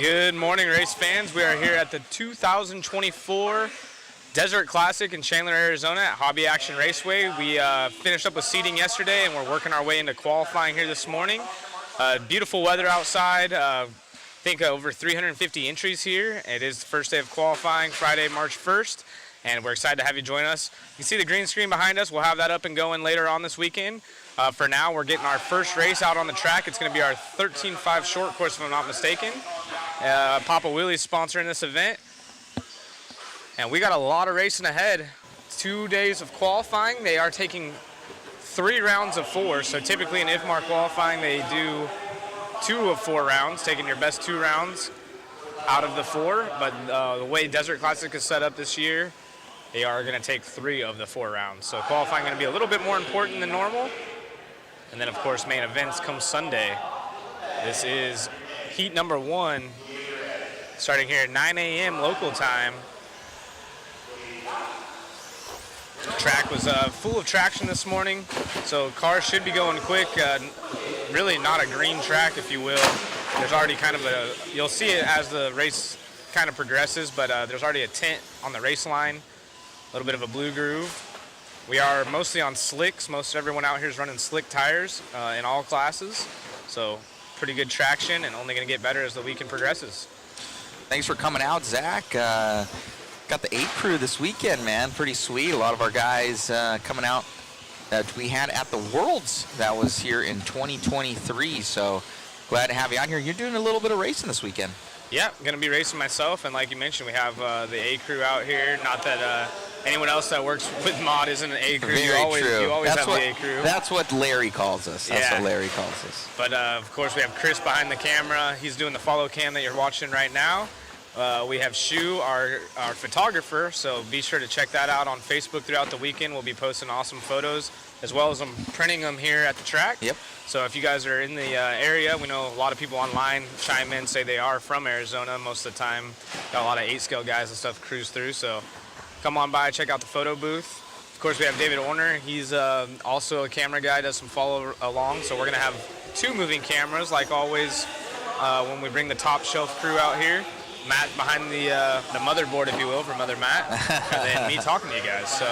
Good morning, race fans. We are here at the 2024 Desert Classic in Chandler, Arizona at Hobby Action Raceway. We finished up with seating yesterday and we're working our way into qualifying here this morning. Beautiful weather outside. I think over 350 entries here. It is the first day of qualifying, Friday, March 1st, and we're excited to have you join us. You can see the green screen behind us. We'll have that up and going later on this weekend. For now, we're getting our first race out on the track. It's going to be our 13.5 short course, if I'm not mistaken. Papa Willie's sponsoring this event. And we got a lot of racing ahead. 2 days of qualifying. They are taking 3 rounds of 4. So typically in IFMAR qualifying, they do 2 of 4 rounds, taking your best 2 rounds out of the 4. But the way Desert Classic is set up this year, they are going to take 3 of the 4 rounds. So qualifying going to be a little bit more important than normal. And then, of course, main events come Sunday. This is heat number 1, starting here at 9 a.m. local time. The track was full of traction this morning, so cars should be going quick. Really not a green track, if you will. There's already kind of you'll see it as the race kind of progresses, but there's already a tent on the race line, a little bit of a blue groove. We are mostly on slicks. Most everyone out here is running slick tires in all classes, so pretty good traction and only going to get better as the weekend progresses. Thanks for coming out, Zach. Got the 8 crew this weekend, man. Pretty sweet. A lot of our guys coming out that we had at the Worlds that was here in 2023. So glad to have you out here. You're doing a little bit of racing this weekend. Yeah, I'm going to be racing myself. And like you mentioned, we have the A crew out here. Not that anyone else that works with mod isn't an A crew. You always have the A crew. That's what Larry calls us. That's what Larry calls us. But, of course, we have Chris behind the camera. He's doing the follow cam that you're watching right now. We have Shu, our photographer, so be sure to check that out on Facebook throughout the weekend. We'll be posting awesome photos, as well as I'm printing them here at the track. Yep. So if you guys are in the area, we know a lot of people online chime in, say they are from Arizona most of the time. Got a lot of 8-scale guys and stuff cruise through, so come on by, check out the photo booth. Of course, we have David Orner. He's also a camera guy, does some follow along, so we're going to have 2 moving cameras, like always, when we bring the top shelf crew out here. Matt behind the motherboard, if you will, for Mother Matt, and then me talking to you guys. So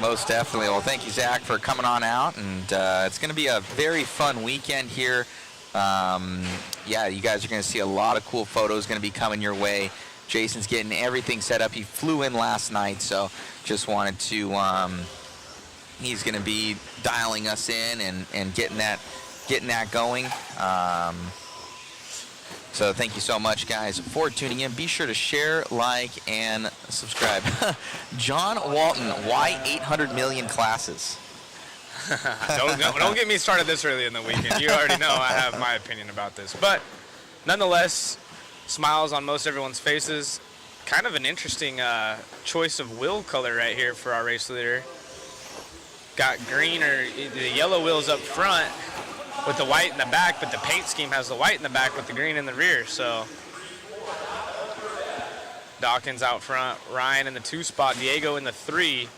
most definitely. Well, thank you, Zach, for coming on out, and it's going to be a very fun weekend here. Yeah, you guys are going to see a lot of cool photos going to be coming your way. Jason's getting everything set up. He flew in last night, so just wanted to. He's going to be dialing us in and getting that going. So thank you so much, guys, for tuning in. Be sure to share, like, and subscribe. John Walton, why 800 million classes? don't get me started this early in the weekend. You already know I have my opinion about this. But nonetheless, smiles on most everyone's faces. Kind of an interesting choice of wheel color right here for our race leader. Got green or the yellow wheels up front with the white in the back, but the paint scheme has the white in the back with the green in the rear. So Dawkins out front, Ryan in the 2 spot, Diego in the 3.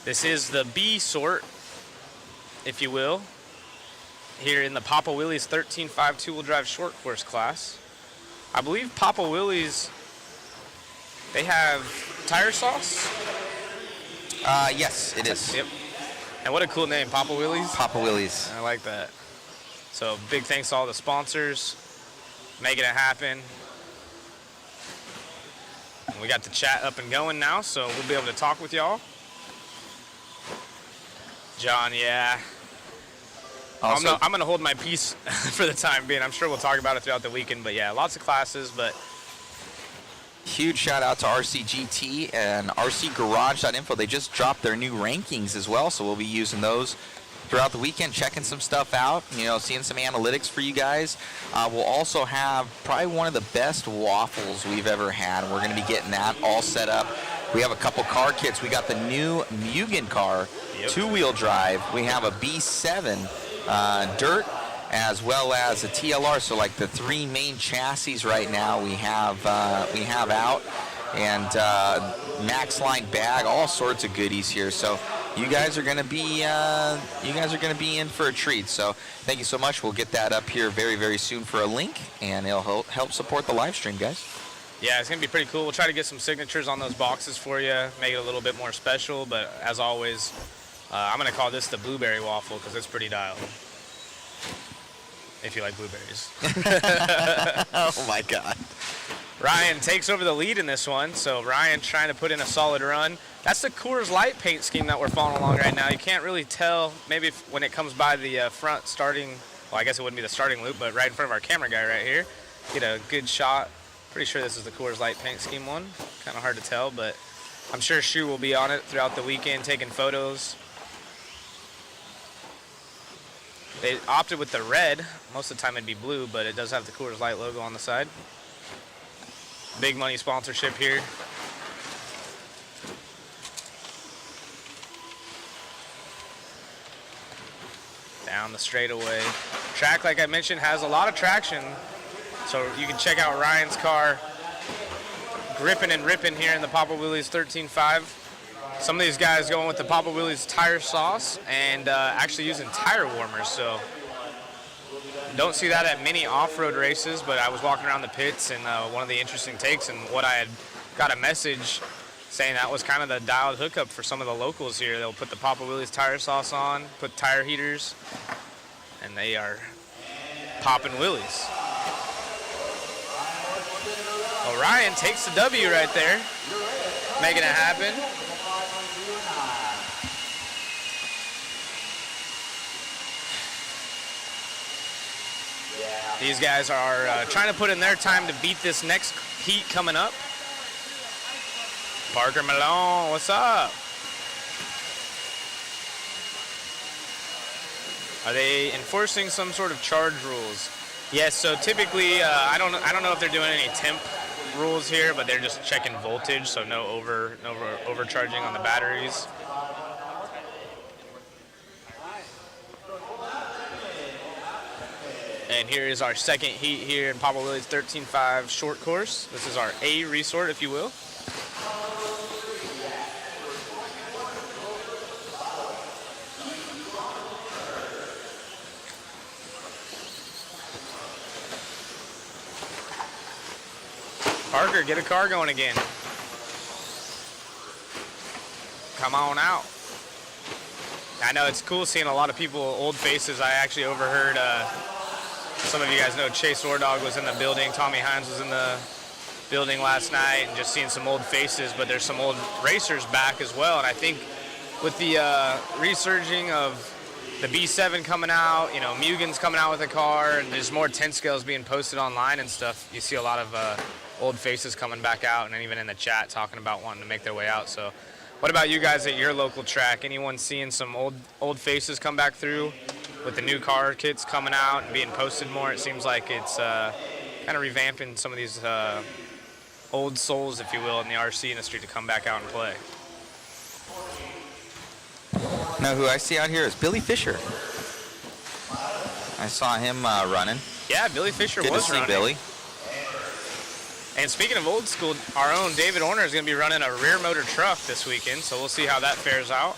This is the B sort, if you will, here in the Papa Willie's 13.5 2-wheel drive short course class. I believe Papa Willie's, they have tire sauce? Yes, it is. Yep. And what a cool name, Papa Willie's. Papa Willie's. I like that. So big thanks to all the sponsors making it happen. And we got the chat up and going now, so we'll be able to talk with y'all. John, yeah. Also, I'm going to hold my peace for the time being. I'm sure we'll talk about it throughout the weekend. But, yeah, lots of classes, but huge shout out to RCGT and RCGarage.info. They just dropped their new rankings as well, so we'll be using those throughout the weekend, checking some stuff out, seeing some analytics for you guys. We'll also have probably one of the best waffles we've ever had. We're going to be getting that all set up. We have a couple car kits. We got the new Mugen car, 2-wheel drive. We have a B7 dirt, as well as a TLR. So like the 3 main chassis right now we have out, and Max Line bag, all sorts of goodies here. So you guys are gonna be in for a treat. So thank you so much. We'll get that up here very, very soon for a link, and it'll help support the live stream, guys. Yeah, it's going to be pretty cool. We'll try to get some signatures on those boxes for you, make it a little bit more special. But as always, I'm going to call this the blueberry waffle because it's pretty dialed. If you like blueberries. Oh, my God. Ryan takes over the lead in this one. So Ryan trying to put in a solid run. That's the Coors Light paint scheme that we're following along right now. You can't really tell maybe when it comes by the front starting, well, I guess it wouldn't be the starting loop, but right in front of our camera guy right here. Get a good shot. Pretty sure this is the Coors Light paint scheme one. Kind of hard to tell, but I'm sure Shu will be on it throughout the weekend taking photos. They opted with the red. Most of the time it'd be blue, but it does have the Coors Light logo on the side. Big money sponsorship here. Down the straightaway. Track, like I mentioned, has a lot of traction. So you can check out Ryan's car gripping and ripping here in the Papa Willie's 13.5. Some of these guys going with the Papa Willie's tire sauce and actually using tire warmers. So don't see that at many off-road races, but I was walking around the pits and one of the interesting takes and what I had got a message saying that was kind of the dialed hookup for some of the locals here. They'll put the Papa Willie's tire sauce on, put tire heaters, and they are popping wheelies. Well, Ryan takes the W right there, making it happen. These guys are trying to put in their time to beat this next heat coming up. Parker Malone, what's up? Are they enforcing some sort of charge rules? Yes, so typically, I don't know if they're doing any temp rules here, but they're just checking voltage, so no overcharging on the batteries. And here is our second heat here in Papa Willie's 13.5 short course. This is our A resort, if you will. Parker, get a car going again. Come on out. I know it's cool seeing a lot of people, old faces. I actually overheard, some of you guys know Chase Ordog was in the building. Tommy Hines was in the building last night, and just seeing some old faces, but there's some old racers back as well. And I think with the resurging of the B7 coming out, you know, Mugen's coming out with a car, and there's more 10 scales being posted online and stuff, you see a lot of old faces coming back out, and even in the chat talking about wanting to make their way out. So what about you guys at your local track? Anyone seeing some old faces come back through with the new car kits coming out and being posted more? It seems like it's kind of revamping some of these old souls, if you will, in the RC industry to come back out and play. Now, who I see out here is Billy Fisher. I saw him running. Yeah, Billy Fisher Good was to see running. Billy. And speaking of old school, our own David Horner is going to be running a rear motor truck this weekend, so we'll see how that fares out.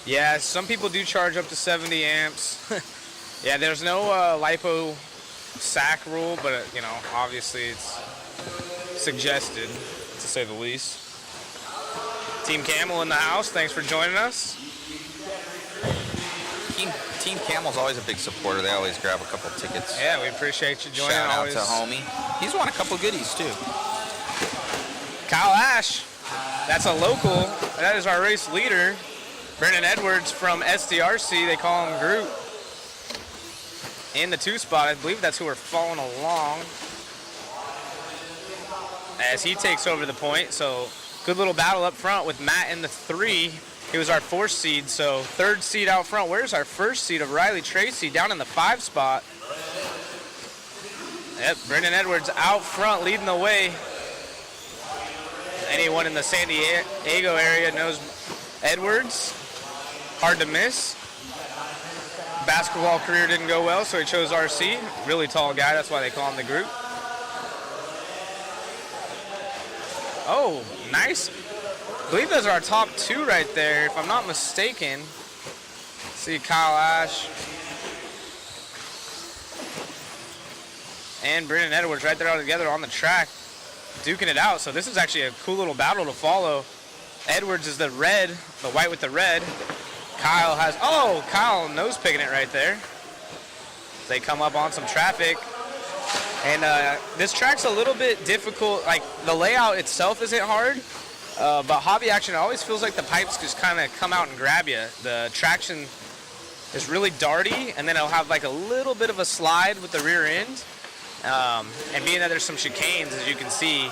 Yeah, some people do charge up to 70 amps. Yeah, there's no LiPo SAC rule, but you know, obviously it's suggested, to say the least. Team Camel in the house, thanks for joining us. Team Camel's always a big supporter. They always grab a couple tickets. Yeah, we appreciate you joining. Shout out always. to homie. He's won a couple goodies too. Kyle Ash, that's a local. That is our race leader. Brendan Edwards from SDRC, they call him Groot. In the 2 spot, I believe that's who we're following along. As he takes over the point, so good little battle up front with Matt in the 3. He was our 4th seed, so 3rd seed out front. Where's our 1st seed of Riley Tracy down in the 5 spot? Yep, Brendan Edwards out front leading the way. Anyone in the San Diego area knows Edwards. Hard to miss. Basketball career didn't go well, so he chose RC. Really tall guy, that's why they call him the group. Oh, nice. I believe those are our top two right there, if I'm not mistaken. See Kyle Ash and Brendan Edwards right there all together on the track, duking it out. So this is actually a cool little battle to follow. Edwards is the red, the white with the red. Kyle has, oh, Kyle nose picking it right there. They come up on some traffic. And this track's a little bit difficult. Like, the layout itself isn't hard, but hobby action, it always feels like the pipes just kind of come out and grab you. The traction is really darty, and then it'll have like a little bit of a slide with the rear end. And being that there's some chicanes, as you can see,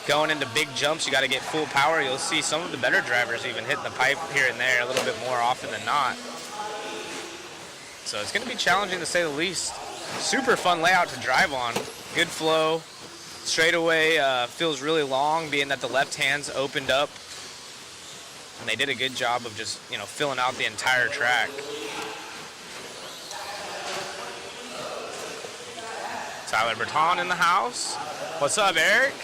going into big jumps, you got to get full power. You'll see some of the better drivers even hitting the pipe here and there a little bit more often than not. So it's going to be challenging to say the least. Super fun layout to drive on. Good flow. Straightaway feels really long, being that the left hand's opened up. And they did a good job of just, you know, filling out the entire track. Tyler Breton in the house. What's up, Eric?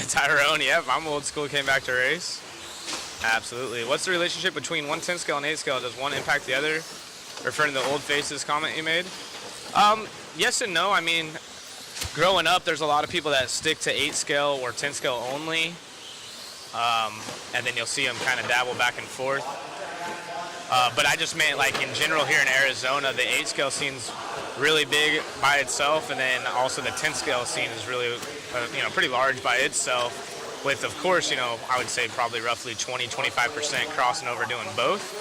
Tyrone, yep, I'm old school, came back to race. Absolutely. What's the relationship between 1 10 scale and 8 scale? Does one impact the other? Referring to the old faces comment you made. Yes and no. I mean, growing up, there's a lot of people that stick to 8 scale or 10 scale only. And then you'll see them kind of dabble back and forth. But I just meant, like, in general here in Arizona, the 8 scale scene's really big by itself, and then also the 10 scale scene is really, you know, pretty large by itself. With, of course, you know, I would say probably roughly 20-25% crossing over doing both.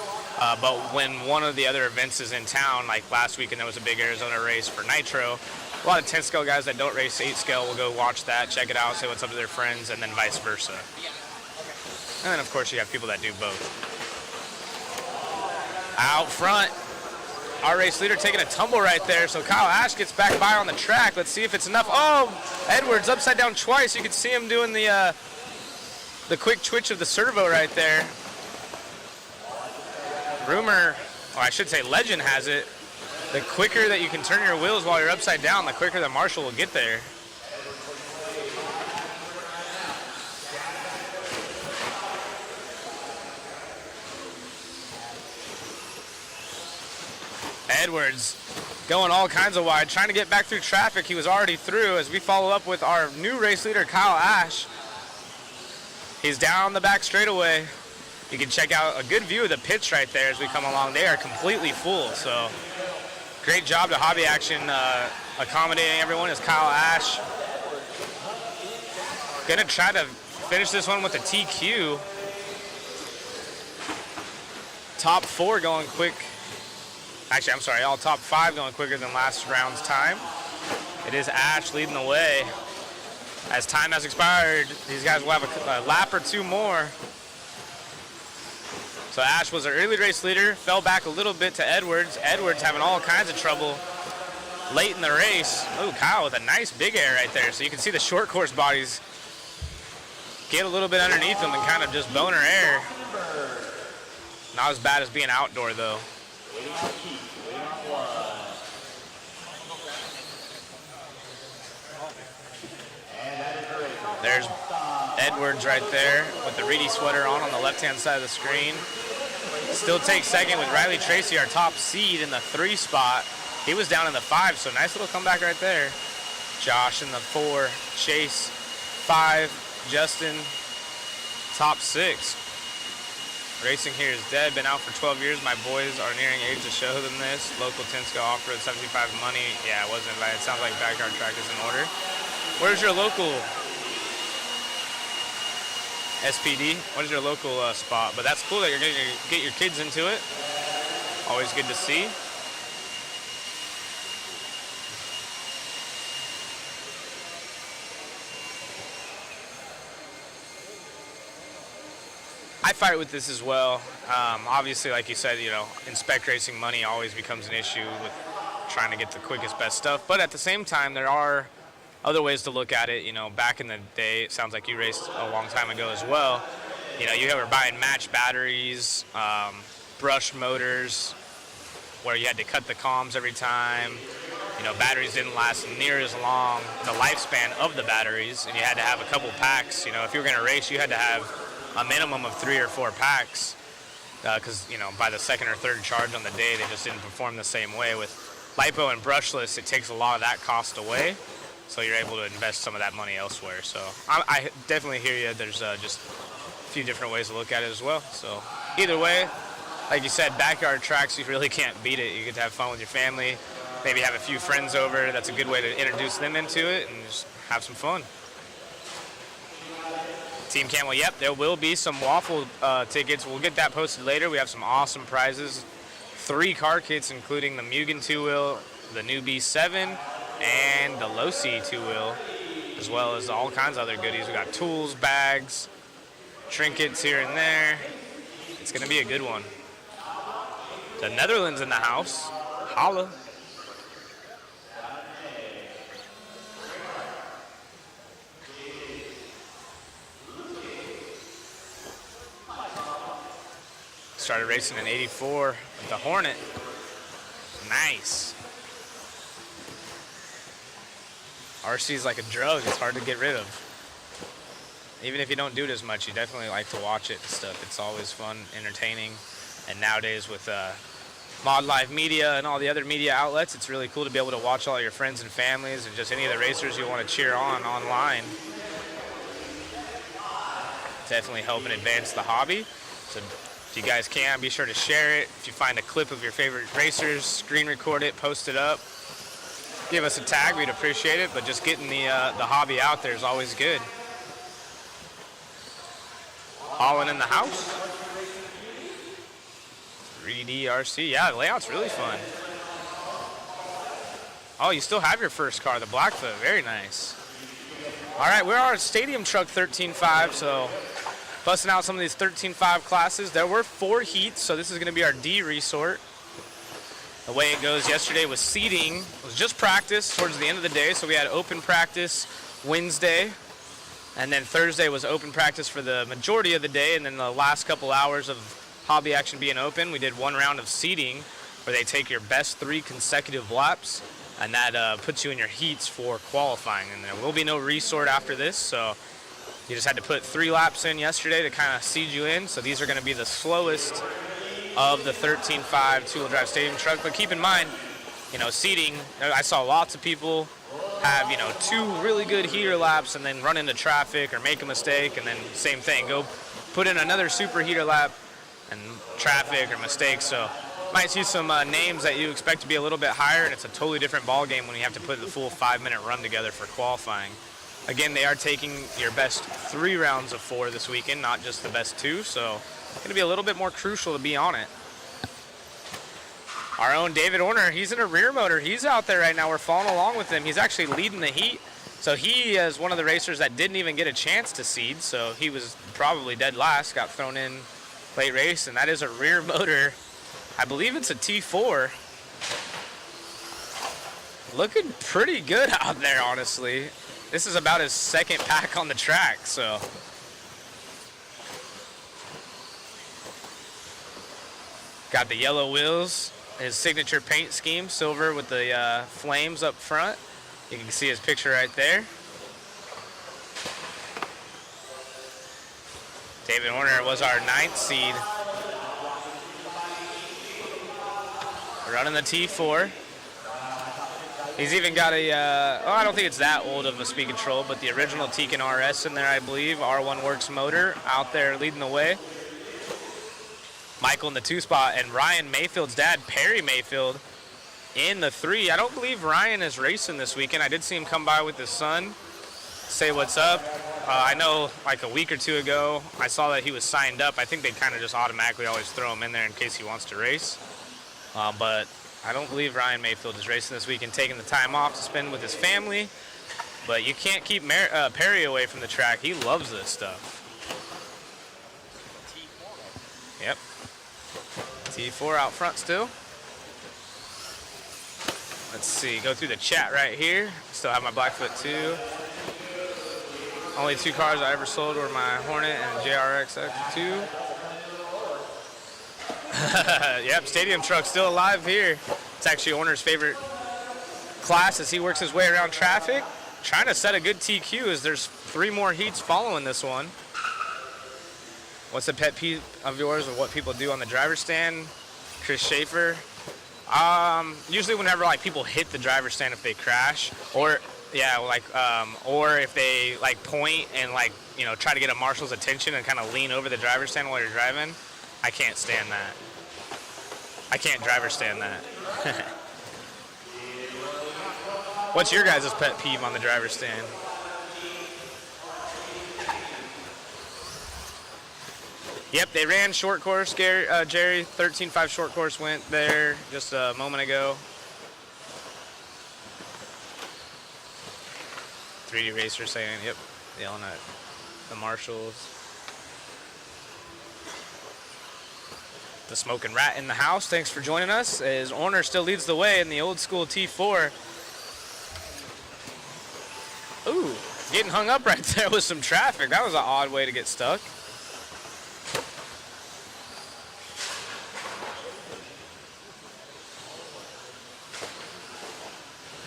But when one of the other events is in town, like last weekend, there was a big Arizona race for Nitro. A lot of 10 scale guys that don't race 8 scale will go watch that, check it out, say what's up to their friends, and then vice versa. And then, of course, you have people that do both. Out front, our race leader taking a tumble right there. So Kyle Ash gets back by on the track. Let's see if it's enough. Oh, Edwards upside down twice. You can see him doing the quick twitch of the servo right there. Rumor, or I should say legend has it, the quicker that you can turn your wheels while you're upside down, the quicker the marshal will get there. Edwards going all kinds of wide, trying to get back through traffic. He was already through as we follow up with our new race leader, Kyle Ash. He's down the back straightaway. You can check out a good view of the pits right there as we come along. They are completely full, so great job to Hobby Action accommodating everyone as Kyle Ash. Gonna try to finish this one with a TQ. Top 4 going quick. Actually, I'm sorry, all top 5 going quicker than last round's time. It is Ash leading the way. As time has expired, these guys will have a lap or two more. So Ash was our early race leader, fell back a little bit to Edwards. Edwards having all kinds of trouble late in the race. Oh, Kyle with a nice big air right there. So you can see the short course bodies get a little bit underneath them and kind of just boner air. Not as bad as being outdoor, though. There's Edwards right there with the Reedy sweater on the left-hand side of the screen. Still takes second with Riley Tracy, our top seed, in the 3 spot. He was down in the 5, so nice little comeback right there. Josh in the 4, Chase 5, Justin top 6. Racing here is dead. Been out for 12 years. My boys are nearing age to show them this. Local 10 scale off-road 75 money. Yeah, it wasn't invited. It sounds like backyard track is in order. Where's your local SPD? What is your local spot? But that's cool that you're going to get your kids into it. Always good to see. I fight with this as well. Obviously, like you said, you know, in spec racing, money always becomes an issue with trying to get the quickest, best stuff. But at the same time, there are other ways to look at it. You know, back in the day, it sounds like you raced a long time ago as well. You know, you were buying match batteries, brush motors, where you had to cut the comms every time. You know, batteries didn't last near as long, the lifespan of the batteries, and you had to have a couple packs. You know, if you were going to race, you had to have a minimum of 3 or 4 packs, because, you know, by the second or third charge on the day, they just didn't perform the same way. With lipo and brushless, it takes a lot of that cost away, so you're able to invest some of that money elsewhere. So I definitely hear you. There's just a few different ways to look at it as well. So either way, like you said, backyard tracks, you really can't beat it. You get to have fun with your family, maybe have a few friends over. That's a good way to introduce them into it and just have some fun. Team Camel, yep, there will be some waffle tickets. We'll get that posted later. We have some awesome prizes. 3 car kits, including the Mugen 2-wheel, the new B7, and the Low C 2-wheel, as well as all kinds of other goodies. We got tools, bags, trinkets here and there. It's going to be a good one. The Netherlands in the house. Holla. Started racing in '84 with the Hornet. Nice. RC is like a drug. It's hard to get rid of. Even if you don't do it as much, you definitely like to watch it and stuff. It's always fun, entertaining. And nowadays with Mod Live Media and all the other media outlets, it's really cool to be able to watch all your friends and families and just any of the racers you want to cheer on online. Definitely helping advance the hobby. So if you guys can, be sure to share it. If you find a clip of your favorite racers, screen record it, post it up. Give us a tag, we'd appreciate it. But just getting the hobby out there is always good. Holland in the house. 3D RC, yeah, the layout's really fun. Oh, you still have your first car, the Blackfoot, very nice. All right, we're on Stadium Truck 13.5, so busting out some of these 13.5 classes. There were 4 heats, so this is gonna be our D resort. The way it goes yesterday was seeding. It was just practice towards the end of the day, so we had open practice Wednesday, and then Thursday was open practice for the majority of the day, and then the last couple hours of hobby action being open, we did 1 round of seeding where they take your best 3 consecutive laps, and that puts you in your heats for qualifying. And there will be no resort after this, so you just had to put 3 laps in yesterday to kind of seed you in. So these are going to be the slowest of the 13.5 two-wheel drive stadium truck. But keep in mind, you know, seeding, I saw lots of people have, you know, 2 really good heater laps and then run into traffic or make a mistake, and then same thing, go put in another super heater lap and traffic or mistakes. So might see some names that you expect to be a little bit higher, and it's a totally different ball game when you have to put the full 5-minute run together for qualifying. Again, they are taking your best 3 rounds of 4 this weekend, not just the best 2, so it's going to be a little bit more crucial to be on it. Our own David Orner, he's in a rear motor. He's out there right now. We're following along with him. He's actually leading the heat. So he is one of the racers that didn't even get a chance to seed, so he was probably dead last, got thrown in late race, and that is a rear motor. I believe it's a T4. Looking pretty good out there, honestly. This is about his 2nd pack on the track, so. Got the yellow wheels, his signature paint scheme, silver with the flames up front. You can see his picture right there. David Horner was our 9th seed. Running the T4. He's even got a, I don't think it's that old of a speed control, but the original Tekin RS in there, I believe. R1 Works motor out there leading the way. Michael in the 2 spot, and Ryan Mayfield's dad, Perry Mayfield, in the 3. I don't believe Ryan is racing this weekend. I did see him come by with his son, say what's up. I know like a week or 2 ago, I saw that he was signed up. I think they kind of just automatically always throw him in there in case he wants to race. But I don't believe Ryan Mayfield is racing this weekend, taking the time off to spend with his family. But you can't keep Perry away from the track. He loves this stuff. Yep. T4 out front still. Let's see, go through the chat right here. Still have my Blackfoot 2. Only 2 cars I ever sold were my Hornet and JRX X2. Yep, Stadium Truck still alive here. It's actually Orner's favorite class as he works his way around traffic. Trying to set a good TQ as there's 3 more heats following this one. What's a pet peeve of yours of what people do on the driver's stand? Chris Schaefer. Usually whenever like people hit the driver's stand if they crash, or yeah, like or if they like point and like, you know, try to get a marshal's attention and kind of lean over the driver's stand while you're driving. I can't stand that. I can't driver's stand that. What's your guys' pet peeve on the driver's stand? Yep, they ran short course, Jerry. 13.5 short course went there just a moment ago. 3D Racer saying, yep, yelling at the marshals. The Smoking Rat in the house, thanks for joining us. As Orner still leads the way in the old school T4. Ooh, getting hung up right there with some traffic. That was an odd way to get stuck.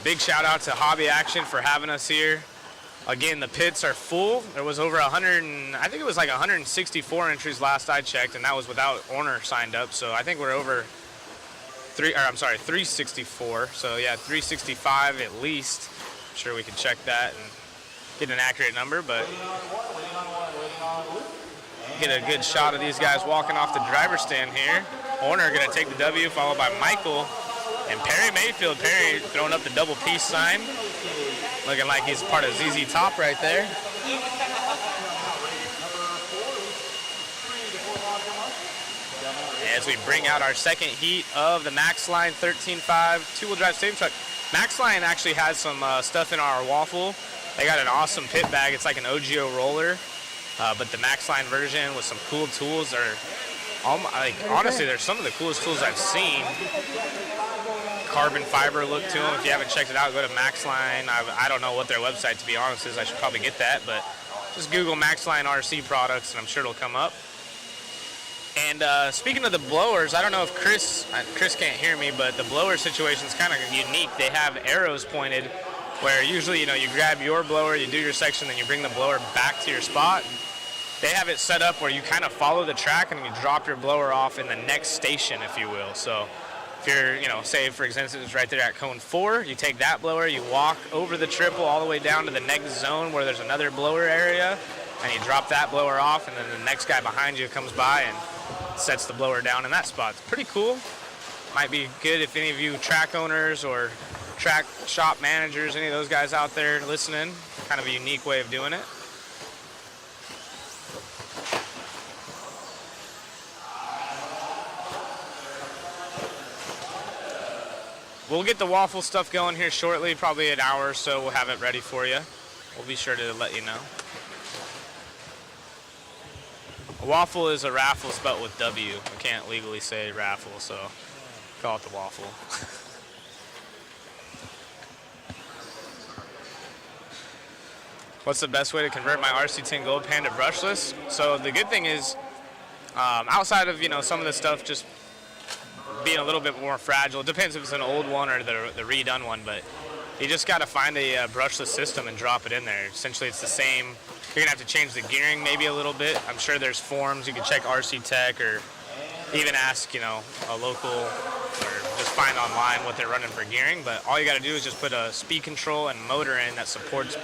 Big shout out to Hobby Action for having us here. Again, the pits are full. There was over 100, I think it was like 164 entries last I checked, and that was without Orner signed up. So I think we're over 364. So yeah, 365 at least. I'm sure we can check that and get an accurate number, but get a good shot of these guys walking off the driver's stand here. Orner gonna take the W, followed by Michael. And Perry Mayfield, Perry throwing up the double peace sign. Looking like he's part of ZZ Top right there. As we bring out our second heat of the Max Line 13.5 two-wheel drive stadium truck. Max Line actually has some stuff in our waffle. They got an awesome pit bag. It's like an OGO roller. But the Max Line version with some cool tools are, honestly, they're some of the coolest tools I've seen. Carbon fiber look to them. If you haven't checked it out, go to Maxline. I don't know what their website, to be honest, is. I should probably get that, but just Google Maxline RC products, and I'm sure it'll come up. And speaking of the blowers, I don't know if Chris can't hear me, but the blower situation is kind of unique. They have arrows pointed where usually, you know, you grab your blower, you do your section, then you bring the blower back to your spot. They have it set up where you kind of follow the track and you drop your blower off in the next station, if you will. So if you're, you know, say for example, it's right there at cone 4, you take that blower, you walk over the triple all the way down to the next zone where there's another blower area, and you drop that blower off, and then the next guy behind you comes by and sets the blower down in that spot. It's pretty cool. Might be good if any of you track owners or track shop managers, any of those guys out there listening. Kind of a unique way of doing it. We'll get the waffle stuff going here shortly, probably an hour or so. We'll have it ready for you. We'll be sure to let you know. A waffle is a raffle spelled with W. I can't legally say raffle, so call it the waffle. What's the best way to convert my RC10 Gold Pan to brushless? So the good thing is, outside of, you know, some of the stuff just being a little bit more fragile. It depends if it's an old one or the redone one, but you just got to find a brushless system and drop it in there. Essentially, it's the same. You're going to have to change the gearing maybe a little bit. I'm sure there's forums. You can check RC Tech or even ask, you know, a local or just find online what they're running for gearing. But all you got to do is just put a speed control and motor in that supports,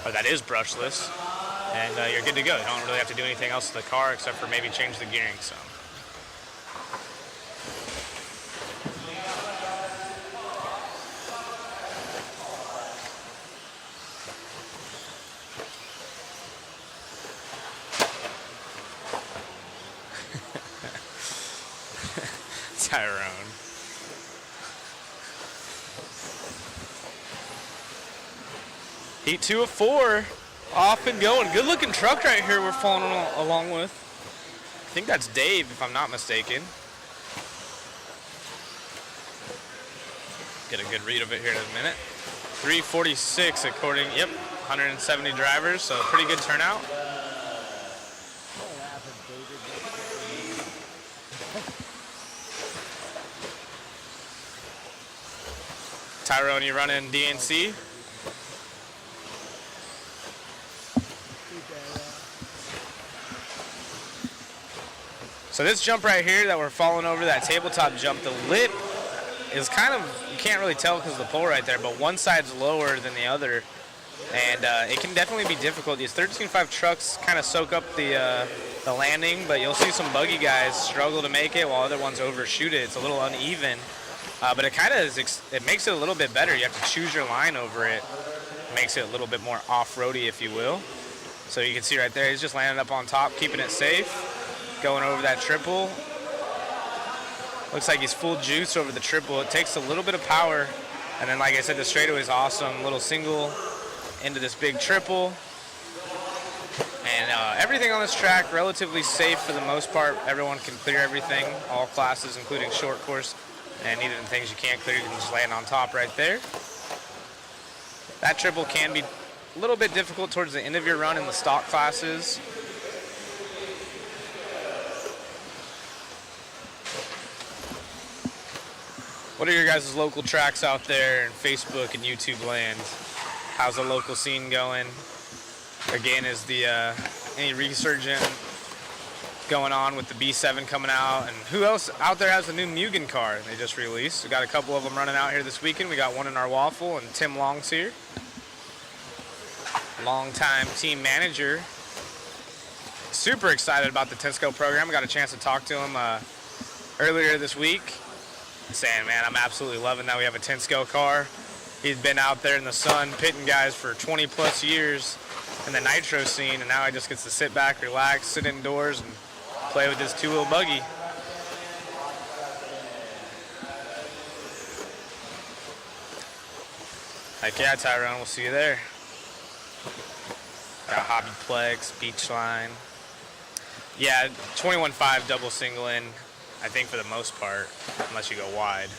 or that is brushless, and you're good to go. You don't really have to do anything else to the car except for maybe change the gearing some. Tyrone. Heat 2 of 4. Off and going. Good looking truck right here we're following along with. I think that's Dave, if I'm not mistaken. Get a good read of it here in a minute. 346 according, 170 drivers, so pretty good turnout. Tyrone, you running DNC? So this jump right here that we're falling over, that tabletop jump, the lip is kind of, you can't really tell because of the pole right there, but one side's lower than the other. And it can definitely be difficult. These 13.5 trucks kind of soak up the landing, but you'll see some buggy guys struggle to make it while other ones overshoot it. It's a little uneven, but it kind of is, it makes it a little bit better. You have to choose your line over it. It makes it a little bit more off-roady, if you will. So you can see right there, he's just landing up on top, keeping it safe. Going over that triple. Looks like he's full juice over the triple. It takes a little bit of power. And then, like I said, the straightaway is awesome. Little single into this big triple. And everything on this track, relatively safe for the most part. Everyone can clear everything, all classes, including short course. And even the things you can't clear, you can just land on top right there. That triple can be a little bit difficult towards the end of your run in the stock classes. What are your guys' local tracks out there in Facebook and YouTube land? How's the local scene going? Again, is the any resurgent going on with the B7 coming out? And who else out there has a new Mugen car they just released? We got a couple of them running out here this weekend. We got one in our waffle, and Tim Long's here. Longtime team manager. Super excited about the Tensco program. I got a chance to talk to him earlier this week. Saying, man, I'm absolutely loving that we have a Tensco car. He's been out there in the sun pitting guys for 20 plus years in the nitro scene, and now he just gets to sit back, relax, sit indoors, and play with this two-wheel buggy. Heck yeah, Tyrone, we'll see you there. Got Hobbyplex, Beachline. Yeah, 21.5 double single in. I think for the most part, unless you go wide.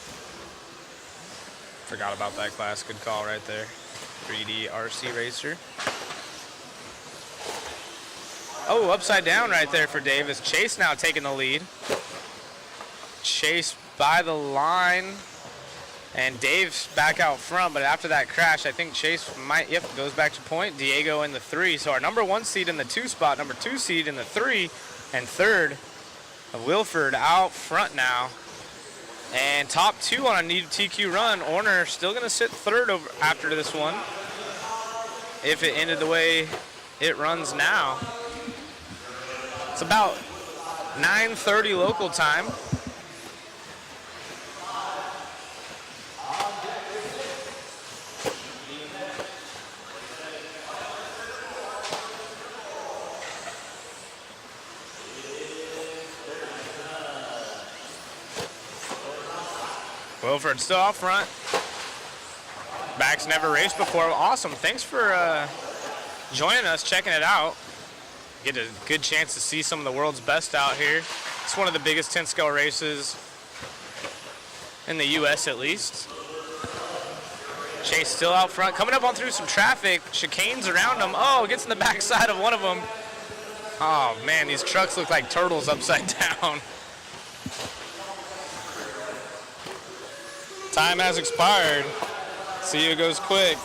Forgot about that class. Good call right there. 3D RC Racer. Oh, upside down right there for Davis. Chase now taking the lead. Chase by the line. And Dave's back out front, but after that crash, I think Chase might, goes back to point. Diego in the 3. So our number 1 seed in the 2 spot, number 2 seed in the 3, and third Wilford out front now. And top 2 on a needed TQ run. Orner still going to sit third over after this one, if it ended the way it runs now. It's about 9:30 local time. Wilford still out front. Back's never raced before. Awesome. Thanks for joining us, checking it out. Get a good chance to see some of the world's best out here. It's one of the biggest Tensco races in the U.S. at least. Chase still out front. Coming up on through some traffic. Chicanes around him. Oh, gets in the backside of one of them. Oh, man, these trucks look like turtles upside down. Time has expired. See who goes quick.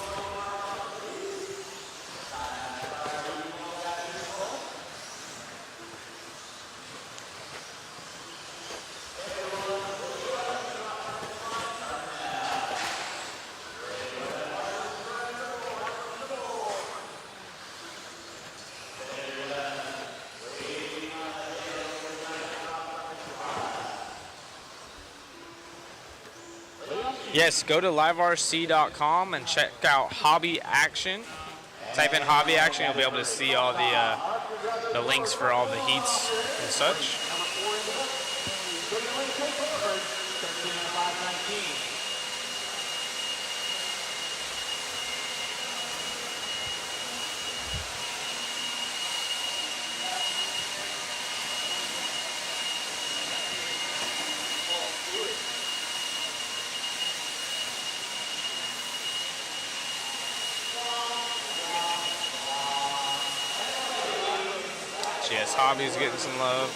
Yes, go to liverc.com and check out Hobby Action. Type in Hobby Action, you'll be able to see all the links for all the heats and such. Yes, Hobby's getting some love.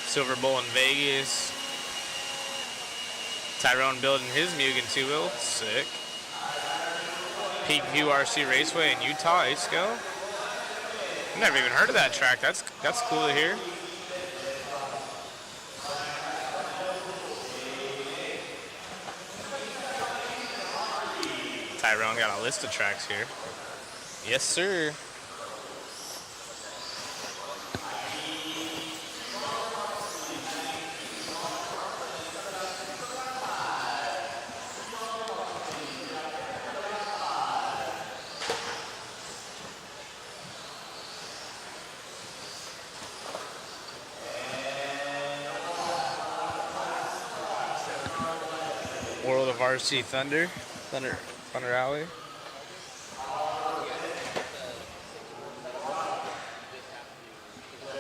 Silver Bowl in Vegas. Tyrone building his Mugen 2-wheel. Sick. Peak View RC Raceway in Utah, Isco. I've never even heard of that track. That's cool to hear. Tyrone got a list of tracks here. Yes, sir. World of RC Thunder Alley.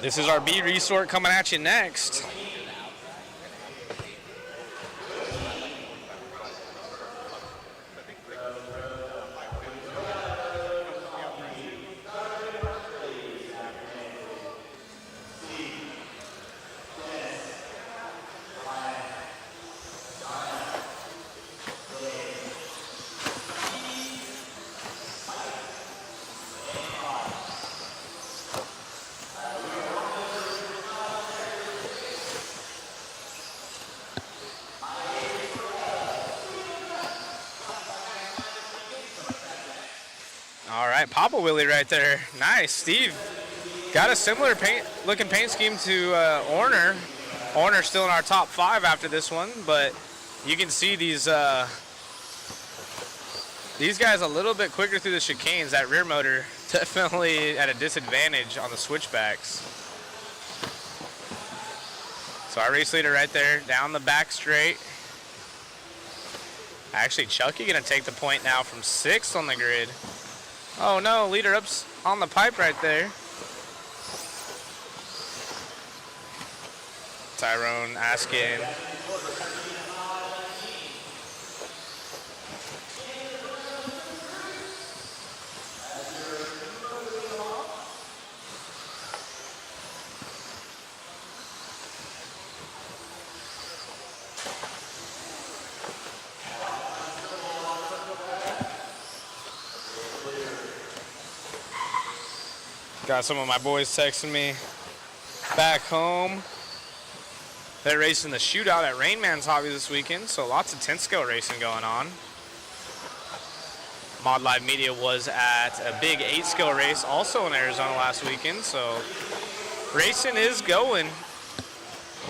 This is our B Resort coming at you next. All right, Papa Willie right there. Nice, Steve. Got a similar looking paint scheme to Orner. Orner's still in our top 5 after this one, but you can see these guys a little bit quicker through the chicanes. That rear motor definitely at a disadvantage on the switchbacks. So our race leader right there down the back straight. Actually, Chucky gonna take the point now from 6th on the grid. Oh no, leader up's on the pipe right there. Tyrone asking. Got some of my boys texting me back home. They're racing the shootout at Rain Man's Hobby this weekend, so lots of 10-scale racing going on. Mod Live Media was at a big 8-scale race also in Arizona last weekend, so racing is going.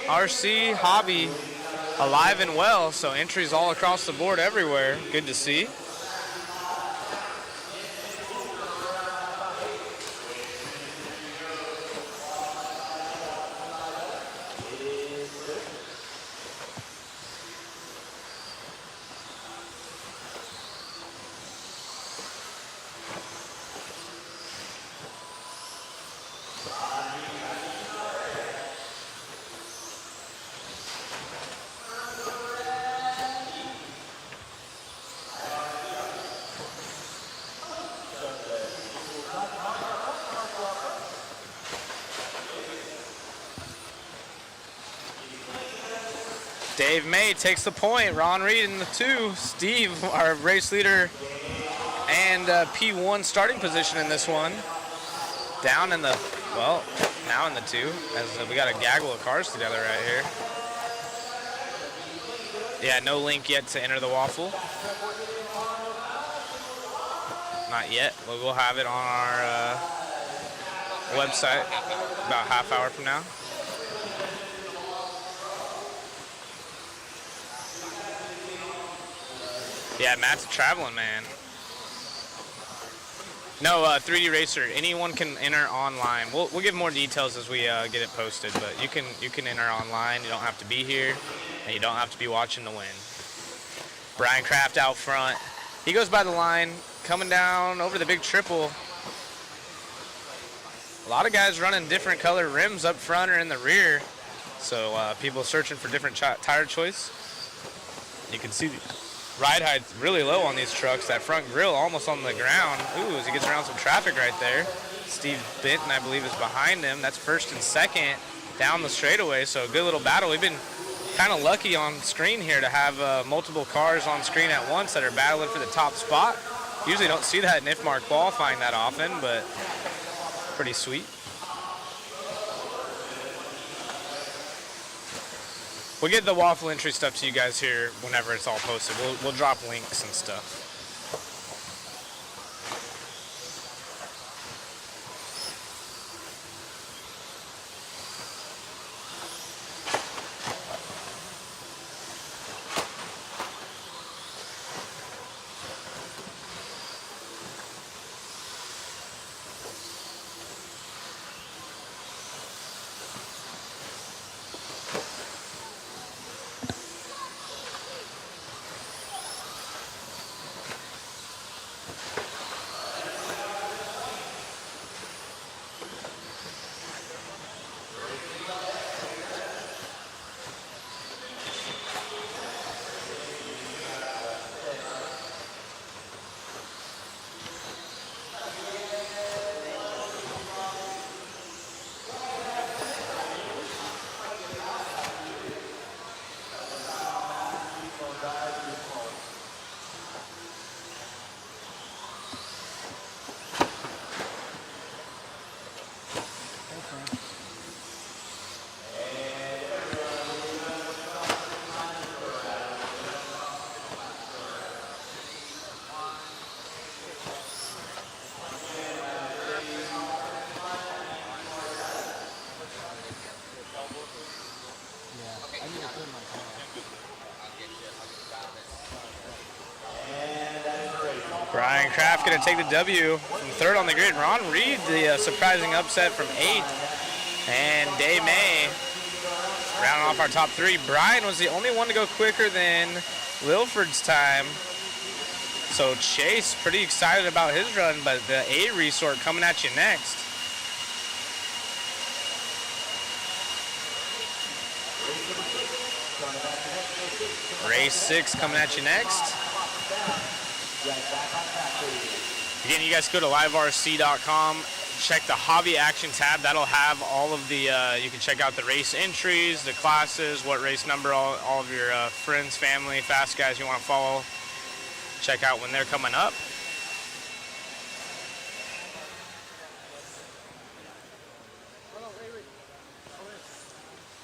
RC Hobby alive and well, so entries all across the board everywhere. Good to see. Dave May takes the point. Ron Reed in the 2. Steve, our race leader and P1 starting position in this one. Down in the, well, now in the 2, as we got a gaggle of cars together right here. Yeah, no link yet to enter the waffle. Not yet. We'll have it on our website about half hour from now. Yeah, Matt's a traveling man. No, 3D Racer. Anyone can enter online. We'll give more details as we get it posted, but you can enter online. You don't have to be here, and you don't have to be watching to win. Brian Kraft out front. He goes by the line, coming down over the big triple. A lot of guys running different color rims up front or in the rear, so people searching for different tire choice. You can see the ride height's really low on these trucks. That front grille almost on the ground. Ooh, as he gets around some traffic right there. Steve Benton, I believe, is behind him. That's first and second down the straightaway, so a good little battle. We've been kind of lucky on screen here to have multiple cars on screen at once that are battling for the top spot. Usually don't see that in IFMAR qualifying that often, but pretty sweet. We'll get the waffle entry stuff to you guys here whenever it's all posted. We'll drop links and stuff. Brian Kraft going to take the W from third on the grid. Ron Reed, the surprising upset from 8th. And Day May rounding off our top 3. Brian was the only one to go quicker than Wilford's time. So Chase pretty excited about his run, but the A resort coming at you next. Race 6 coming at you next. Again, you guys go to liverc.com, check the hobby action tab. That'll have all of the, you can check out the race entries, the classes, what race number all of your friends, family, fast guys you want to follow. Check out when they're coming up.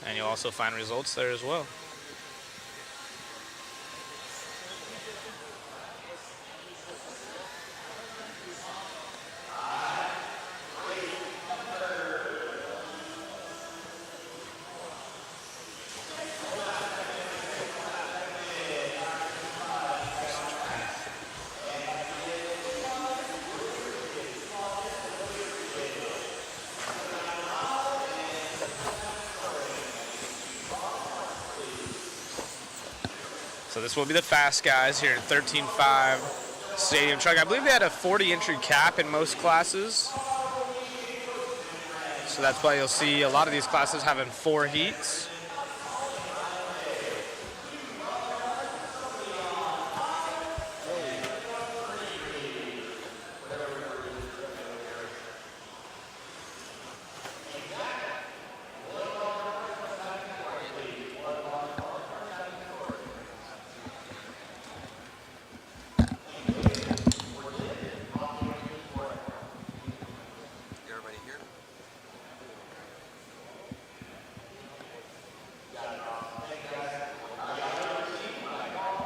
And you'll also find results there as well. So this will be the fast guys here at 13.5 Stadium Truck. I believe they had a 40 entry cap in most classes. So that's why you'll see a lot of these classes having 4 heats.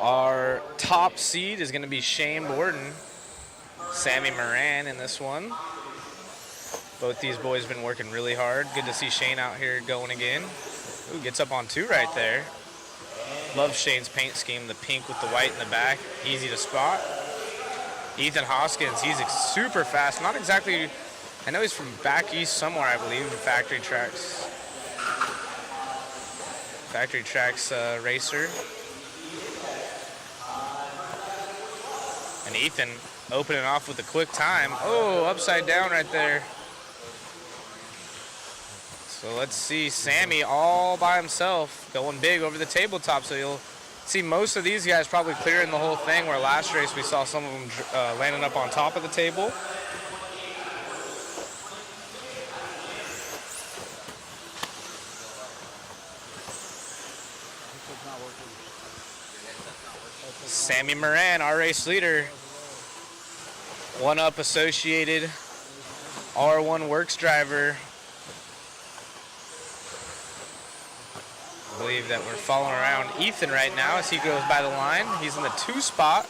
Our top seed is going to be Shane Borden, Sammy Moran in this one. Both these boys have been working really hard. Good to see Shane out here going again. Ooh, gets up on 2 right there. Love Shane's paint scheme, the pink with the white in the back. Easy to spot. Ethan Hoskins, he's super fast. Not exactly, I know he's from back east somewhere, I believe, in Factory Tracks. Factory Tracks racer. And Ethan opening off with a quick time. Oh, upside down right there. So let's see Sammy all by himself going big over the tabletop. So you'll see most of these guys probably clearing the whole thing, where last race we saw some of them landing up on top of the table. Sammy Moran, our race leader. 1UP Associated R1 Works driver. I believe that we're following around Ethan right now as he goes by the line. He's in the 2 spot.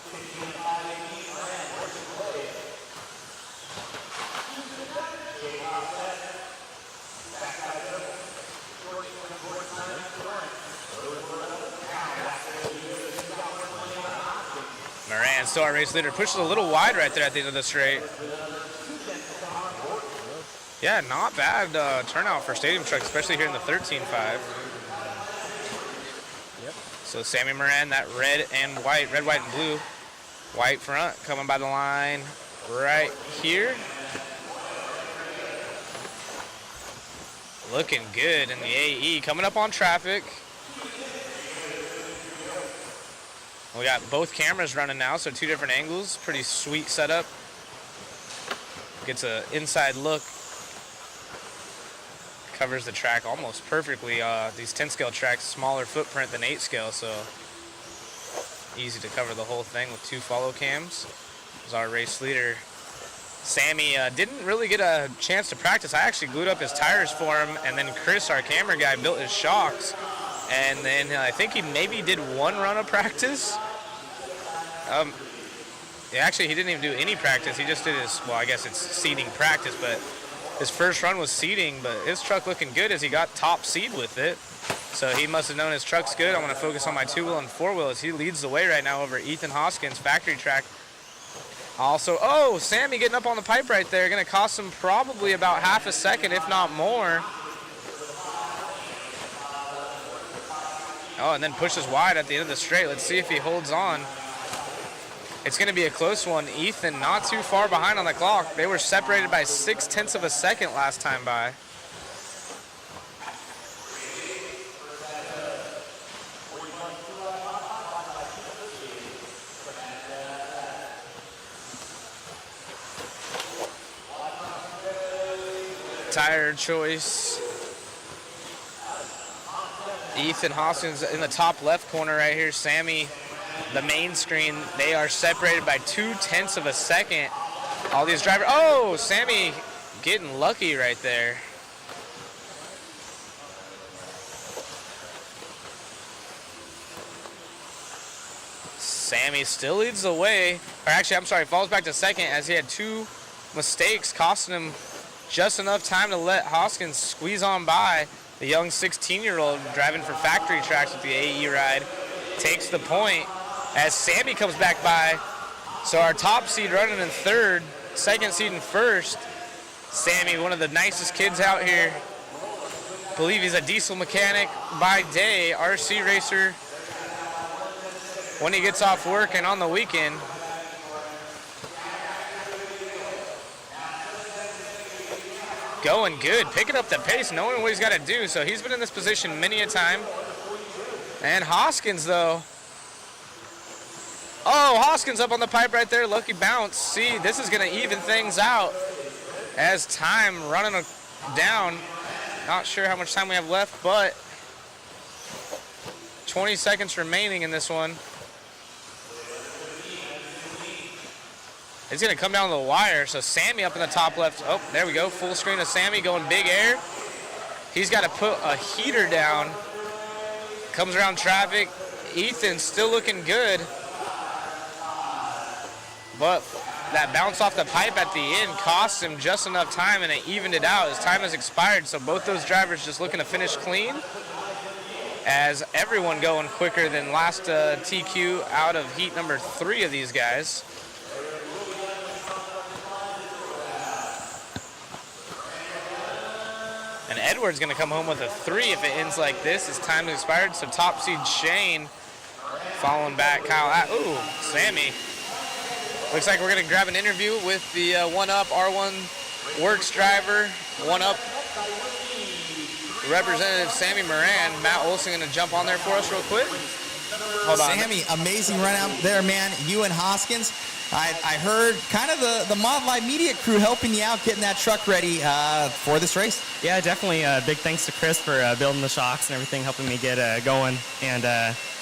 Moran, still our race leader, pushes a little wide right there at the end of the straight. Yeah, not bad turnout for stadium trucks, especially here in the 13.5. So Sammy Moran, that red, white, and blue. White front, coming by the line right here. Looking good in the AE, coming up on traffic. We got both cameras running now, so 2 different angles. Pretty sweet setup. Gets an inside look. Covers the track almost perfectly. These 10 scale tracks, smaller footprint than 8 scale, so easy to cover the whole thing with 2 follow cams. As our race leader, Sammy, didn't really get a chance to practice. I actually glued up his tires for him, and then Chris, our camera guy, built his shocks. And then I think he maybe did 1 run of practice. Actually, he didn't even do any practice. He just did his, well, I guess it's seeding practice, but his first run was seeding, but his truck looking good as he got top seed with it. So he must have known his truck's good. I'm going to focus on my 2-wheel and 4-wheel as he leads the way right now over Ethan Hoskins, factory track. Also, oh, Sammy getting up on the pipe right there. Going to cost him probably about half a second, if not more. Oh, and then pushes wide at the end of the straight. Let's see if he holds on. It's going to be a close one. Ethan not too far behind on the clock. They were separated by 0.6 of a second last time by. Tire choice. Ethan Hoskins in the top left corner right here. Sammy, the main screen. They are separated by 0.2 of a second. All these drivers. Oh, Sammy getting lucky right there. Sammy still leads the way. Or actually, I'm sorry, falls back to second as he had 2 mistakes, costing him just enough time to let Hoskins squeeze on by. The young 16-year-old driving for factory tracks with the AE ride takes the point as Sammy comes back by. So our top seed running in 3rd, second seed in 1st. Sammy, one of the nicest kids out here. Believe he's a diesel mechanic by day, RC racer when he gets off work and on the weekend. Going good, picking up the pace, knowing what he's got to do. So he's been in this position many a time. And Hoskins, though. Oh, Hoskins up on the pipe right there. Lucky bounce. See, this is going to even things out as time running down. Not sure how much time we have left, but 20 seconds remaining in this one. It's going to come down to the wire, so Sammy up in the top left. Oh, there we go. Full screen of Sammy going big air. He's got to put a heater down. Comes around traffic. Ethan still looking good. But that bounce off the pipe at the end cost him just enough time, and it evened it out. His time has expired, so both those drivers just looking to finish clean. As everyone going quicker than last TQ out of heat number 3 of these guys. And Edward's going to come home with a 3 if it ends like this. His time has expired. So top seed Shane following back Kyle. Ooh, Sammy. Looks like we're going to grab an interview with the 1UP R1 Works driver. 1UP Representative Sammy Moran. Matt Olson going to jump on there for us real quick. Hold on. Sammy, amazing run out there, man. You and Hoskins. I heard kind of the Mod Live media crew helping you out, getting that truck ready for this race. Yeah, definitely. Big thanks to Chris for building the shocks and everything, helping me get going. And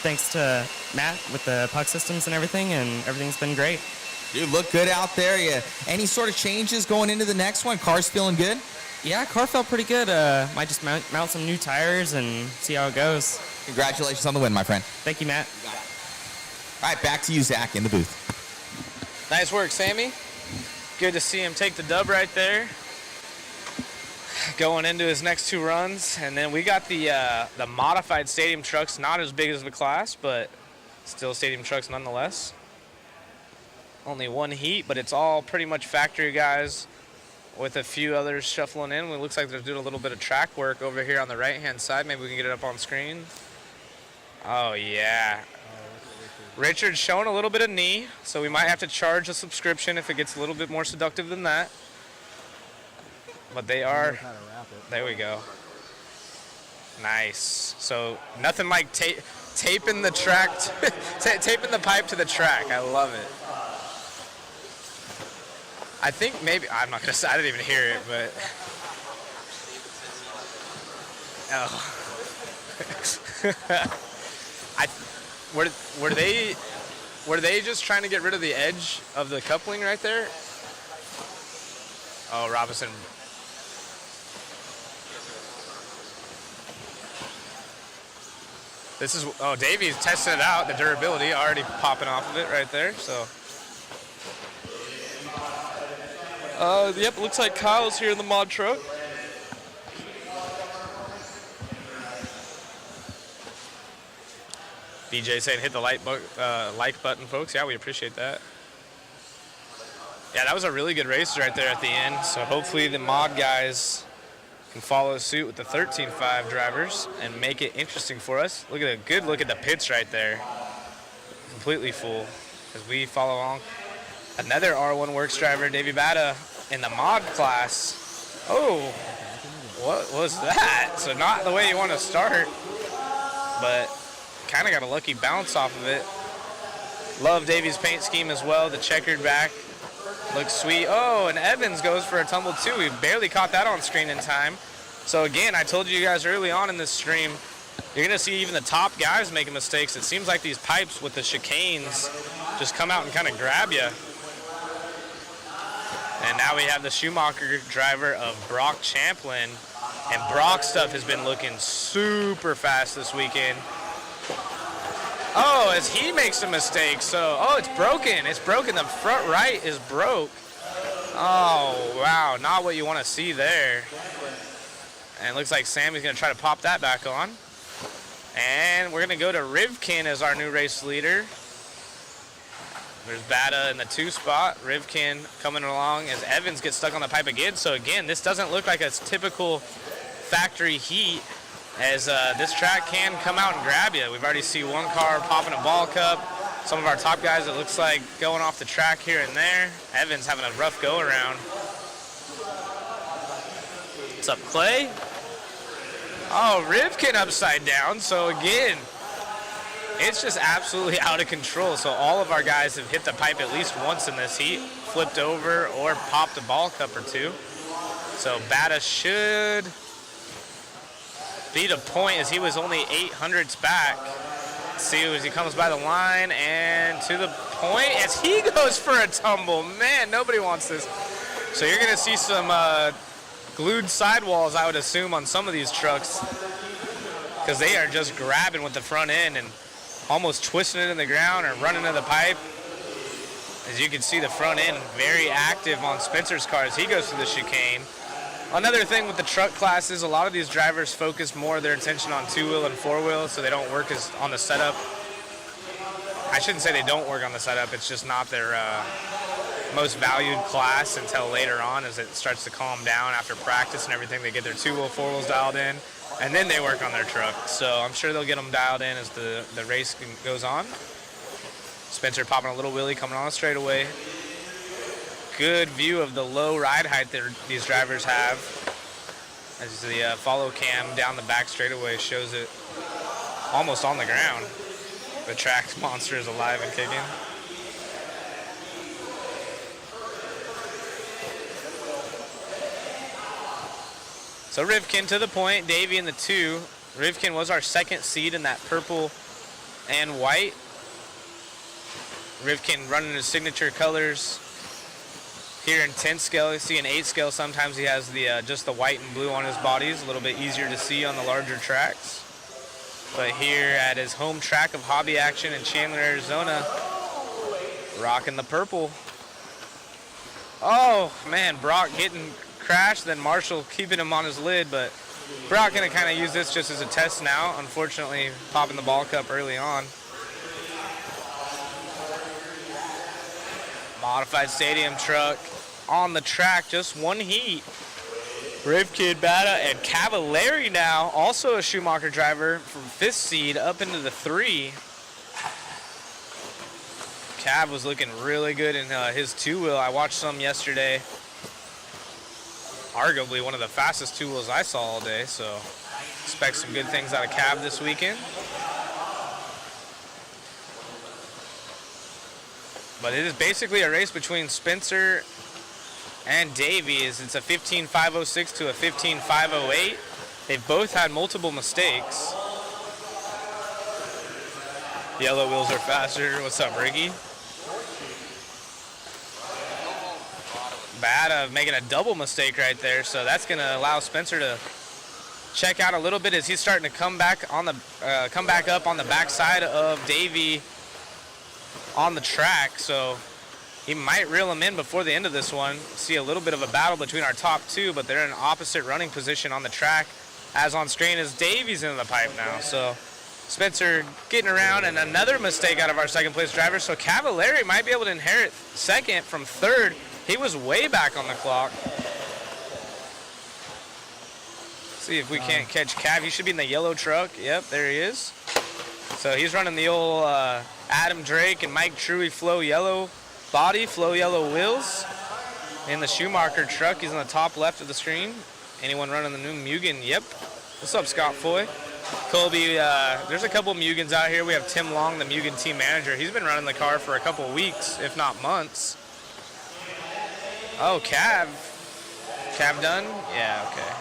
thanks to Matt with the puck systems and everything's been great. Dude, look good out there. Yeah. Any sort of changes going into the next one? Car's feeling good? Yeah, car felt pretty good. Might just mount some new tires and see how it goes. Congratulations on the win, my friend. Thank you, Matt. All right, back to you, Zach, in the booth. Nice work, Sammy. Good to see him take the dub right there. Going into his next 2 runs. And then we got the modified stadium trucks, not as big as the class, but still stadium trucks nonetheless. Only 1 heat, but it's all pretty much factory guys with a few others shuffling in. It looks like they're doing a little bit of track work over here on the right-hand side. Maybe we can get it up on screen. Oh, yeah. Richard's showing a little bit of knee, so we might have to charge a subscription if it gets a little bit more seductive than that. But they are, there we go. Nice. So nothing like taping the track, taping the pipe to the track. I love it. I think maybe, I'm not gonna say, I didn't even hear it, but. Oh. Were they just trying to get rid of the edge of the coupling right there? Oh, Robinson. This is, oh, Davey's testing it out, the durability already popping off of it right there, so. Yep, looks like Kyle's here in the mod truck. BJ saying hit the like button, folks. Yeah, we appreciate that. Yeah, that was a really good race right there at the end. So hopefully the mod guys can follow suit with the 13.5 drivers and make it interesting for us. Look at a good look at the pits right there. Completely full as we follow along. Another R1 Works driver, Davey Bada, in the mod class. Oh, what was that? So not the way you want to start, but kind of got a lucky bounce off of it. Love Davey's paint scheme as well. The checkered back looks sweet. Oh, and Evans goes for a tumble too. We barely caught that on screen in time. So again, I told you guys early on in this stream, you're going to see even the top guys making mistakes. It seems like these pipes with the chicanes just come out and kind of grab you. And now we have the Schumacher driver of Brock Champlin. And Brock's stuff has been looking super fast this weekend. Oh, as he makes a mistake. So, oh, it's broken. It's broken. The front right is broke. Oh, wow. Not what you want to see there. And it looks like Sammy's going to try to pop that back on. And we're going to go to Rivkin as our new race leader. There's Bada in the 2 spot. Rivkin coming along as Evans gets stuck on the pipe again. So again, this doesn't look like a typical factory heat, as this track can come out and grab you. We've already seen one car popping a ball cup. Some of our top guys, it looks like, going off the track here and there. Evans having a rough go around. What's up, Clay? Oh, Rivkin upside down. So again, it's just absolutely out of control. So all of our guys have hit the pipe at least once in this heat, flipped over or popped a ball cup or two. So Bada should beat a point as he was only 800ths back. Let's see as he comes by the line and to the point as he goes for a tumble. Man, nobody wants this. So you're going to see some glued sidewalls, I would assume, on some of these trucks, because they are just grabbing with the front end and almost twisting it in the ground or running to the pipe. As you can see, the front end very active on Spencer's car as he goes through the chicane. Another thing with the truck classes, a lot of these drivers focus more of their attention on 2-wheel and 4-wheel, so they don't work as on the setup. I shouldn't say they don't work on the setup, it's just not their most valued class until later on, as it starts to calm down after practice and everything. They get their 2-wheel, 4-wheels dialed in, and then they work on their truck. So I'm sure they'll get them dialed in as the race goes on. Spencer popping a little wheelie coming on the straightaway. Good view of the low ride height that these drivers have, as the follow cam down the back straightaway shows it almost on the ground. The track monster is alive and kicking. So Rivkin to the point, Davey in the 2. Rivkin was our second seed in that purple and white. Rivkin running his signature colors here in 10 scale. You see an 8 scale, sometimes he has the just the white and blue on his bodies, a little bit easier to see on the larger tracks. But here at his home track of Hobby Action in Chandler, Arizona, rocking the purple. Oh man, Brock getting crashed, then Marshall keeping him on his lid, but Brock gonna kind of use this just as a test now. Unfortunately, popping the ball cup early on. Modified stadium truck on the track, just one heat. Rivkin, Bata, and Cavallari now, also a Schumacher driver from 5th seed up into the 3. Cav was looking really good in his 2-wheel. I watched some yesterday. Arguably one of the fastest 2-wheels I saw all day, so expect some good things out of Cav this weekend. But it is basically a race between Spencer and Davey. It's a 15.506 to a 15.508. They've both had multiple mistakes. Yellow wheels are faster. What's up, Ricky? Bad making a double mistake right there, so that's going to allow Spencer to check out a little bit as he's starting to come back on the up on the backside of Davey on the track. So he might reel him in before the end of this one. See a little bit of a battle between our top 2, but they're in an opposite running position on the track. As on screen as Davey's in the pipe now. So Spencer getting around, and another mistake out of our second place driver. So Cavallari might be able to inherit second from 3rd. He was way back on the clock. See if we can't catch Cav. He should be in the yellow truck. Yep, there he is. So he's running the old Adam Drake and Mike Truey Flow Yellow body, Flow Yellow wheels. In the Schumacher truck, he's on the top left of the screen. Anyone running the new Mugen? Yep. What's up, Scott Foy? Colby, there's a couple Mugans out here. We have Tim Long, the Mugen team manager. He's been running the car for a couple weeks, if not months. Oh, Cav. Cav done? Yeah, okay.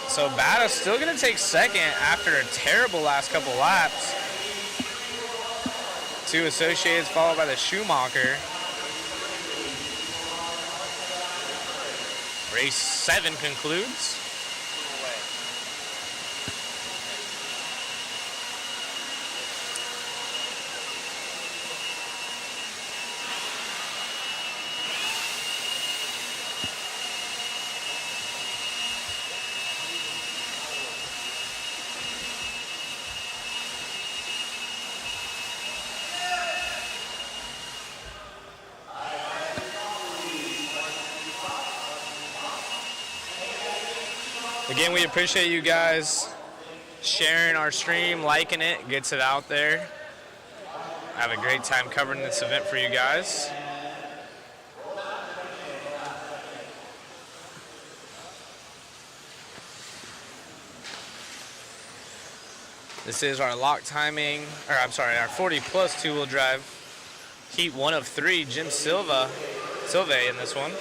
So Bata's still going to take second after a terrible last couple laps. 2 Associates followed by the Schumacher. Race 7 concludes. Again, we appreciate you guys sharing our stream, liking it, gets it out there. I have a great time covering this event for you guys. This is our lock timing, our 40 plus 2-wheel drive. Heat 1 of 3, Jim Silva in this one.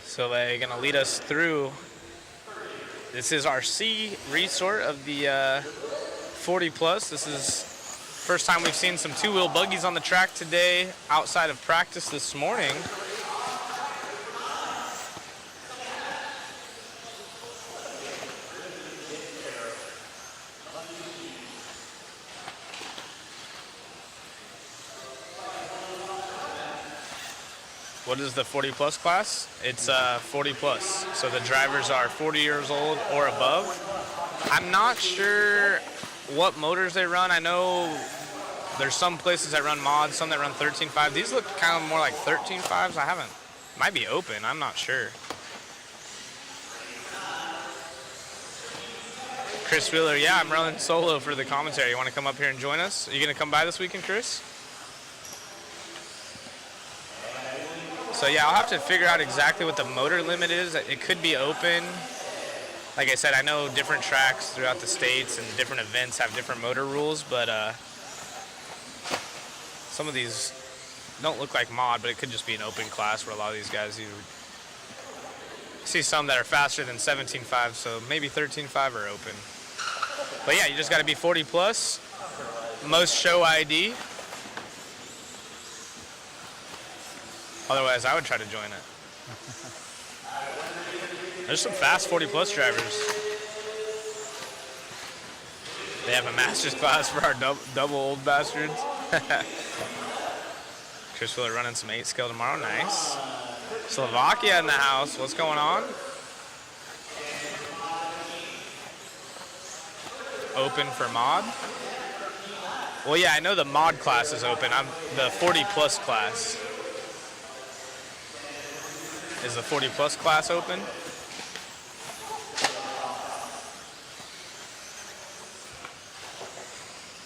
So they're gonna lead us through. This is our C resort of the 40 plus. This is first time we've seen some 2-wheel buggies on the track today outside of practice this morning. What is the 40 plus class? It's 40 plus. So the drivers are 40 years old or above. I'm not sure what motors they run. I know There's some places that run mods, some that run 13.5. These look kind of more like 13.5s. Might be open, I'm not sure. Chris Wheeler, yeah, I'm running solo for the commentary. You want to come up here and join us? Are you going to come by this weekend, Chris? So yeah, I'll have to figure out exactly what the motor limit is. It could be open. Like I said, I know different tracks throughout the states and different events have different motor rules, but some of these don't look like mod, but it could just be an open class where a lot of these guys either see some that are faster than 17.5, so maybe 13.5 are open. But yeah, you just got to be 40 plus, most show ID. Otherwise, I would try to join it. There's some fast 40 plus drivers. They have a master's class for our double old bastards. Chris Wheeler running some 8 scale tomorrow, nice. Slovakia in the house, what's going on? Open for mod? Well, yeah, I know the mod class is open. I'm the 40 plus class. Is the 40 plus class open?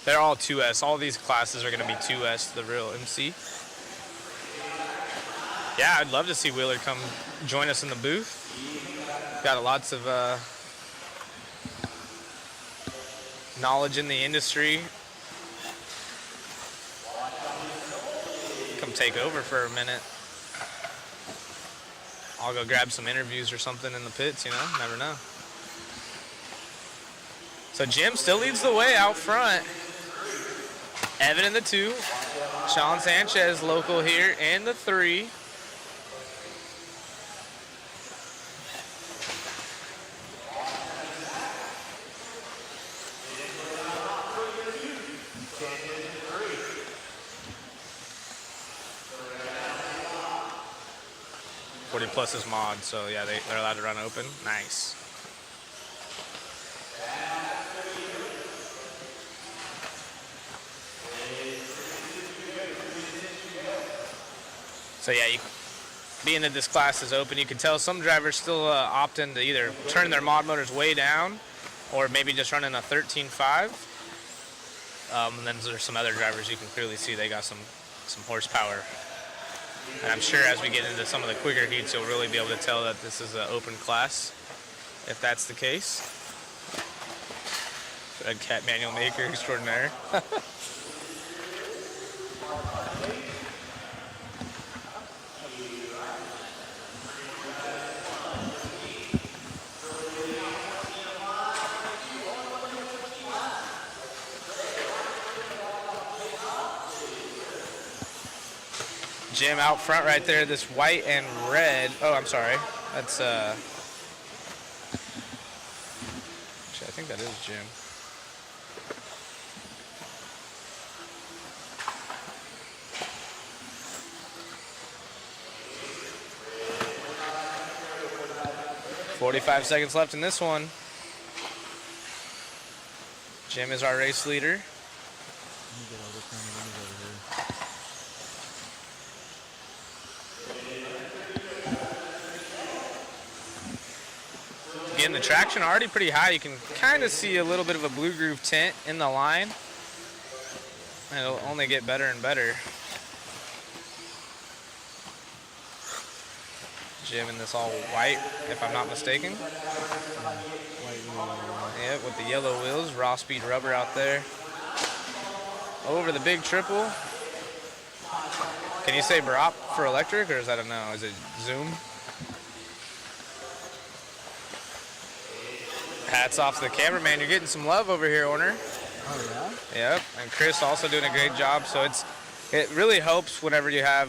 They're all 2S. All these classes are going to be 2S, the real MC. Yeah, I'd love to see Wheeler come join us in the booth. Got lots of knowledge in the industry. Come take over for a minute. I'll go grab some interviews or something in the pits, you know, never know. So Jim still leads the way out front. Evan in the 2. Sean Sanchez, local here, in the 3. Plus is mod, so yeah, they're allowed to run open. Nice. So yeah, being that this class is open, you can tell some drivers still opt in to either turn their mod motors way down or maybe just running a 13.5. And then there's some other drivers you can clearly see they got some horsepower. And I'm sure as we get into some of the quicker heats, you'll really be able to tell that this is an open class, if that's the case. Red Cat manual maker extraordinaire. Jim out front right there, this white and red. Oh, I'm sorry. That's, actually, I think that is Jim. .45 seconds left in this one. Jim is our race leader. Again, the traction already pretty high. You can kind of see a little bit of a blue groove tint in the line. And it'll only get better and better. Jim in this all white, if I'm not mistaken. Yeah, with the yellow wheels, raw speed rubber out there. Over the big triple. Can you say Barop for electric, or is that a no? Is it Zoom? Hats off to the cameraman. You're getting some love over here, Orner. Oh, yeah? Yep. And Chris also doing a great job. So it really helps whenever you have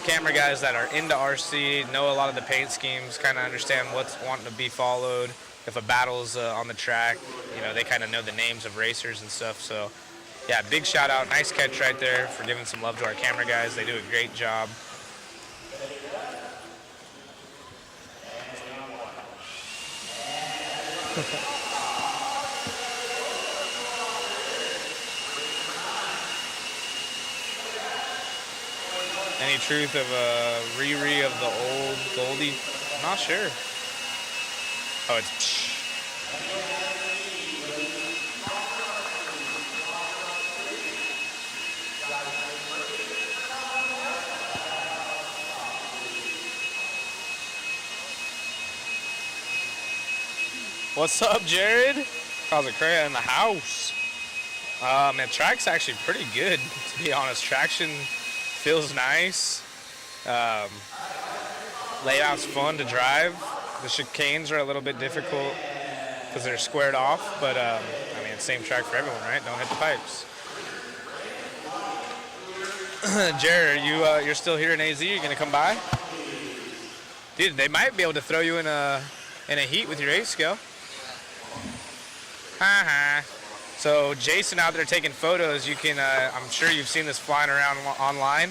camera guys that are into RC, know a lot of the paint schemes, kind of understand what's wanting to be followed. If a battle's on the track, you know, they kind of know the names of racers and stuff. So, yeah, big shout out. Nice catch right there for giving some love to our camera guys. They do a great job. any truth of a Riri of the old Goldie? I'm not sure. Oh, it's psh. What's up, Jared? Kazacrea in the house. Man, track's actually pretty good, to be honest. Traction feels nice. Layout's fun to drive. The chicanes are a little bit difficult because they're squared off, but I mean, it's same track for everyone, right? Don't hit the pipes. Jared, you're still here in AZ? You're gonna come by? Dude, they might be able to throw you in a heat with your ace skill. So Jason out there taking photos. You can, I'm sure you've seen this flying around online.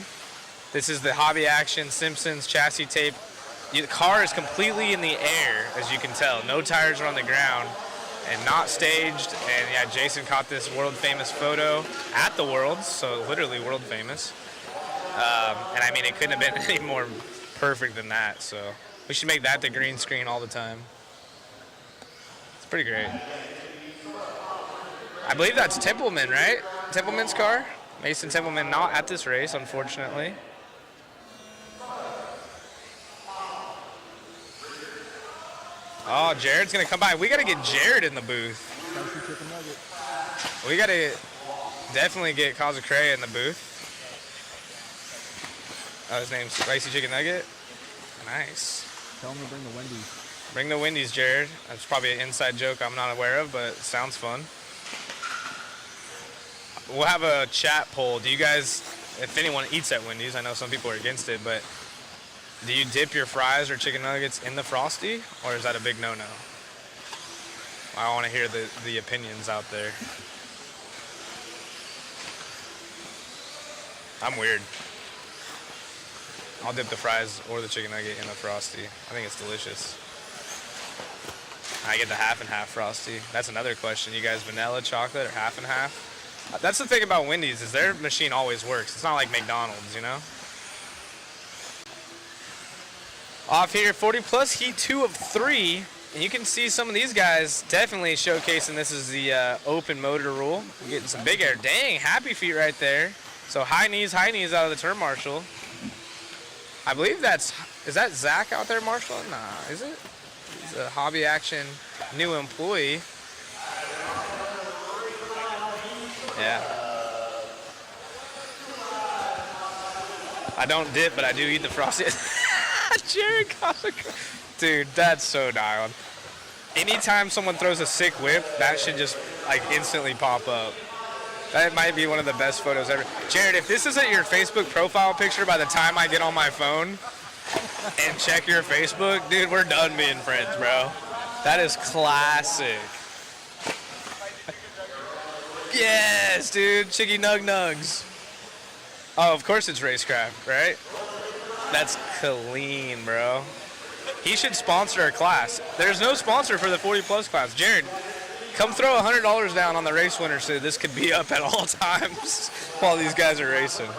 This is the Hobby Action Simpsons chassis tape. The car is completely in the air, as you can tell. No tires are on the ground and not staged. And yeah, Jason caught this world famous photo at the Worlds, so literally world famous. And I mean, it couldn't have been any more perfect than that. So we should make that the green screen all the time. It's pretty great. I believe that's Templeman, right? Templeman's car? Mason Templeman not at this race, unfortunately. Oh, Jared's gonna come by. We gotta get Jared in the booth. We gotta definitely get Kazacrea in the booth. Oh, his name's Spicy Chicken Nugget. Nice. Tell him to bring the Wendy's. Bring the Wendy's, Jared. That's probably an inside joke I'm not aware of, but it sounds fun. We'll have a chat poll. Do you guys, if anyone eats at Wendy's, I know some people are against it, but do you dip your fries or chicken nuggets in the Frosty, or is that a big no-no? I want to hear the opinions out there. I'm weird. I'll dip the fries or the chicken nugget in the Frosty. I think it's delicious. I get the half and half Frosty. That's another question. You guys vanilla, chocolate, or half and half? That's the thing about Wendy's is their machine always works. It's not like McDonald's, you know? Off here, 40 plus, heat 2 of 3. And you can see some of these guys definitely showcasing this is the open motor rule. We're getting some big air. Dang, happy feet right there. So high knees out of the turn marshal. I believe is that Zach out there, Marshall? Nah, is it? He's a Hobby Action new employee. Yeah. I don't dip, but I do eat the Frosty. Jared Cossack. Dude, that's so dialed. Anytime someone throws a sick whip, that should just like instantly pop up. That might be one of the best photos ever. Jared, if this isn't your Facebook profile picture by the time I get on my phone and check your Facebook, dude, we're done being friends, bro. That is classic. Yes, dude, Chicky Nug Nugs. Oh, of course it's Racecraft, right? That's clean, bro. He should sponsor a class. There's no sponsor for the 40 plus class. Jared, come throw $100 down on the race winner so this could be up at all times while these guys are racing.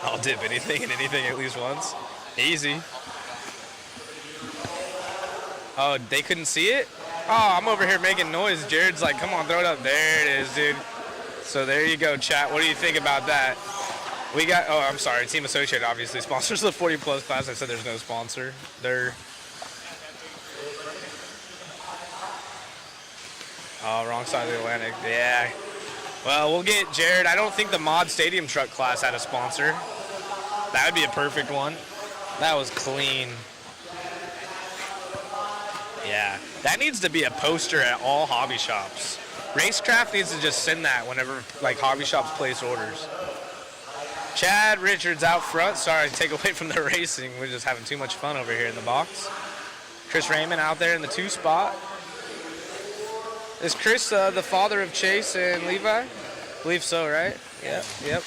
I'll dip anything and anything at least once. Easy. Oh, they couldn't see it? Oh, I'm over here making noise. Jared's like, come on, throw it up. There it is, dude. So there you go, chat. What do you think about that? We got, oh, I'm sorry. Team Associated obviously sponsors the 40 plus class. I said there's no sponsor. They're, oh, wrong side of the Atlantic. Yeah. Well, we'll get Jared. I don't think the mod stadium truck class had a sponsor. That would be a perfect one. That was clean. Yeah, that needs to be a poster at all hobby shops. Racecraft needs to just send that whenever like hobby shops place orders. Chad Richards out front. Sorry to take away from the racing. We're just having too much fun over here in the box. Chris Raymond out there in the 2 spot. Is Chris the father of Chase and Levi? I believe so, right? Yeah. Yep.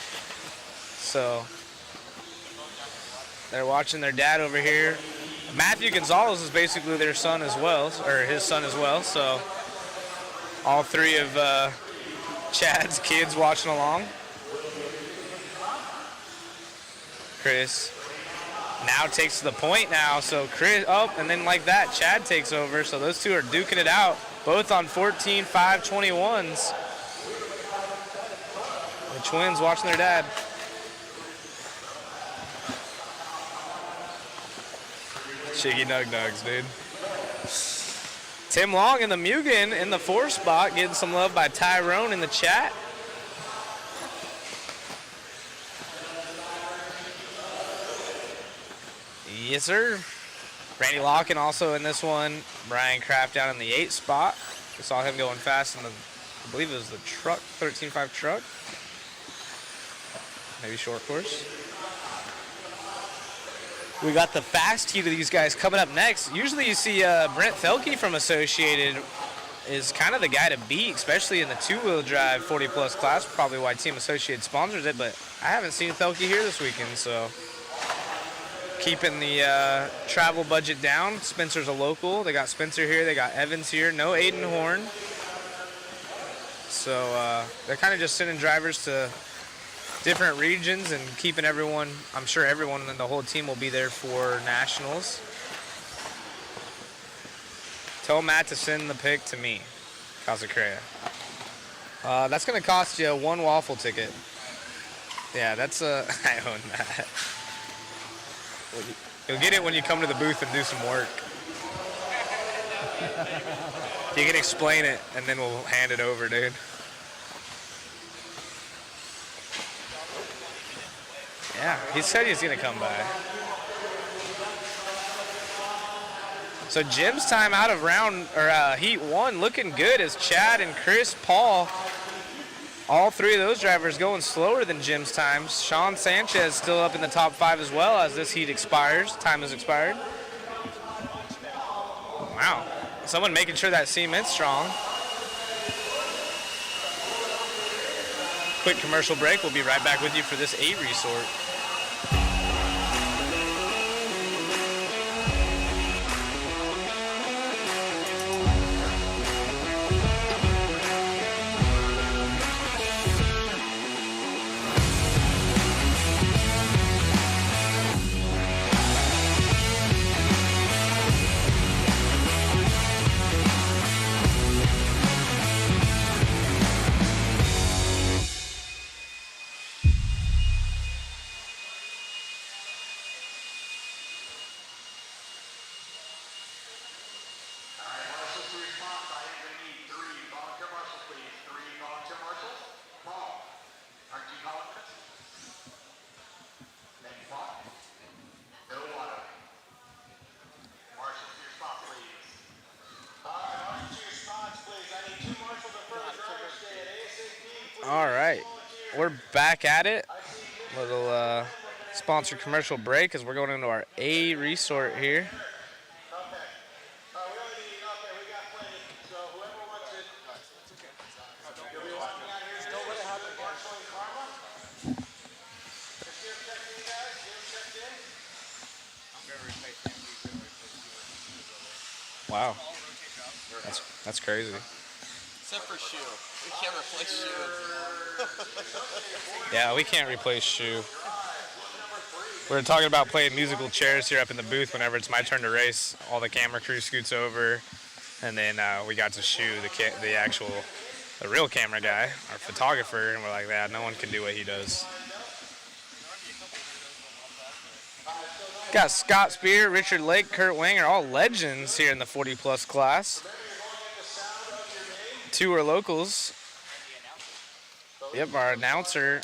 So they're watching their dad over here. Matthew Gonzalez is basically their son as well, or his son as well. So all 3 of Chad's kids watching along. Chris now takes to the point now. So Chris, and then like that, Chad takes over. So those two are duking it out, both on 14.521s. The twins watching their dad. Shiggy Nug Nugs, dude. Tim Long in the Mugen in the 4 spot, getting some love by Tyrone in the chat. Yes, sir. Randy Locken also in this one. Brian Kraft down in the 8 spot. We saw him going fast in the, I believe it was the truck, 13.5 truck. Maybe short course. We got the fast heat of these guys coming up next. Usually you see Brent Felke from Associated is kind of the guy to beat, especially in the 2-wheel drive 40-plus class, probably why Team Associated sponsors it, but I haven't seen Felke here this weekend, so keeping the travel budget down. Spencer's a local. They got Spencer here. They got Evans here. No Aiden Horn. So they're kind of just sending drivers to different regions and keeping everyone, I'm sure everyone in the whole team will be there for nationals. Tell Matt to send the pic to me, Casacrea. That's going to cost you 1 waffle ticket. Yeah, that's I own that. You'll get it when you come to the booth and do some work. You can explain it, and then we'll hand it over, dude. Yeah, he said he's going to come by. So Jim's time out of heat 1 looking good as Chad and Chris Paul, all 3 of those drivers going slower than Jim's times. Sean Sanchez still up in the top 5 as well as this heat expires. Time has expired. Wow. Someone making sure that cement's strong. Quick commercial break. We'll be right back with you for this A resort. All right, we're back at it. Little sponsored commercial break as we're going into our A resort here. Wow, that's crazy. Except for shoe. We can't replace shoe. Yeah, we can't replace shoe. We're talking about playing musical chairs here up in the booth whenever it's my turn to race. All the camera crew scoots over, and then we got to shoe the real camera guy, our photographer, and we're like, yeah, no one can do what he does. Got Scott Spear, Richard Lake, Kurt Wanger, all legends here in the 40-plus class. 2 are locals. Yep, our announcer.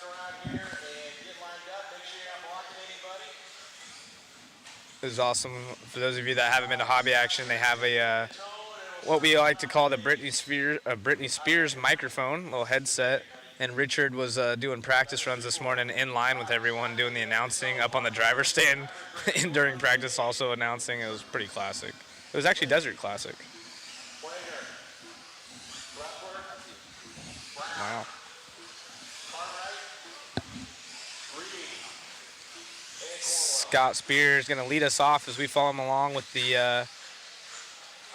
This is awesome. For those of you that haven't been to Hobby Action, they have a what we like to call the Britney Spears microphone, little headset. And Richard was doing practice runs this morning in line with everyone doing the announcing up on the driver's stand and during practice also announcing. It was pretty classic. It was actually Desert Classic. Wow. Scott Spear is going to lead us off as we follow him along with the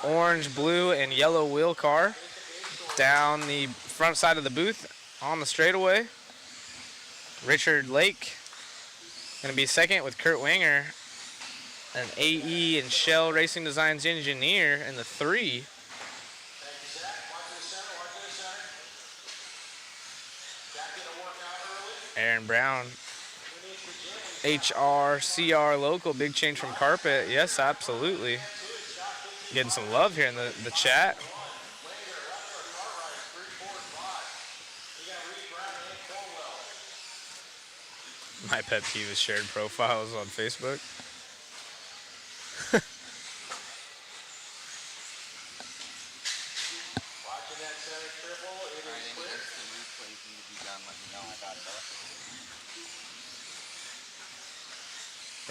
orange, blue, and yellow wheel car down the front side of the booth on the straightaway. Richard Lake Gonna be second with Kurt Winger, an AE and Shell Racing Designs engineer in the 3. Aaron Brown, HRCR local, big change from carpet. Yes, absolutely. Getting some love here in the chat. My pet peeve is shared profiles on Facebook.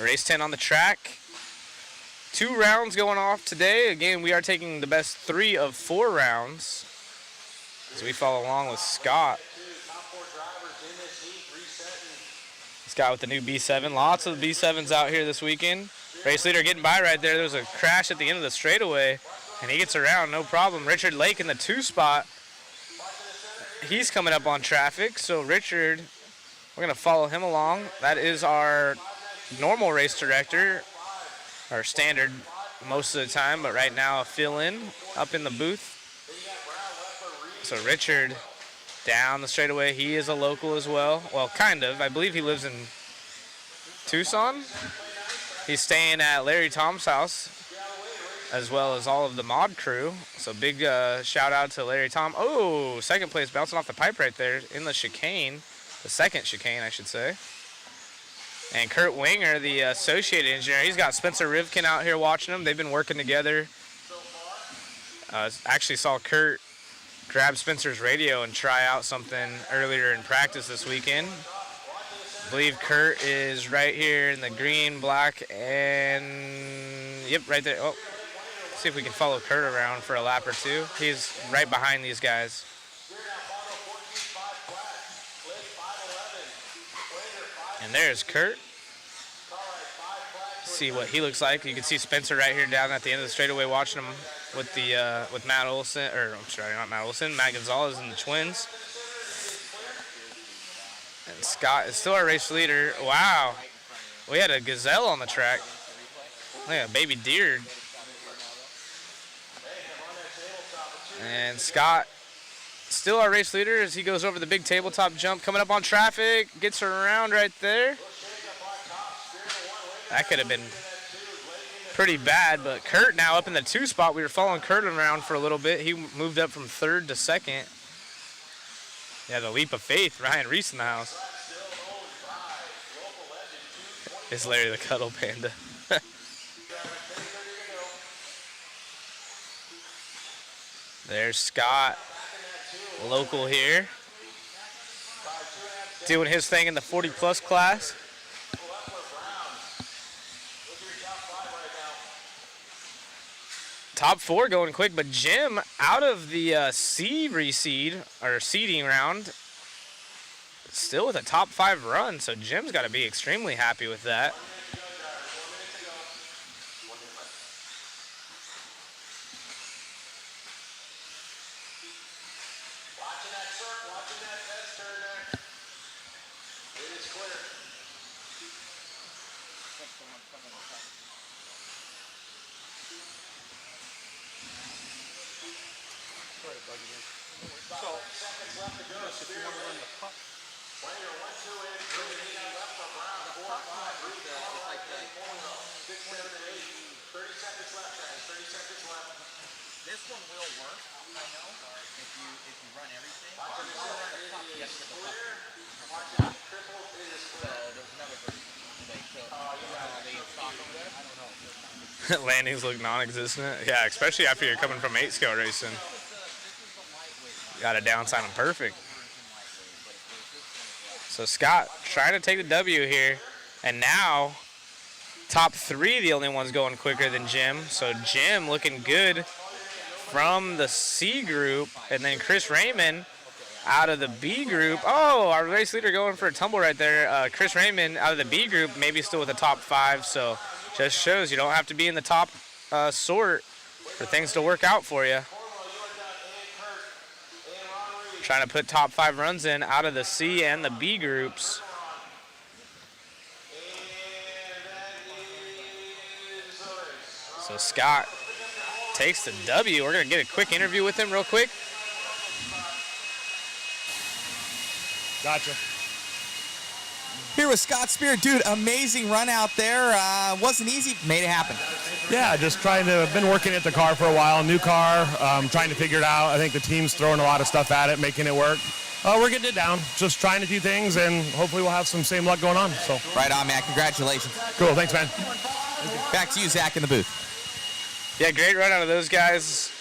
Race 10 on the track. 2 rounds going off today. Again, we are taking the best 3 of 4 rounds as we follow along with Scott. Scott with the new B7. Lots of B7s out here this weekend. Race leader getting by right there. There was a crash at the end of the straightaway, and he gets around, no problem. Richard Lake in the 2 spot. He's coming up on traffic, so Richard, we're going to follow him along. That is our normal race director, our standard most of the time, but right now a fill-in up in the booth. So Richard down the straightaway. He is a local as well. Well, kind of. I believe he lives in Tucson. He's staying at Larry Tom's house as well as all of the mod crew. So big shout out to Larry Tom. Oh, second place bouncing off the pipe right there in the chicane. The second chicane, I should say. And Kurt Winger, the associate engineer, he's got Spencer Rivkin out here watching him. They've been working together. Actually saw Kurt grab Spencer's radio and try out something earlier in practice this weekend. I believe Kurt is right here in the green, black, and yep, right there. Oh, see if we can follow Kurt around for a lap or two. He's right behind these guys. And there's Kurt. See what he looks like. You can see Spencer right here down at the end of the straightaway watching him with the with Matt Olson, or I'm sorry, not Matt Olson, Matt Gonzalez and the twins. And Scott is still our race leader. Wow, we had a gazelle on the track. Look at a baby deer. And Scott, still our race leader as he goes over the big tabletop jump, coming up on traffic, gets her around right there. That could have been pretty bad, but Kurt now up in the 2 spot. We were following Kurt around for a little bit. He moved up from 3rd to 2nd. Yeah, the leap of faith. Ryan Reese in the house. It's Larry the Cuddle Panda. There's Scott, local here, doing his thing in the 40-plus class. Top 4 going quick, but Jim out of the C reseed, or seeding round, still with a top 5 run, so Jim's got to be extremely happy with that. This one will work, I know, if you run everything. So you run the puck, you have to get the puck. So there's another version. They stock over there? I don't know. Landings look non-existent. Yeah, especially after you're coming from 8-scale racing. Got to downside them perfect. So Scott trying to take the W here. And now, top 3, the only ones going quicker than Jim. So Jim looking good from the C group. And then Chris Raymond out of the B group. Oh, our race leader going for a tumble right there. Chris Raymond out of the B group, maybe still with the top 5. So just shows you don't have to be in the top sort for things to work out for you. Trying to put top 5 runs in out of the C and the B groups. So Scott takes the W. We're going to get a quick interview with him real quick. Gotcha. Here with Scott Spear. Dude, amazing run out there. Wasn't easy, made it happen. Yeah, just been working at the car for a while, new car, trying to figure it out. I think the team's throwing a lot of stuff at it, making it work. We're getting it down, just trying a few things, and hopefully we'll have some same luck going on. So. Right on, man. Congratulations. Cool, thanks, man. Back to you, Zach, in the booth. Yeah, great run out of those guys.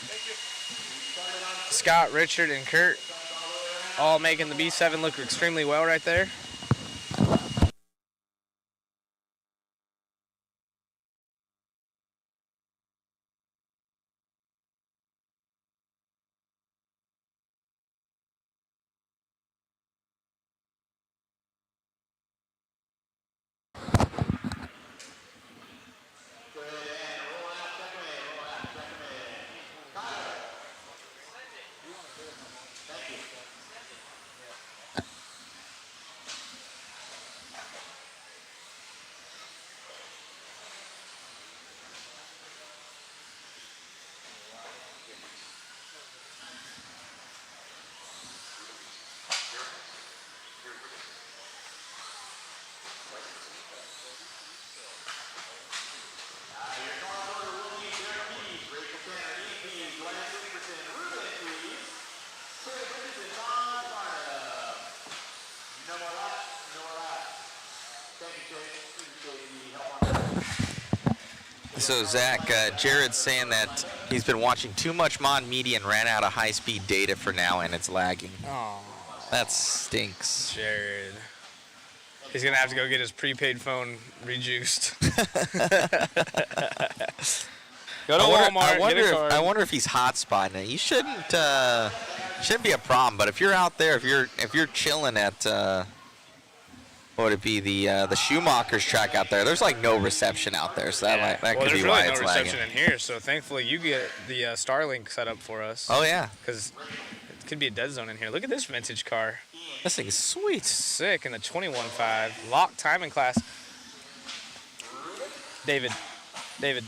Scott, Richard, and Kurt all making the B7 look extremely well right there. So Zach, Jared's saying that he's been watching too much Mod Media and ran out of high-speed data for now, and it's lagging. Oh, That stinks. Jared. He's going to have to go get his prepaid phone rejuiced. Go to Walmart, get a card. I wonder if he's hotspotting it. You shouldn't be a problem. But if you're out there, if you're chilling at what would it be, the Schumacher's track out there, there's like no reception out there, so that could be why it's lagging. There's really no reception in here, so thankfully you get the Starlink set up for us. Oh yeah, because it could be a dead zone in here. Look at this vintage car. This thing is sweet. Sick in the 21.5 lock timing class. David. Here.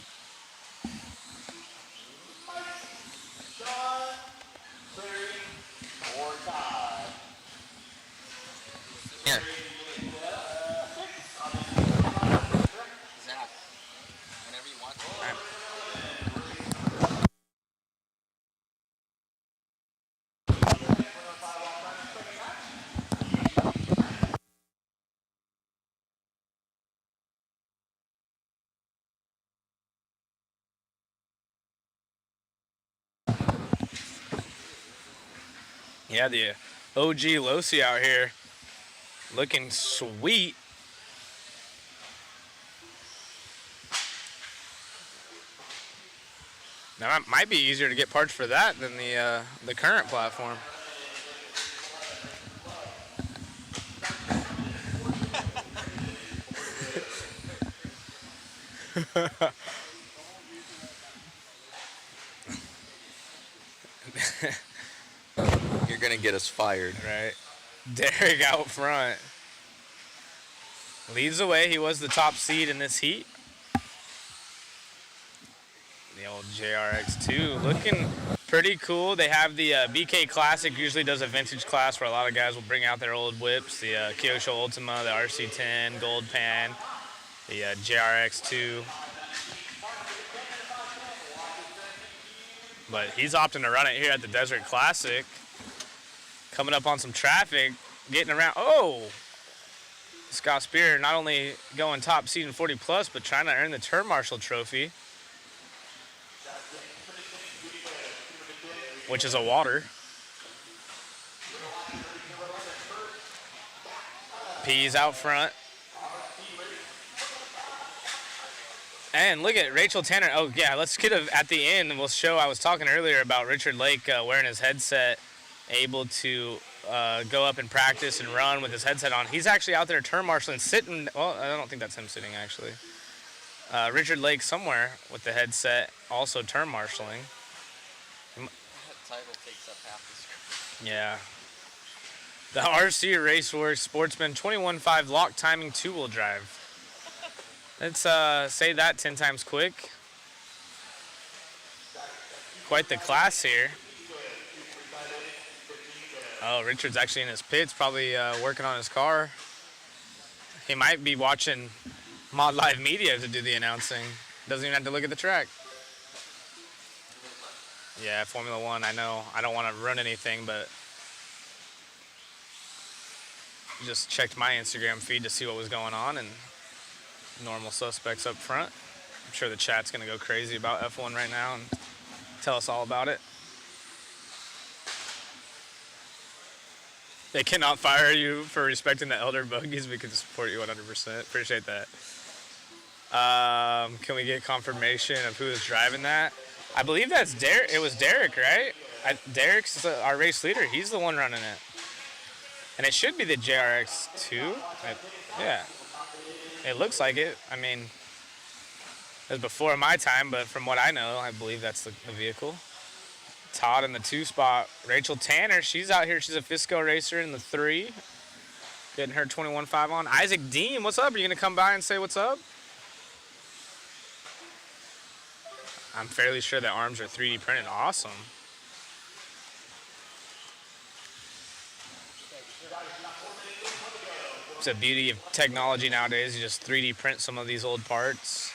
Yeah, the OG Losi out here looking sweet. Now it might be easier to get parts for that than the current platform. You're gonna get us fired. Right. Derek out front. Leads the way. He was the top seed in this heat. The old JRX2 looking pretty cool. They have the BK Classic, usually does a vintage class where a lot of guys will bring out their old whips. The Kyosho Ultima, the RC10, Gold Pan, the JRX2. But he's opting to run it here at the Desert Classic. Coming up on some traffic, getting around. Oh! Scott Spear not only going top seed in 40 plus, but trying to earn the Turn Marshal trophy, which is a water. P's out front. And look at Rachel Tanner. Oh, yeah, let's get at the end, and we'll show. I was talking earlier about Richard Lake wearing his headset, able to go up and practice and run with his headset on. He's actually out there turn marshaling, sitting. Well, I don't think that's him sitting, actually. Richard Lake somewhere with the headset, also turn marshaling. That title takes up half the screen. Yeah. The RC Raceworks Sportsman 21.5 lock timing two-wheel drive. Let's say that 10 times quick. quite the class here. Oh, Richard's actually in his pits, probably working on his car. He might be watching Mod Live Media to do the announcing. Doesn't even have to look at the track. Yeah, Formula One, I know. I don't want to run anything, but just checked my Instagram feed to see what was going on, and normal suspects up front. I'm sure the chat's going to go crazy about F1 right now and tell us all about it. They cannot fire you for respecting the elder buggies. We can support you 100%. Appreciate that. Can we get confirmation of who is driving that? I believe that's Derek. It was Derek, right? Derek's our race leader. He's the one running it. And it should be the JRX2. Yeah. It looks like it. I mean, it was before my time, but from what I know, I believe that's the vehicle. Todd in the 2 spot. Rachel Tanner, she's out here. She's a Fisco racer in the 3. Getting her 21.5 on. Isaac Dean, what's up? Are you going to come by and say what's up? I'm fairly sure the arms are 3D printed. Awesome. It's a beauty of technology nowadays. You just 3D print some of these old parts.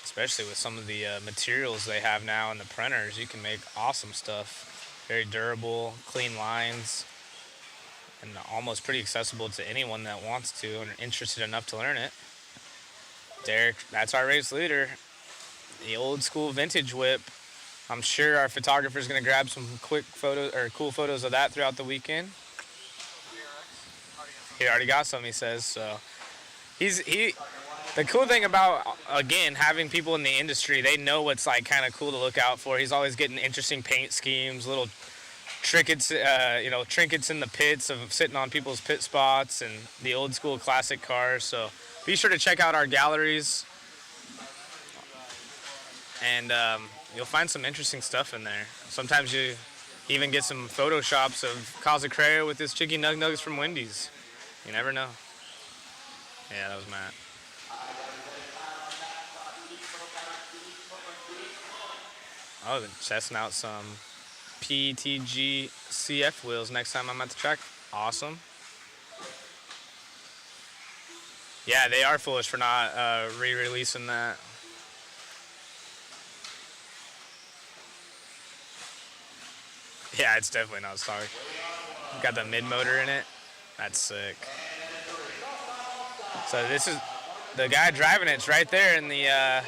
Especially with some of the materials they have now in the printers. You can make awesome stuff. Very durable, clean lines, and almost pretty accessible to anyone that wants to and are interested enough to learn it. Derek, that's our race leader. The old school vintage whip. I'm sure our photographer is going to grab some quick photos or cool photos of that throughout the weekend. He already got some, he says. So the cool thing about, again, having people in the industry, they know what's like kind of cool to look out for. He's always getting interesting paint schemes, little trinkets, trinkets in the pits of sitting on people's pit spots and the old school classic cars. So be sure to check out our galleries. And you'll find some interesting stuff in there. Sometimes you even get some photoshops of Kazacreo with his chicken nugs from Wendy's. You never know. Yeah, that was Matt. Oh, they're testing out some PTG CF wheels next time I'm at the track. Awesome. Yeah, they are foolish for not re-releasing that. Yeah, it's definitely not stock. Got the mid motor in it. That's sick. So this is the guy driving it's right there in the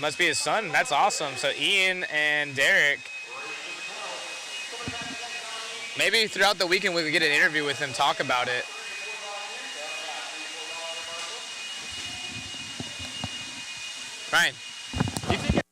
must be his son. That's awesome. So Ian and Derek. Maybe throughout the weekend we could get an interview with him, talk about it. Ryan, do you think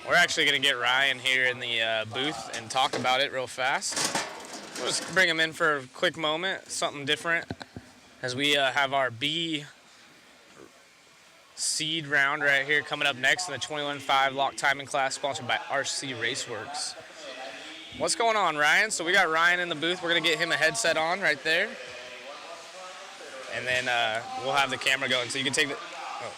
we're actually going to get Ryan here in the booth and talk about it real fast. We'll just bring him in for a quick moment, something different, as we have our B seed round right here coming up next in the 21.5 lock timing class, sponsored by RC Raceworks. What's going on, Ryan? So we got Ryan in the booth. We're going to get him a headset on right there. And then we'll have the camera going so you can take the... Oh.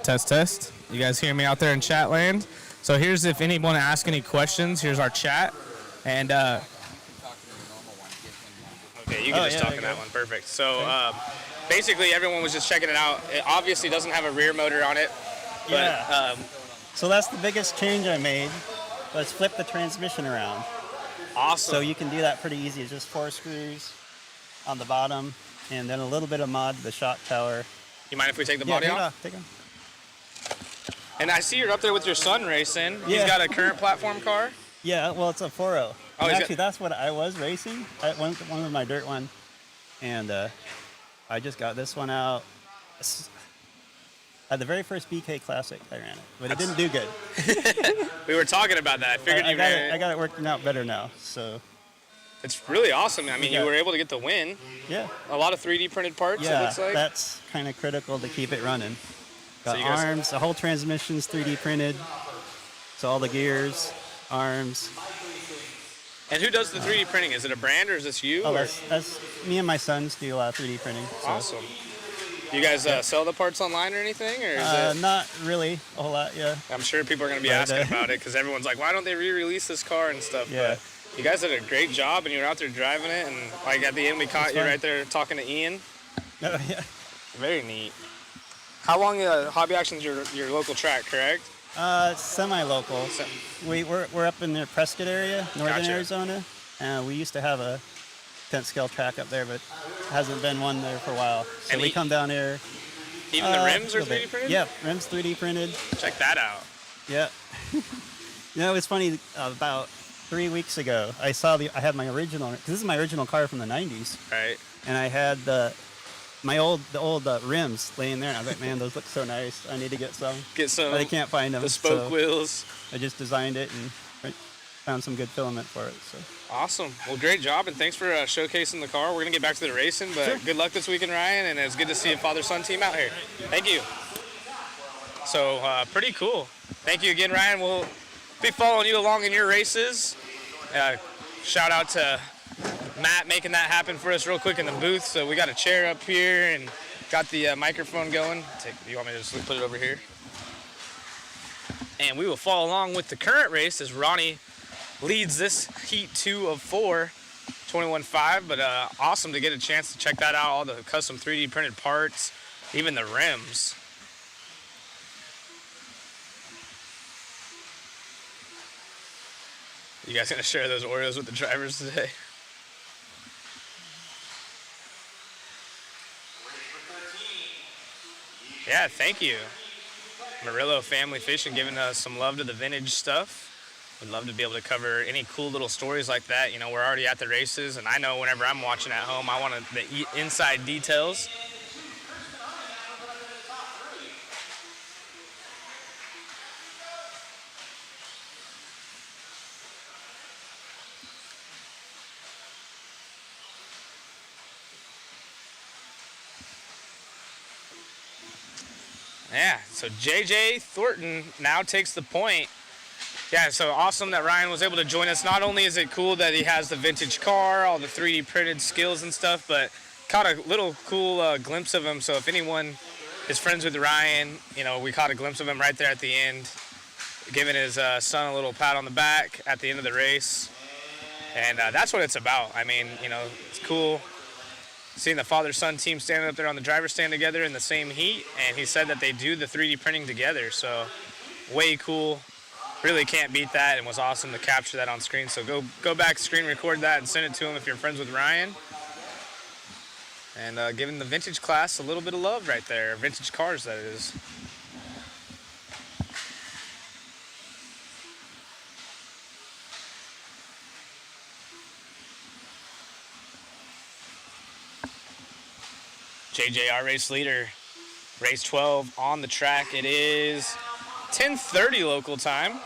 Test, test. You guys hear me out there in chat land? So here's if anyone asks any questions, here's our chat. And okay, you can just talk in that one. Perfect. So basically everyone was just checking it out. It obviously doesn't have a rear motor on it. But, yeah. So that's the biggest change I made. Let's flip the transmission around. Awesome. So you can do that pretty easy. It's just 4 screws on the bottom and then a little bit of mod to the shock tower. You mind if we take the body off? Take it off. And I see you're up there with your son racing. He's Yeah. got a current platform car. Yeah, well, it's a 4.0. Oh, And he's actually, that's what I was racing. One of my dirt one, and I just got this one out. At the very first BK Classic, I ran it, but it didn't do good. We were talking about that. I figured I you got ran it. I got it working out better now. So It's really awesome. I mean, you Yeah. were able to get the win. yeah, A lot of 3D printed parts, it yeah, looks like. that's kind of critical to keep it running. Got you guys- arms, the whole transmission's 3D printed. So all the gears, arms. And who does the 3D printing? Is it a brand or is this you? Oh, or? that's me and my sons do a lot of 3D printing. So. Awesome. You guys sell the parts online or anything? Or is it? Not really a whole lot. Yeah. I'm sure people are going to be But, asking uh, about it because everyone's like, why don't they re-release this car and stuff? Yeah. But you guys did a great job and you were out there driving it. And like at the end, we caught you fun. right there talking to Ian. Oh, yeah. Very neat. How long Hobby Action's your local track, correct? Semi-local. So- We're up in the Prescott area, northern Gotcha. Arizona. We used to have a 10th scale track up there, but hasn't been one there for a while. So And we come down here. Even the rims are a little 3D bit. printed? Yeah, rims 3D printed. Check that out. Yeah. It's funny. About 3 weeks ago, I had my original. Cause this is my original car from the '90s, Right. and I had the old rims laying there. And I was like, man, those look so nice. I need to get some. Get some But I can't find them. the spoke so wheels. I just designed it and found some good filament for it. So. Awesome. Well, great job, and thanks for showcasing the car. We're going to get back to the racing, but good luck this weekend, Ryan, and it's good to see a father-son team out here. Thank you. So, pretty cool. Thank you again, Ryan. We'll be following you along in your races. Shout out to Matt making that happen for us real quick in the booth. So we got a chair up here and got the microphone going. You want me to just put it over here? And we will follow along with the current race as Ronnie leads this heat 2 of 4, 21.5, but awesome to get a chance to check that out, all the custom 3D printed parts, even the rims. You guys gonna share those Oreos with the drivers today? Yeah, thank you. Murillo Family Fishing giving us some love to the vintage stuff. Would love to be able to cover any cool little stories like that. You know, we're already at the races, and I know whenever I'm watching at home, I want the inside details. Yeah, so JJ Thornton now takes the point. Yeah, so awesome that Ryan was able to join us. Not only is it cool that he has the vintage car, all the 3D printed skills and stuff, but caught a little cool glimpse of him. So if anyone is friends with Ryan, you know, we caught a glimpse of him right there at the end, giving his son a little pat on the back at the end of the race. And that's what it's about. I mean, you know, it's cool seeing the father-son team standing up there on the driver's stand together in the same heat. And he said that they do the 3D printing together. So way cool. Really can't beat that, and was awesome to capture that on screen. So go back, screen record that, and send it to him if you're friends with Ryan. And giving the vintage class a little bit of love right there. Vintage cars, that is. JJ, our race leader, race 12 on the track. It is 10:30 local time.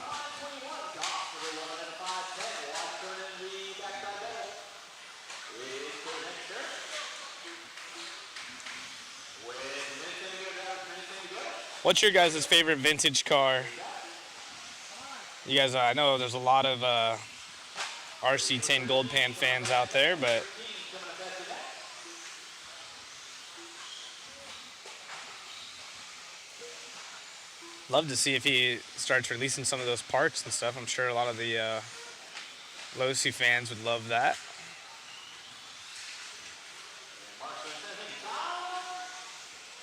What's your guys' favorite vintage car? You guys, I know there's a lot of RC10 Gold Pan fans out there, but love to see if he starts releasing some of those parts and stuff. I'm sure a lot of the Losi fans would love that.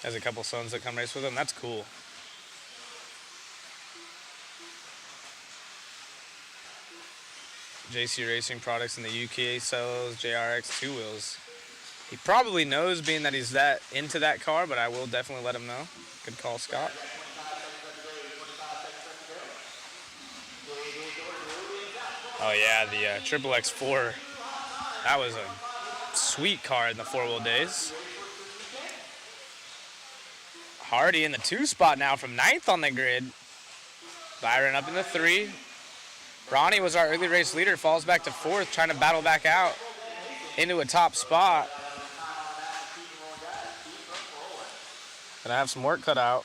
Has a couple sons that come race with him. That's cool. JC Racing Products in the UK sells JRX 2 wheels. He probably knows, being that he's that into that car, but I will definitely let him know. Good call, Scott. Oh yeah, the Triple X4. That was a sweet car in the four-wheel days. Hardy in the 2 spot now from 9th on the grid. Byron up in the 3. Ronnie was our early race leader, falls back to 4th, trying to battle back out into a top spot. Gonna have some work cut out.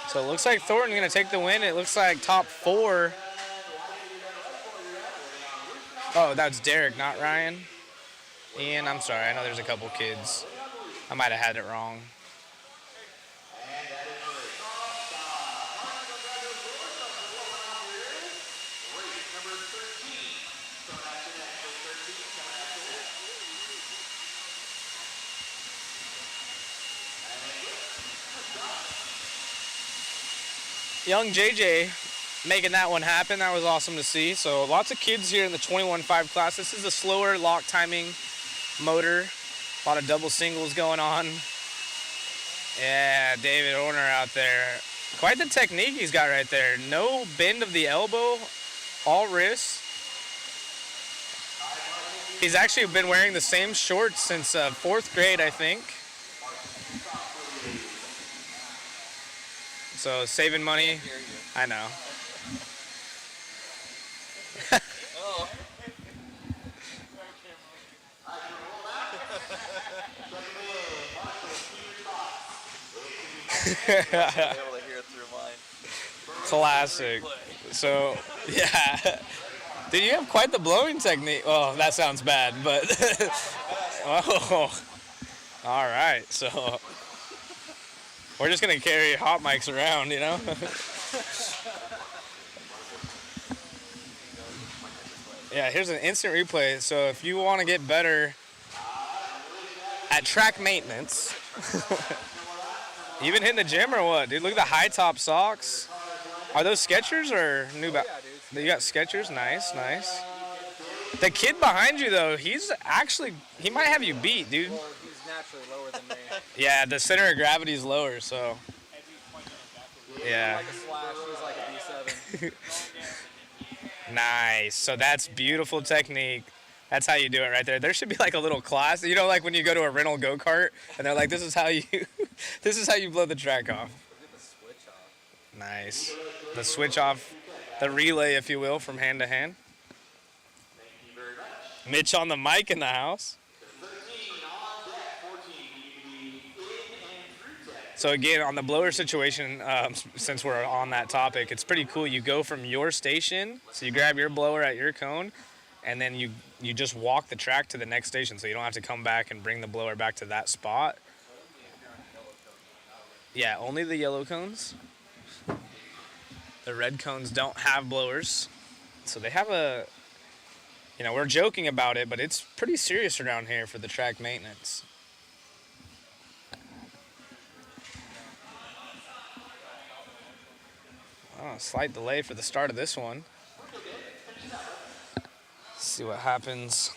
So it looks like Thornton's going to take the win. It looks like top 4. Oh, that's Derek, not Ryan. Ian, I'm sorry. I know there's a couple kids. I might have had it wrong. Young JJ making that one happen. That was awesome to see. So lots of kids here in the 21.5 class. This is a slower lock timing motor. A lot of double singles going on. Yeah, David Orner out there. Quite the technique he's got right there. No bend of the elbow, all wrist. He's actually been wearing the same shorts since 4th grade, I think. So saving money. I know. Classic. So, yeah. Dude, you have quite the blowing technique. Oh, that sounds bad, but. Oh. All right. So, we're just going to carry hot mics around, you know? Yeah, here's an instant replay. So, if you want to get better at track maintenance, you been hitting the gym or what, dude? Look at the high top socks. Are those Skechers or New Balance? Yeah, dude. You got Skechers? Nice, nice. The kid behind you, though, he might have you beat, dude. Well, he's naturally lower than me. Yeah, the center of gravity is lower, so. Yeah. Like a slash, he's like a D7. Nice. So that's beautiful technique. That's how you do it right there. There should be like a little class. You know, like when you go to a rental go-kart and they're like, this is how you blow the track off. Nice. The switch off, the relay, if you will, from hand to hand. Mitch on the mic in the house. So again, on the blower situation, since we're on that topic, it's pretty cool. You go from your station, so you grab your blower at your cone, and then you just walk the track to the next station, so you don't have to come back and bring the blower back to that spot. Yeah, only the yellow cones. The red cones don't have blowers. So they have a, we're joking about it, but it's pretty serious around here for the track maintenance. Oh, slight delay for the start of this one. Let's see what happens.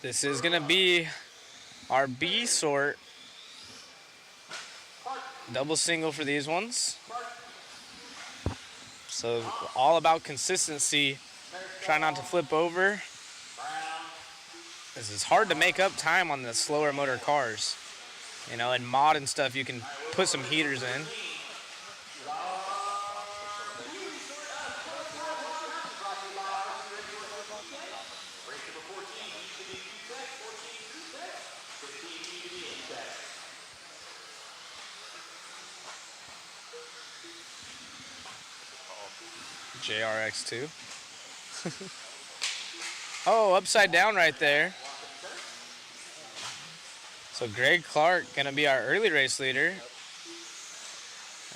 This is going to be our B sort. Double single for these ones. So all about consistency. Try not to flip over. This is hard to make up time on the slower motor cars. In mod and stuff, you can put some heaters in. JRX2. Oh, upside down right there. So Greg Clark gonna be our early race leader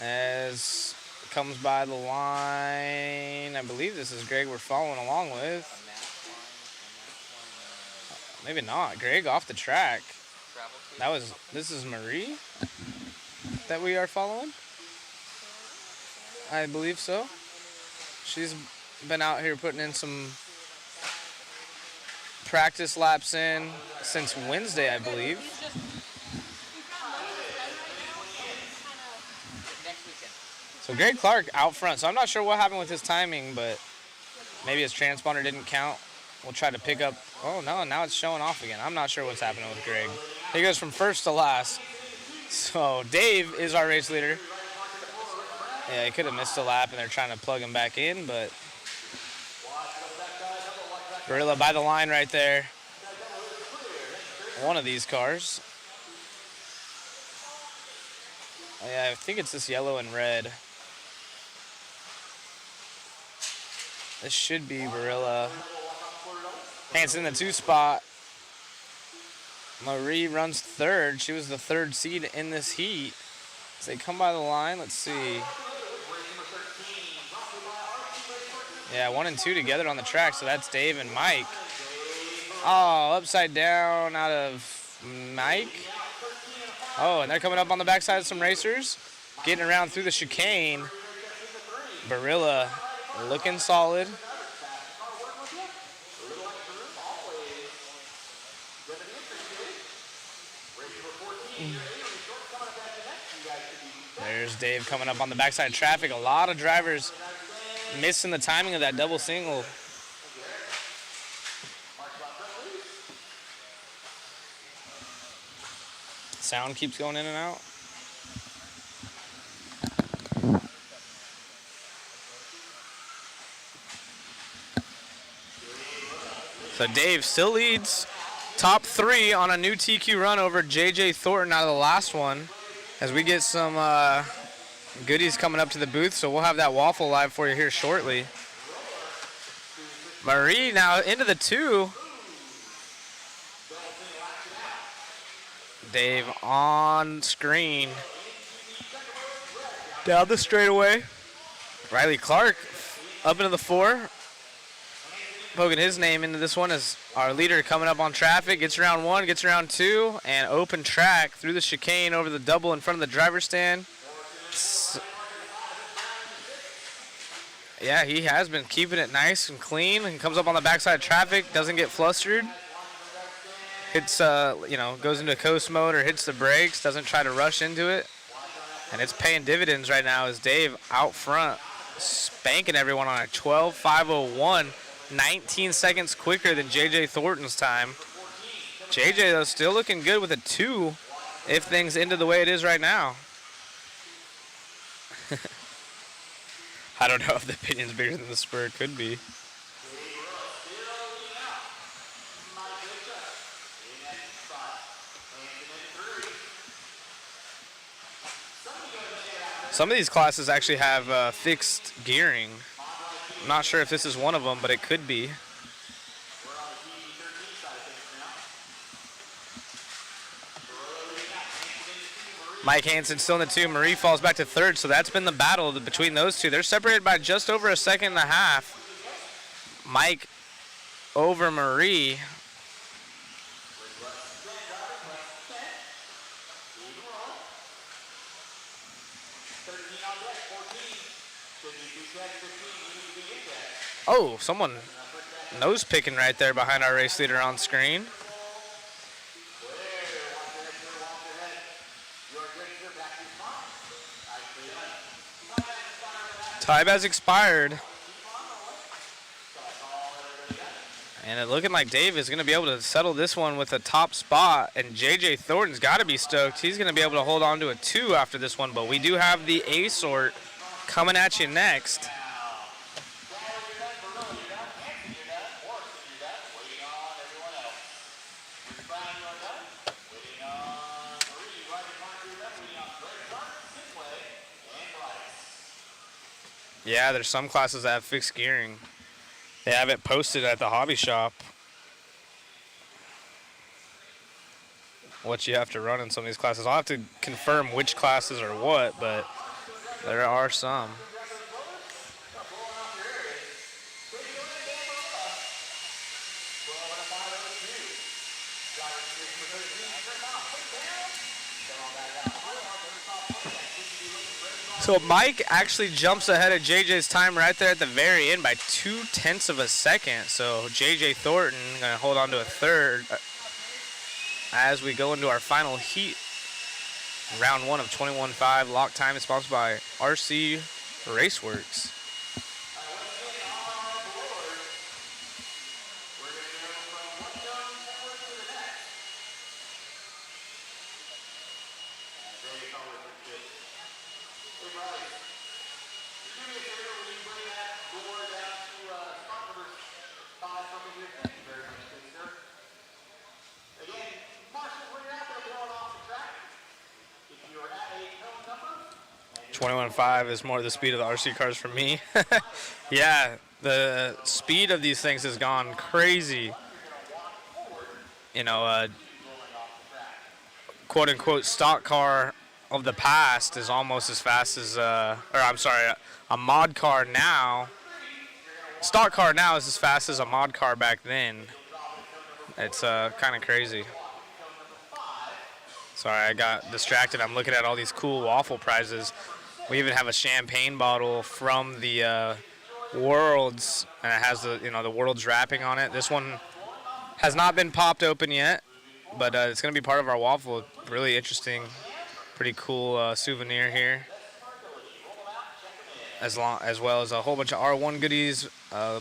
as comes by the line. I believe this is Greg we're following along with. Maybe not. Greg off the track. This is Marie that we are following. I believe so. She's been out here putting in some practice laps in since Wednesday, I believe. So Greg Clark out front. So I'm not sure what happened with his timing, but maybe his transponder didn't count. We'll try to pick up. Oh no, now it's showing off again. I'm not sure what's happening with Greg. He goes from first to last. So Dave is our race leader. Yeah, he could have missed a lap and they're trying to plug him back in, but Gorilla by the line right there. One of these cars. Oh, yeah, I think it's this yellow and red. This should be Barilla. Hanson in the 2 spot. Marie runs third. She was the 3rd seed in this heat. As they come by the line, let's see. Yeah, 1 and 2 together on the track, so that's Dave and Mike. Oh, upside down out of Mike. Oh, and they're coming up on the backside of some racers. Getting around through the chicane. Barilla looking solid. There's Dave coming up on the backside of traffic. A lot of drivers missing the timing of that double single. Sound keeps going in and out. So Dave still leads top 3 on a new TQ run over JJ Thornton out of the last one. As we get some goodies coming up to the booth, so we'll have that waffle live for you here shortly. Marie now into the 2. Dave on screen. Down the straightaway. Riley Clark up into the 4. Poking his name into this one as our leader coming up on traffic. Gets around 1, gets around 2, and open track through the chicane over the double in front of the driver's stand. Yeah, he has been keeping it nice and clean and comes up on the backside of traffic, doesn't get flustered. Hits, goes into coast mode or hits the brakes, doesn't try to rush into it. And it's paying dividends right now as Dave out front, spanking everyone on a 12.501, 19 seconds quicker than JJ Thornton's time. JJ, though, still looking good with a 2 if things ended the way it is right now. I don't know if the opinion's bigger than the spur. Could be. Some of these classes actually have fixed gearing. I'm not sure if this is one of them, but it could be. Mike Hansen still in the 2. Marie falls back to 3rd, so that's been the battle between those two. They're separated by just over a second and a half. Mike over Marie. Oh, someone nose picking right there behind our race leader on screen. Time has expired. And it looking like Dave is going to be able to settle this one with a top spot. And JJ Thornton's got to be stoked. He's going to be able to hold on to a 2 after this one. But we do have the A sort coming at you next. Yeah, there's some classes that have fixed gearing. They have it posted at the hobby shop. what you have to run in some of these classes. I'll have to confirm which classes are what, but there are some. So Mike actually jumps ahead of JJ's time right there at the very end by 0.2 of a second. So JJ Thornton gonna hold on to a third as we go into our final heat. Round 1 of 21.5. Lock time is sponsored by RC Raceworks. Again, Marshall, when you're out there blowing off the track, if you're at a cone number, 21.5 is more the speed of the RC cars for me. Yeah, the speed of these things has gone crazy. You know, quote unquote stock car of the past is almost as fast as, or I'm sorry, a mod car now. Stock car now is as fast as a mod car back then. It's kind of crazy. Sorry, I got distracted. I'm looking at all these cool waffle prizes. We even have a champagne bottle from the Worlds, and it has the Worlds wrapping on it. This one has not been popped open yet, but it's going to be part of our waffle. Really interesting, pretty cool souvenir here. As well as a whole bunch of R1 goodies,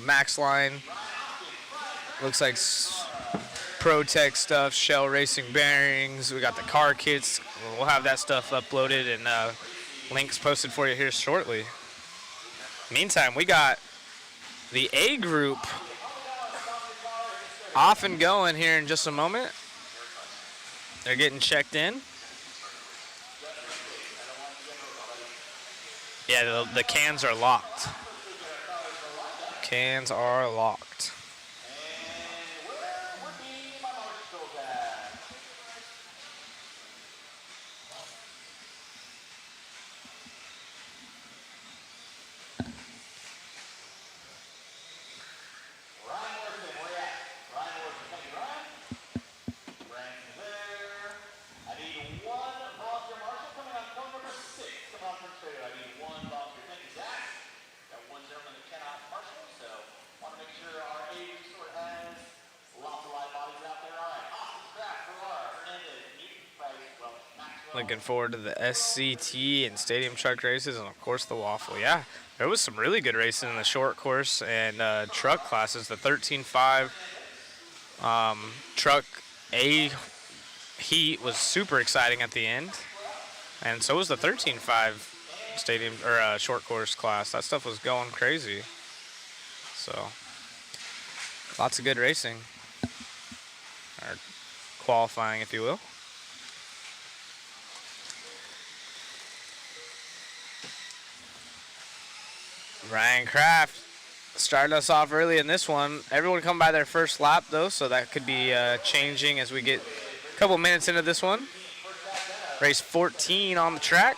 Max line. Looks like Pro-Tech stuff, Shell Racing bearings. We got the car kits. We'll have that stuff uploaded and links posted for you here shortly. Meantime, we got the A group off and going here in just a moment. They're getting checked in. Yeah, the cans are locked. Cans are locked. Looking forward to the SCT and stadium truck races, and of course the waffle. Yeah, there was some really good racing in the short course and truck classes. The 13.5 truck A heat was super exciting at the end, and so was the 13.5 stadium or short course class. That stuff was going crazy. So lots of good racing, or qualifying, if you will. Ryan Kraft started us off early in this one. Everyone come by their first lap, though, so that could be changing as we get a couple minutes into this one. Race 14 on the track.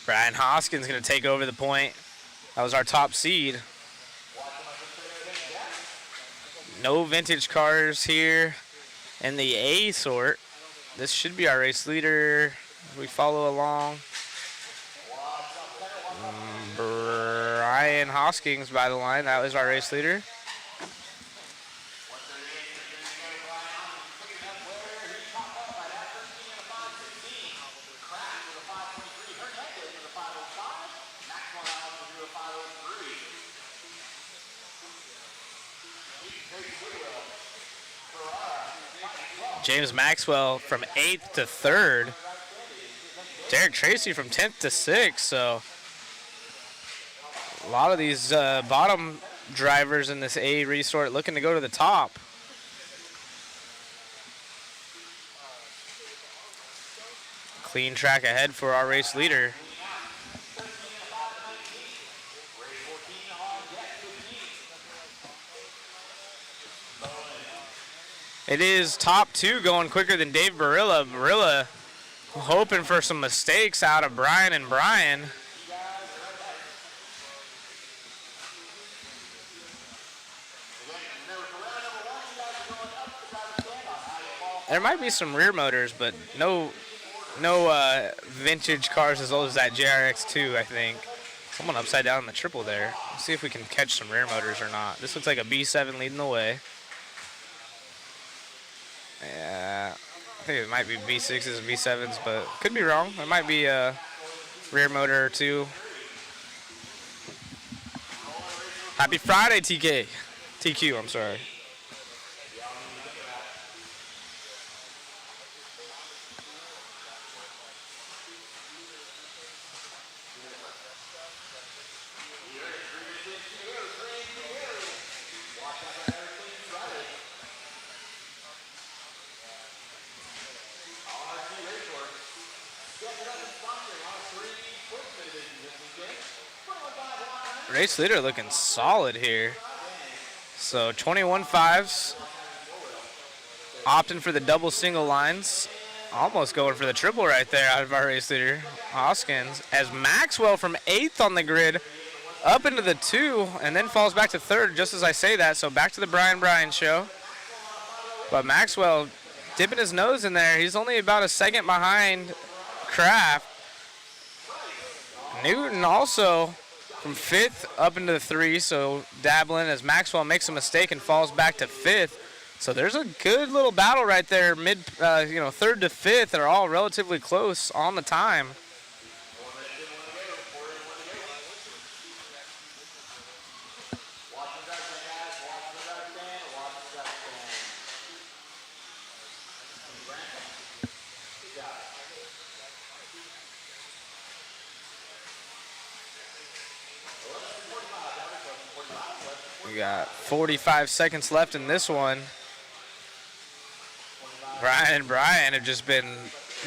Brian Hoskins going to take over the point. That was our top seed. No vintage cars here in the A sort. This should be our race leader as we follow along. Brian Hoskins by the line. That was our race leader. James Maxwell from 8th to 3rd. Derek Tracy from 10th to 6th. So a lot of these bottom drivers in this A resort looking to go to the top. Clean track ahead for our race leader. It is top two going quicker than Dave Barilla. Barilla hoping for some mistakes out of Brian and Brian. There might be some rear motors, but no vintage cars as old as that JRX2, I think. Someone upside down in the triple there. Let's see if we can catch some rear motors or not. This looks like a B7 leading the way. Yeah, I think it might be B6s and B7s, but could be wrong. There might be a rear motor or two. Happy Friday, TQ, I'm sorry. Race leader looking solid here. So 21.5s, opting for the double single lines, almost going for the triple right there out of our race leader, Hoskins, as Maxwell from 8th on the grid up into the 2 and then falls back to 3rd just as I say that. So back to the Brian show. But Maxwell dipping his nose in there. He's only about a second behind Kraft. Newton also from 5th up into the 3, so dabbling as Maxwell makes a mistake and falls back to 5th. So there's a good little battle right there, 3rd to 5th are all relatively close on the time. We got 45 seconds left in this one. Brian and Brian have just been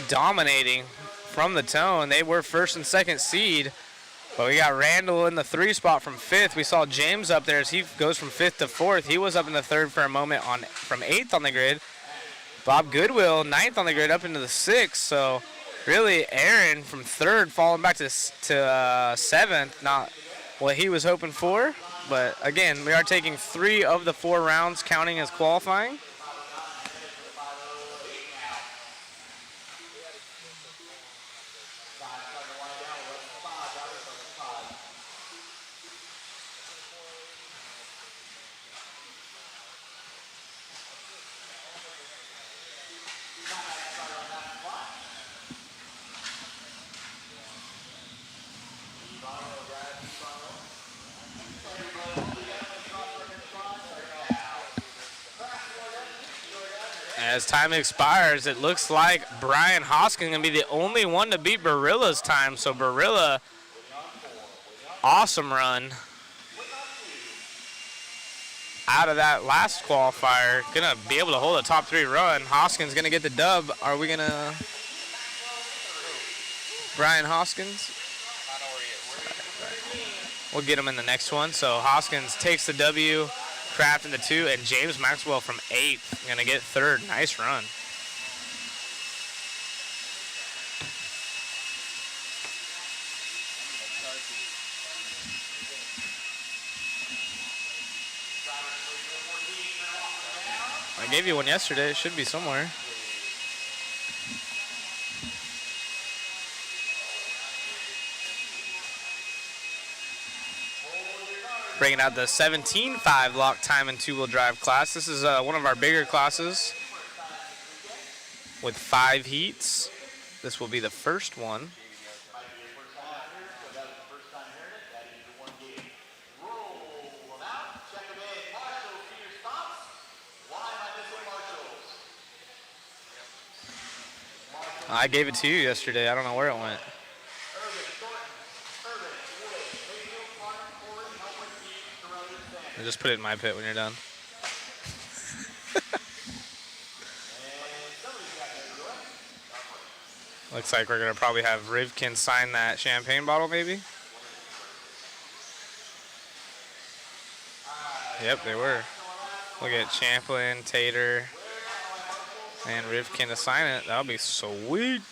dominating from the tone. They were 1st and 2nd seed, but we got Randall in the 3 spot from 5th. We saw James up there as he goes from 5th to 4th. He was up in the 3rd for a moment from 8th on the grid. Bob Goodwill, 9th on the grid, up into the 6th. So really Aaron from 3rd falling back to 7th. Not what he was hoping for. But again, we are taking 3 of the 4 rounds, counting as qualifying. As time expires, it looks like Brian Hoskins going to be the only one to beat Barilla's time. So Barilla, awesome run out of that last qualifier. Going to be able to hold a top 3 run. Hoskins going to get the dub. Are we going to... Brian Hoskins? We'll get him in the next one. So Hoskins takes the W. Kraft in the 2, and James Maxwell from 8th gonna get 3rd. Nice run. I gave you one yesterday. It should be somewhere. Bringing out the 17.5 lock time and 2-wheel drive class. This is one of our bigger classes with 5 heats. This will be the first one. I gave it to you yesterday. I don't know where it went. Just put it in my pit when you're done. Looks like we're gonna probably have Rivkin sign that champagne bottle, maybe. Yep, they were. Look at Champlin, Tater, and Rivkin to sign it. That'll be sweet.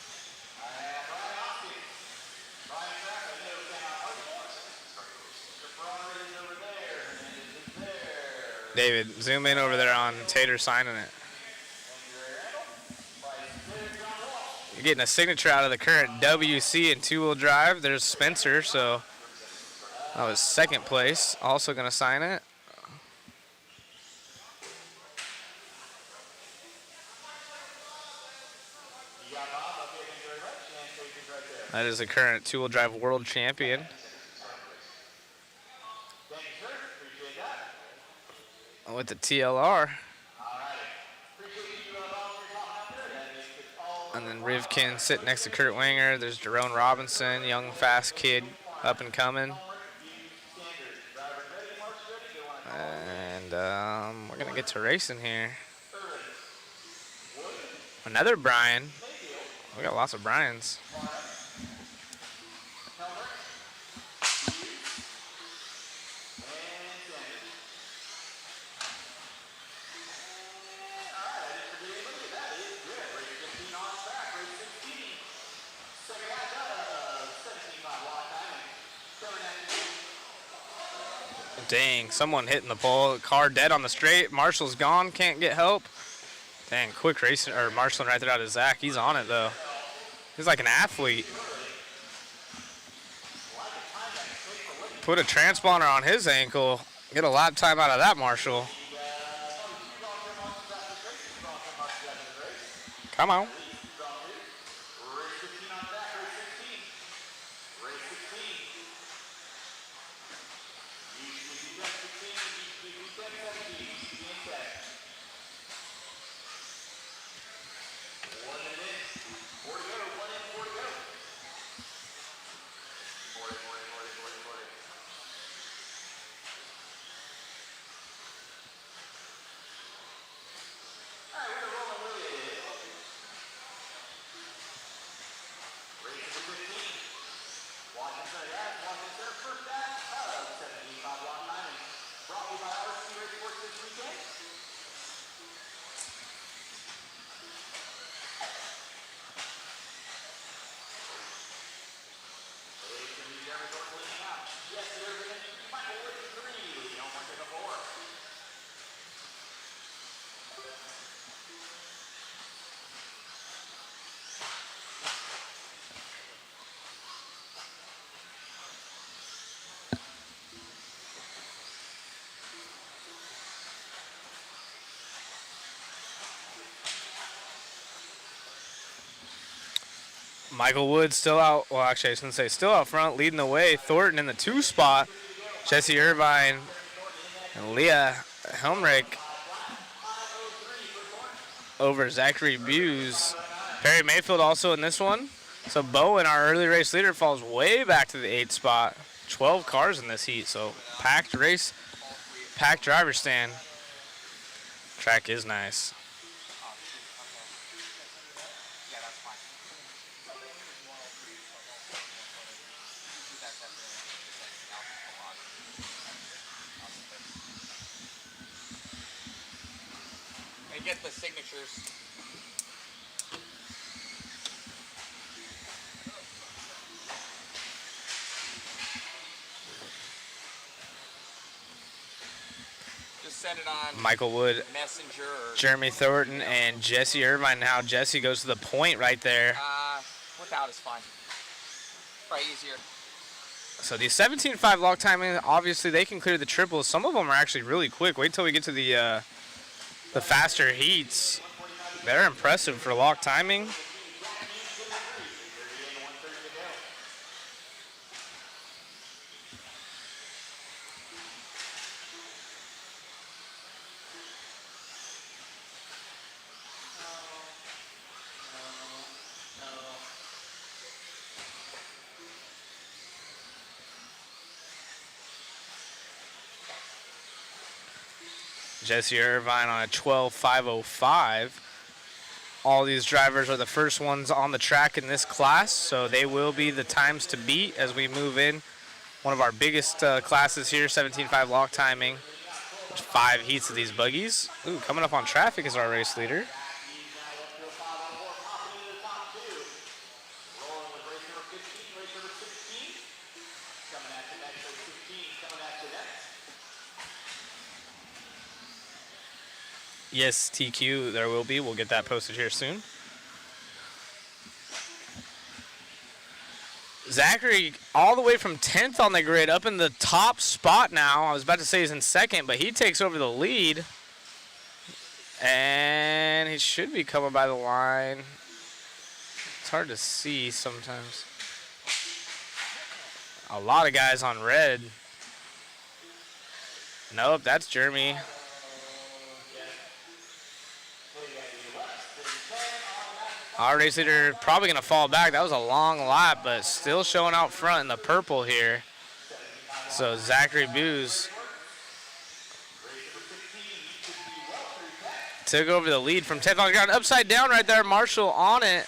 David, zoom in over there on Tater signing it. You're getting a signature out of the current WC in two-wheel drive. There's Spencer, so that was second place. Also going to sign it. That is the current two-wheel drive world champion. With the TLR. And then Rivkin sitting next to Kurt Wenger. There's Jerome Robinson, young, fast kid, up and coming. And we're going to get to racing here. Another Brian. We got lots of Brians. Dang, someone hitting the pole. Car dead on the straight. Marshall's gone, can't get help. Dang, quick racing, or marshalling right there out of Zach. He's on it though. He's like an athlete. Put a transponder on his ankle. Get a lap time out of that, Marshall. Come on. Michael Wood still out. Well, actually, I was going to say still out front, leading the way. Thornton in the 2 spot. Jesse Irvine and Leah Helmrich over Zachary Buse. Perry Mayfield also in this one. So Bowen, our early race leader, falls way back to the 8th spot. 12 cars in this heat, so packed race, packed driver stand. Track is nice. Get the signatures. Just send it on Michael Wood, Messenger or Jeremy Thornton, and Jesse Irvine. Now Jesse goes to the point right there. without is fine. Probably easier. So the 17.5 log timing, obviously they can clear the triples. Some of them are actually really quick. Wait till we get to the faster heats. They're impressive for lock timing. Jesse Irvine on a 12.505. All these drivers are the first ones on the track in this class, so they will be the times to beat as we move in. One of our biggest classes here, 17.5 lock timing. There's 5 heats of these buggies. Ooh, coming up on traffic is our race leader. Yes, TQ, there will be. We'll get that posted here soon. Zachary all the way from 10th on the grid up in the top spot now. I was about to say he's in second, but he takes over the lead. And he should be coming by the line. It's hard to see sometimes. A lot of guys on red. Nope, that's Jeremy. Our race leader probably going to fall back. That was a long lap, but still showing out front in the purple here. So Zachary Booz took over the lead from 10th on the ground. Upside down right there, Marshall on it.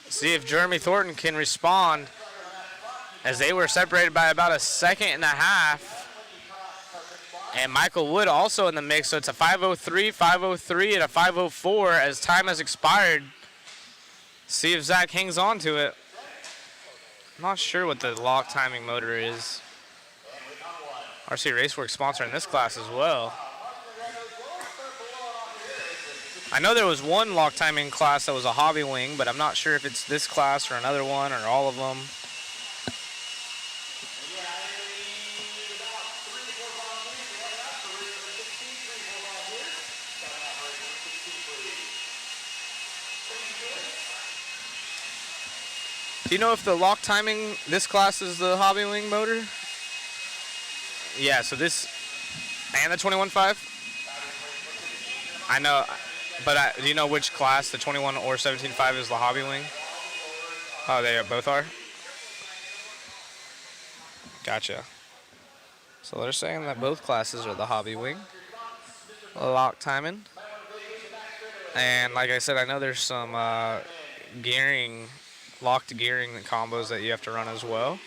See if Jeremy Thornton can respond, as they were separated by about a second and a half. And Michael Wood also in the mix, so it's a 5:03, 5:03, and a 5:04 as time has expired. See if Zach hangs on to it. I'm not sure what the lock timing motor is. RC Raceworks sponsoring this class as well. I know there was one lock timing class that was a hobby wing, but I'm not sure if it's this class or another one or all of them. Do you know if the lock timing, this class is the hobby wing motor? Yeah, so this, and the 21.5? I know, but do you know which class, the 21 or 17.5 is the hobby wing? Oh, they both are? Gotcha. So they're saying that both classes are the hobby wing. Lock timing. And like I said, I know there's some gearing, locked gearing combos that you have to run as well.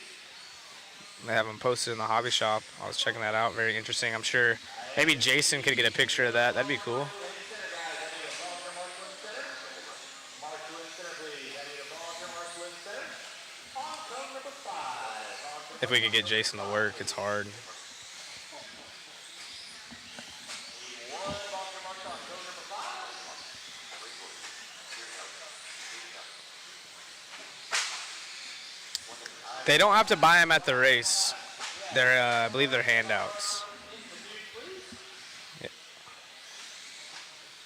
They have them posted in the hobby shop. I was checking that out. Very interesting. I'm sure maybe Jason could get a picture of that. That'd be cool. If we could get Jason to work, it's hard. They don't have to buy them at the race. They're, I believe they're handouts. Yeah.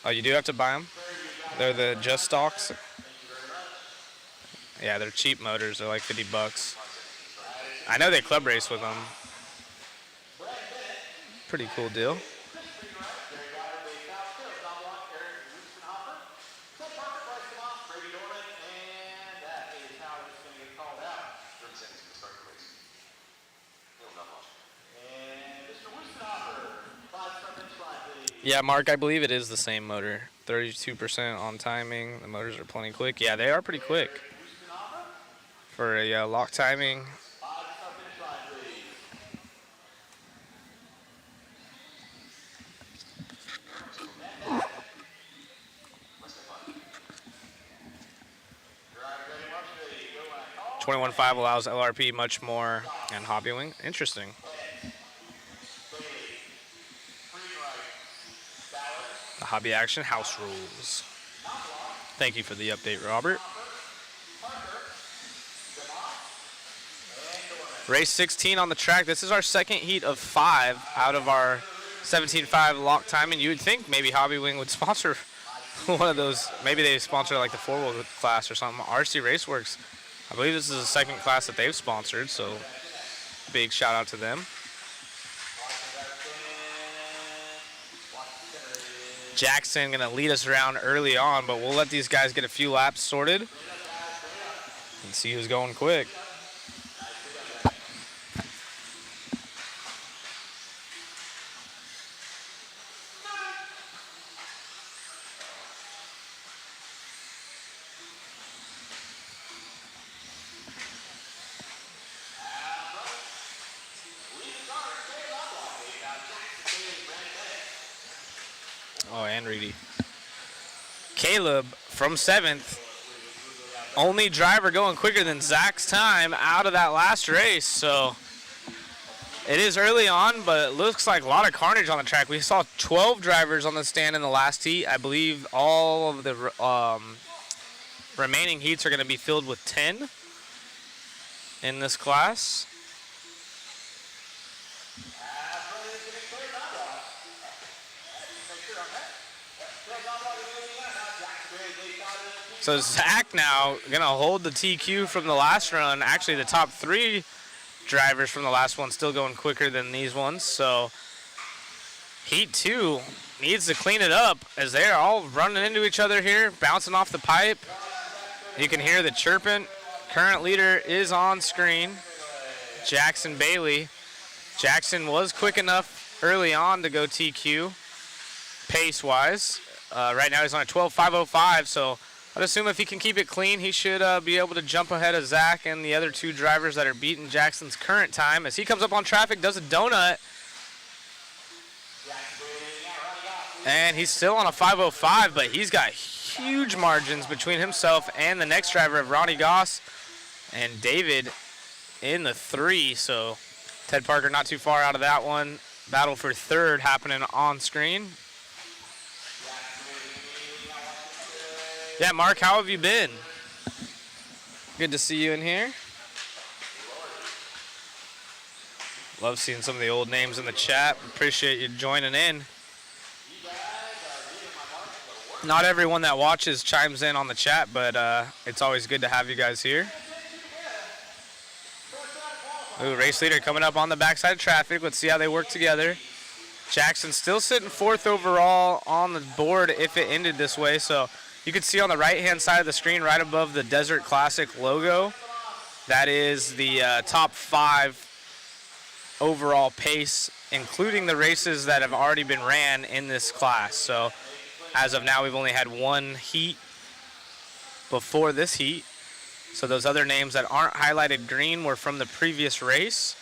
Oh, you do have to buy them? They're the Just Stocks? Yeah, they're cheap motors. They're like 50 bucks. I know they club race with them. Pretty cool deal. Yeah, Mark, I believe it is the same motor. 32% on timing. The motors are plenty quick. Yeah, they are pretty quick. For a lock timing. .21.5 allows LRP much more and hobby wing. Interesting. The hobby action house rules. Thank you for the update, Robert. Race 16 on the track. This is our second heat of 5 out of our 17.5 lock timing. You would think maybe Hobby Wing would sponsor one of those. Maybe they sponsor like the 4-wheel class or something. RC Raceworks, I believe this is the second class that they've sponsored, so big shout out to them. Jackson gonna lead us around early on, but we'll let these guys get a few laps sorted and see who's going quick. Oh, and Reedy. Caleb from 7th. Only driver going quicker than Zach's time out of that last race. So it is early on, but it looks like a lot of carnage on the track. We saw 12 drivers on the stand in the last heat. I believe all of the remaining heats are going to be filled with 10 in this class. So Zach now gonna hold the TQ from the last run. Actually, the top 3 drivers from the last one still going quicker than these ones. So heat 2 needs to clean it up as they're all running into each other here, bouncing off the pipe. You can hear the chirping. Current leader is on screen, Jackson Bailey. Jackson was quick enough early on to go TQ pace-wise. Right now he's on a 12.505, so I'd assume if he can keep it clean, he should be able to jump ahead of Zach and the other 2 drivers that are beating Jackson's current time. As he comes up on traffic, does a donut. And he's still on a 505, but he's got huge margins between himself and the next driver of Ronnie Goss and David in the 3. So Ted Parker not too far out of that one. Battle for 3rd happening on screen. Yeah, Mark, how have you been? Good to see you in here. Love seeing some of the old names in the chat. Appreciate you joining in. Not everyone that watches chimes in on the chat, but it's always good to have you guys here. Ooh, race leader coming up on the backside of traffic. Let's see how they work together. Jackson still sitting 4th overall on the board if it ended this way. So you can see on the right-hand side of the screen, right above the Desert Classic logo, that is the top 5 overall pace, including the races that have already been ran in this class. So as of now, we've only had 1 heat before this heat. So those other names that aren't highlighted green were from the previous race,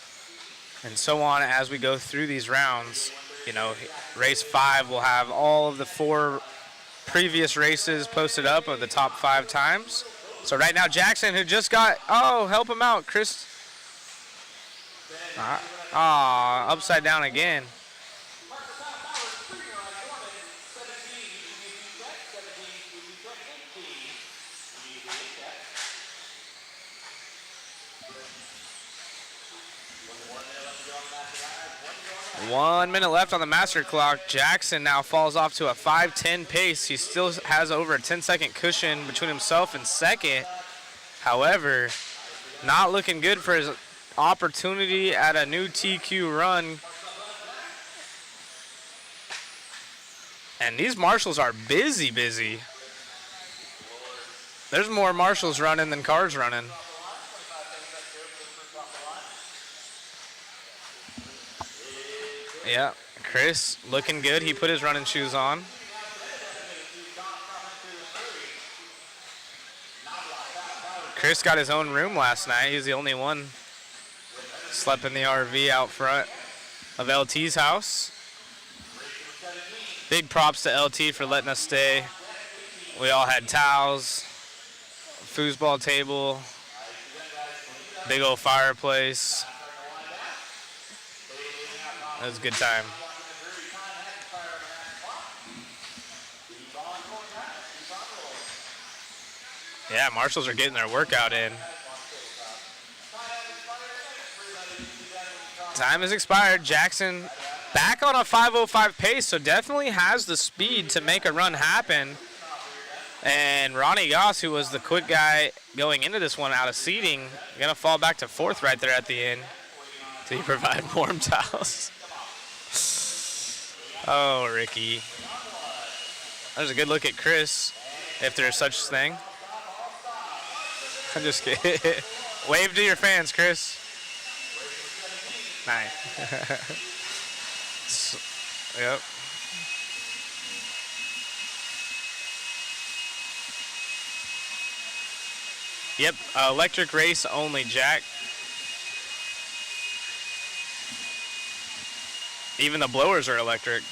and so on as we go through these rounds. You know, race 5 will have all of the 4 previous races posted up of the top 5 times. So right now, Jackson, who just got, oh, help him out, Chris. Upside down again. One minute left on the master clock. Jackson now falls off to a 5:10 pace. He still has over a 10-second cushion between himself and second. However, not looking good for his opportunity at a new TQ run. And these marshals are busy. There's more marshals running than cars running. Yeah, Chris looking good. He put his running shoes on. Chris got his own room last night. He was the only one. Slept in the RV out front of LT's house. Big props to LT for letting us stay. We all had towels, foosball table, big old fireplace. It was a good time. Yeah, marshals are getting their workout in. Time has expired. Jackson back on a 5:05 pace, so definitely has the speed to make a run happen. And Ronnie Goss, who was the quick guy going into this one out of seating, gonna fall back to 4th right there at the end. So you provide warm towels. Oh, Ricky. There's a good look at Chris, if there's such thing. I'm just kidding. Wave to your fans, Chris. Nice. Yep. Yep, electric race only, Jack. Even the blowers are electric.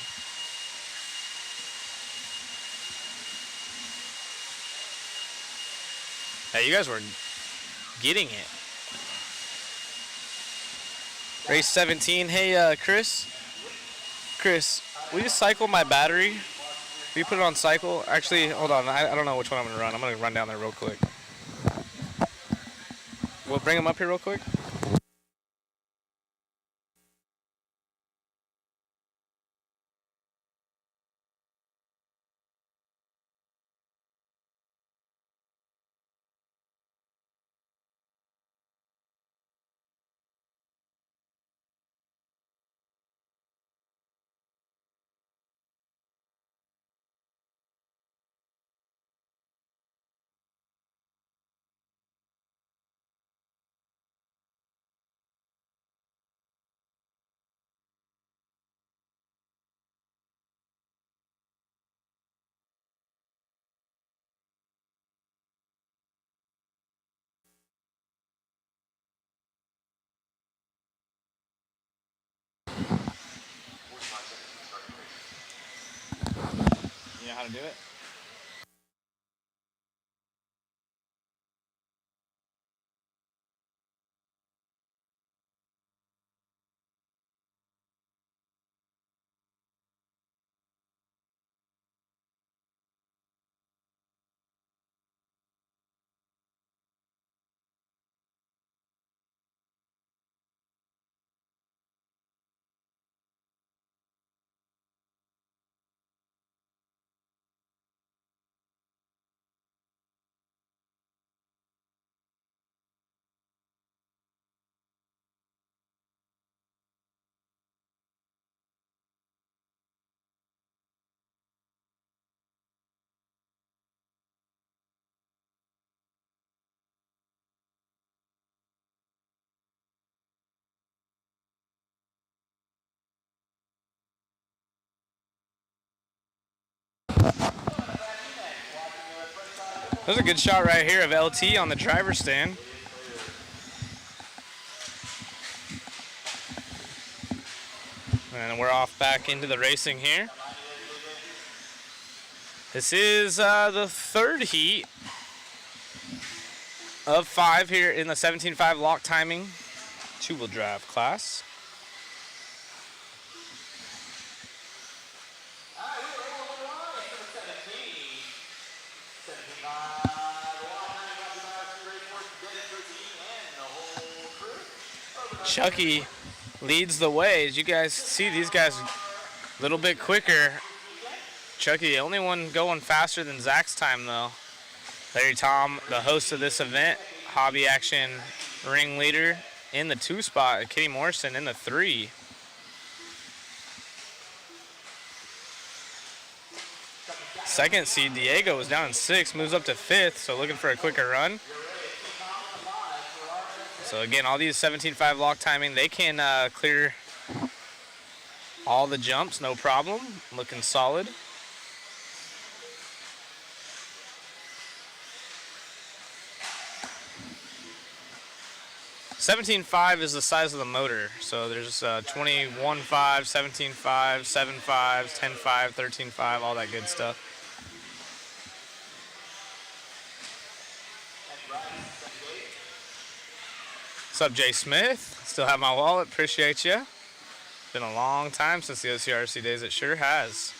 Yeah, you guys were getting it. Race 17. Hey, Chris. Chris, will you cycle my battery? Will you put it on cycle? Actually, hold on. I don't know which one I'm going to run. I'm going to run down there real quick. We'll bring him up here real quick. You know how to do it? There's a good shot right here of LT on the driver's stand. And we're off back into the racing here. This is the third heat of 5 here in the 17.5 lock timing two-wheel drive class. Chucky leads the way. As you guys see, these guys a little bit quicker. Chucky, the only one going faster than Zach's time, though. Larry Tom, the host of this event, Hobby Action ringleader in the 2 spot. Kenny Morrison in the 3. Second seed, Diego, was down in 6th, moves up to 5th, so looking for a quicker run. So again, all these 17.5 lock timing, they can clear all the jumps, no problem. Looking solid. $17.5 is the size of the motor. So there's 21.5, 17.5, 7.5, 10.5, 13.5, all that good stuff. What's up, Jay Smith? Still have my wallet. Appreciate you. Been a long time since the OCRC days. It sure has.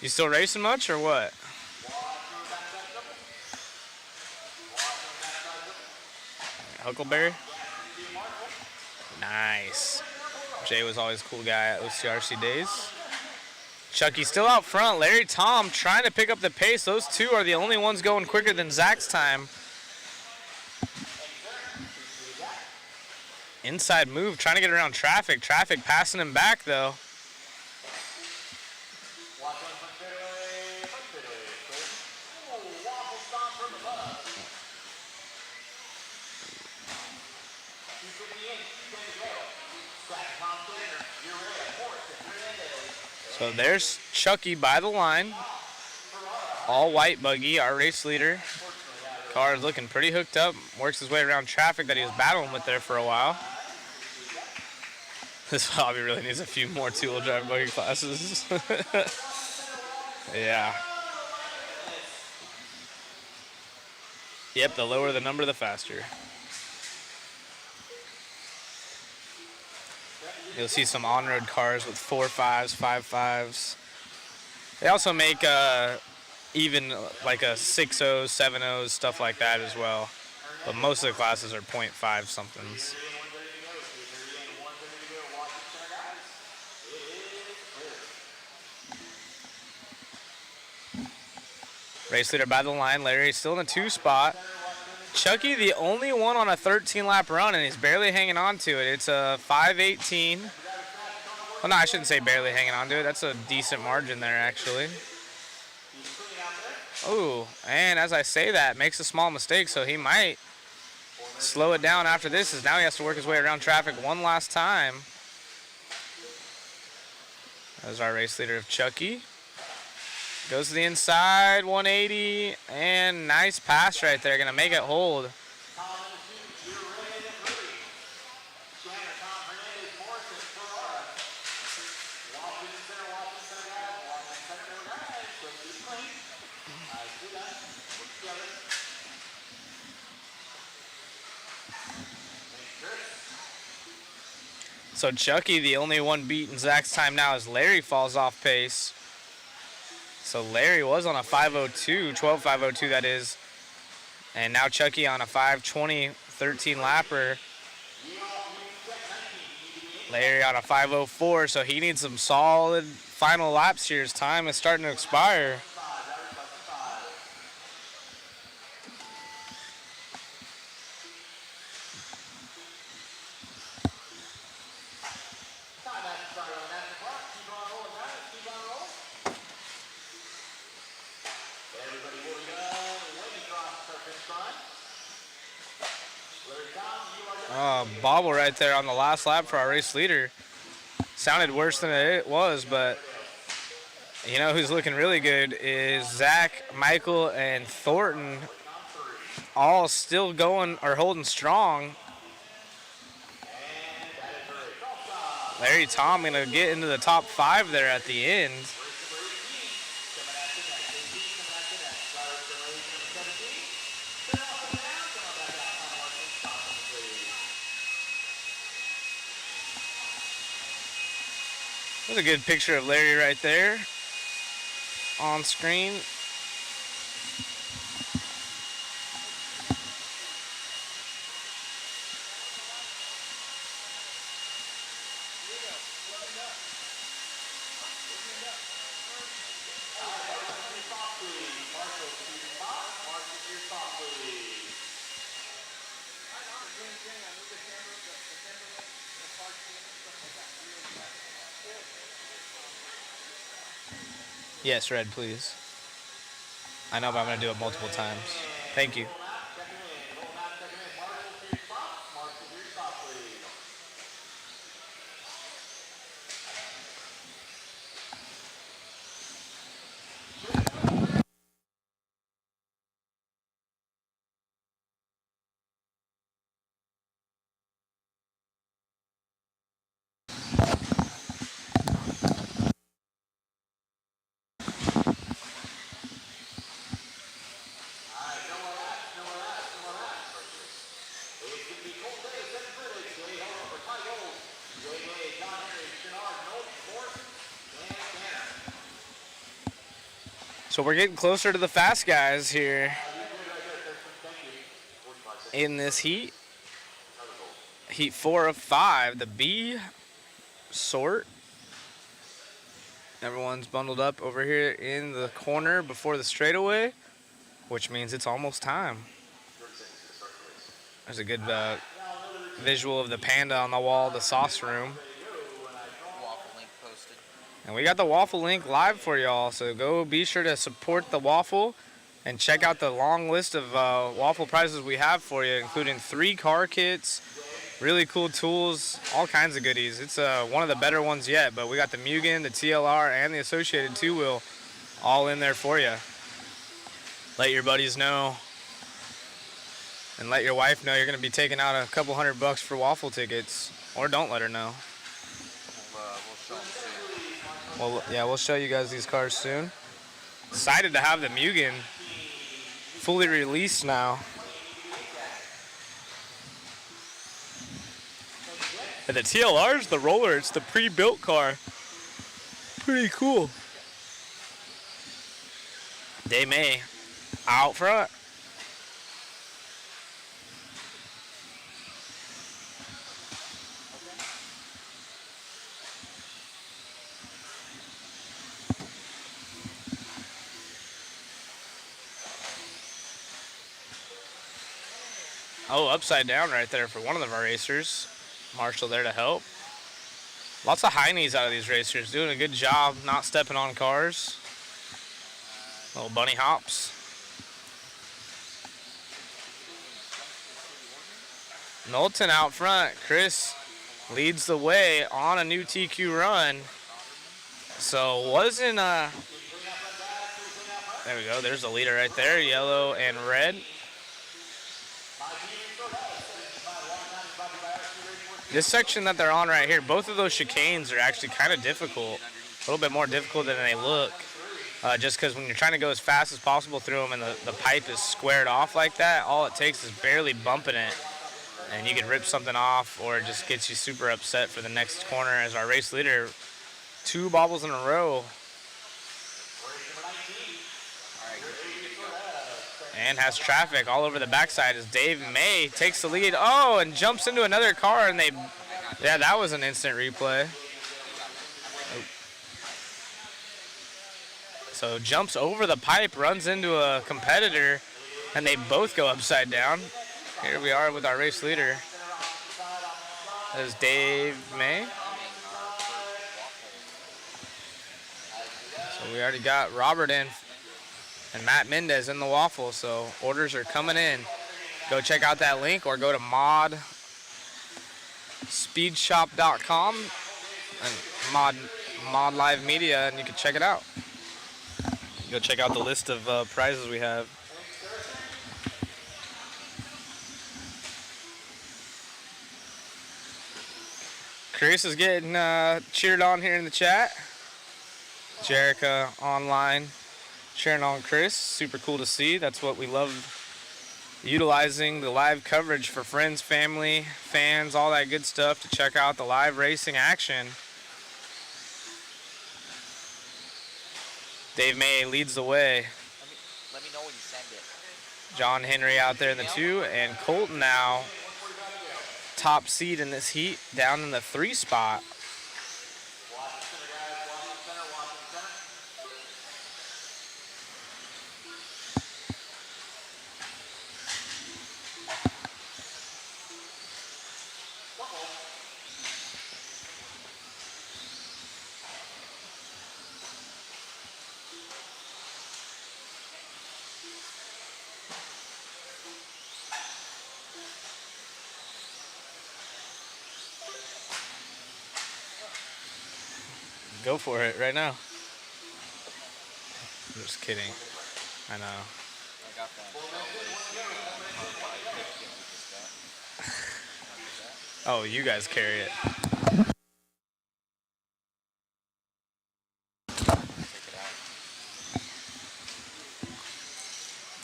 You still racing much or what? Huckleberry? Nice. Jay was always a cool guy at OCRC days. Chucky still out front. Larry Tom trying to pick up the pace. Those two are the only ones going quicker than Zach's time. Inside move, trying to get around traffic. Traffic passing him back, though. So there's Chucky by the line. All white buggy, our race leader. Car is looking pretty hooked up. Works his way around traffic that he was battling with there for a while. This hobby really needs a few more two-wheel drive buggy classes. Yeah. Yep, the lower the number, the faster. You'll see some on-road cars with 4.5s, 5.5s. They also make even like a 6.0s, 7.0s, stuff like that as well. But most of the classes are 0.5 somethings. Race leader by the line. Larry still in the 2 spot. Chucky the only one on a 13-lap run, and he's barely hanging on to it. It's a 5:18. Well, no, I shouldn't say barely hanging on to it. That's a decent margin there, actually. Oh, and as I say that, makes a small mistake, so he might slow it down after this, as now he has to work his way around traffic one last time. There's our race leader of Chucky. Goes to the inside, 180, and nice pass right there. Gonna make it hold. So Chucky, the only one beating Zach's time now, as Larry falls off pace. So Larry was on a 5:02, 12.502 that is. And now Chucky on a 5:20, 13 lapper. Larry on a 5:04, so he needs some solid final laps here. His time is starting to expire. Bobble right there on the last lap for our race leader. Sounded worse than it was, but you know who's looking really good is Zach, Michael, and Thornton, all still going or holding strong. Larry Tom gonna get into the top 5 there at the end. There's a good picture of Larry right there on screen. Yes, Red, please. I know, but I'm going to do it multiple times. Thank you. So we're getting closer to the fast guys here in this heat. Heat 4 of 5, the B sort. Everyone's bundled up over here in the corner before the straightaway, which means it's almost time. There's a good visual of the panda on the wall, the sauce room. Waffle link posted. And we got the waffle link live for y'all, so go be sure to support the waffle and check out the long list of waffle prizes we have for you, including 3 car kits, really cool tools, all kinds of goodies. It's one of the better ones yet, but we got the Mugen, the TLR, and the associated 2-wheel all in there for you. Let your buddies know and let your wife know you're going to be taking out a couple $100 for waffle tickets, or don't let her know. We'll show them soon. Well, yeah, we'll show you guys these cars soon. Excited to have the Mugen fully released now. And the TLR's the roller. It's the pre-built car. Pretty cool. Dave May out front. Oh, upside down right there for one of our racers. Marshall there to help. Lots of high knees out of these racers. Doing a good job not stepping on cars. Little bunny hops. Knowlton out front. Chris leads the way on a new TQ run. So wasn't there we go. There's the leader right there. Yellow and red. This section that they're on right here, both of those chicanes are actually kind of difficult. A little bit more difficult than they look. Just because when you're trying to go as fast as possible through them and the pipe is squared off like that, all it takes is barely bumping it. And you can rip something off, or it just gets you super upset for the next corner as our race leader. 2 bobbles in a row. And has traffic all over the backside as Dave May takes the lead. Oh, and jumps into another car, and yeah, that was an instant replay. So jumps over the pipe, runs into a competitor, and they both go upside down. Here we are with our race leader. That is Dave May. So we already got Robert in and Matt Mendez in the waffle, so orders are coming in. Go check out that link or go to modspeedshop.com and mod live media, and you can check it out. Go check out the list of prizes we have. Chris is getting cheered on here in the chat. Jerica online cheering on Chris. Super cool to see. That's what we love, utilizing the live coverage for friends, family, fans, all that good stuff to check out the live racing action. Dave May leads the way. Let me know when you send it. John Henry out there in the 2, and Colton now top seed in this heat, down in the 3 spot. Go for it right now. I'm just kidding. I know. I got that. Oh, you guys carry it.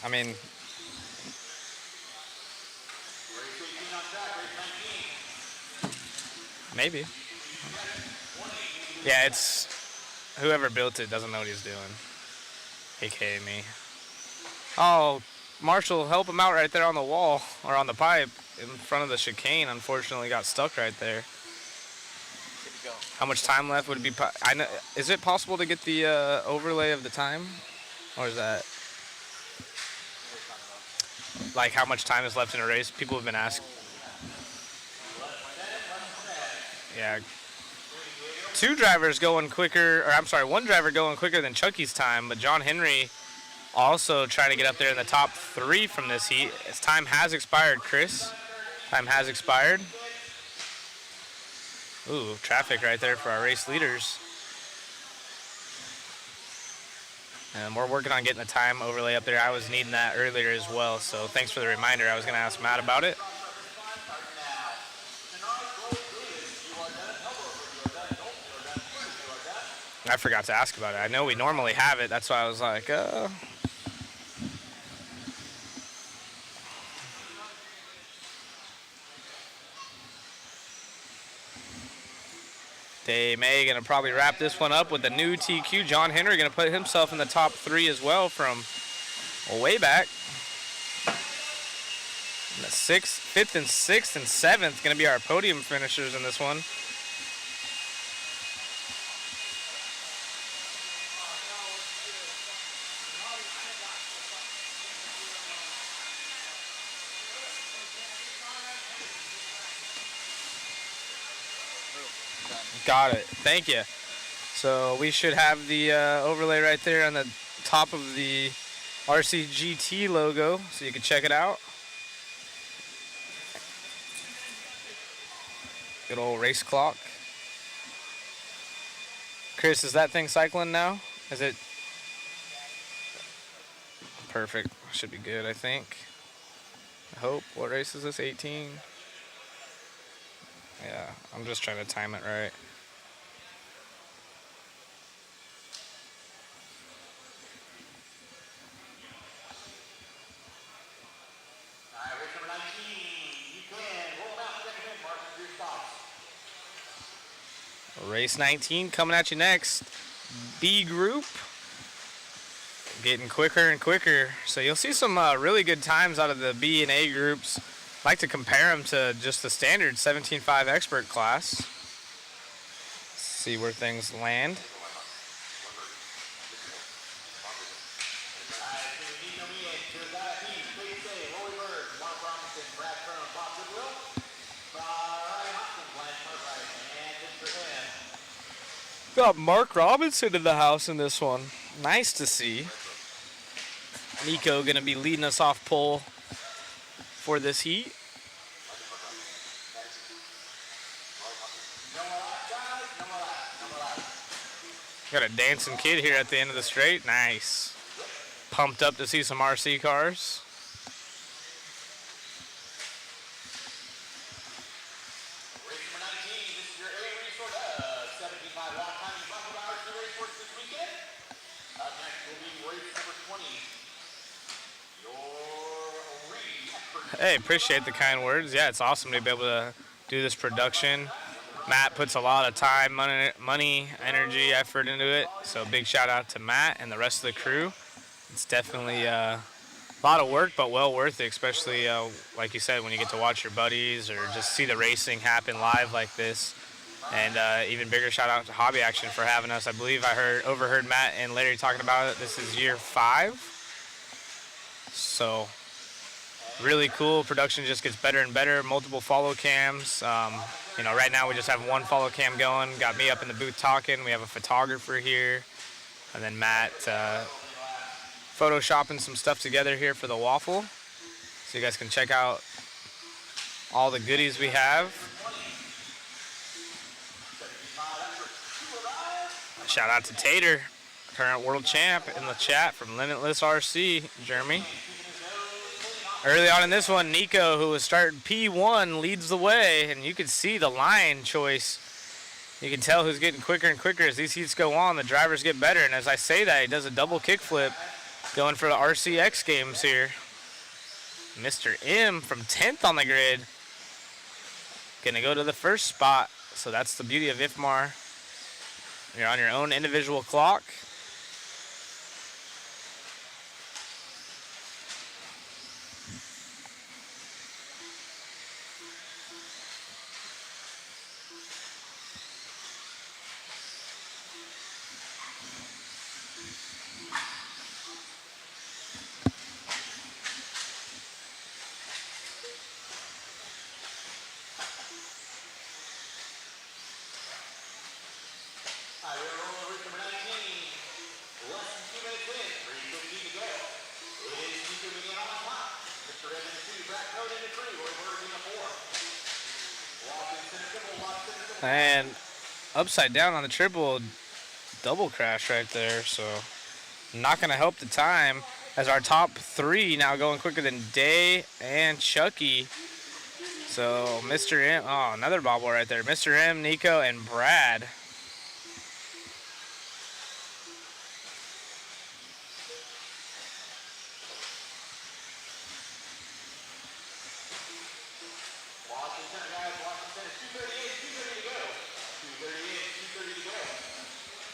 I mean, maybe. Yeah, it's whoever built it doesn't know what he's doing. AKA me. Oh, Marshall, help him out right there on the wall or on the pipe in front of the chicane. Unfortunately, got stuck right there. How much time left would it be? I know. Is it possible to get the overlay of the time, or is that like how much time is left in a race? People have been asking. Yeah. 2 drivers going quicker, or I'm sorry, 1 driver going quicker than Chucky's time, but John Henry also trying to get up there in the top 3 from this heat. His time has expired, Chris. Time has expired. Ooh, traffic right there for our race leaders. And we're working on getting the time overlay up there. I was needing that earlier as well, so thanks for the reminder. I was going to ask Matt about it. I forgot to ask about it. I know we normally have it. That's why I was like, Day May going to probably wrap this one up with a new TQ. John Henry going to put himself in the top 3 as well from way back. And the 5th and 6th and 7th going to be our podium finishers in this one. Got it. Thank you. So we should have the overlay right there on the top of the RCGT logo, so you can check it out. Good old race clock. Chris, is that thing cycling now? Is it? Perfect. Should be good, I think. I hope. What race is this? 18? Yeah, I'm just trying to time it right. Race 19 coming at you next. B group. Getting quicker and quicker. So you'll see some really good times out of the B and A groups. I like to compare them to just the standard 17.5 expert class. See where things land. Got Mark Robinson in the house in this one. Nice to see. Nico gonna be leading us off pole for this heat. Got a dancing kid here at the end of the straight. Nice. Pumped up to see some RC cars. Hey, appreciate the kind words. Yeah, it's awesome to be able to do this production. Matt puts a lot of time, money, energy, effort into it. So big shout out to Matt and the rest of the crew. It's definitely a lot of work, but well worth it, especially like you said, when you get to watch your buddies or just see the racing happen live like this. And even bigger shout out to Hobby Action for having us. I believe I overheard Matt and Larry talking about it. This is year 5. So really cool. Production just gets better and better. Multiple follow cams. You know, right now we just have one follow cam going. Got me up in the booth talking. We have a photographer here, and then Matt photoshopping some stuff together here for the waffle, so you guys can check out all the goodies we have. Shout out to Tater, current world champ, in the chat from Limitless RC, Jeremy. Early on in this one, Nico, who was starting P1, leads the way, and you can see the line choice. You can tell who's getting quicker and quicker as these heats go on. The drivers get better, and as I say that, he does a double kickflip, going for the RCX games here. Mr. M from 10th on the grid, gonna go to the first spot. So that's the beauty of IFMAR. You're on your own individual clock. And upside down on the triple, double crash right there, so not going to help the time as our top 3 now going quicker than Day and Chucky. So Mr. M, oh, another bobble right there. Mr. M, Nico, and Brad.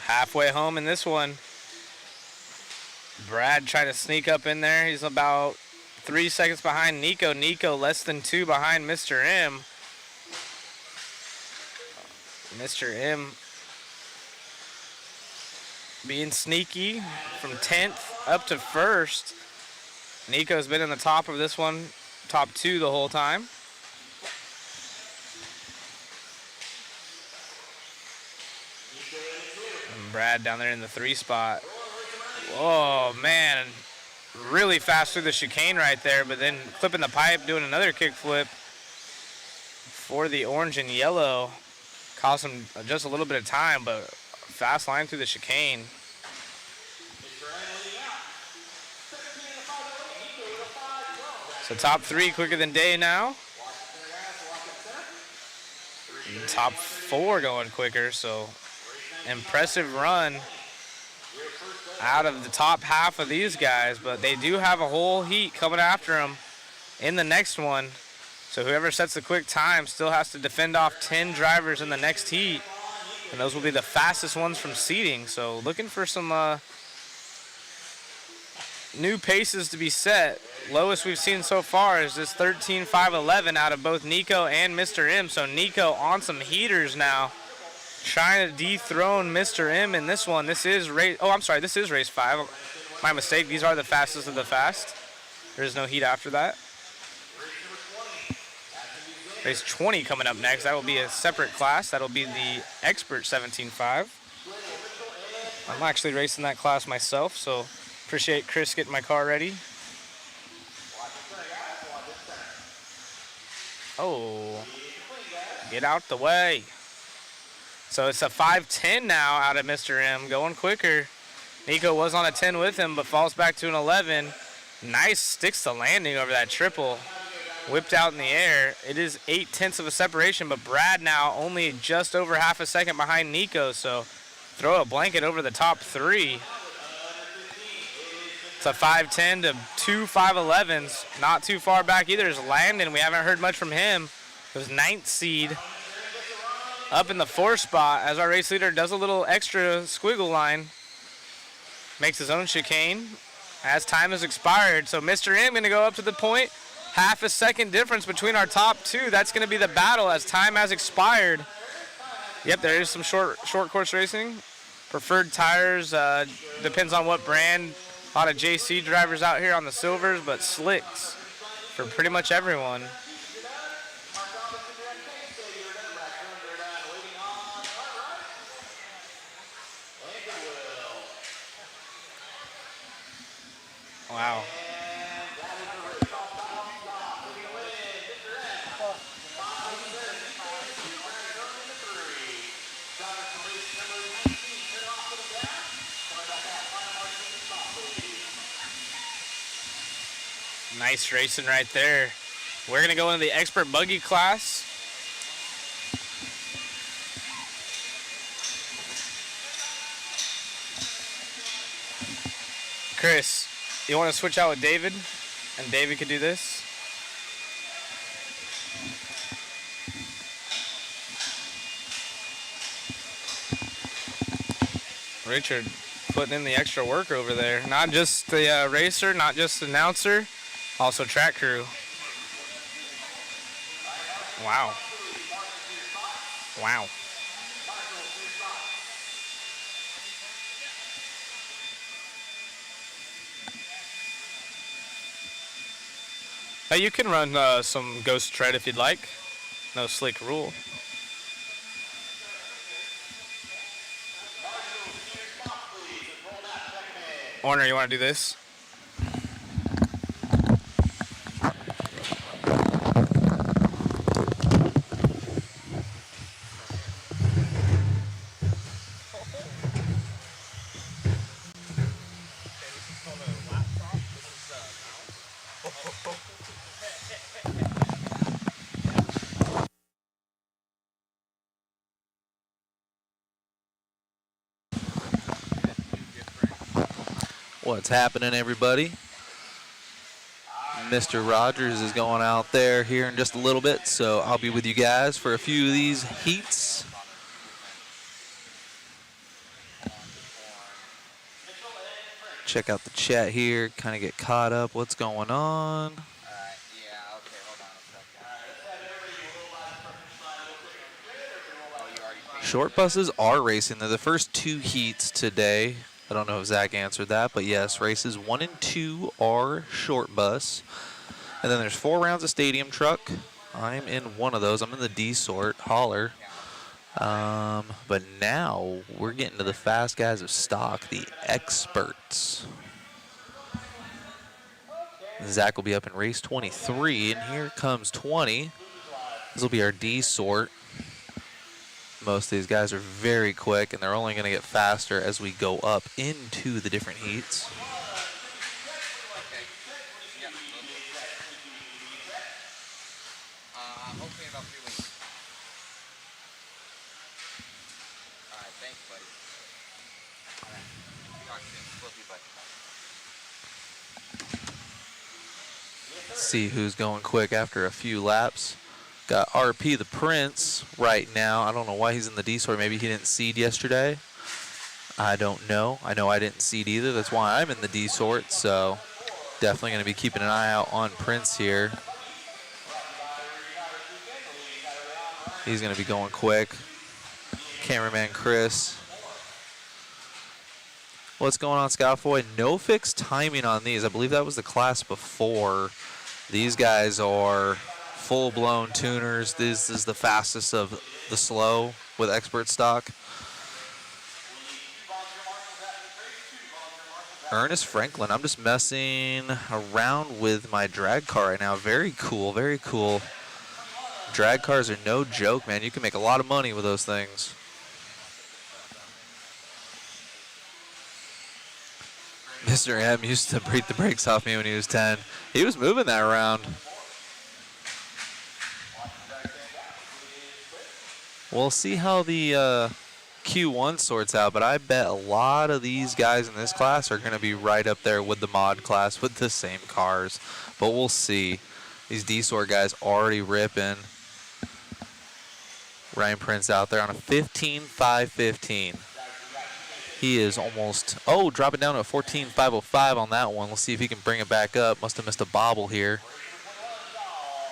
Halfway home in this one. Brad trying to sneak up in there. He's about 3 seconds behind Nico. Nico less than 2 behind Mr. M. Mr. M being sneaky from 10th up to 1st. Nico's been in the top of this one, top 2 the whole time. And Brad down there in the 3 spot. Oh man, really fast through the chicane right there, but then clipping the pipe, doing another kickflip for the orange and yellow. Cost him just a little bit of time, but fast line through the chicane. So top 3 quicker than day now. And top 4 going quicker, so impressive run out of the top half of these guys, but they do have a whole heat coming after them in the next one. So whoever sets the quick time still has to defend off 10 drivers in the next heat, and those will be the fastest ones from seeding. So looking for some new paces to be set. Lowest we've seen so far is this 13.511 out of both Nico and Mr. M. So Nico on some heaters now, trying to dethrone Mr. M in this one. This is race, oh, I'm sorry, this is race 5. My mistake. These are the fastest of the fast. There is no heat after that. Race 20 coming up next. That will be a separate class. That'll be the Expert 17.5. I'm actually racing that class myself, so appreciate Chris getting my car ready. Oh, get out the way. So it's a 5.10 now out of Mr. M, going quicker. Nico was on a 10 with him, but falls back to an 11. Nice sticks the landing over that triple. Whipped out in the air. It is 0.8 of a separation, but Brad now only just over half a second behind Nico, so throw a blanket over the top 3. It's a 5.10 to 2 5.11s. Not too far back either is Landon. We haven't heard much from him. It was 9th seed up in the 4th spot as our race leader does a little extra squiggle line. Makes his own chicane as time has expired. So Mr. M going to go up to the point. Half a second difference between our top 2. That's going to be the battle as time has expired. Yep, there is some short course racing. Preferred tires, depends on what brand. A lot of JC drivers out here on the silvers, but slicks for pretty much everyone. Wow. Nice racing right there. We're going to go into the expert buggy class. Chris, you want to switch out with David? And David could do this? Richard putting in the extra work over there. Not just the racer, not just the announcer, also track crew. Wow. Wow. You can run some ghost tread if you'd like. No slick rule. Warner, you want to do this? What's happening, everybody? Mr. Rogers is going out there here in just a little bit, so I'll be with you guys for a few of these heats. check out the chat here, kind of get caught up. What's going on? Short buses are racing. They're the first 2 heats today. I don't know if Zach answered that, but yes, races 1 and 2 are short bus. And then there's 4 rounds of stadium truck. I'm in one of those. I'm in the D sort, hauler. But now we're getting to the fast guys of stock, the experts. Zach will be up in race 23, and here comes 20. This will be our D sort. Most of these guys are very quick, and they're only going to get faster as we go up into the different heats. Hopefully in about 3 weeks. All right, thanks, buddy. All right, talk soon. Love you, buddy. See who's going quick after a few laps. Got RP the Prince right now. I don't know why he's in the D sort. Maybe he didn't seed yesterday. I don't know. I know I didn't seed either. That's why I'm in the D sort. So definitely going to be keeping an eye out on Prince here. He's going to be going quick. Cameraman Chris. What's going on, Scoutboy? No fixed timing on these. I believe that was the class before. These guys are full-blown tuners. This is the fastest of the slow with expert stock. Ernest Franklin. I'm just messing around with my drag car right now. Very cool, very cool. Drag cars are no joke, man. You can make a lot of money with those things. Mr. M used to beat the brakes off me when he was 10. He was moving that around. We'll see how the Q1 sorts out, but I bet a lot of these guys in this class are going to be right up there with the mod class with the same cars. But we'll see. These D-Sort guys already ripping. Ryan Prince out there on a 15.515. He is almost, dropping down to a 14.505 on that one. Let's see if he can bring it back up. Must have missed a bobble here.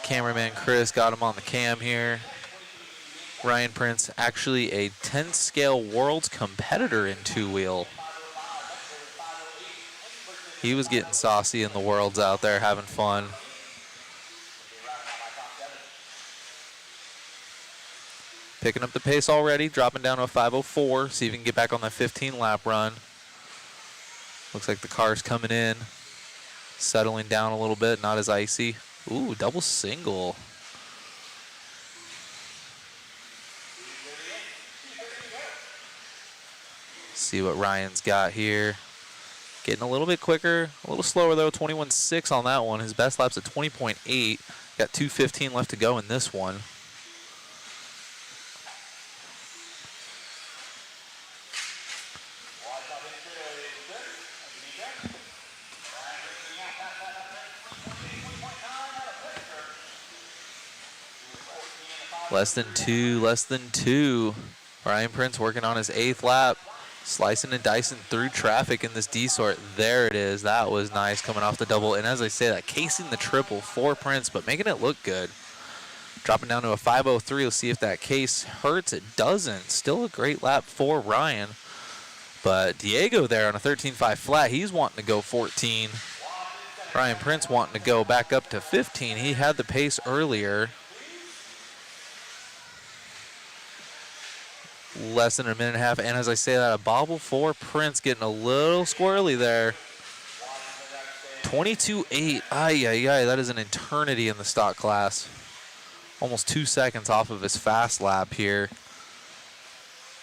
Cameraman Chris got him on the cam here. Ryan Prince, actually a 10 scale world's competitor in two-wheel. He was getting saucy in the worlds out there, having fun. Picking up the pace already, dropping down to a 504. See if he can get back on that 15 lap run. Looks like the car's coming in. Settling down a little bit, not as icy. Ooh, double single. See what Ryan's got here. Getting a little bit quicker, a little slower though, 21.6 on that one. His best lap's at 20.8. Got 2:15 left to go in this one. Less than two. Ryan Prince working on his 8th lap. Slicing and dicing through traffic in this D-Sort. There it is. That was nice coming off the double. And as I say that, casing the triple for Prince, but making it look good. Dropping down to a 503. Let's see if that case hurts. It doesn't. Still a great lap for Ryan. But Diego there on a 13.5 flat. He's wanting to go 14. Ryan Prince wanting to go back up to 15. He had the pace earlier. Less than a minute and a half, and as I say that, a bobble for Prince, getting a little squirrely there. 22.8, ay, that is an eternity in the stock class. Almost 2 seconds off of his fast lap here.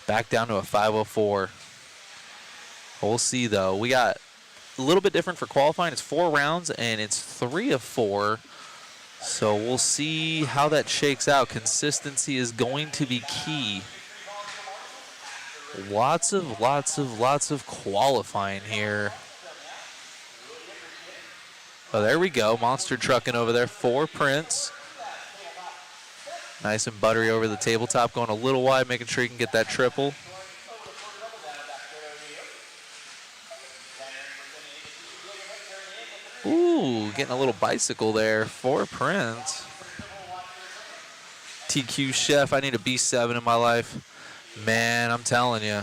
Back down to a 504. We'll see though. We got a little bit different for qualifying. It's 4 rounds and it's 3 of 4. So we'll see how that shakes out. Consistency is going to be key. Lots of qualifying here. Oh, there we go. Monster trucking over there for Prince. Nice and buttery over the tabletop, going a little wide, making sure he can get that triple. Ooh, getting a little bicycle there for Prince. TQ Chef, I need a B7 in my life. Man, I'm telling you.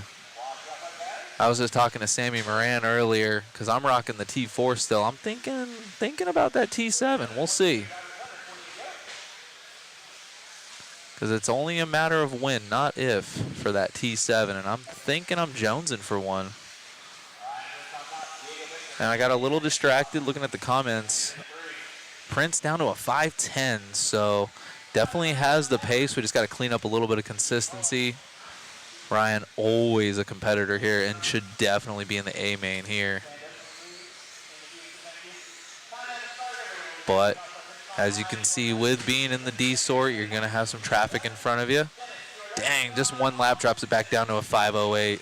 I was just talking to Sammy Moran earlier because I'm rocking the T4 still. I'm thinking about that T7. We'll see. Because it's only a matter of when, not if, for that T7. And I'm thinking I'm jonesing for one. And I got a little distracted looking at the comments. Prince down to a 5'10", so definitely has the pace. We just got to clean up a little bit of consistency. Ryan, always a competitor here and should definitely be in the A main here. But as you can see, with being in the D sort, you're going to have some traffic in front of you. Dang, just one lap drops it back down to a 5:08.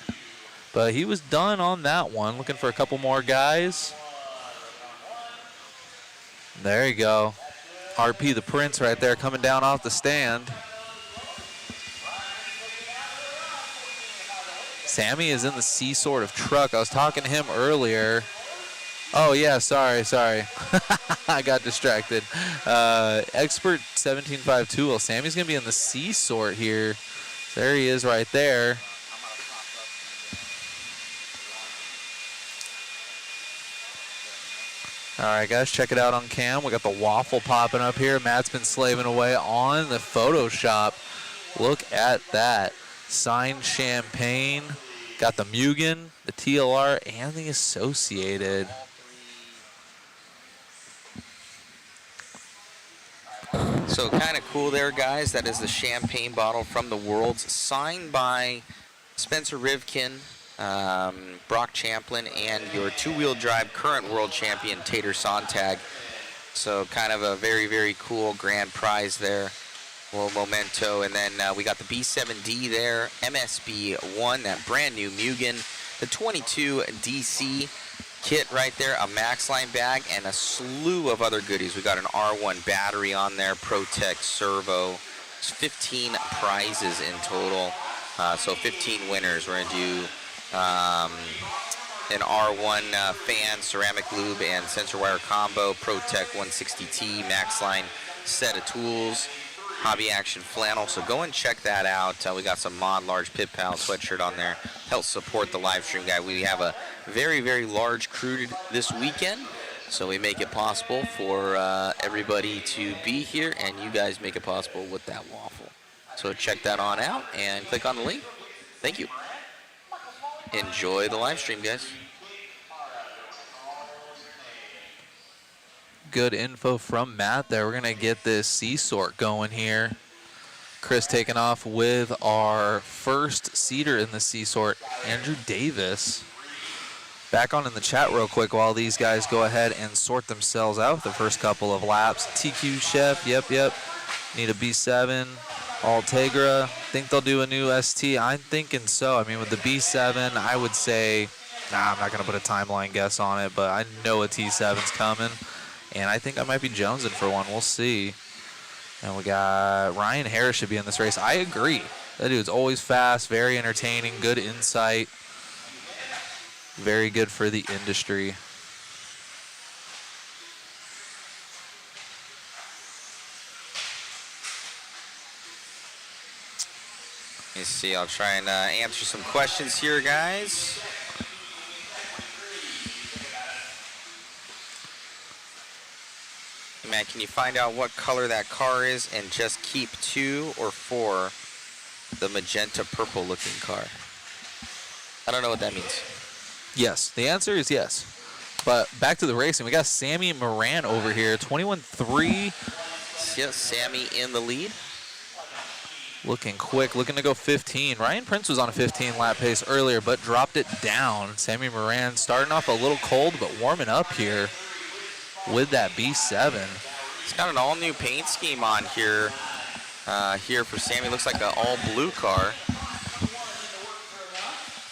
But he was done on that one. Looking for a couple more guys. There you go. RP the Prince right there coming down off the stand. Sammy is in the C sort of truck. I was talking to him earlier. Oh, yeah, sorry. I got distracted. Expert 1752. Well, Sammy's going to be in the C sort here. There he is right there. All right, guys, check it out on cam. We got the waffle popping up here. Matt's been slaving away on the Photoshop. Look at that. Signed champagne. Got the Mugen, the TLR, and the Associated. So kind of cool there, guys. That is the champagne bottle from the Worlds, signed by Spencer Rivkin, Brock Champlin, and your two-wheel drive current world champion, Tater Sontag. So kind of a very, very cool grand prize there. Little memento. And then we got the B7D there, MSB1, that brand new Mugen, the 22 DC kit right there, a Max Line bag, and a slew of other goodies. We got an R1 battery on there, ProTech servo. It's 15 prizes in total, so 15 winners. We're going to do an R1 fan, ceramic lube, and sensor wire combo, ProTech 160T, Max Line set of tools, Hobby Action flannel. So go and check that out. We got some Mod Large Pit Pal sweatshirt on there. Help support the live stream, guy. We have a very, very large crew this weekend, so we make it possible for everybody to be here, and you guys make it possible with that waffle. So check that on out and click on the link. Thank you. Enjoy the live stream, guys. Good info from Matt there. We're going to get this C sort going here. Chris taking off with our first seater in the C sort, Andrew Davis. Back on in the chat real quick while these guys go ahead and sort themselves out the first couple of laps. TQ Chef, yep. Need a B7. Altegra, think they'll do a new ST? I'm thinking so. I mean, with the B7, I would say, I'm not going to put a timeline guess on it, but I know a T7's coming. And I think I might be jonesing for one. We'll see. And we got Ryan Harris should be in this race. I agree. That dude's always fast, very entertaining, good insight. Very good for the industry. Let me see. I'll try and answer some questions here, guys. Matt, can you find out what color that car is and just keep 2 or 4 the magenta purple looking car? I don't know what that means. Yes, the answer is yes. But back to the racing. We got Sammy Moran over here, 21-3. Yes, Sammy in the lead. Looking quick, looking to go 15. Ryan Prince was on a 15-lap pace earlier, but dropped it down. Sammy Moran starting off a little cold, but warming up here with that B7. It's got an all-new paint scheme on here. Here for Sammy, looks like an all-blue car.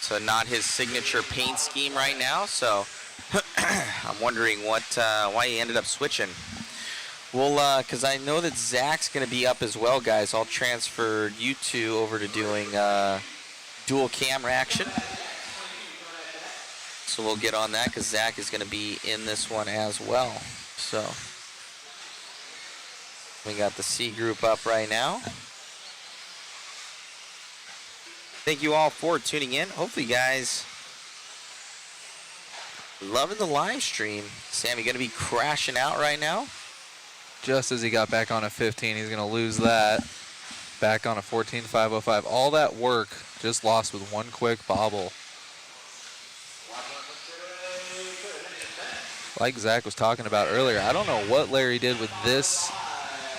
So not his signature paint scheme right now. So I'm wondering why he ended up switching. Well, because I know that Zach's going to be up as well, guys. I'll transfer you two over to doing dual camera action. So we'll get on that because Zach is going to be in this one as well. So we got the C group up right now. Thank you all for tuning in. Hopefully you guys loving the live stream. Sammy going to be crashing out right now. Just as he got back on a 15, he's going to lose that. Back on a 14.505. All that work just lost with one quick bobble. Like Zach was talking about earlier, I don't know what Larry did with this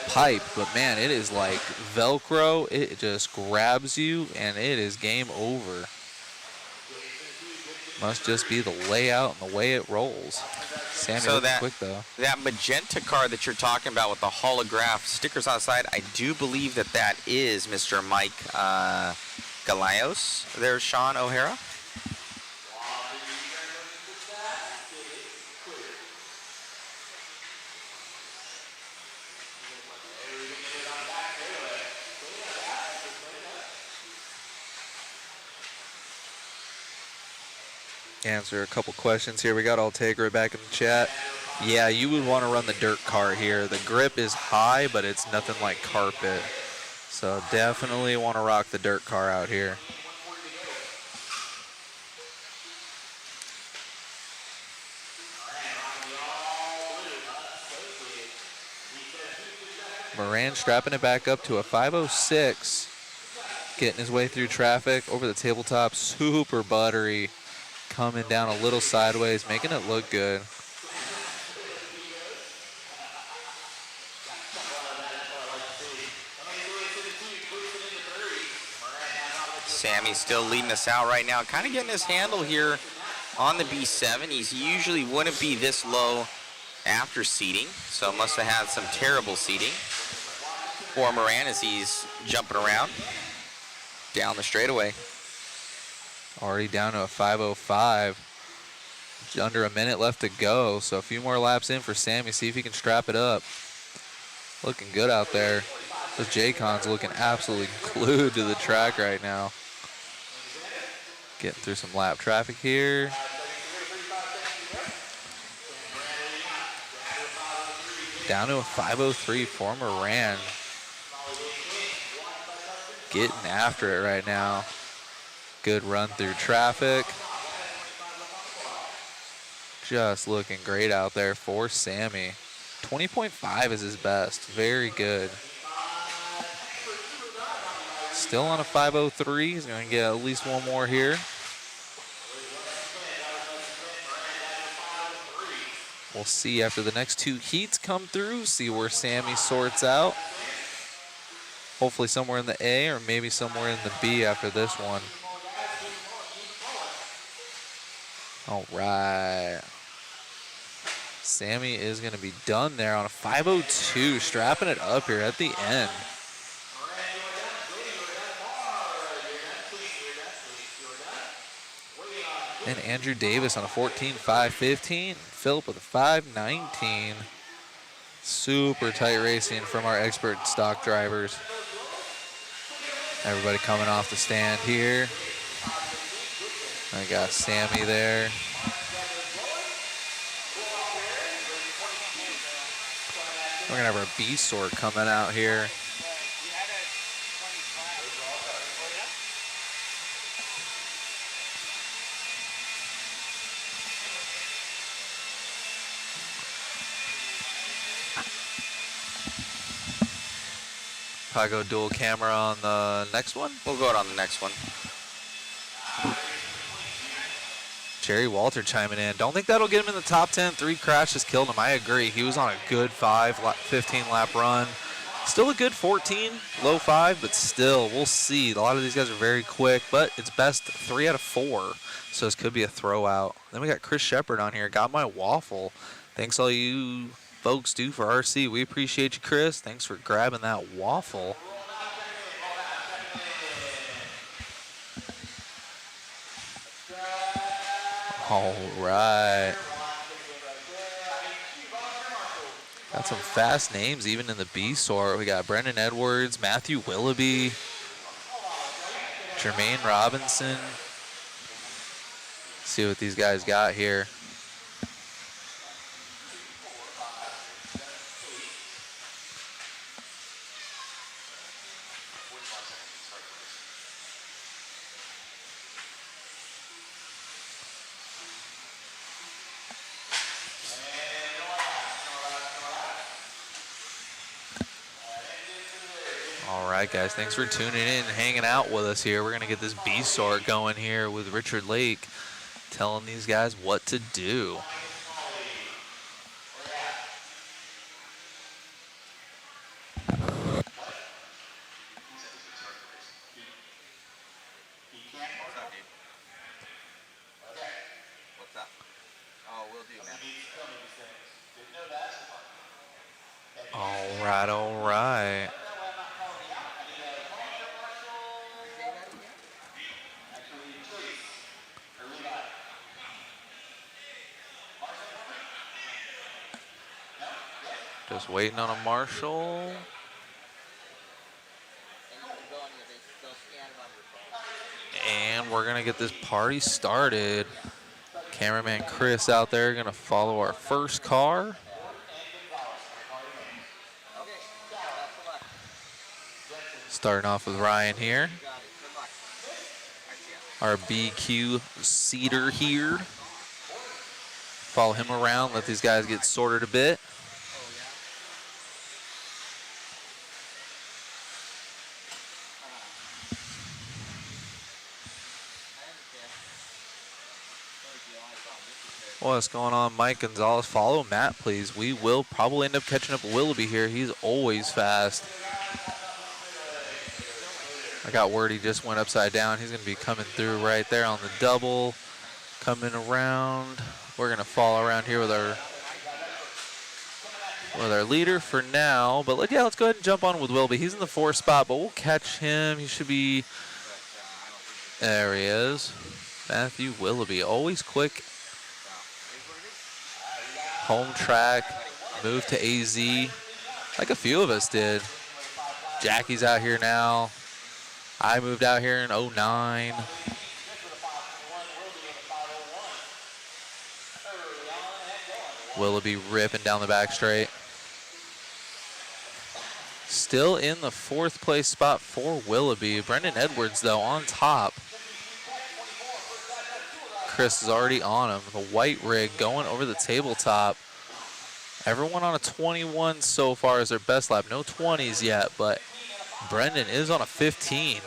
pipe, but man, it is like Velcro. It just grabs you and it is game over. Must just be the layout and the way it rolls. Sammy So looking quick though. That magenta car that you're talking about with the holograph stickers on the side, I do believe that is Mr. Mike Galayos. There's Sean O'Hara. Answer a couple questions here. We got Altegra back in the chat. Yeah, you would want to run the dirt car here. The grip is high, but it's nothing like carpet. So definitely want to rock the dirt car out here. Moran strapping it back up to a 506. Getting his way through traffic over the tabletop. Super buttery. Coming down a little sideways, making it look good. Sammy's still leading us out right now. Kind of getting his handle here on the B7. He's usually wouldn't be this low after seating, so must have had some terrible seating for Moran as he's jumping around down the straightaway. Already down to a 505. Under a minute left to go, so a few more laps in for Sammy. See if he can strap it up. Looking good out there. The J-Con's looking absolutely glued to the track right now. Getting through some lap traffic here. Down to a 503 for Moran. Getting after it right now. Good run through traffic. Just looking great out there for Sammy. 20.5 is his best. Very good. Still on a 503. He's going to get at least one more here. We'll see after the next two heats come through, see where Sammy sorts out. Hopefully somewhere in the A or maybe somewhere in the B after this one. All right. Sammy is going to be done there on a 502, strapping it up here at the end. And Andrew Davis on a 14.515. Philip with a 519. Super tight racing from our expert stock drivers. Everybody coming off the stand here. I got Sammy there. We're gonna have our B sort coming out here. Probably go dual camera on the next one. We'll go out on the next one. Jerry Walter chiming in. Don't think that'll get him in the top 10. 3 crashes killed him. I agree. He was on a good 15 lap run. Still a good 14, low 5, but still, we'll see. A lot of these guys are very quick, but it's best 3 out of 4. So this could be a throwout. Then we got Chris Shepard on here. Got my waffle. Thanks all you folks do for RC. We appreciate you, Chris. Thanks for grabbing that waffle. All right. Got some fast names even in the B sort. We got Brendan Edwards, Matthew Willoughby, Jermaine Robinson. See what these guys got here. All right, guys, thanks for tuning in and hanging out with us here. We're going to get this B-sort going here with Richard Lake telling these guys what to do. What's up? Oh, we'll do, man. All right, all right. Just waiting on a marshal. And we're going to get this party started. Cameraman Chris out there going to follow our first car. Starting off with Ryan here. Our BQ seater here. Follow him around, let these guys get sorted a bit. What's going on, Mike Gonzalez? Follow Matt, please. We will probably end up catching up with Willoughby here. He's always fast. I got word he just went upside down. He's going to be coming through right there on the double. Coming around. We're going to follow around here with our leader for now. But let's go ahead and jump on with Willoughby. He's in the 4th spot, but we'll catch him. He should be... There he is. Matthew Willoughby, always quick. Home track, moved to AZ, like a few of us did. Jackie's out here now. I moved out here in 09. Willoughby ripping down the back straight. Still in the 4th place spot for Willoughby. Brendan Edwards, though, on top. Chris is already on him. The white rig going over the tabletop. Everyone on a 21 so far is their best lap. No 20s yet, but Brendan is on a 15.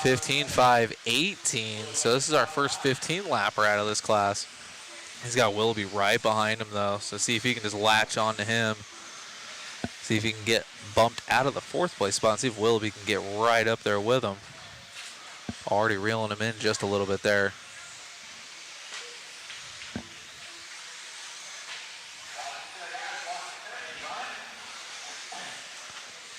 15.5, 18. So this is our first 15 lapper out of this class. He's got Willoughby right behind him, though. So see if he can just latch on to him. See if he can get bumped out of the 4th place spot and see if Willoughby can get right up there with him. Already reeling him in just a little bit there.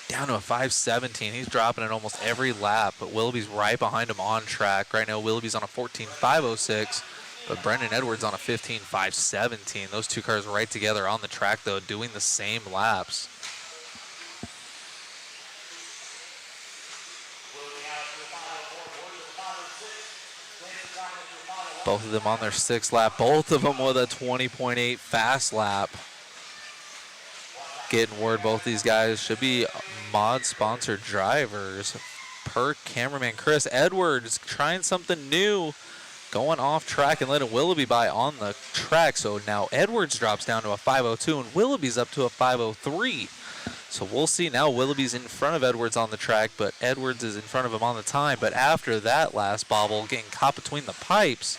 Down to a 5.17. He's dropping it almost every lap, but Willoughby's right behind him on track. Right now, Willoughby's on a 14.506, but Brendan Edwards on a 15.517. Those two cars right together on the track, though, doing the same laps. Both of them on their 6th lap. Both of them with a 20.8 fast lap. Getting word both these guys should be mod-sponsored drivers per cameraman Chris. Edwards trying something new, going off track and letting Willoughby by on the track. So now Edwards drops down to a 5.02 and Willoughby's up to a 5.03. So we'll see. Now Willoughby's in front of Edwards on the track, but Edwards is in front of him on the time. But after that last bobble, getting caught between the pipes,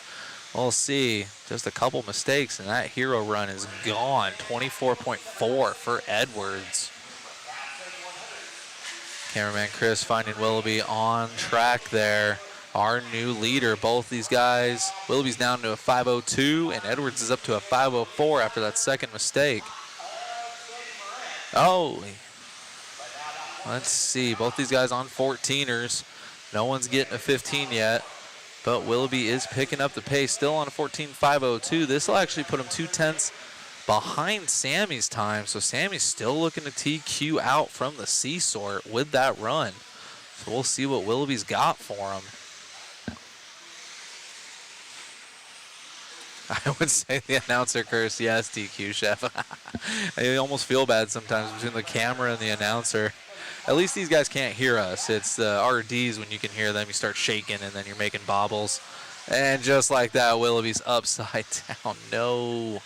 we'll see. Just a couple mistakes, and that hero run is gone. 24.4 for Edwards. Cameraman Chris finding Willoughby on track there. Our new leader, both these guys. Willoughby's down to a 5.02, and Edwards is up to a 5.04 after that second mistake. Oh, let's see. Both these guys on 14ers. No one's getting a 15 yet. But Willoughby is picking up the pace, still on a 14.502. This will actually put him 2/10 behind Sammy's time. So Sammy's still looking to TQ out from the C-sort with that run. So we'll see what Willoughby's got for him. I would say the announcer curse, yes, TQ, chef. I almost feel bad sometimes between the camera and the announcer. At least these guys can't hear us. It's the RDs when you can hear them, you start shaking and then you're making bobbles. And just like that, Willoughby's upside down. No.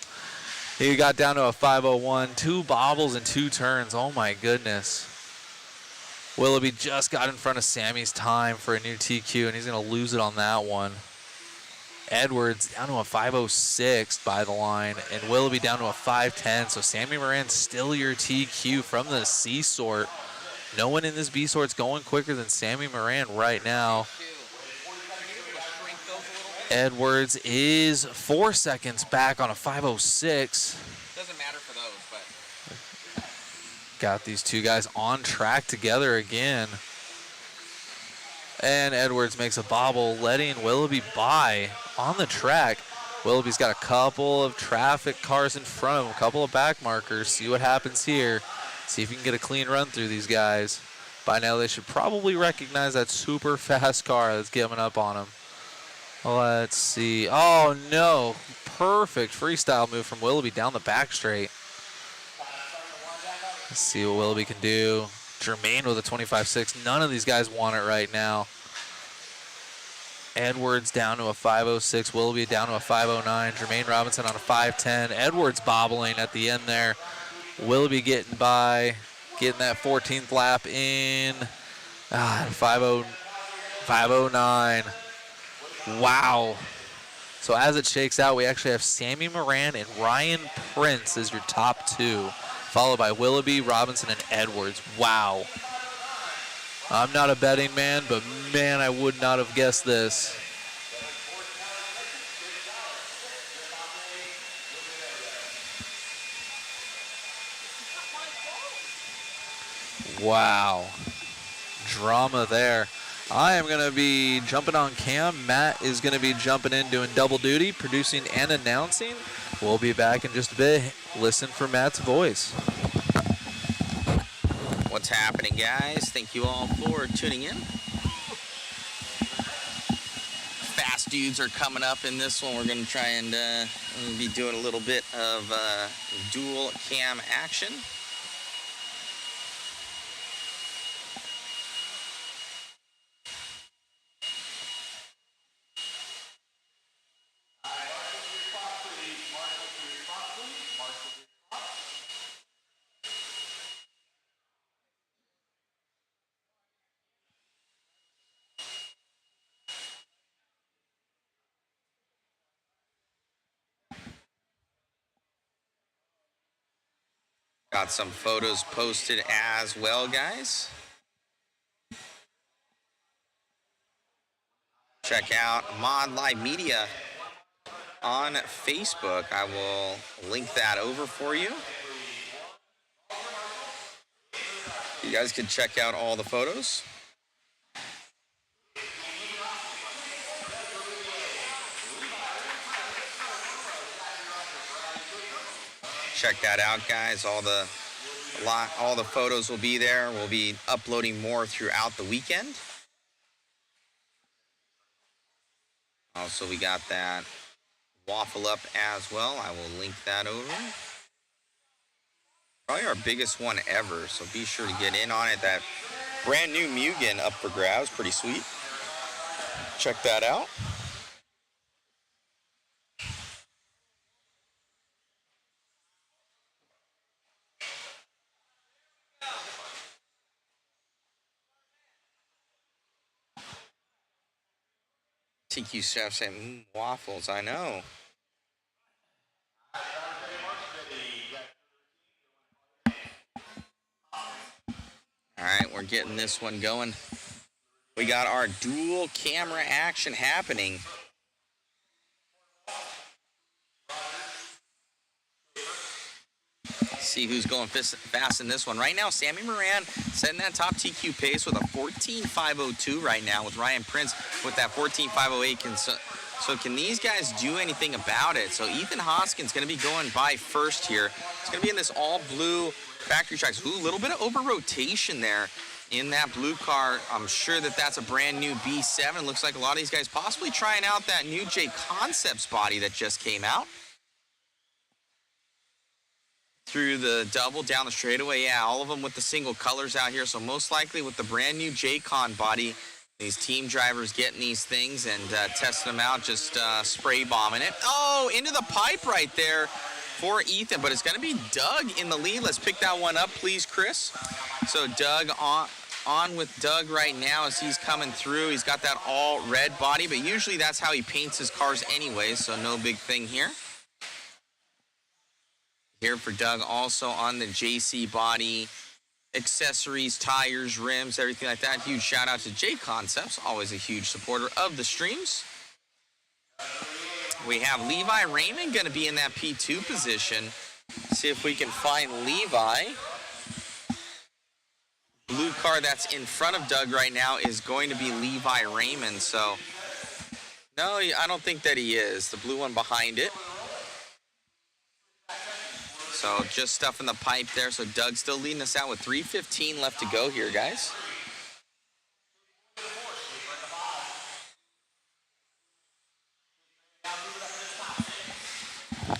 He got down to a 5.01, 2 bobbles and 2 turns. Oh my goodness. Willoughby just got in front of Sammy's time for a new TQ, and he's going to lose it on that one. Edwards down to a 5:06 by the line, and Willoughby down to a 5:10. So Sammy Moran still your TQ from the C sort. No one in this B sort's going quicker than Sammy Moran right now. Edwards is 4 seconds back on a 5:06. Doesn't matter for those, but Got these two guys on track together again. And Edwards makes a bobble, letting Willoughby by on the track. Willoughby's got a couple of traffic cars in front of him, a couple of back markers. See what happens here. See if you can get a clean run through these guys. By now, they should probably recognize that super fast car that's coming up on them. Let's see. Oh, no. Perfect freestyle move from Willoughby down the back straight. Let's see what Willoughby can do. Jermaine with a 25.6. None of these guys want it right now. Edwards down to a 5:06. Willoughby down to a 5:09. Jermaine Robinson on a 5:10. Edwards bobbling at the end there. Willoughby getting by, getting that 14th lap in. 5:09. Wow. So as it shakes out, we actually have Sammy Moran and Ryan Prince as your top two, followed by Willoughby, Robinson, and Edwards. Wow. I'm not a betting man, but man, I would not have guessed this. Wow. Drama there. I am going to be jumping on cam. Matt is going to be jumping in doing double duty, producing and announcing. We'll be back in just a bit. Listen for Matt's voice. what's happening, guys? Thank you all for tuning in. Fast dudes are coming up in this one. We're going to try and be doing a little bit of dual cam action. Got some photos posted as well, guys. Check out Mod Live Media on Facebook. I will link that over for you. You guys can check out all the photos. Check that out, guys. All the photos will be there. We'll be uploading more throughout the weekend. Also, we got that waffle up as well. I will link that over. Probably our biggest one ever, so be sure to get in on it. That brand new Mugen up for grabs, pretty sweet. Check that out. TQ chef saying waffles, I know. All right, we're getting this one going. We got our dual camera action happening. See who's going fast in this one. Right now, Sammy Moran setting that top TQ pace with a 14.502 right now, with Ryan Prince with that 14.508. So can these guys do anything about it? So Ethan Hoskins going to be going by first here. It's going to be in this all blue factory tracks. Ooh, a little bit of over rotation there in that blue car. I'm sure that that's a brand new B7. Looks like a lot of these guys possibly trying out that new J Concepts body that just came out. Through the double down the straightaway. Yeah, all of them with the single colors out here. So most likely with the brand new J-Con body, these team drivers getting these things and testing them out, just spray bombing it. Oh, into the pipe right there for Ethan, but it's going to be Doug in the lead. Let's pick that one up, please, Chris. So Doug on with Doug right now as he's coming through. He's got that all red body, but usually that's how he paints his cars anyway, so no big thing here. Here for Doug also on the JC body, accessories, tires, rims, everything like that. Huge shout out to J Concepts, always a huge supporter of the streams. We have Levi Raymond going to be in that P2 position. See if we can find Levi. Blue car that's in front of Doug right now is going to be Levi Raymond. So, no, I don't think that he is. The blue one behind it. So, just stuff in the pipe there. So, Doug's still leading us out with 3:15 left to go here, guys.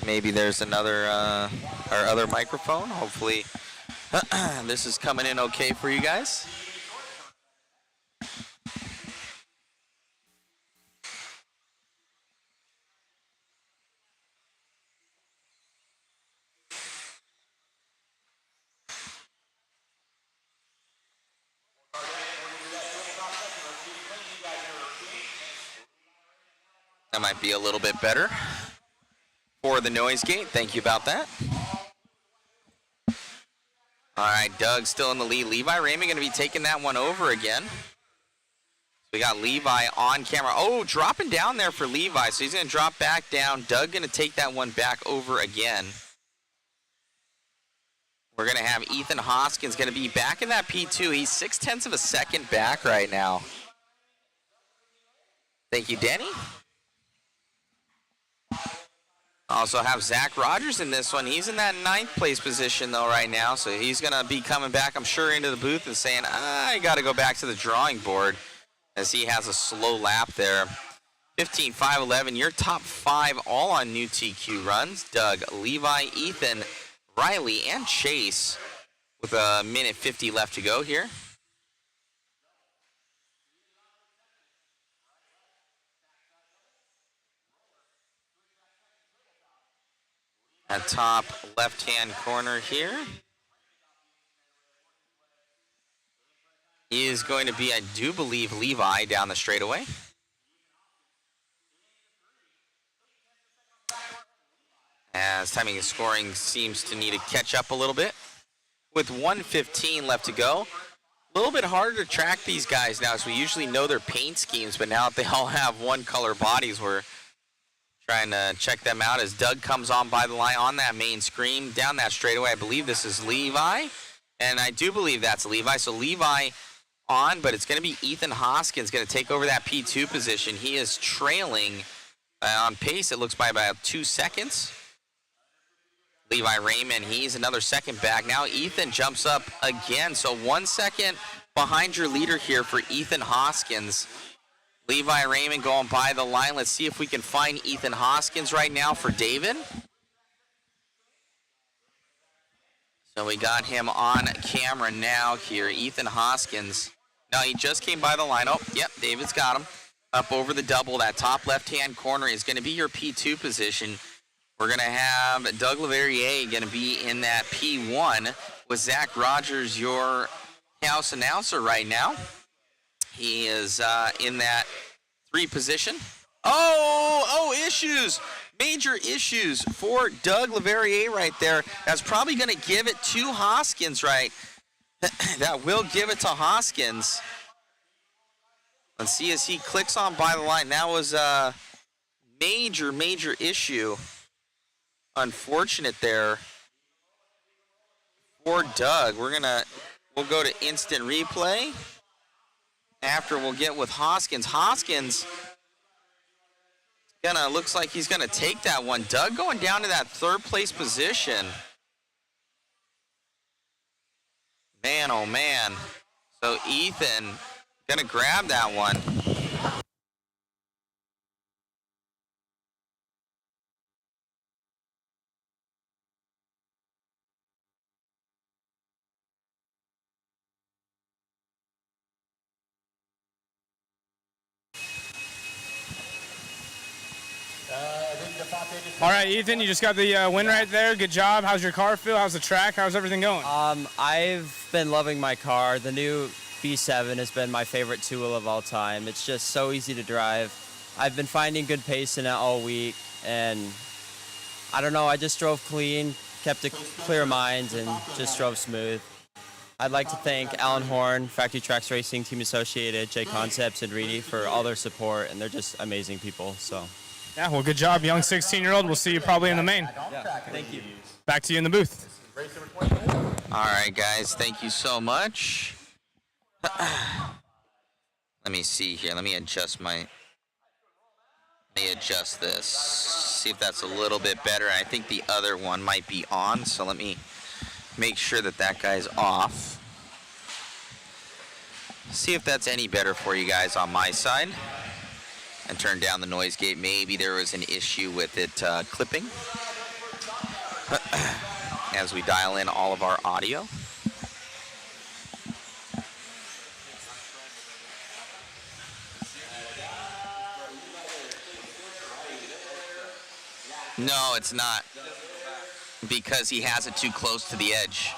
Maybe there's another, our other microphone. Hopefully, this is coming in okay for you guys. That might be a little bit better for the noise gate. Thank you about that. All right, Doug still in the lead. Levi Raymond going to be taking that one over again. We got Levi on camera. Oh, dropping down there for Levi. So he's going to drop back down. Doug going to take that one back over again. We're going to have Ethan Hoskins going to be back in that P2. He's 0.6 of a second back right now. Thank you, Danny. Also have Zach Rogers in this one. He's in that 9th place position, though, right now. So he's going to be coming back, I'm sure, into the booth and saying, I got to go back to the drawing board, as he has a slow lap there. 15, 5, 11, your top 5 all on new TQ runs. Doug, Levi, Ethan, Riley, and Chase with 1:50 left to go here. At top left-hand corner here is going to be, I do believe, Levi down the straightaway. As timing and scoring seems to need to catch up a little bit. With 1:15 left to go. A little bit harder to track these guys now, as we usually know their paint schemes, but now that they all have one color bodies, we're trying to check them out as Doug comes on by the line on that main screen. Down that straightaway, I believe this is Levi. And I do believe that's Levi. So Levi on, but it's going to be Ethan Hoskins going to take over that P2 position. He is trailing on pace, it looks, by about 2 seconds. Levi Raymond, he's another second back. Now Ethan jumps up again. So 1 second behind your leader here for Ethan Hoskins. Levi Raymond going by the line. Let's see if we can find Ethan Hoskins right now for David. So we got him on camera now here. Ethan Hoskins. No, he just came by the line. Oh, yep, David's got him. Up over the double. That top left-hand corner is going to be your P2 position. We're going to have Doug Leverrier going to be in that P1 with Zach Rogers, your house announcer right now. He is in that 3 position. Oh, issues. Major issues for Doug Leverrier right there. That's probably going to give it to Hoskins, right? That will give it to Hoskins. Let's see as he clicks on by the line. That was a major issue. Unfortunate there for Doug. We'll go to instant replay. After we'll get with Hoskins. Hoskins looks like he's gonna take that one. Doug going down to that 3rd place position. Man, oh man. So Ethan gonna grab that one. All right, Ethan, you just got the win right there. Good job. How's your car feel? How's the track? How's everything going? I've been loving my car. The new B7 has been my favorite tool of all time. It's just so easy to drive. I've been finding good pace in it all week, and I don't know, I just drove clean, kept a clear mind, and just drove smooth. I'd like to thank Alan Horn, Factory Tracks Racing, Team Associated, J Concepts, and Reedy for all their support, and they're just amazing people. So, Yeah, well, good job, young 16-year-old. We'll see you probably in the main. yeah, thank you. Back to you in the booth. All right, guys, thank you so much. Let me see here. Let me adjust this. See if that's a little bit better. I think the other one might be on, so let me make sure that that guy's off. See if that's any better for you guys on my side. And turn down the noise gate. Maybe there was an issue with it clipping. As we dial in all of our audio. No, it's not. Because he has it too close to the edge.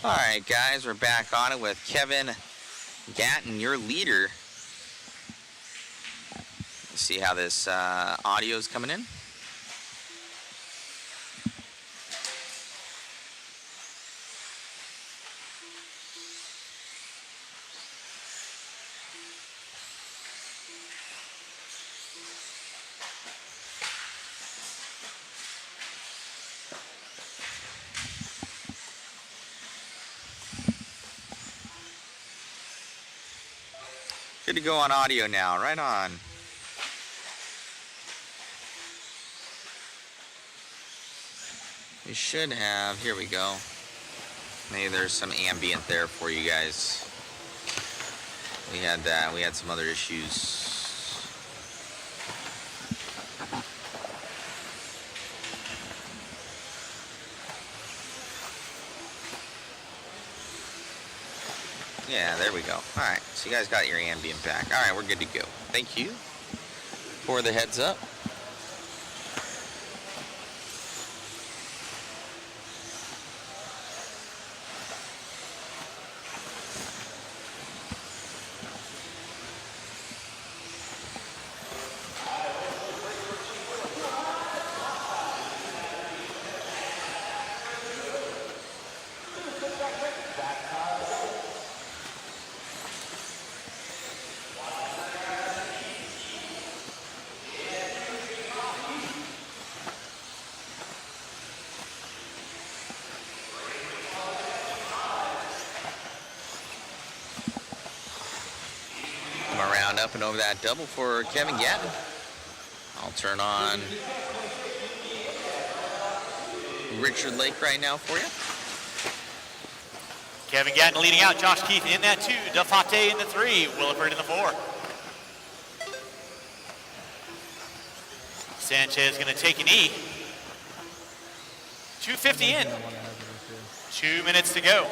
All right, guys, we're back on it with Kevin Gatton, your leader. Let's see how this audio is coming in. Good to go on audio now, right on. We should have, here we go. Maybe there's some ambient there for you guys. We had that, we had some other issues. Yeah, there we go. All right, so you guys got your ambient back. All right, we're good to go. Thank you for the heads up. Up and over that double for Kevin Gatton. I'll turn on Richard Lake right now for you. Kevin Gatton leading out. Josh Keith in that 2. Defate in the 3. Williford in the 4. Sanchez going to take an E. 2:50 in. 2 minutes to go.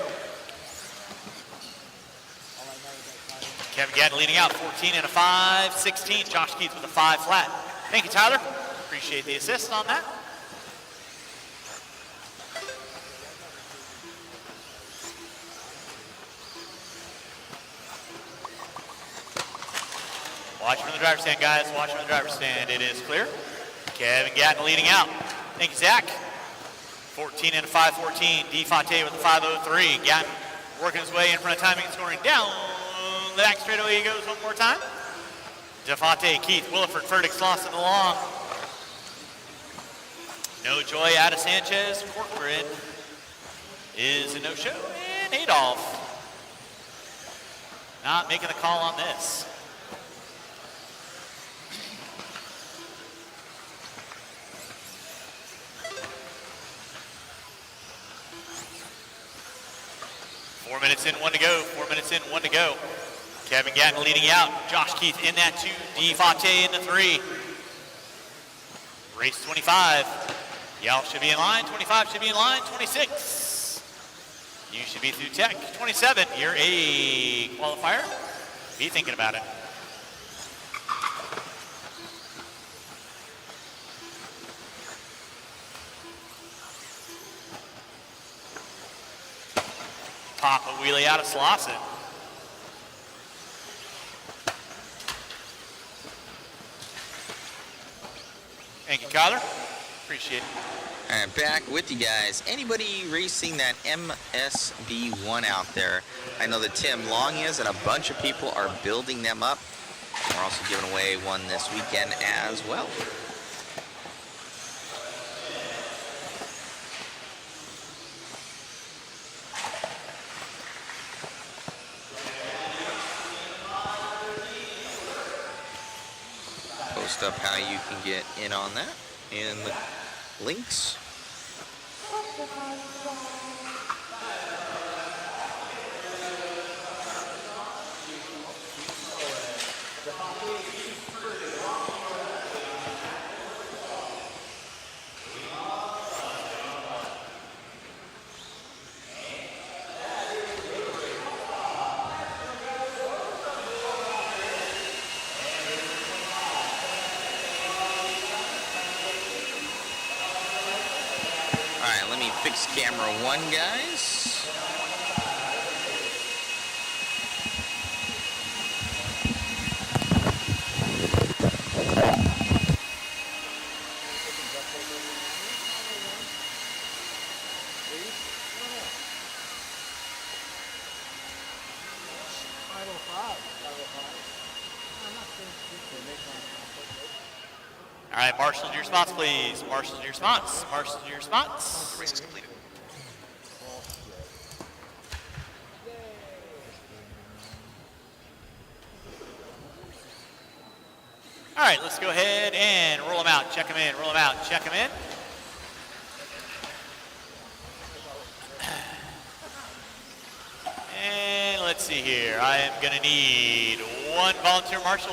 Kevin Gatton leading out, 14 and a 5, 16. Josh Keith with a 5 flat. Thank you, Tyler. Appreciate the assist on that. Watch from the driver's stand, guys. Watch from the driver's stand. It is clear. Kevin Gatton leading out. Thank you, Zach. 14 and a 5:14. DeFonte with a 5:03. Gatton working his way in front of timing and scoring down the back straightaway he goes one more time. DeFonte, Keith, Williford, Ferdix, Lawson along. No Joy out of Sanchez. Corcoran is a no-show. And Adolph not making the call on this. Four minutes in, one to go. 4 minutes in, one to go. Kevin Gatton leading out. Josh Keith in that 2. DeFonte in the 3. Race 25. Y'all should be in line. 25 should be in line. 26. You should be through tech. 27. You're a qualifier. Be thinking about it. Pop a wheelie out of Slauson. Thank you, Kyler. Appreciate it. All right, back with you guys. Anybody racing that MSB1 out there? I know that Tim Long is, and a bunch of people are building them up. We're also giving away one this weekend as well. Post up how you can get in on that in the links. Let me fix camera 1, guys. All right, marshals to your spots, please. Marshals to your spots. Marshals to your spots. The race is completed. All right, let's go ahead and roll them out. Check them in. Roll them out. Check them in. And let's see here. I am going to need one volunteer marshal.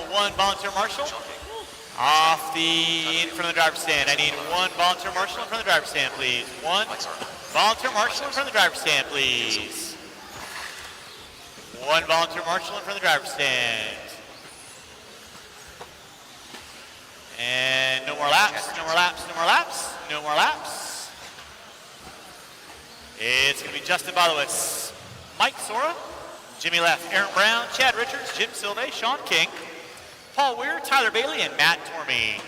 Off in front of the driver's stand. I need one volunteer marshal in front of the driver's stand, please. One volunteer marshal in front of the driver's stand, please. One volunteer marshal in front of the driver's stand. And no more laps, no more laps, no more laps, no more laps. It's going to be Justin Bodowitz, Mike Sora, Jimmy Leff, Aaron Brown, Chad Richards, Jim Silve, Sean King, Paul Weir, Tyler Bailey, and Matt Tormey.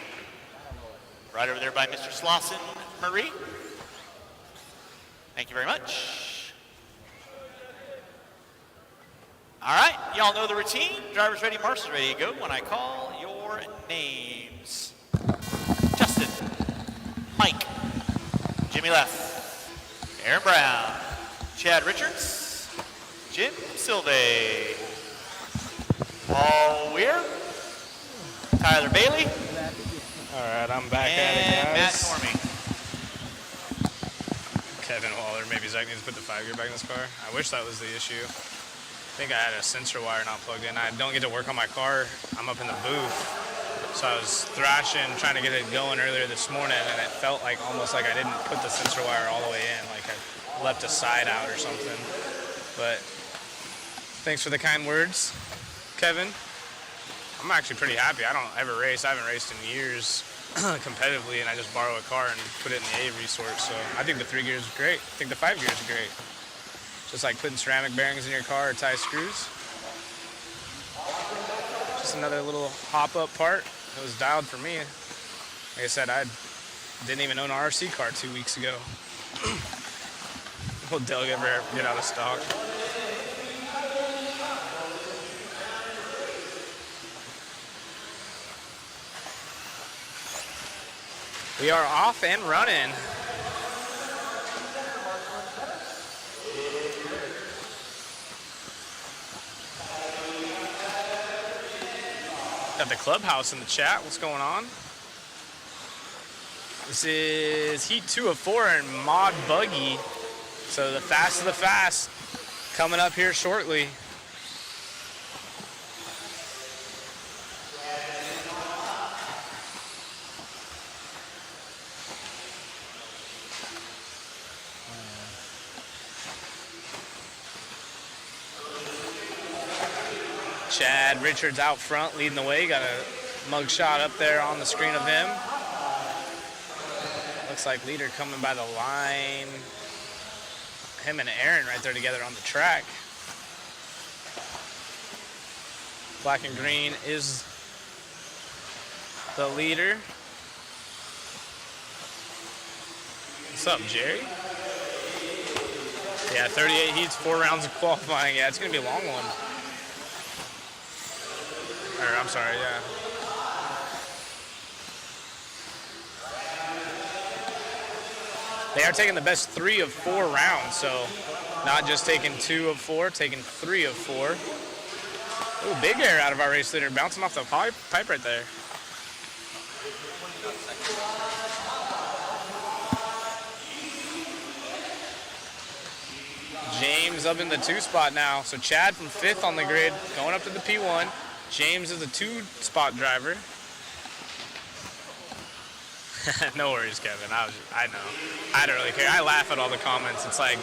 Right over there by Mr. Slauson Marie. Thank you very much. All right, y'all know the routine. Drivers ready, marshals ready to go when I call your names. Justin, Mike, Jimmy Leff, Aaron Brown, Chad Richards, Jim Silve, Paul Weir, Tyler Bailey. All right, I'm back at it, And Matt guys. Tormey. Kevin Waller, maybe Zach needs to put the 5-gear back in this car. I wish that was the issue. I think I had a sensor wire not plugged in. I don't get to work on my car. I'm up in the booth. So I was thrashing, trying to get it going earlier this morning, and it felt like almost like I didn't put the sensor wire all the way in, like I left a side out or something. But thanks for the kind words, Kevin. I'm actually pretty happy. I don't ever race. I haven't raced in years competitively, and I just borrow a car and put it in the A resource. So I think the 3 gears is great. I think the 5 gears is great. Just like putting ceramic bearings in your car or tie screws. Just another little hop-up part. It was dialed for me. Like I said, I Didn't even own an RC car 2 weeks ago. Will Doug ever get out of stock? We are off and running. Got the clubhouse in the chat. What's going on? This is Heat 2 of 4 and Mod Buggy. So the fast of the fast coming up here shortly. Chad Richards out front leading the way. Got a mug shot up there on the screen of him. Looks like leader coming by the line. Him and Aaron right there together on the track. Black and green is the leader. What's up, Jerry? Yeah, 38 heats, 4 rounds of qualifying. Yeah, it's going to be a long one. Or, I'm sorry, yeah. They are taking the best 3 of 4 rounds, so not just taking 2 of 4, taking 3 of 4. Ooh, big air out of our race leader, bouncing off the pipe right there. James up in the 2 spot now. So Chad from 5th on the grid, going up to the P1. James is a 2 spot driver. No worries, Kevin. I know. I don't really care. I laugh at all the comments. It's like,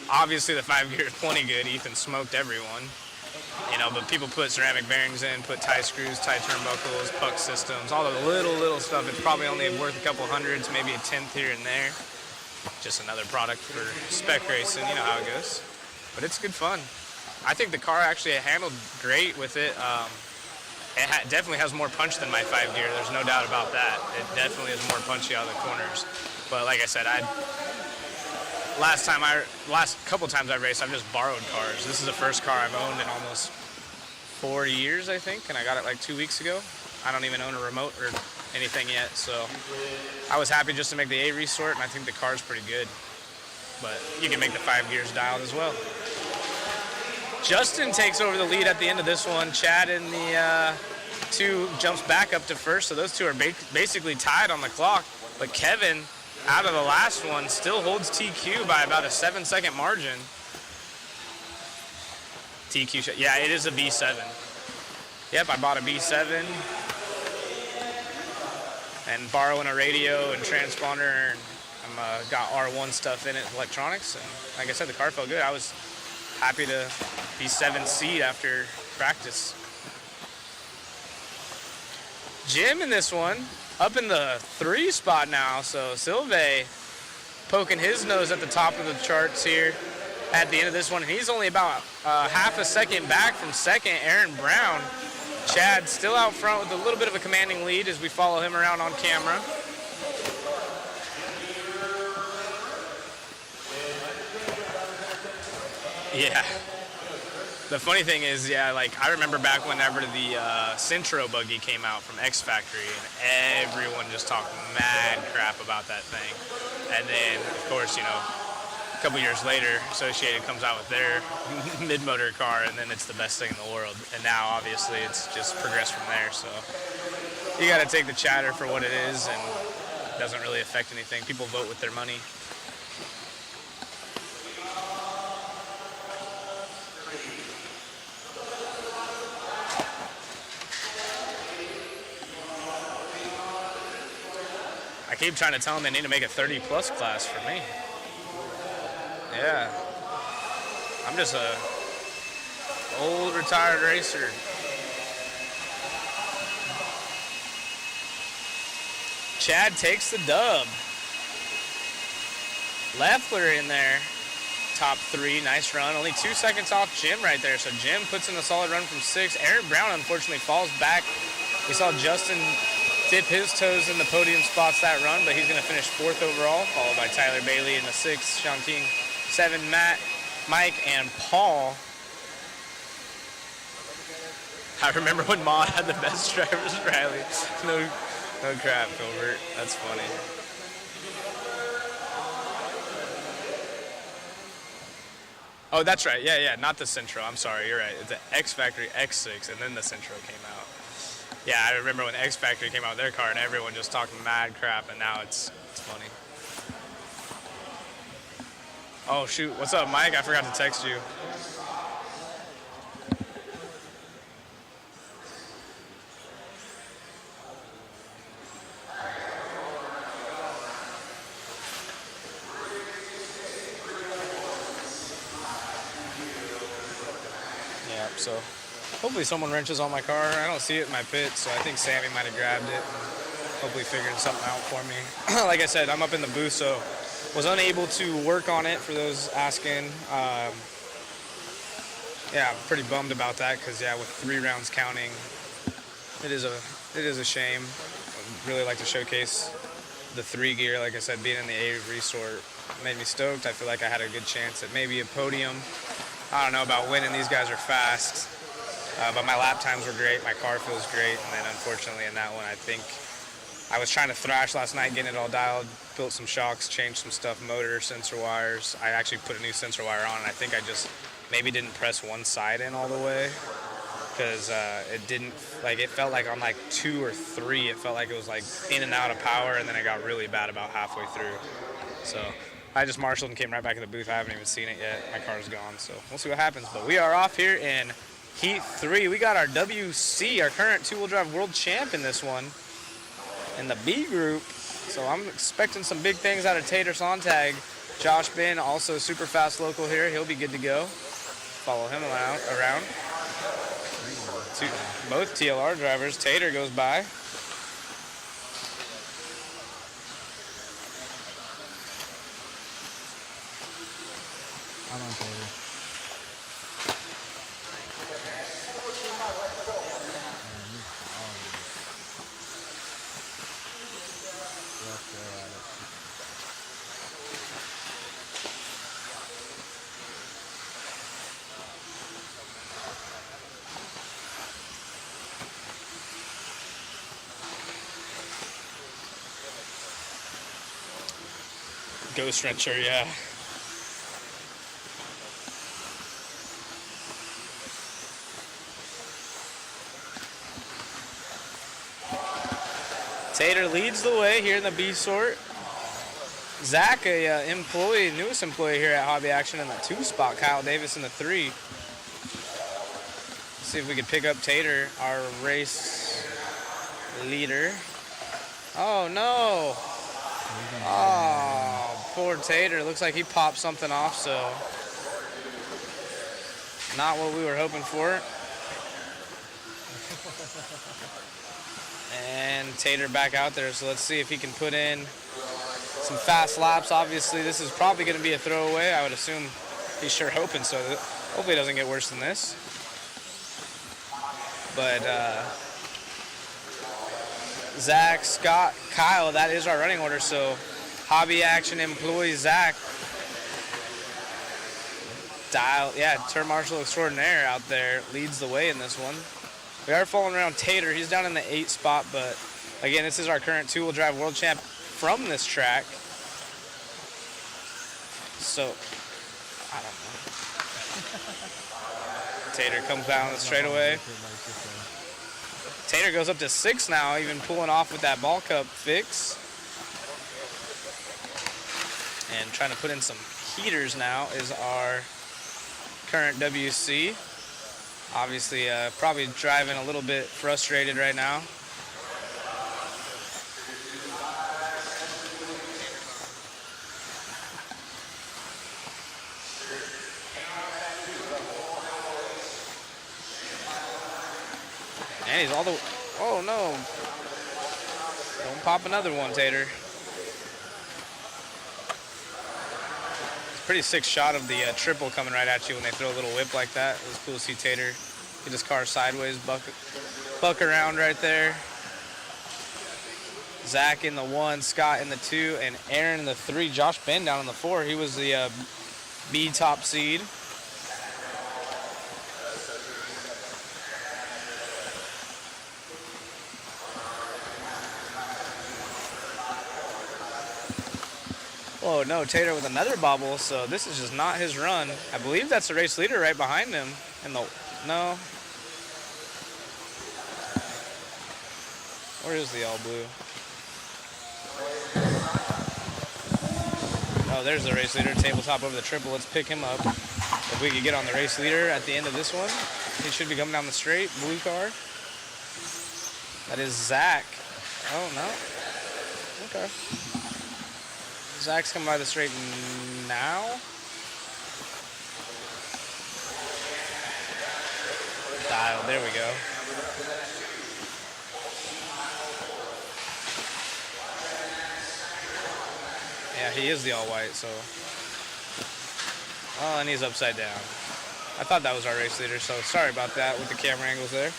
obviously the 5 gear is plenty good. Ethan smoked everyone. You know, but people put ceramic bearings in, put tie screws, tie turnbuckles, puck systems, all the little stuff. It's probably only worth a couple hundreds, maybe a tenth here and there. Just another product for spec racing, you know how it goes. But it's good fun. I think the car actually handled great with it. It definitely has more punch than my 5 gear. There's no doubt about that. It definitely is more punchy out of the corners. But like I said, last couple times I raced, I've just borrowed cars. This is the first car I've owned in almost 4 years, I think, and I got it like 2 weeks ago. I don't even own a remote or anything yet, so I was happy just to make the A resort, and I think the car's pretty good. But you can make the 5 gears dialed as well. Justin takes over the lead at the end of this one. Chad in the 2 jumps back up to first, so those two are basically tied on the clock. But Kevin, out of the last one, still holds TQ by about a 7-second margin. TQ, yeah, it is a B7. Yep, I bought a B7. And borrowing a radio and transponder, and I'm got R1 stuff in it, electronics. And like I said, the car felt good. I was happy to be 7th seed after practice. Jim in this one, up in the 3 spot now. So Silve poking his nose at the top of the charts here at the end of this one. And he's only about half a second back from second, Aaron Brown. Chad still out front with a little bit of a commanding lead as we follow him around on camera. Yeah. The funny thing is, yeah, like I remember back whenever the Centro buggy came out from X Factory, and everyone just talked mad crap about that thing. And then, of course, you know, a couple years later, Associated comes out with their mid-motor car, and then it's the best thing in the world. And now, obviously, it's just progressed from there. So you got to take the chatter for what it is, and it doesn't really affect anything. People vote with their money. I keep trying to tell them they need to make a 30-plus class for me. Yeah. I'm just a old retired racer. Chad takes the dub. Leffler in there. Top 3, nice run. Only 2 seconds off Jim right there. So Jim puts in a solid run from 6. Aaron Brown unfortunately falls back. We saw Justin dip his toes in the podium spots that run, but he's going to finish 4th overall, followed by Tyler Bailey in the 6th, Shanteen 7, Matt, Mike, and Paul. I remember when Maud had the best drivers rally. No crap, Filbert. That's funny. Oh, that's right. Yeah, not the Centro. I'm sorry, you're right. It's the X Factory X6, and then the Centro came out. Yeah, I remember when the X Factory came out with their car, and everyone just talked mad crap, and now it's funny. Oh, shoot. What's up, Mike? I forgot to text you. Yeah, so hopefully someone wrenches on my car. I don't see it in my pit, so I think Sammy might have grabbed it and hopefully figured something out for me. Like I said, I'm up in the booth, so was unable to work on it for those asking. Yeah, I'm pretty bummed about that because, yeah, with 3 rounds counting, it is a shame. I'd really like to showcase the 3 gear. Like I said, being in the A resort made me stoked. I feel like I had a good chance at maybe a podium. I don't know about winning. These guys are fast, but my lap times were great. My car feels great, and then unfortunately in that one, I think I was trying to thrash last night, getting it all dialed, built some shocks, changed some stuff, motor, sensor wires. I actually put a new sensor wire on, and I think I just maybe didn't press one side in all the way because it didn't, like, it felt like on like 2 or 3, it felt like it was like in and out of power, and then it got really bad about halfway through. So I just marshaled and came right back in the booth. I haven't even seen it yet. My car's gone, so we'll see what happens. But we are off here in Heat 3. We got our WC, our current 2-wheel drive world champ in this one, in the B group. So I'm expecting some big things out of Tater Sontag. Josh Ben, also super fast local here. He'll be good to go. Follow him around. Both TLR drivers. Tater goes by. I'm on Tater. Ghost wrencher, yeah. Tater leads the way here in the B sort. Zach, a newest employee here at Hobby Action in the 2 spot. Kyle Davis in the 3. Let's see if we could pick up Tater, our race leader. Oh no! Oh, poor Tater. Looks like he popped something off, so not what we were hoping for. And Tater back out there, so let's see if he can put in some fast laps. Obviously, this is probably going to be a throwaway. I would assume he's sure hoping so. Hopefully it doesn't get worse than this. But Zach, Scott, Kyle, that is our running order. So Hobby Action employee Zach, turn marshal extraordinaire out there, leads the way in this one. We are following around Tater. He's down in the 8 spot, but again, this is our current 2-wheel drive world champ from this track. So, I don't know. Tater comes down the straightaway. Tater goes up to 6 now, even pulling off with that ball cup fix. And trying to put in some heaters now is our current WC. Obviously, probably driving a little bit frustrated right now. And he's all the, oh no. Don't pop another one, Tater. Pretty sick shot of the triple coming right at you when they throw a little whip like that. It was cool to see Tater get his car sideways, buck around right there. Zach in the 1, Scott in the 2, and Aaron in the 3. Josh Ben down in the 4. He was the B top seed. Oh no, Tater with another bobble, so this is just not his run. I believe that's the race leader right behind him. No. Where is the all blue? Oh, there's the race leader, tabletop over the triple. Let's pick him up. If we could get on the race leader at the end of this one, he should be coming down the straight, blue car. That is Zach. Oh, no. Okay. Zach's coming by the straight now. Dial, there we go. Yeah, he is the all white, so. Oh, and he's upside down. I thought that was our race leader, so sorry about that with the camera angles there.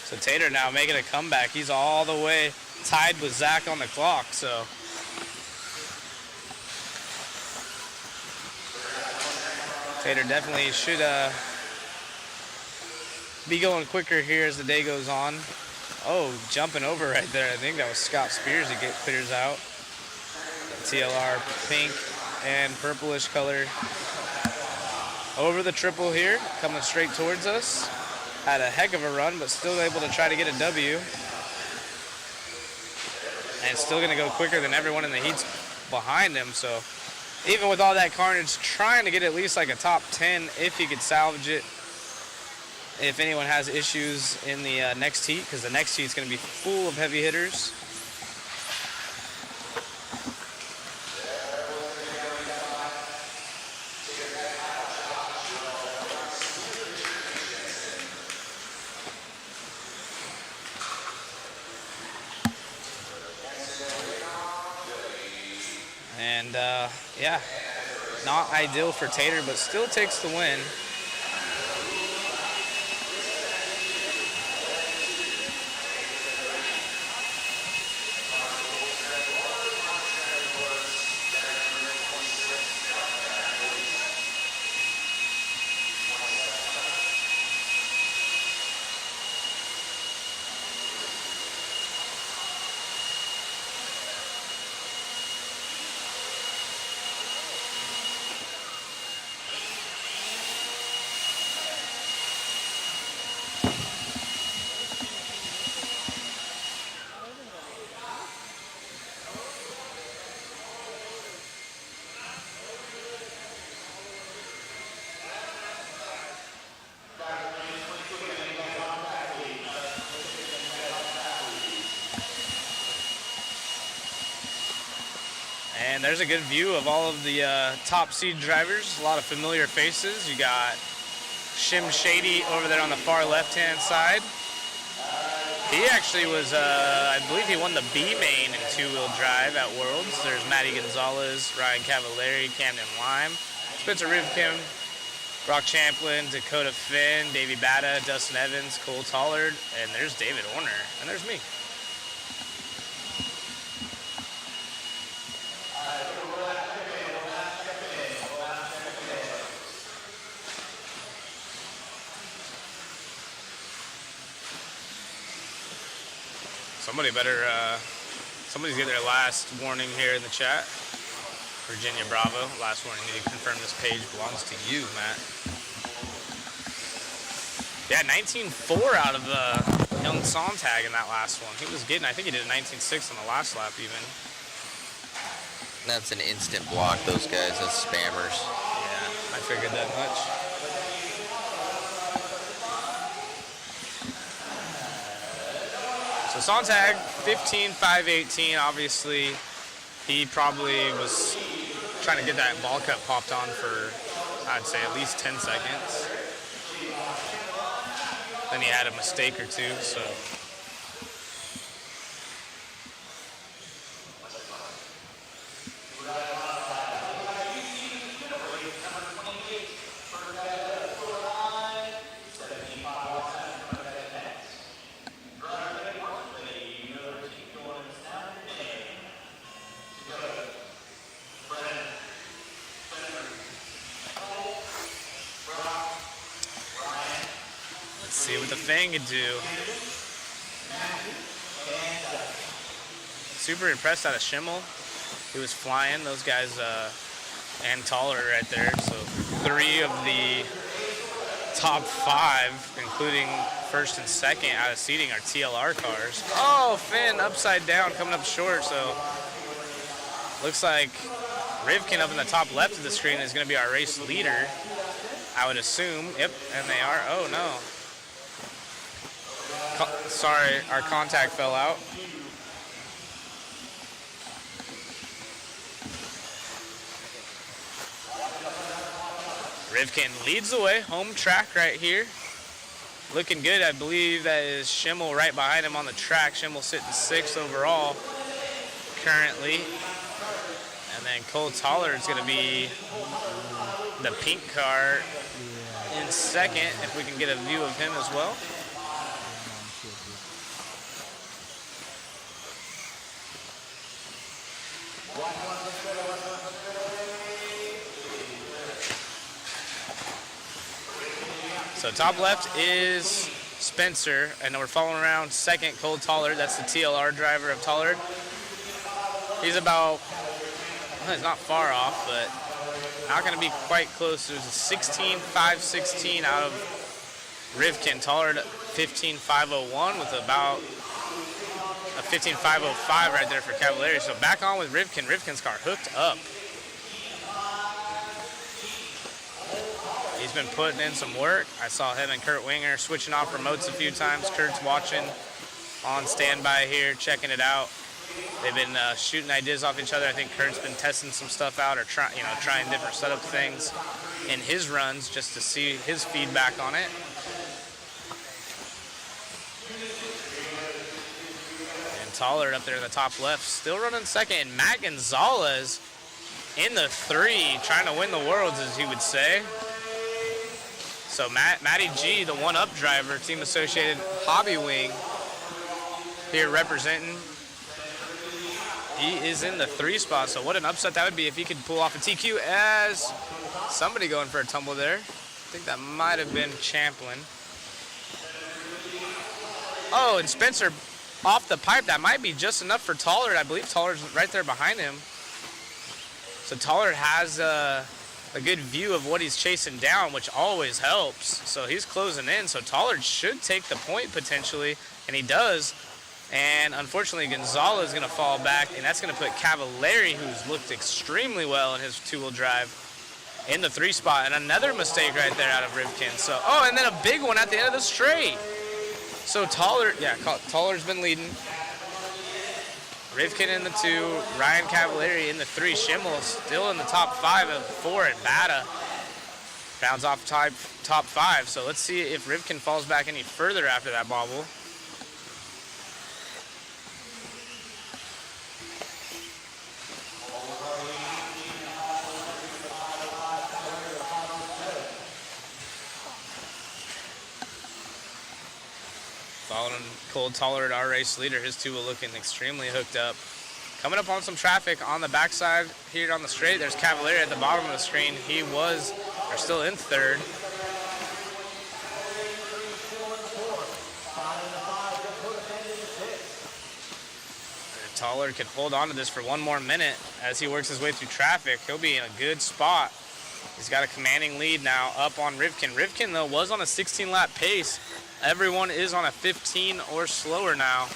So Tater now making a comeback. He's all the way tied with Zach on the clock, so. Tater definitely should be going quicker here as the day goes on. Oh, jumping over right there. I think that was Scott Spears that clears out. TLR pink and purplish color over the triple here, coming straight towards us. Had a heck of a run, but still able to try to get a W. And still going to go quicker than everyone in the heats behind him. So even with all that carnage, trying to get at least like a top 10 if he could salvage it. If anyone has issues in the next heat, because the next heat is going to be full of heavy hitters. And yeah, not ideal for Tater, but still takes the win. And there's a good view of all of the top seed drivers. A lot of familiar faces. You got Shim Shady over there on the far left-hand side. He actually was, I believe he won the B main in two-wheel drive at Worlds. There's Matty Gonzalez, Ryan Cavallari, Camden Lime, Spencer Rivkin, Brock Champlin, Dakota Finn, Davey Batta, Dustin Evans, Cole Tollard, and there's David Horner, and there's me. Somebody's get their last warning here in the chat. Virginia Bravo, last warning, you need to confirm this page belongs to you, Matt. Yeah, 19.4 out of young Sontag in that last one. He was getting, I think he did a 19.6 on the last lap even. That's an instant block, those guys, those spammers. Yeah, I figured that much. So Sontag, 15.518. Obviously, he probably was trying to get that ball cut popped on for, I'd say, at least 10 seconds. Then he had a mistake or two, so. See what the Fang can do. Super impressed out of Schimmel. He was flying. Those guys, and Taller right there. So 3 of the top 5, including first and second out of seating, are TLR cars. Oh, Finn upside down coming up short. So looks like Rivkin up in the top left of the screen is going to be our race leader, I would assume. Yep, and they are. Oh, no. Sorry, our contact fell out. Rivkin leads the way, home track right here. Looking good. I believe that is Schimmel right behind him on the track. Schimmel sitting 6th overall currently. And then Cole Toller is going to be the pink car in second, if we can get a view of him as well. So top left is Spencer, and we're following around second, Cole Tollard. That's the TLR driver of Tollard. He's about, well, he's not far off, but not going to be quite close. There's a 16.516 out of Rivkin. Tollard 15.501 with about a 15.505 right there for Cavalieri. So back on with Rivkin. Rivkin's car hooked up. He's been putting in some work. I saw him and Kurt Winger switching off remotes a few times. Kurt's watching on standby here, checking it out. They've been shooting ideas off each other. I think Kurt's been testing some stuff out or trying different setup things in his runs just to see his feedback on it. And Tollard up there in the top left, still running second. And Matt Gonzalez in the 3, trying to win the Worlds, as he would say. So Matty G, the one-up driver, Team Associated Hobby Wing, here representing. He is in the 3 spot, so what an upset that would be if he could pull off a TQ as somebody going for a tumble there. I think that might have been Champlin. Oh, and Spencer off the pipe. That might be just enough for Tollard. I believe Tollard's right there behind him. So Tollard has a good view of what he's chasing down, which always helps. So he's closing in. So Tollard should take the point potentially, and he does. And unfortunately, Gonzalez is going to fall back, and that's going to put Cavalieri, who's looked extremely well in his two-wheel drive, in the 3 spot. And another mistake right there out of Rivkin. So, oh, and then a big one at the end of the straight. So Tollard's been leading. Rivkin in the 2, Ryan Cavalieri in the 3. Schimmel still in the top 5 of 4 at Bata. Bounds off top 5. So let's see if Rivkin falls back any further after that bobble. Following Cole Tollard, our race leader, his 2 will looking extremely hooked up. Coming up on some traffic on the backside here on the straight. There's Cavalieri at the bottom of the screen. He was, or still in 3rd. Tollard can hold on to this for one more minute as he works his way through traffic. He'll be in a good spot. He's got a commanding lead now up on Rivkin. Rivkin, though, was on a 16-lap pace. Everyone is on a 15 or slower now.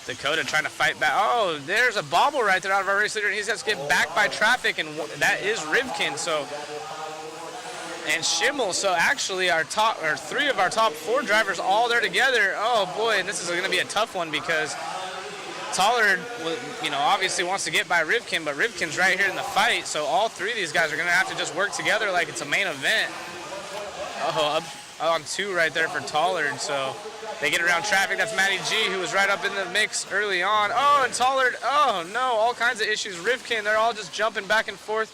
Dakota trying to fight back. Oh, there's a bobble right there out of our race leader, and he's got to get back by traffic, and that is Rivkin. So, and Schimmel. So actually, our 3 of our top 4 drivers all there together. Oh boy, and this is going to be a tough one because Tollard, obviously wants to get by Rivkin, but Rivkin's right here in the fight. So all 3 of these guys are going to have to just work together like it's a main event. Oh, up on 2 right there for Tollard. So they get around traffic. That's Matty G, who was right up in the mix early on. Oh, and Tollard, oh no, all kinds of issues. Rivkin, they're all just jumping back and forth.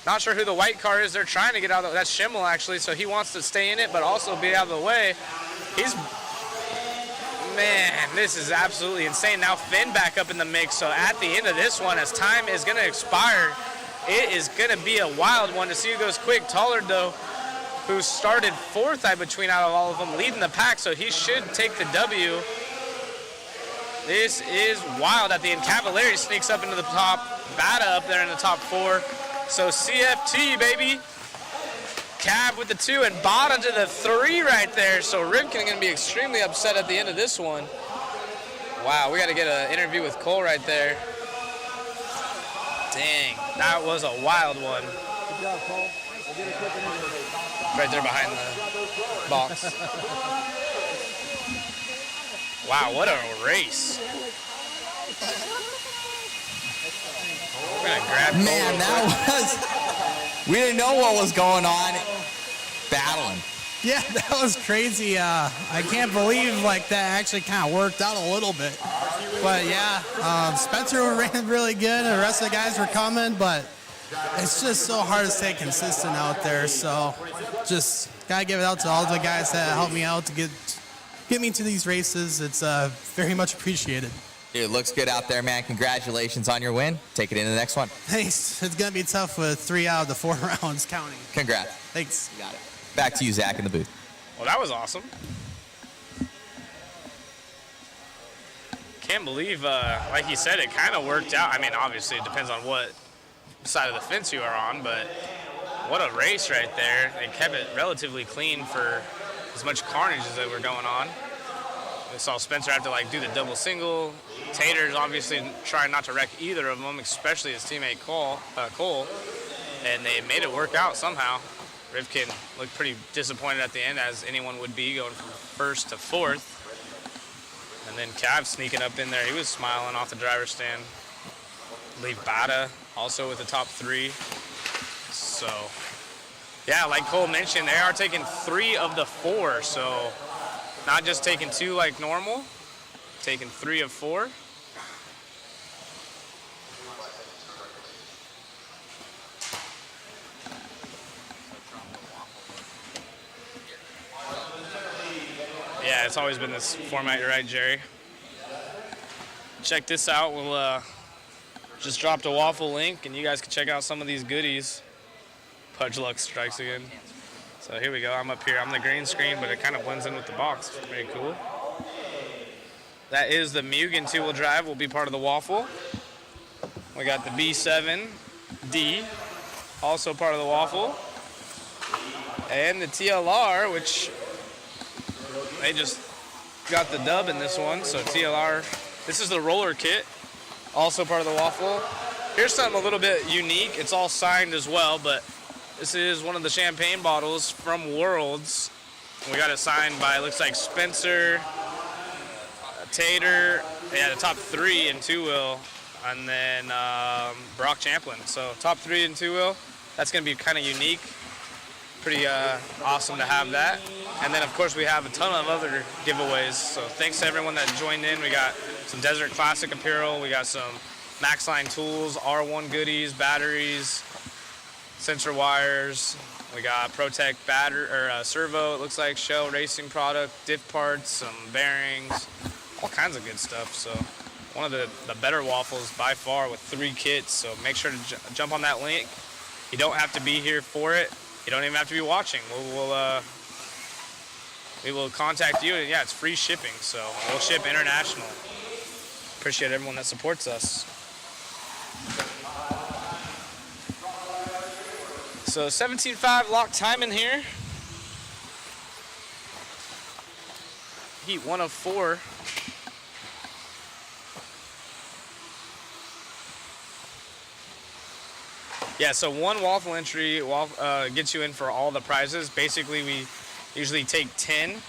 Not sure who the white car is. They're trying to get out of the, that's Schimmel actually, so he wants to stay in it, but also be out of the way. Man, this is absolutely insane. Now Finn back up in the mix, so at the end of this one, as time is going to expire, it is going to be a wild one to see who goes quick. Tollard, though, who started 4th, between out of all of them, leading the pack, so he should take the W. This is wild at the end. Cavalieri sneaks up into the top. Bata up there in the top 4. So CFT, baby. Cav with the 2 and Bata to the 3 right there. So Rivkin going to be extremely upset at the end of this one. Wow, we got to get an interview with Cole right there. Dang, that was a wild one. Good job, Cole. We'll get a quick interview. Right there behind the box. Wow, what a race. We're gonna grab Cole. Man, that was... We didn't know what was going on. Battling. Yeah, that was crazy. I can't believe like that actually kind of worked out a little bit. But yeah, Spencer ran really good. The rest of the guys were coming, but it's just so hard to stay consistent out there. So just gotta give it out to all the guys that helped me out to get me to these races. It's very much appreciated. Dude, looks good out there, man. Congratulations on your win. Take it into the next one. Thanks. It's gonna be tough with 3 out of the 4 rounds counting. Congrats. Thanks. You got it. Back to you, Zach, in the booth. Well, that was awesome. Can't believe, like he said, it kind of worked out. I mean, obviously, it depends on what side of the fence you are on, but what a race right there. They kept it relatively clean for as much carnage as that were going on. We saw Spencer have to do the double single. Tater's obviously trying not to wreck either of them, especially his teammate Cole, and they made it work out somehow. Rivkin looked pretty disappointed at the end, as anyone would be, going from 1st to 4th. And then Cav sneaking up in there. He was smiling off the driver's stand. Leave Bata also with the top 3. So, yeah, like Cole mentioned, they are taking 3 of the 4. So, not just taking 2 like normal, taking 3 of 4. Yeah, it's always been this format. You're right, Jerry. Check this out. We'll just dropped a waffle link, and you guys can check out some of these goodies. Pudge Luck strikes again. So here we go. I'm up here. I'm the green screen, but it kind of blends in with the box. Very cool. That is the Mugen 2-wheel drive. Will be part of the waffle. We got the B7D, also part of the waffle. And the TLR, which they just got the dub in this one. So TLR, this is the roller kit, also part of the waffle. Here's something a little bit unique. It's all signed as well, but this is one of the champagne bottles from Worlds. We got it signed by, looks like Spencer, Tater, yeah, the top 3 in 2-wheel, and then Brock Champlin. So top 3 in 2-wheel. That's gonna be kind of unique. Pretty awesome to have that. And then of course we have a ton of other giveaways. So thanks to everyone that joined in. We got some Desert Classic apparel. We got some Maxline tools, R1 goodies, batteries, sensor wires. We got ProTech battery or servo. It looks like Shell racing product, diff parts, some bearings, all kinds of good stuff. So one of the better waffles by far with 3 kits. So make sure to jump on that link. You don't have to be here for it. You don't even have to be watching. We will contact you, and yeah, it's free shipping, so we'll ship international. Appreciate everyone that supports us. So 17.5 lock time in here. Heat 1 of 4. Yeah, so one waffle entry gets you in for all the prizes. Basically, we usually take 10.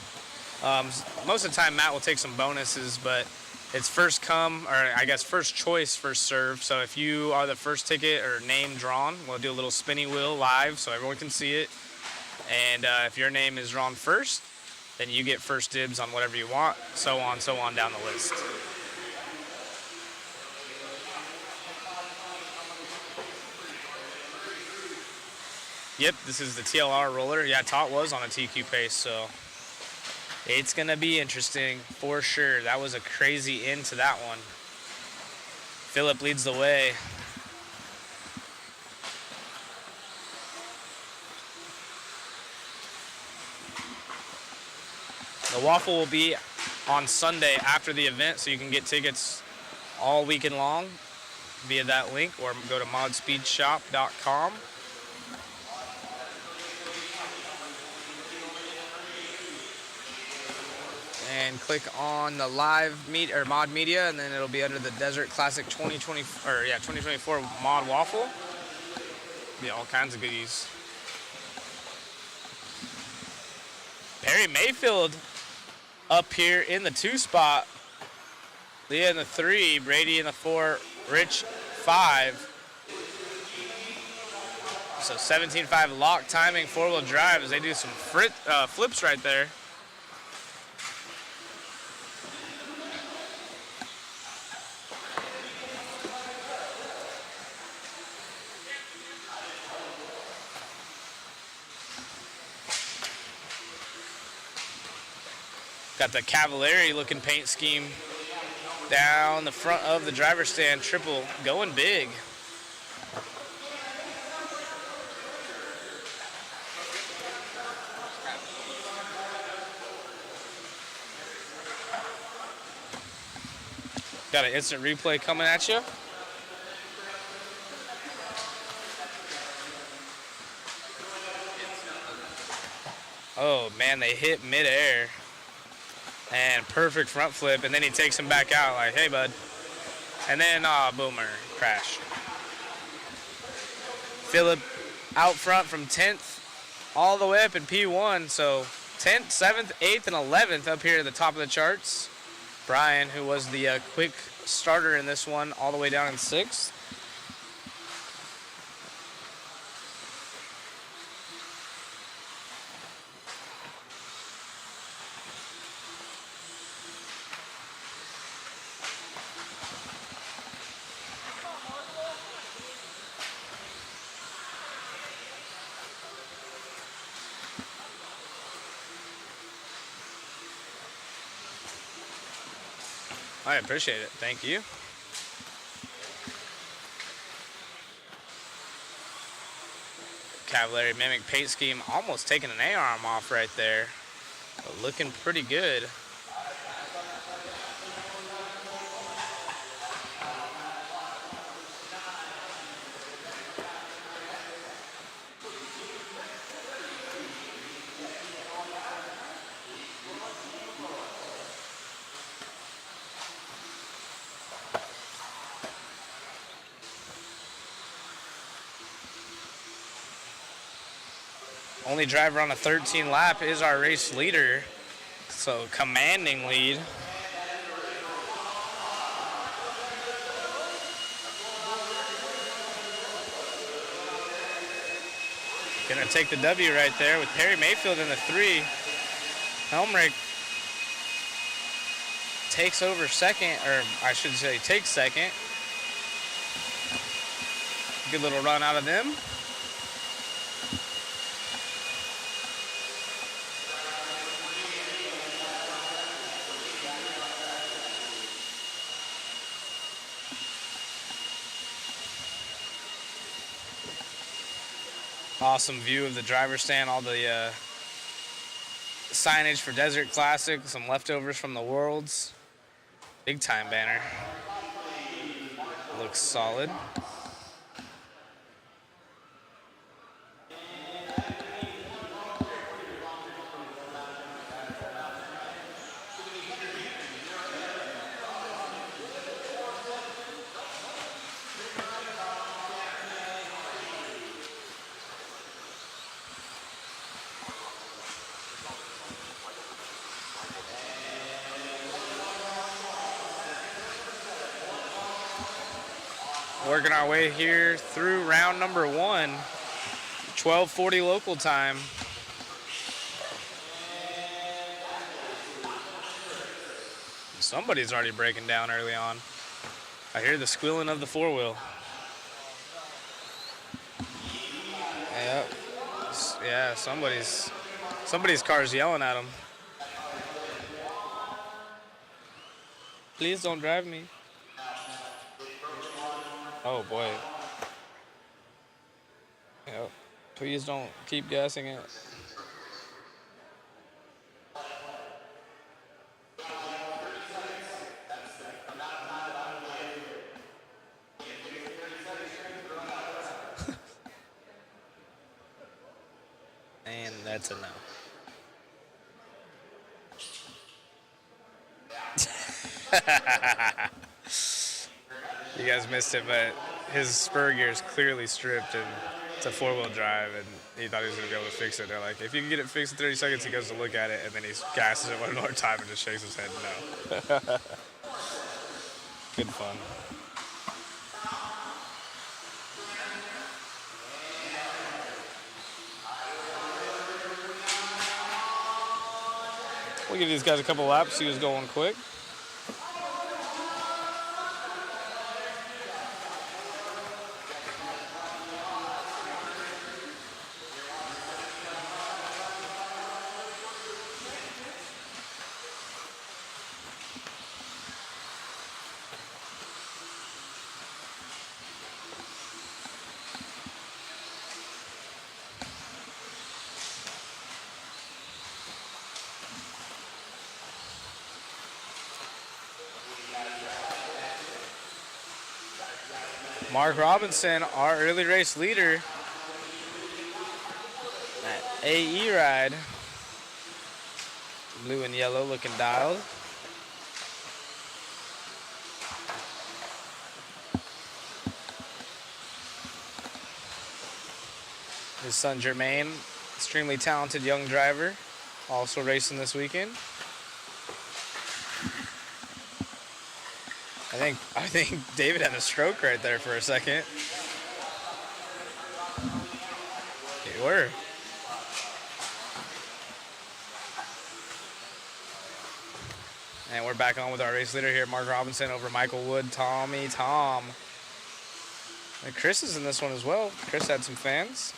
Most of the time, Matt will take some bonuses, but it's first come, or I guess first choice, first serve. So if you are the first ticket or name drawn, we'll do a little spinny wheel live so everyone can see it. And if your name is drawn first, then you get first dibs on whatever you want, so on down the list. Yep, this is the TLR roller. Yeah, Tot was on a TQ pace, so it's gonna be interesting for sure. That was a crazy end to that one. Philip leads the way. The waffle will be on Sunday after the event, so you can get tickets all weekend long via that link, or go to modspeedshop.com. And click on the live mod media, and then it'll be under the Desert Classic 2024 mod waffle. Be all kinds of goodies. Perry Mayfield up here in the 2 spot. Leah in the 3, Brady in the 4, Rich 5. So 17.5 lock timing, 4-wheel drive as they do some flips right there. Got the Cavalieri looking paint scheme down the front of the driver's stand, triple, going big. Got an instant replay coming at you. Oh man, they hit midair. And perfect front flip, and then he takes him back out like, hey bud. And then boomer, crash. Phillip out front from 10th all the way up in P1, so 10th, 7th, 8th, and 11th up here at the top of the charts. Brian, who was the quick starter in this one, all the way down in 6th. I appreciate it. Thank you. Cavalieri mimic paint scheme, almost taking an A-arm off right there, but looking pretty good. Only driver on a 13 lap is our race leader, so commanding lead. Gonna take the W right there with Perry Mayfield in the 3. Helmrich takes over second, or I should say takes second. Good little run out of them. Awesome view of the driver's stand, all the signage for Desert Classic, some leftovers from the Worlds. Big time banner. Looks solid. Working our way here through round number 1, 12:40 local time. Somebody's already breaking down early on. I hear the squealing of the 4-wheel. Yep. Yeah, somebody's car's yelling at them. Please don't drive me. Oh boy. Yep. Please don't keep gassing it. That's a no. You guys missed it, but his spur gear is clearly stripped, and it's a four-wheel drive, and he thought he was going to be able to fix it. They're like, if you can get it fixed in 30 seconds, he goes to look at it, and then he gasses it one more time and just shakes his head no. Good fun. We'll give these guys a couple laps, see who's going quick. Mark Robinson, our early race leader. That AE ride. Blue and yellow looking dialed. His son Jermaine, extremely talented young driver, also racing this weekend. I think David had a stroke right there for a second. They were. And we're back on with our race leader here, Mark Robinson over Michael Wood, Tommy Tom. And Chris is in this one as well. Chris had some fans.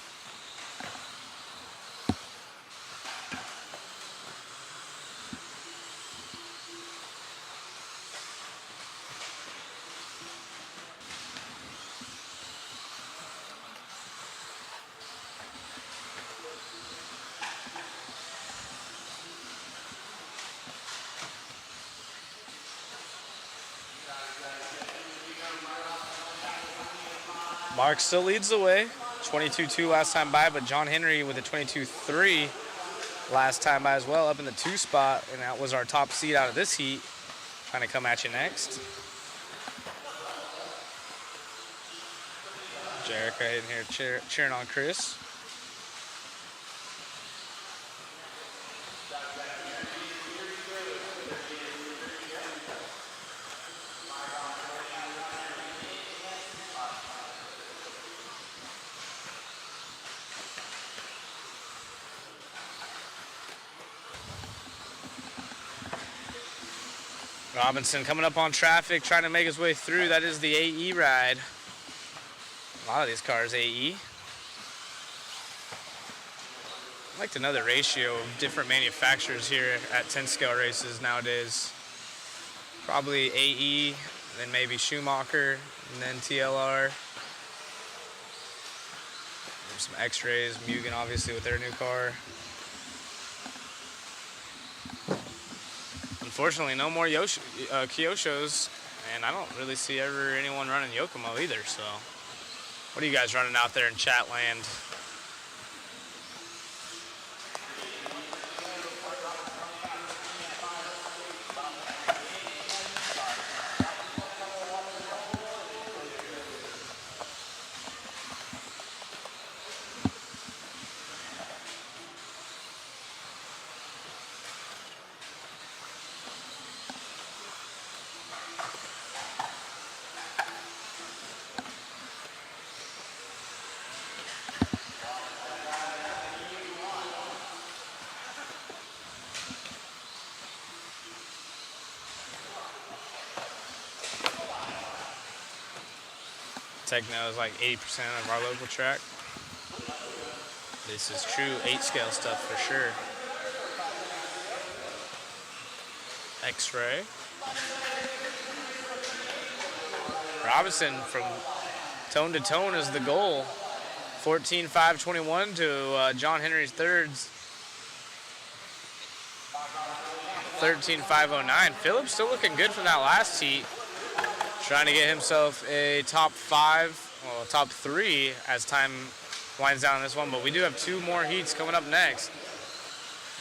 Mark still leads the way. 22-2 last time by, but John Henry with a 22-3 last time by as well, up in the 2 spot, and that was our top seed out of this heat. Trying to come at you next. Jerica in here cheering on Chris. Robinson coming up on traffic, trying to make his way through. That is the AE ride. A lot of these cars AE. I'd like to know the ratio of different manufacturers here at 10 scale races nowadays. Probably AE, then maybe Schumacher, and then TLR. There's some X-rays, Mugen obviously with their new car. Unfortunately, no more Kyoshos, and I don't really see anyone running Yokomo either, so. What are you guys running out there in chat land? Techno is like 80% of our local track. This is true 8 scale stuff for sure. X-ray. Robinson from tone to tone is the goal. 14.521 to John Henry's thirds. 13.509. Phillips still looking good from that last heat. Trying to get himself a top 5, well, top 3 as time winds down this one. But we do have 2 more heats coming up next.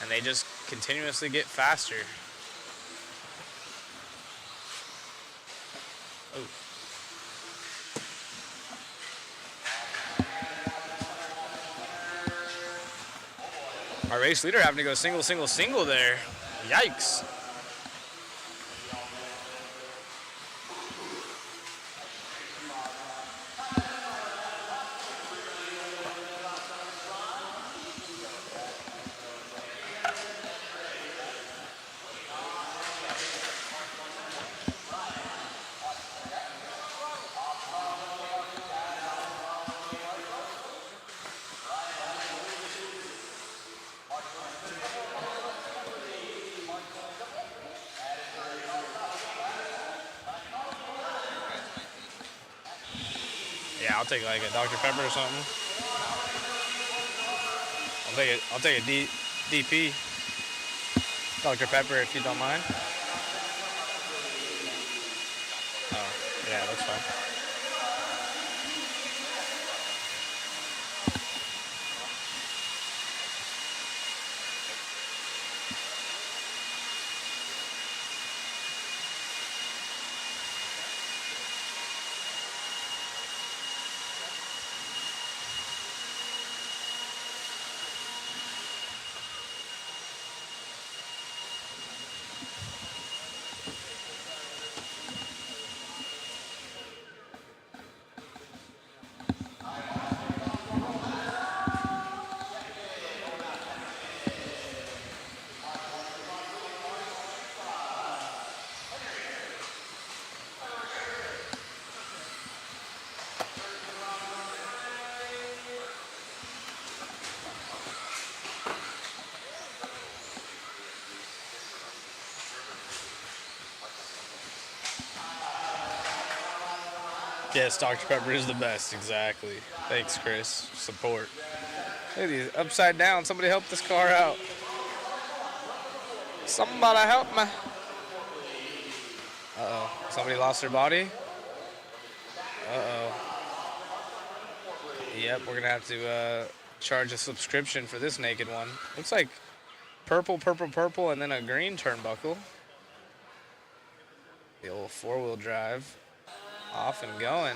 and they just continuously get faster. Oh. Our race leader having to go single, single, single there. Yikes. Yeah, I'll take like a Dr. Pepper or something. I'll take a DP. Dr. Pepper if you don't mind. Oh, yeah, that's fine. Yes, Dr. Pepper is the best, exactly. Thanks, Chris. Support. Look at these, upside down. Somebody help this car out. Somebody help me. Uh-oh. Somebody lost their body? Uh-oh. Yep, we're going to have to charge a subscription for this naked one. Looks like purple, purple, purple, and then a green turnbuckle. The old four-wheel drive. Off and going.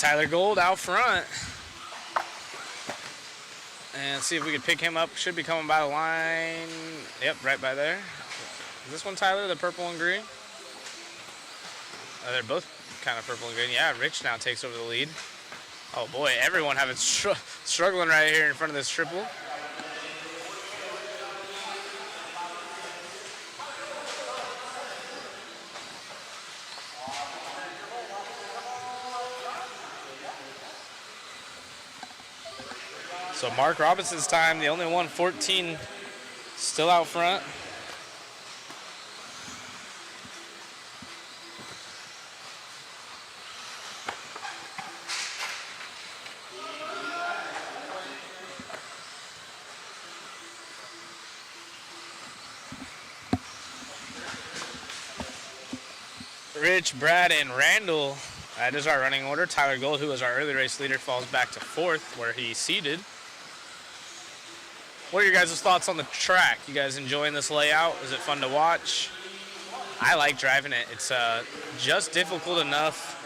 Tyler Gold out front. And see if we can pick him up. Should be coming by the line. Yep, right by there. Is this one Tyler, the purple and green? They're both kind of purple and green. Yeah, Rich now takes over the lead. Oh boy, everyone having struggling right here in front of this triple. So Mark Robinson's time, the only one, 14, still out front. Rich, Brad, and Randall. That is our running order. Tyler Gold, who was our early race leader, falls back to fourth, where he seeded. What are your guys' thoughts on the track? You guys enjoying this layout? Is it fun to watch? I like driving it. It's just difficult enough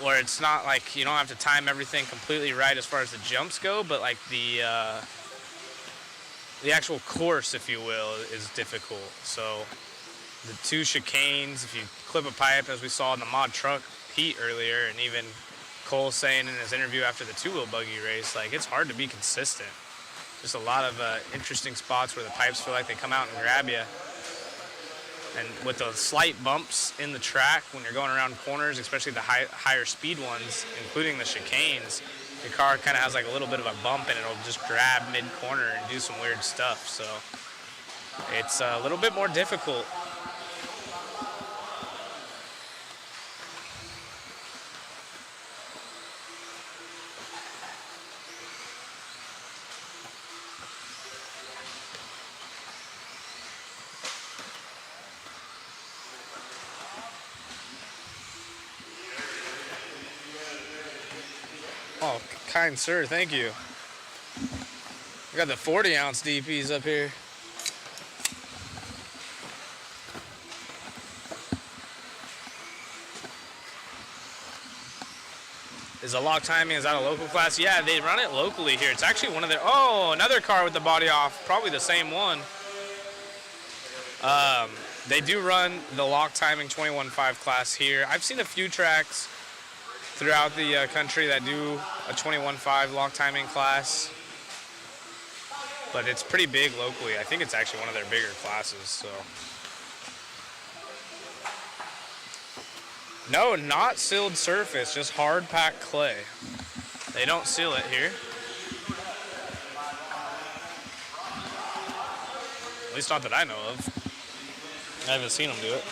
where it's not like you don't have to time everything completely right as far as the jumps go, but like the actual course, if you will, is difficult. So the 2 chicanes, if you clip a pipe, as we saw in the mod truck heat earlier, and even Cole saying in his interview after the 2-wheel buggy race, like it's hard to be consistent. Just a lot of interesting spots where the pipes feel like they come out and grab you. And with the slight bumps in the track when you're going around corners, especially the higher speed ones, including the chicanes, your car kind of has like a little bit of a bump and it'll just grab mid-corner and do some weird stuff. So it's a little bit more difficult. Oh, kind sir, thank you. We got the 40-ounce DPs up here. Is a lock timing, is that a local class? Yeah, they run it locally here. It's actually one of their, oh, another car with the body off, probably the same one. They do run the lock timing 21.5 class here. I've seen a few tracks throughout the country that do a 21.5 lock timing class, but it's pretty big locally. I think it's actually one of their bigger classes. So no, not sealed surface, just hard packed clay. They don't seal it here, at least not that I know of. I haven't seen them do it.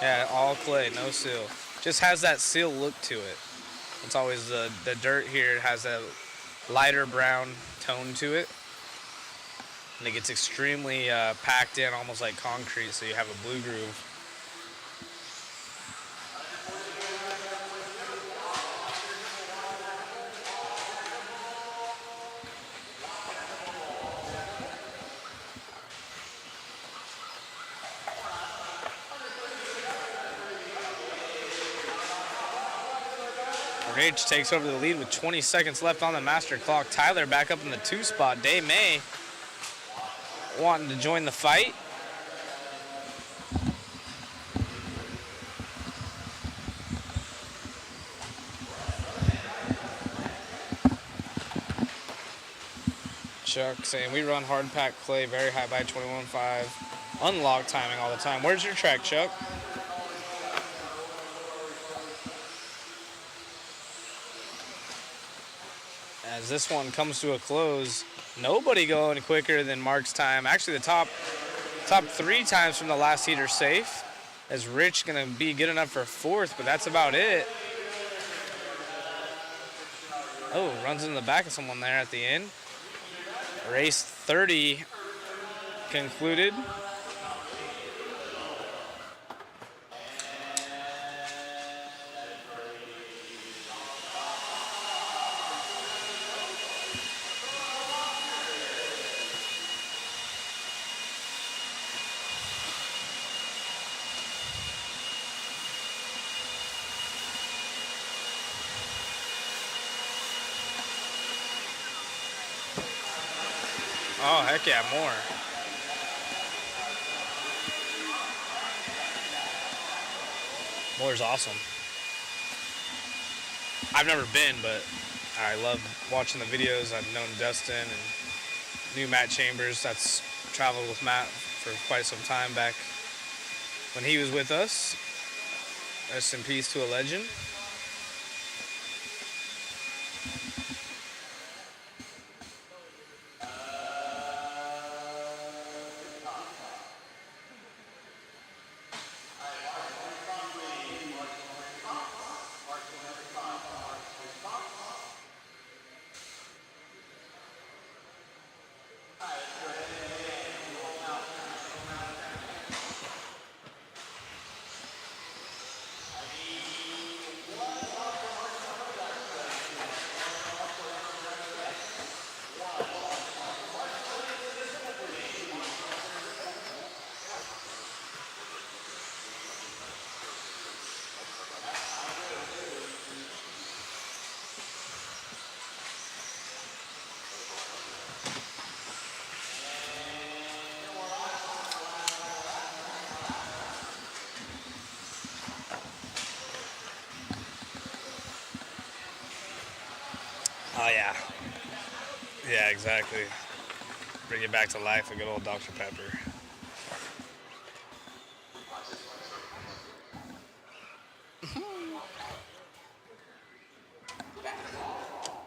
Yeah, all clay, no seal. Just has that seal look to it. It's always the dirt here has a lighter brown tone to it. And it gets extremely packed in, almost like concrete, so you have a blue groove. Rich takes over the lead with 20 seconds left on the master clock. Tyler back up in the 2 spot. Day May wanting to join the fight. Chuck saying we run hard packed clay, very high by 21.5. Unlock timing all the time. Where's your track, Chuck? As this one comes to a close, nobody going quicker than Mark's time. Actually, the top 3 times from the last heat are safe. As Rich gonna be good enough for 4th, but that's about it. Oh, runs in the back of someone there at the end. Race 30 concluded. Oh, heck yeah, more. More's awesome. I've never been, but I love watching the videos. I've known Dustin and knew Matt Chambers. That's traveled with Matt for quite some time back when he was with us. Rest in peace to a legend. Yeah, exactly. Bring it back to life, a good old Dr. Pepper.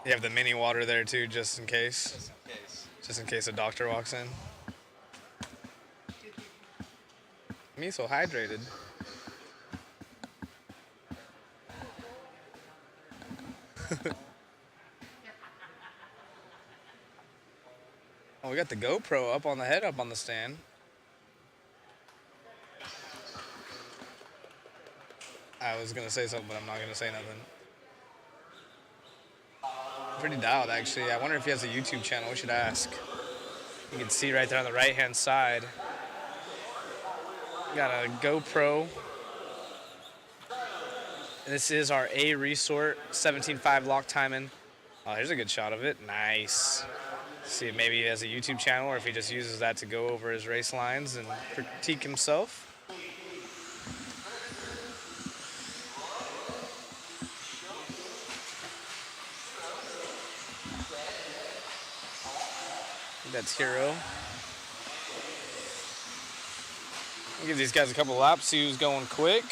You have the mini water there too, just in case. Just in case a doctor walks in. Me so hydrated. Oh, we got the GoPro up on the head, up on the stand. I was gonna say something, but I'm not gonna say nothing. Pretty dialed, actually. I wonder if he has a YouTube channel. We should ask. You can see right there on the right-hand side. Got a GoPro. This is our A Resort 17.5 lock timing. Oh, here's a good shot of it. Nice. See if maybe he has a YouTube channel or if he just uses that to go over his race lines and critique himself. That's Hero. I'll give these guys a couple laps, see who's going quick.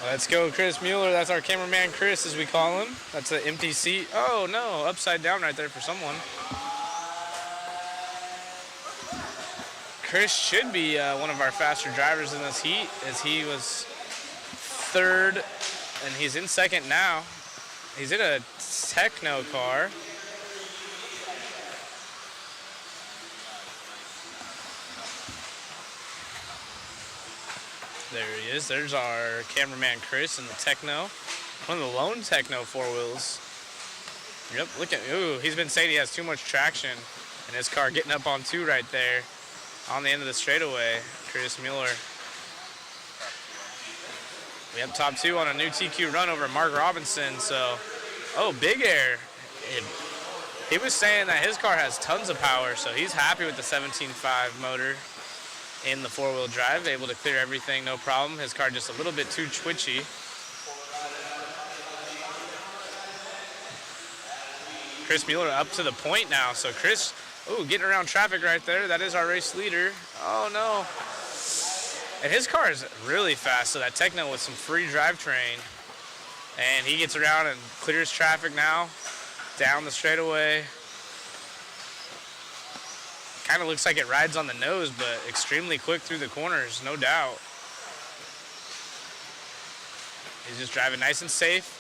Let's go, Chris Mueller. That's our cameraman, Chris, as we call him. That's an empty seat. Oh, no, upside down right there for someone. Chris should be one of our faster drivers in this heat, as he was third, and he's in second now. He's in a Techno car. There he is. There's our cameraman Chris in the Techno. One of the lone Techno four wheels. Yep, look at, ooh, he's been saying he has too much traction. And his car getting up on two right there on the end of the straightaway. Chris Mueller. We have top two on a new TQ run over Mark Robinson. So, oh, big air. He was saying that his car has tons of power, so he's happy with the 17.5 motor in the four-wheel drive, able to clear everything, no problem. His car just a little bit too twitchy. Chris Mueller up to the point now. So Chris, ooh, getting around traffic right there. That is our race leader. Oh no. And his car is really fast, so that Techno with some free drivetrain. And he gets around and clears traffic now, down the straightaway. Kind of looks like it rides on the nose, but extremely quick through the corners, no doubt. He's just driving nice and safe.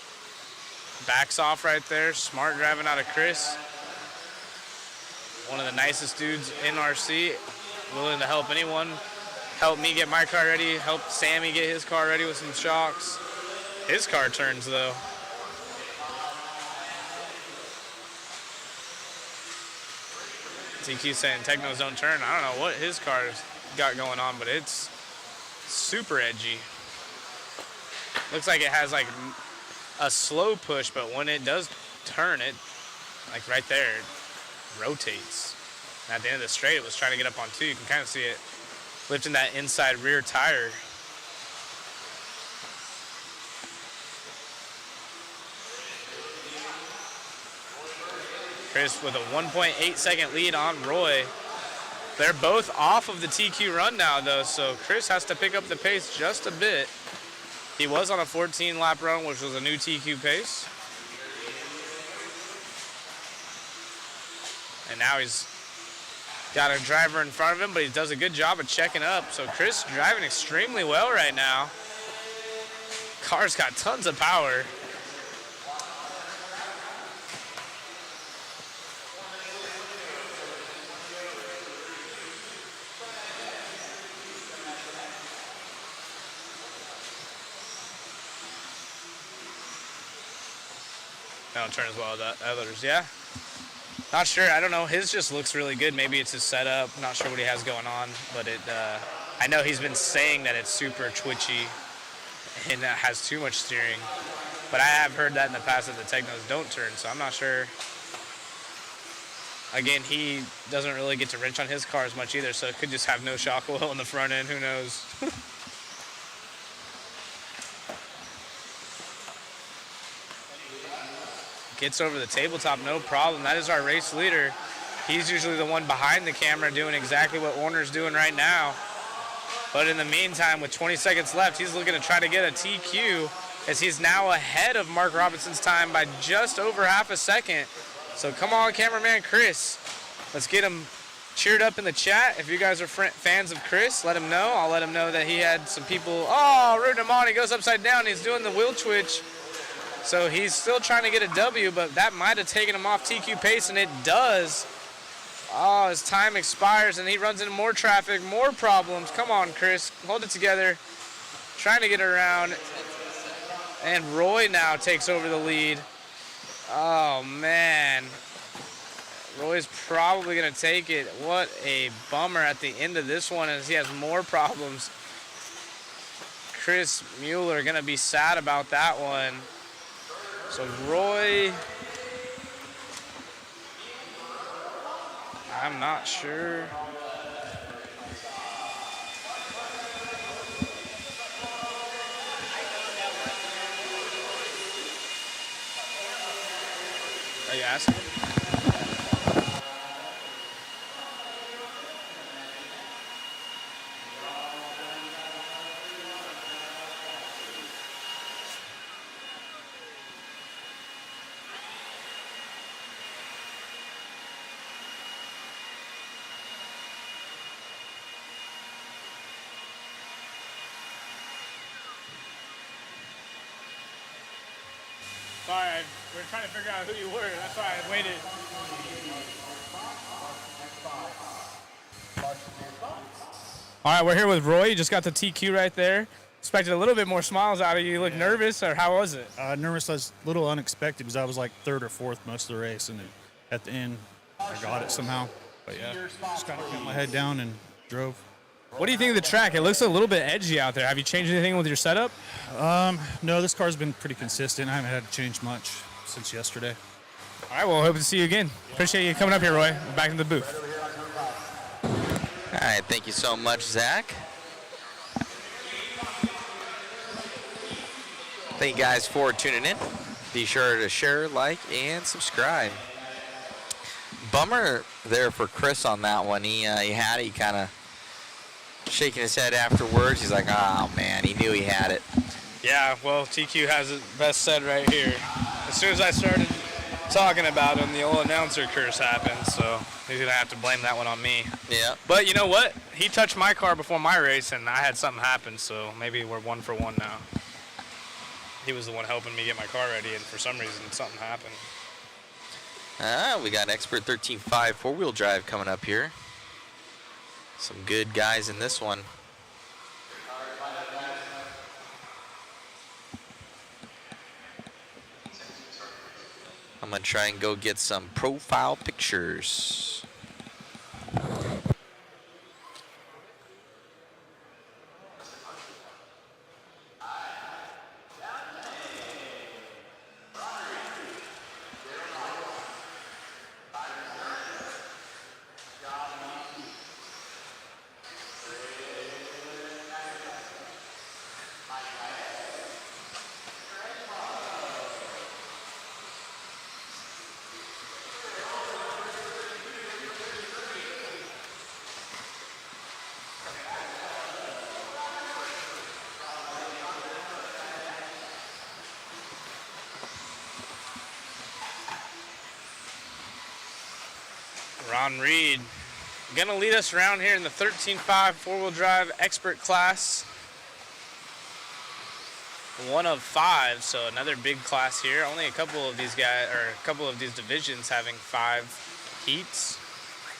Backs off right there. Smart driving out of Chris. One of the nicest dudes in RC. Willing to help anyone. Help me get my car ready. Help Sammy get his car ready with some shocks. His car turns though. TQ saying Technos don't turn. I don't know what his car's got going on, but it's super edgy. Looks like it has like a slow push, but when it does turn, it like right there, it rotates. And at the end of the straight, it was trying to get up on two. You can kind of see it lifting that inside rear tire. Chris with a 1.8 second lead on Roy. They're both off of the TQ run now though, so Chris has to pick up the pace just a bit. He was on a 14 lap run, which was a new TQ pace. And now he's got a driver in front of him, but he does a good job of checking up. So Chris driving extremely well right now. Car's got tons of power. don't turn as well as others. Yeah. Not sure. I don't know. His just looks really good. Maybe it's his setup. Not sure what he has going on, but I know he's been saying that it's super twitchy and has too much steering. But I have heard that in the past that the Technos don't turn, so I'm not sure. Again, he doesn't really get to wrench on his car as much either, so it could just have no shock oil in the front end. Who knows? Gets over the tabletop, no problem. That is our race leader. He's usually the one behind the camera doing exactly what Warner's doing right now. But in the meantime, with 20 seconds left, he's looking to try to get a TQ as he's now ahead of Mark Robinson's time by just over half a second. So come on, cameraman Chris. Let's get him cheered up in the chat. If you guys are fans of Chris, let him know. I'll let him know that he had some people. Oh, rooting him on. He goes upside down. He's doing the wheel twitch. So he's still trying to get a W, but that might have taken him off TQ pace, and it does. Oh, his time expires, and he runs into more traffic, more problems. Come on, Chris. Hold it together. Trying to get around. And Roy now takes over the lead. Oh, man. Roy's probably going to take it. What a bummer at the end of this one as he has more problems. Chris Mueller going to be sad about that one. So Roy, I'm not sure. Are you asking? Sorry, we were trying to figure out who you were. That's why I waited. All right, we're here with Roy. You just got the TQ right there. Expected a little bit more smiles out of you. You look nervous, or how was it? Nervous. I was a little unexpected because I was like third or fourth most of the race, and then at the end, I got it somehow. But yeah, just kind of put my head down and drove. What do you think of the track? It looks a little bit edgy out there. Have you changed anything with your setup? No, this car's been pretty consistent. I haven't had to change much since yesterday. All right, well, hope to see you again. Appreciate you coming up here, Roy. Back in the booth. All right, thank you so much, Zach. Thank you guys for tuning in. Be sure to share, like, and subscribe. Bummer there for Chris on that one. He had it. He kind of shaking his head afterwards. He's like, oh, man, he knew he had it. Yeah, well, TQ has it best said right here. As soon as I started talking about him, the old announcer curse happened, so he's going to have to blame that one on me. Yeah. But you know what? He touched my car before my race, and I had something happen, so maybe we're 1 for 1 now. He was the one helping me get my car ready, and for some reason, something happened. We got Expert 13.5 four-wheel drive coming up here. Some good guys in this one. I'm going to try and go get some profile pictures. Ron Reed gonna lead us around here in the 13.5 four-wheel drive expert class. 1 of 5, so another big class here. Only a couple of these guys, or a couple of these divisions having 5 heats.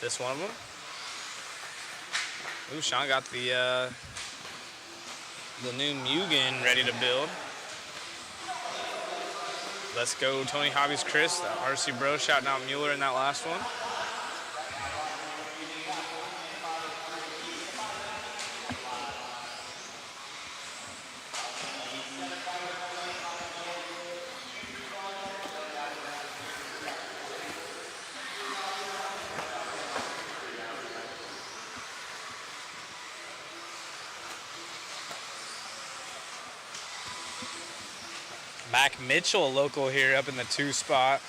This one of them. Ooh, Sean got the new Mugen ready to build. Let's go, Tony Hobbies Chris, the RC Bro shouting out Mueller in that last one. Mac Mitchell, a local here up in the 2 spot.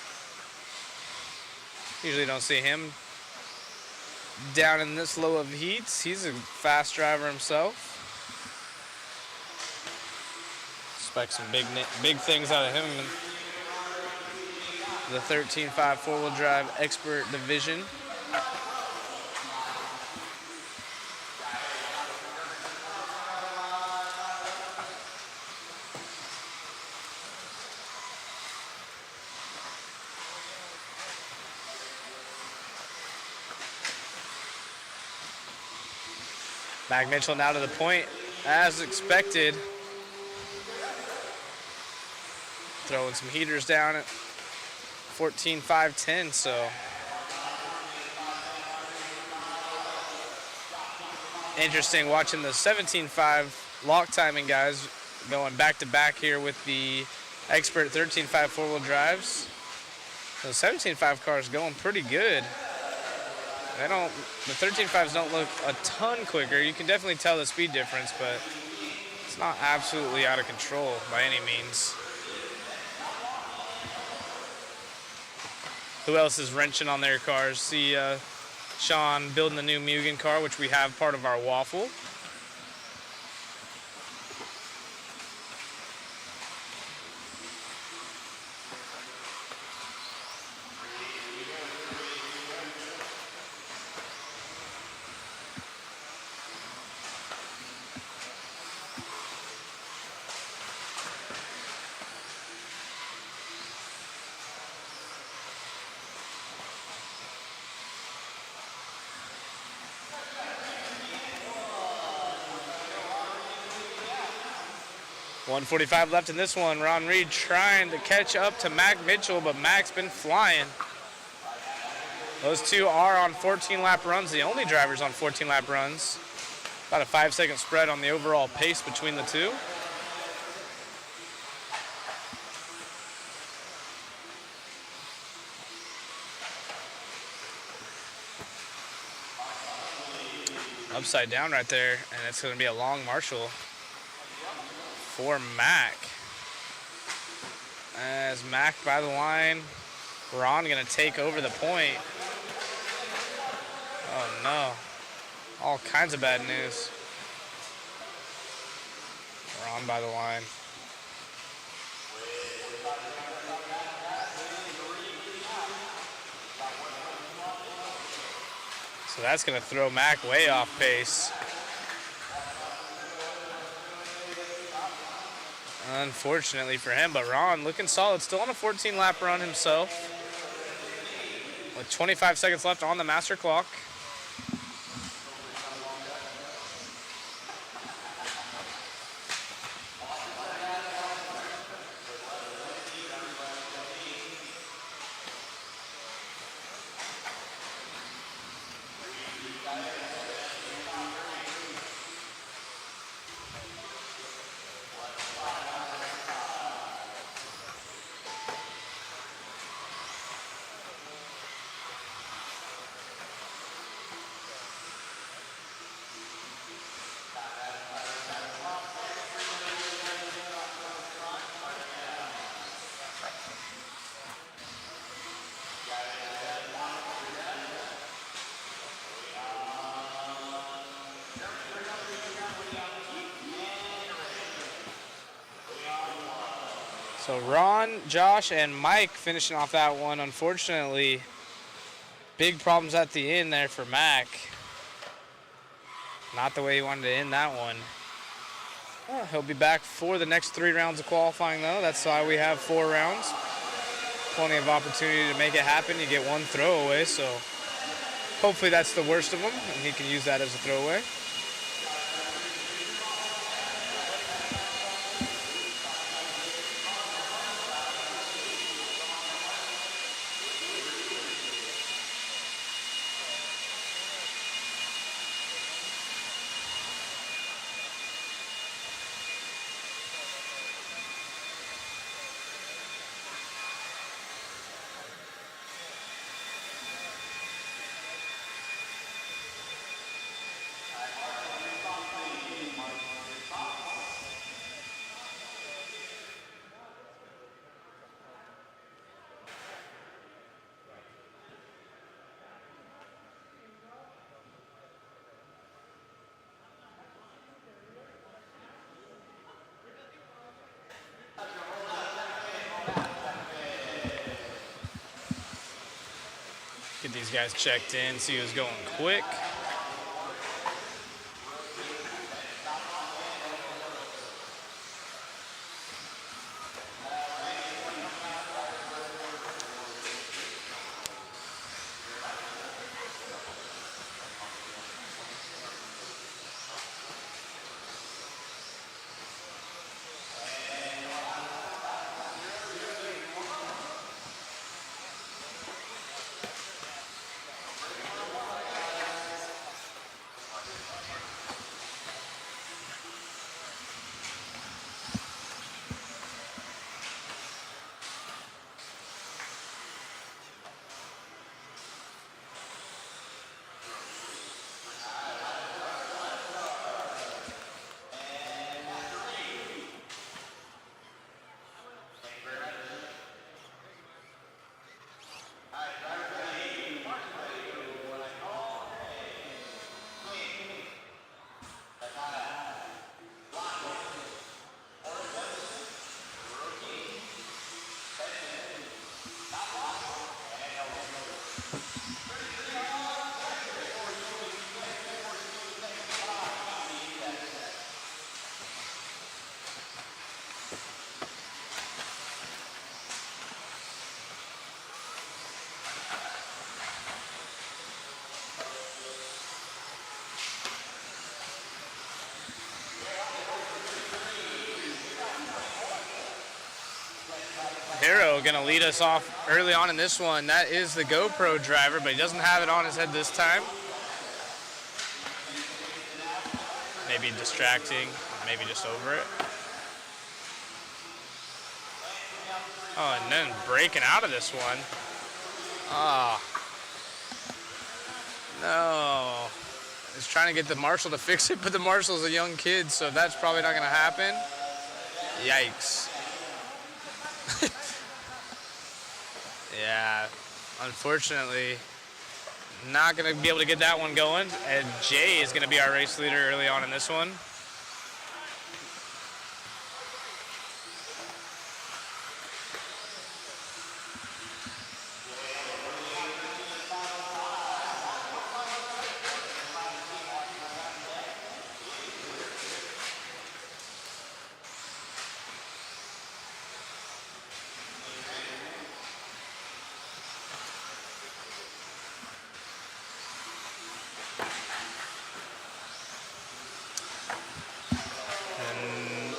Usually don't see him down in this low of heats. He's a fast driver himself. Expect some big things out of him in the 13.5 four-wheel drive expert division. Mac Mitchell now to the point, as expected. Throwing some heaters down at 14.510, so. Interesting watching the 17.5 lock timing guys going back to back here with the expert 13.5 four-wheel drives. Those 17.5 cars going pretty good. The 13.5s don't look a ton quicker. You can definitely tell the speed difference, but it's not absolutely out of control by any means. Who else is wrenching on their cars? See Sean building the new Mugen car, which we have part of our waffle. .145 left in this one. Ron Reed trying to catch up to Mac Mitchell, but Mac's been flying. Those two are on 14-lap runs, the only drivers on 14-lap runs. About a 5-second spread on the overall pace between the two. Upside down right there, and it's going to be a long Marshall for Mac. As Mac by the line, Ron gonna take over the point. Oh no, all kinds of bad news. Ron by the line. So that's gonna throw Mac way off pace. Unfortunately for him, but Ron looking solid, still on a 14-lap run himself. With 25 seconds left on the master clock. So Ron, Josh, and Mike finishing off that one. Unfortunately, big problems at the end there for Mac. Not the way he wanted to end that one. He'll be back for the next 3 rounds of qualifying, though. That's why we have 4 rounds. Plenty of opportunity to make it happen. You get 1 throwaway, so hopefully that's the worst of them, and he can use that as a throwaway. Get these guys checked in, see who's going quick. Hero gonna lead us off early on in this one. That is the GoPro driver, but he doesn't have it on his head this time. Maybe distracting, maybe just over it. Oh, and then breaking out of this one. Ah. No. He's trying to get the marshal to fix it, but the marshal's a young kid, so that's probably not gonna happen. Yikes. Yeah, unfortunately, not going to be able to get that one going. And Jay is going to be our race leader early on in this one.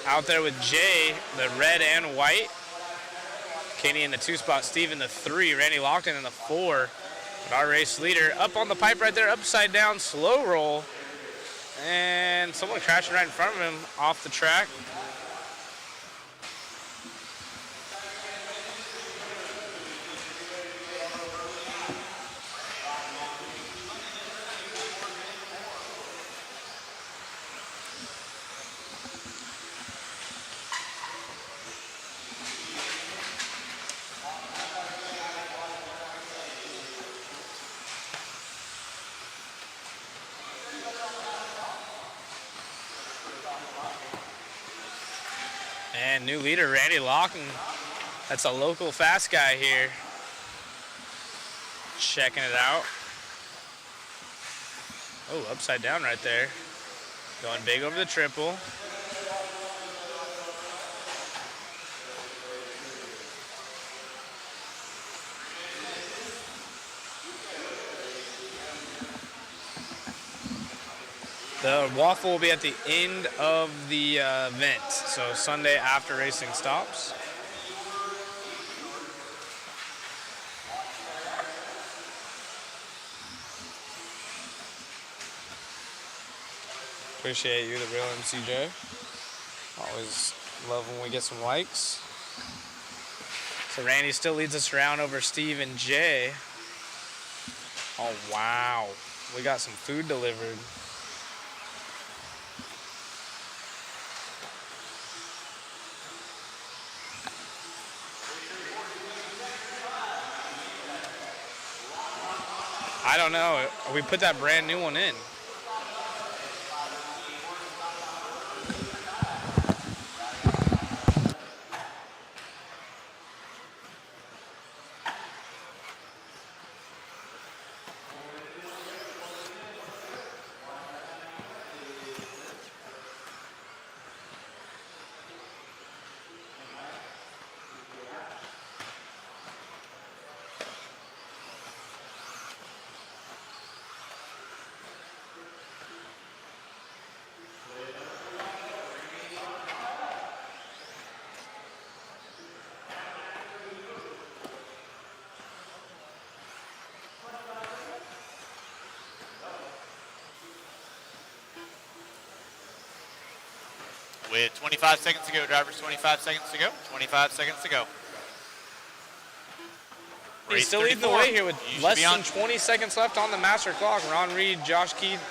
Out there with Jay, the red and white. Kenny in the 2 spot, Steve in the 3, Randy Lockton in the 4. But our race leader up on the pipe right there, upside down, slow roll. And someone crashing right in front of him off the track. And new leader, Randy Locken. That's a local fast guy here. Checking it out. Oh, upside down right there. Going big over the triple. The waffle will be at the end of the event, so Sunday after racing stops. Appreciate you, the real MCJ. Always love when we get some likes. So Randy still leads us around over Steve and Jay. Oh, wow. We got some food delivered. I don't know. We put that brand new one in. with 25 seconds to go. Drivers, 25 seconds to go. 25 seconds to go. He's Race still leading the 34. way here with You should less be on. than 20 seconds left on the master clock. Ron Reed, Josh Keith,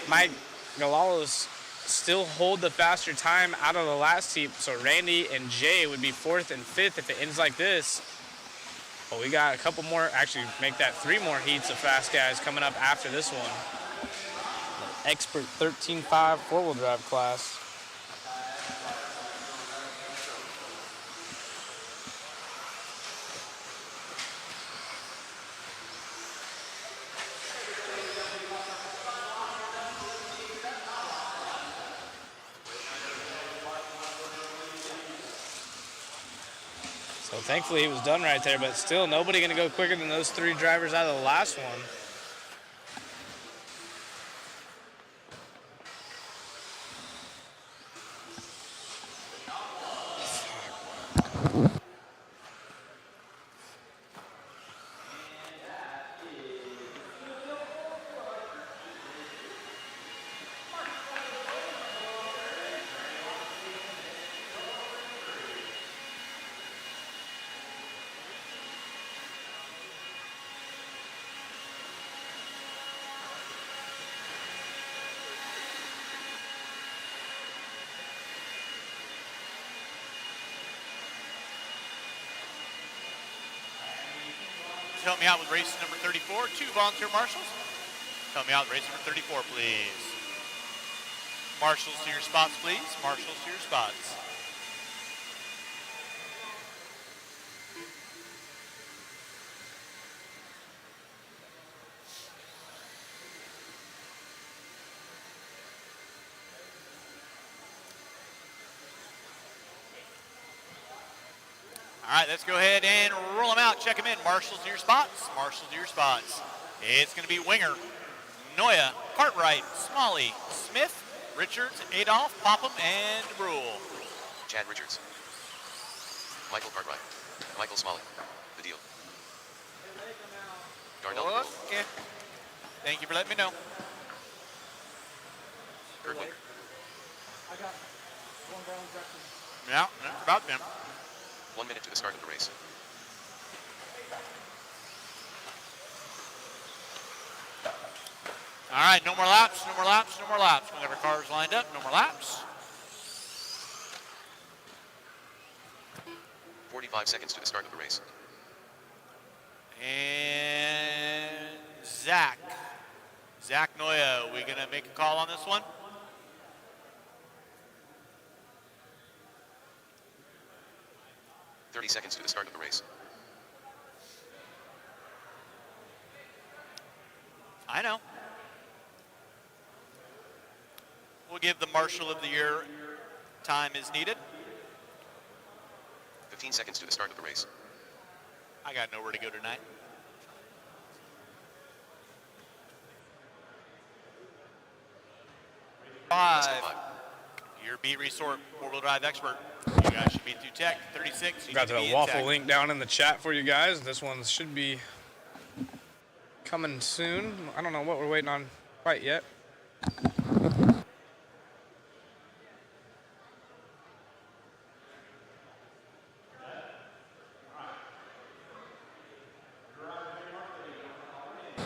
Mike Galalos still hold the faster time out of the last heat. So Randy and Jay would be 4th and 5th if it ends like this. But we got a couple more, actually make that 3 more heats of fast guys coming up after this one. The Expert 13.5 four-wheel drive class. So thankfully he was done right there, but still nobody gonna go quicker than those 3 drivers out of the last one. Help me out with race number 34. 2 volunteer marshals. Help me out with race number 34, please. Marshals to your spots, please. Marshals to your spots. All right, let's go ahead and roll them out. Check them in. Marshals to your spots. Marshals to your spots. It's going to be Winger, Noya, Cartwright, Smalley, Smith, Richards, Adolph, Popham, and Brule. Chad Richards. Michael Cartwright. Michael Smalley. The deal. Darnell. Okay. Thank you for letting me know. Kurt Winger. Yeah, that's about them. 1 minute to the start of the race. All right, no more laps, no more laps, no more laps. Whenever cars lined up, no more laps. 45 seconds to the start of the race. And Zach Noya, we gonna make a call on this one? .30 seconds to the start of the race. I know. We'll give the Marshal of the Year time as needed. 15 seconds to the start of the race. I got nowhere to go tonight. Five. Your B Resort four-wheel drive expert. You guys should be through tech. 36. You Got need to be the in waffle tech. link down in the chat for you guys. This one should be coming soon. I don't know what we're waiting on quite yet.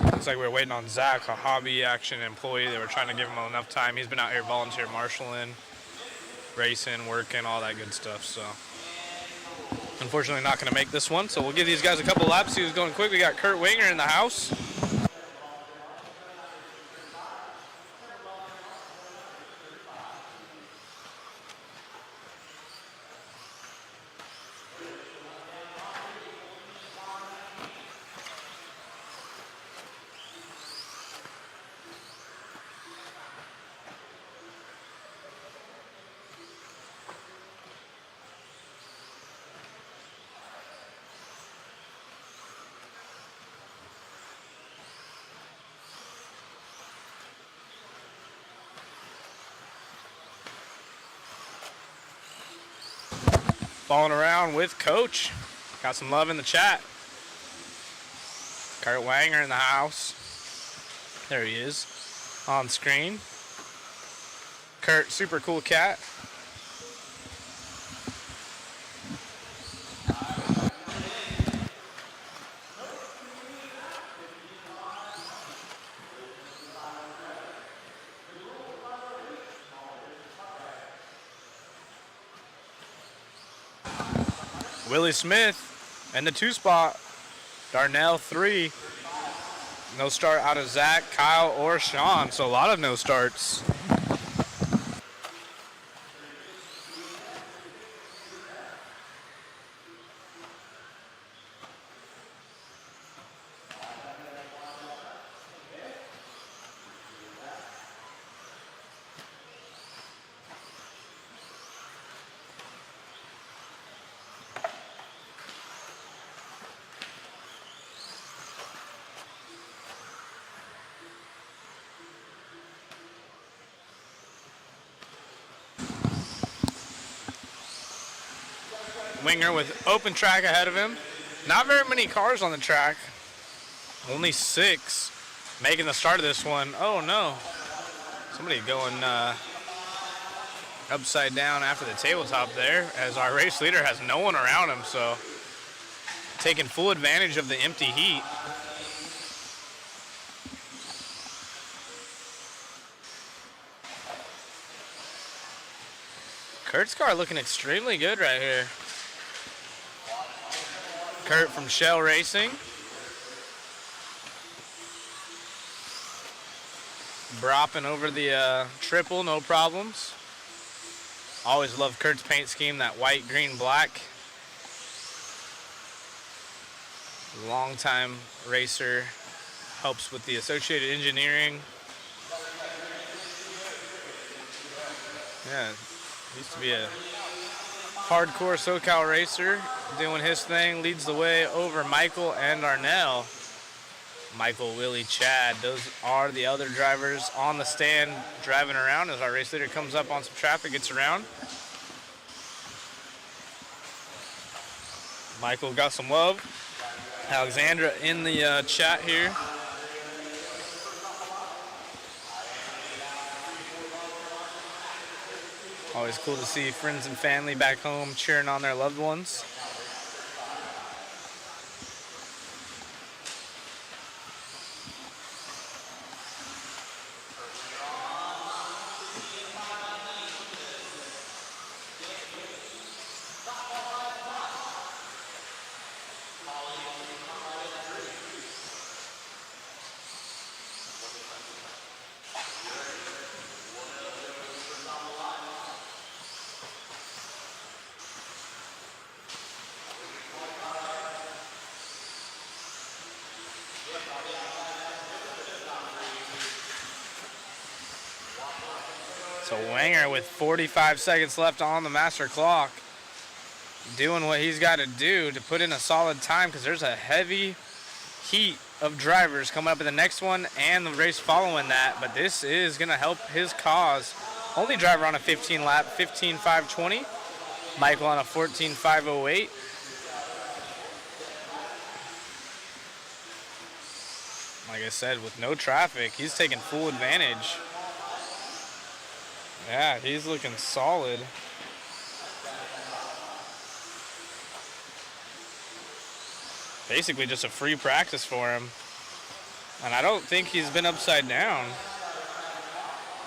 Looks like we're waiting on Zach, a hobby action employee. They were trying to give him enough time. He's been out here volunteer marshaling, racing, working, all that good stuff. So unfortunately not going to make this one. So we'll give these guys a couple laps, see who's going quick. We got Kurt Winger in the house. Falling around with Coach. Got some love in the chat. Kurt Wanger in the house. There he is on screen. Kurt, super cool cat. Willie Smith in the 2 spot. Darnell 3. No start out of Zach, Kyle, or Sean, so a lot of no starts. Winger with open track ahead of him. Not very many cars on the track. Only 6 making the start of this one. Oh no. Somebody going upside down after the tabletop there, as our race leader has no one around him, so taking full advantage of the empty heat. Kurt's car looking extremely good right here. Kurt from Shell Racing. Bropping over the triple, no problems. Always love Kurt's paint scheme, that white, green, black. Longtime racer, helps with the associated engineering. Yeah, used to be a hardcore SoCal racer, doing his thing, leads the way over Michael and Arnell. Michael, Willie, Chad, those are the other drivers on the stand driving around as our race leader comes up on some traffic, gets around. Michael got some love. Alexandra in the chat here. Always cool to see friends and family back home cheering on their loved ones. So Wanger with 45 seconds left on the master clock, doing what he's got to do to put in a solid time, because there's a heavy heat of drivers coming up in the next one and the race following that, but this is going to help his cause. Only driver on a 15 lap, 15.520. Michael on a 14.508. Like I said, with no traffic, he's taking full advantage. Yeah, he's looking solid. Basically just a free practice for him. And I don't think he's been upside down.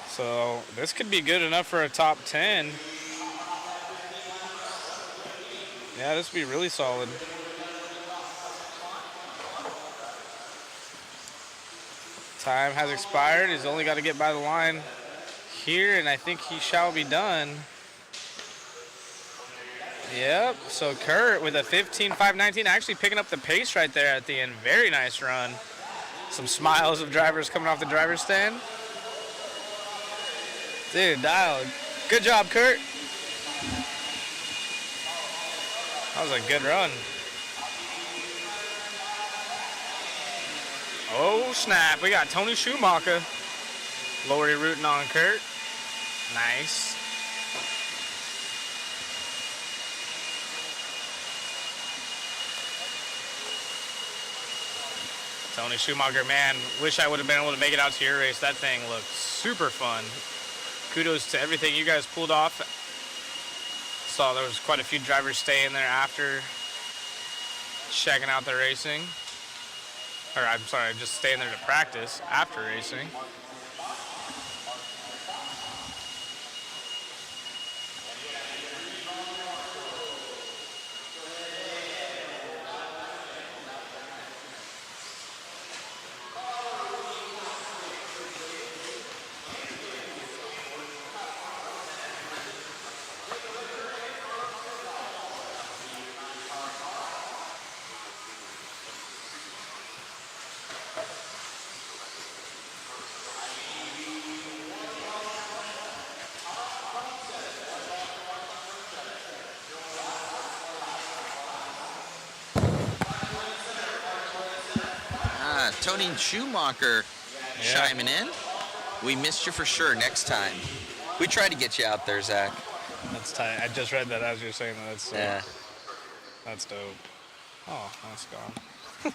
So this could be good enough for a top 10. Yeah, this would be really solid. Time has expired. He's only got to get by the line here, and I think he shall be done. Yep, so Kurt with a 15.519, actually picking up the pace right there at the end. Very nice run. Some smiles of drivers coming off the driver's stand. Dude, dialed. Good job, Kurt. That was a good run. Oh, snap. We got Tony Schumacher. Lori rooting on Kurt. Nice. Tony Schumacher, man, wish I would have been able to make it out to your race. That thing looked super fun. Kudos to everything you guys pulled off. Saw there was quite a few drivers staying there after checking out the racing. Or I'm sorry, just staying there to practice after racing. Tony Schumacher chiming in. We missed you for sure next time. We tried to get you out there, Zach. That's tight. I just read that as you were saying that. That's dope. Oh, that's gone.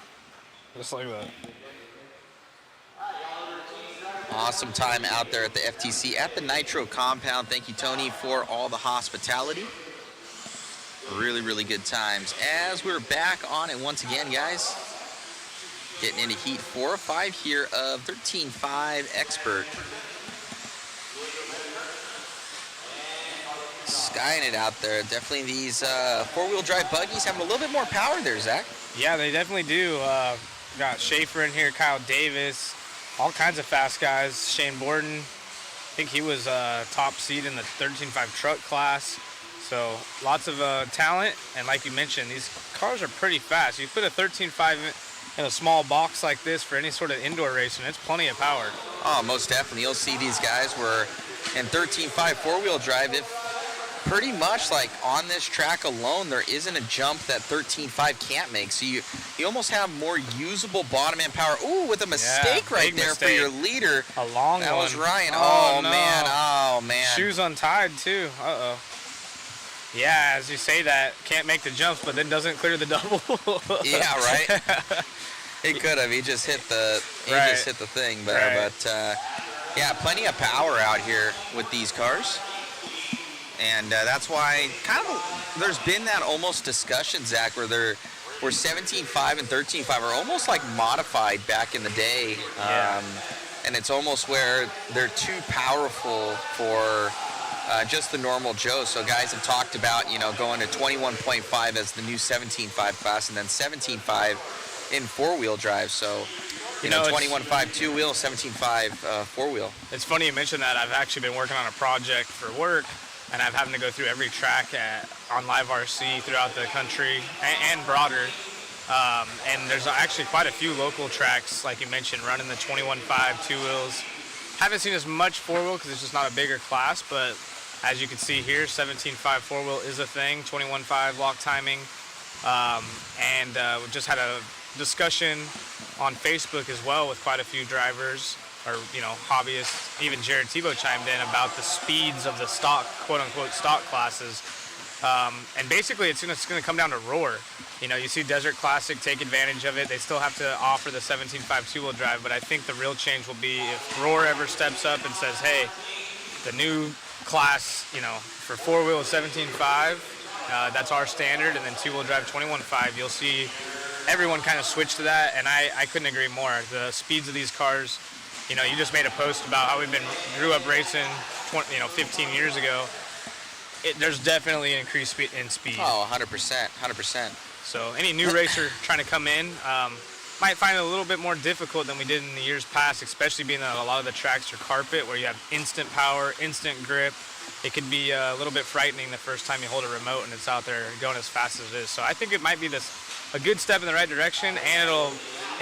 Just like that. Awesome time out there at the FTC at the Nitro compound. Thank you, Tony, for all the hospitality. Really, really good times. As we're back on it once again, guys, getting into heat 4 or 5 here of 13.5 Expert. Skying it out there. Definitely these four-wheel drive buggies having a little bit more power there, Zach. Yeah, they definitely do. Got Schaefer in here, Kyle Davis, all kinds of fast guys. Shane Borden, I think he was top seed in the 13.5 truck class. So lots of talent, and like you mentioned, these cars are pretty fast. You put a 13.5 in a small box like this for any sort of indoor racing, it's plenty of power. Oh, most definitely. You'll see these guys were in 13.5 four-wheel drive. If pretty much like on this track alone, there isn't a jump that 13.5 can't make. So you almost have more usable bottom end power. Ooh, with a mistake right there for your leader. A long one. That was Ryan. Oh, no. man. Oh, man. Shoes untied, too. Uh-oh. Yeah, as you say that, can't make the jumps, but then doesn't clear the double. Yeah, right? He could have. He just hit the thing there. Right. But, yeah, plenty of power out here with these cars. And that's why kind of there's been that almost discussion, Zach, where 17.5 and 13.5 are almost like modified back in the day. And it's almost where they're too powerful for just the normal Joe. So guys have talked about, going to 21.5 as the new 17.5 class, and then 17.5 in four-wheel drive. So, 21.5 two-wheel, 17.5 four-wheel. It's funny you mentioned that. I've actually been working on a project for work, and I'm having to go through every track on Live RC throughout the country and broader. And there's actually quite a few local tracks, like you mentioned, running the 21.5 two wheels. Haven't seen as much four wheel because it's just not a bigger class, but as you can see here, 17.5 four wheel is a thing, 21.5 lock timing. We just had a discussion on Facebook as well with quite a few drivers, or hobbyists. Even Jared Tebow chimed in about the speeds of the stock, quote unquote, stock classes. And basically it's going to come down to roar. You see Desert Classic take advantage of it. They still have to offer the 17.5 two-wheel drive, but I think the real change will be if Roar ever steps up and says, hey, the new class, for four-wheel is 17.5, that's our standard, and then two-wheel drive 21.5, you'll see everyone kind of switch to that, and I couldn't agree more. The speeds of these cars, you just made a post about how we grew up racing 15 years ago. There's definitely an increase in speed. Oh, 100%. So any new racer trying to come in might find it a little bit more difficult than we did in the years past, especially being that a lot of the tracks are carpet where you have instant power, instant grip. It can be a little bit frightening the first time you hold a remote and it's out there going as fast as it is. So I think it might be a good step in the right direction, and it'll,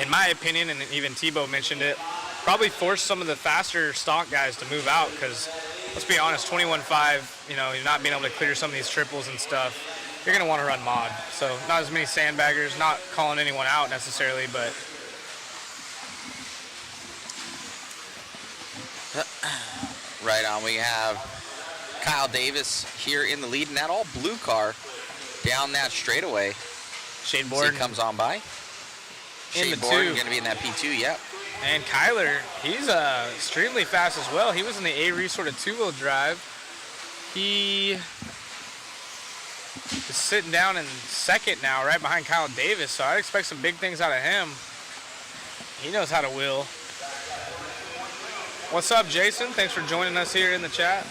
in my opinion, and even Tebow mentioned it, probably force some of the faster stock guys to move out, because let's be honest, 21.5, you're not being able to clear some of these triples and stuff. You're going to want to run mod. So not as many sandbaggers, not calling anyone out necessarily, but. Right on. We have Kyle Davis here in the lead in that all blue car down that straightaway. Shane Borden comes on by. Shane Borden going to be in that P2, yep. And Kyler, he's extremely fast as well. He was in the A sort of two-wheel drive. He is sitting down in second now, right behind Kyle Davis, so I expect some big things out of him. He knows how to wheel. What's up, Jason? Thanks for joining us here in the chat.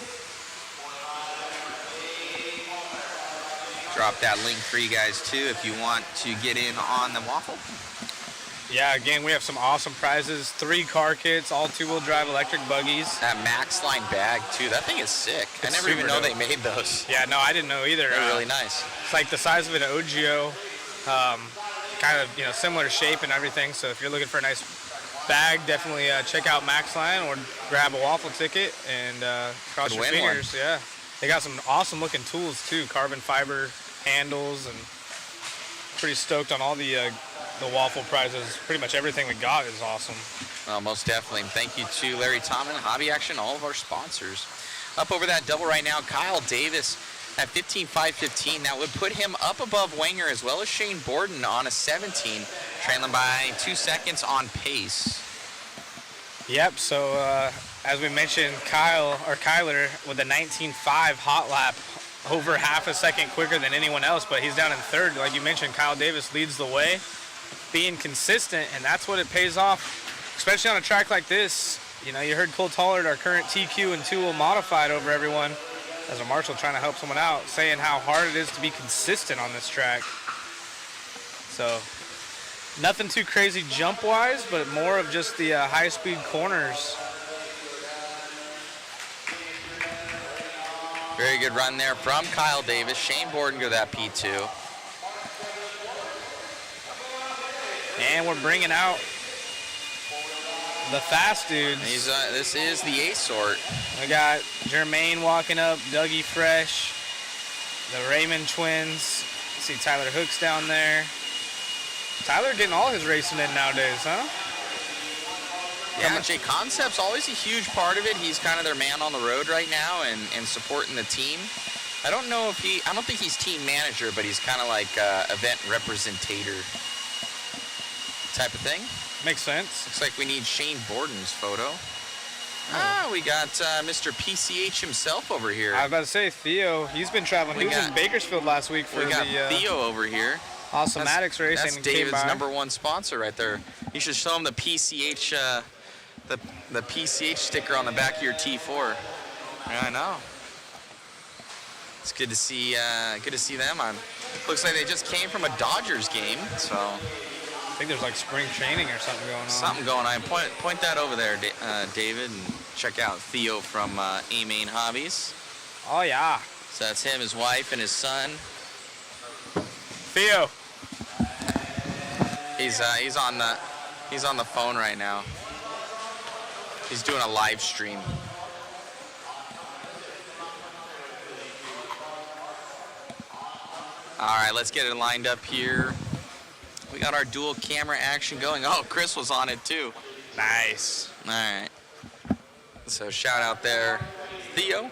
Drop that link for you guys, too, if you want to get in on the waffle. Yeah, again, we have some awesome prizes. 3 car kits, all two-wheel drive electric buggies. That Max Line bag, too. That thing is sick. I never even know they made those. Yeah, no, I didn't know either. They're really nice. It's like the size of an OGO, kind of, similar shape and everything. So if you're looking for a nice bag, definitely check out Max Line or grab a waffle ticket and cross your fingers. Yeah, they got some awesome-looking tools, too. Carbon fiber handles, and pretty stoked on all the the waffle prizes. Pretty much everything we got is awesome. Most definitely. Thank you to Larry Tomlin, Hobby Action, all of our sponsors. Up over that double right now, Kyle Davis at 15.515. That would put him up above Wenger as well as Shane Borden on a 17, trailing by 2 seconds on pace. Yep, so as we mentioned, Kyler with a 19.5 hot lap, over half a second quicker than anyone else, but he's down in third. Like you mentioned, Kyle Davis leads the way, being consistent, and that's what it pays off, especially on a track like this. You know, you heard Cole Tollard, our current TQ and Tool modified over everyone, as a marshal trying to help someone out, saying how hard it is to be consistent on this track. So, nothing too crazy jump-wise, but more of just the high-speed corners. Very good run there from Kyle Davis. Shane Borden go that P2. And we're bringing out the fast dudes. This is the A sort. We got Jermaine walking up, Dougie Fresh, the Raymond twins. See Tyler Hooks down there. Tyler getting all his racing in nowadays, huh? Yeah, Jay Concept's always a huge part of it. He's kind of their man on the road right now and supporting the team. I don't think he's team manager, but he's kind of like event representator type of thing. Makes sense. Looks like we need Shane Borden's photo. We got Mr. PCH himself over here. I was about to say, Theo, he's been traveling. He was in Bakersfield last week for we got Theo over here. Awesome Maddox Racing. That's David's #1 sponsor right there. You should show him the PCH, the PCH sticker on the back of your T4. Yeah, I know. It's good to see them on. Looks like they just came from a Dodgers game, so. I think there's like spring training or something going on. Something going on. Point that over there, David, and check out Theo from A-Main Hobbies. Oh yeah. So that's him, his wife, and his son. Theo. He's on the phone right now. He's doing a live stream. All right, let's get it lined up here. We got our dual camera action going. Oh, Chris was on it too. Nice. All right. So shout out there, Theo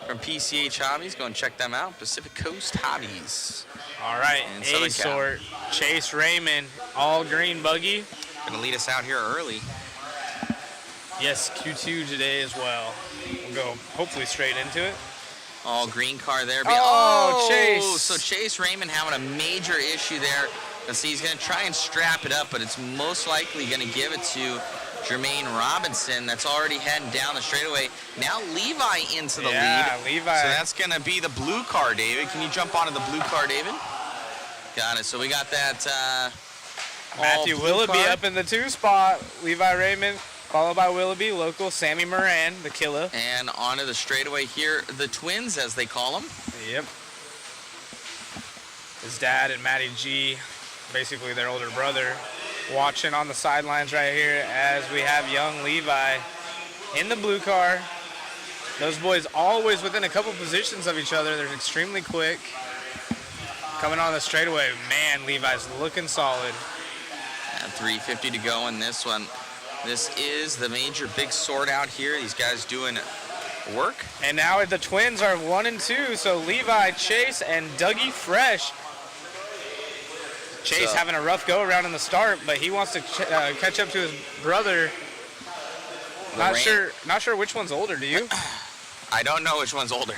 from PCH Hobbies. Go and check them out. Pacific Coast Hobbies. All right, A sort. Chase Raymond, all green buggy. Gonna lead us out here early. Yes, Q2 today as well. We'll go hopefully straight into it. All green car there. Chase. So Chase Raymond having a major issue there. Let's see, he's gonna try and strap it up, but it's most likely gonna give it to Jermaine Robinson. That's already heading down the straightaway. Now Levi into the lead. Yeah, Levi. So that's gonna be the blue car, David. Can you jump onto the blue car, David? Got it. So we got that Matthew Willoughby up in the 2 spot. Levi Raymond, followed by Willoughby, local Sammy Moran, the killer. And onto the straightaway here, the twins, as they call them. Yep. His dad and Matty G, basically their older brother, watching on the sidelines right here as we have young Levi in the blue car. Those boys always within a couple positions of each other. They're extremely quick. Coming on the straightaway, man, Levi's looking solid. And 350 to go in this one. This is the major big sort out here. These guys doing work. And now the twins are 1 and 2, so Levi, Chase, and Dougie Fresh. Chase having a rough go around in the start, but he wants to catch up to his brother. Not sure which one's older. Do you? I don't know which one's older.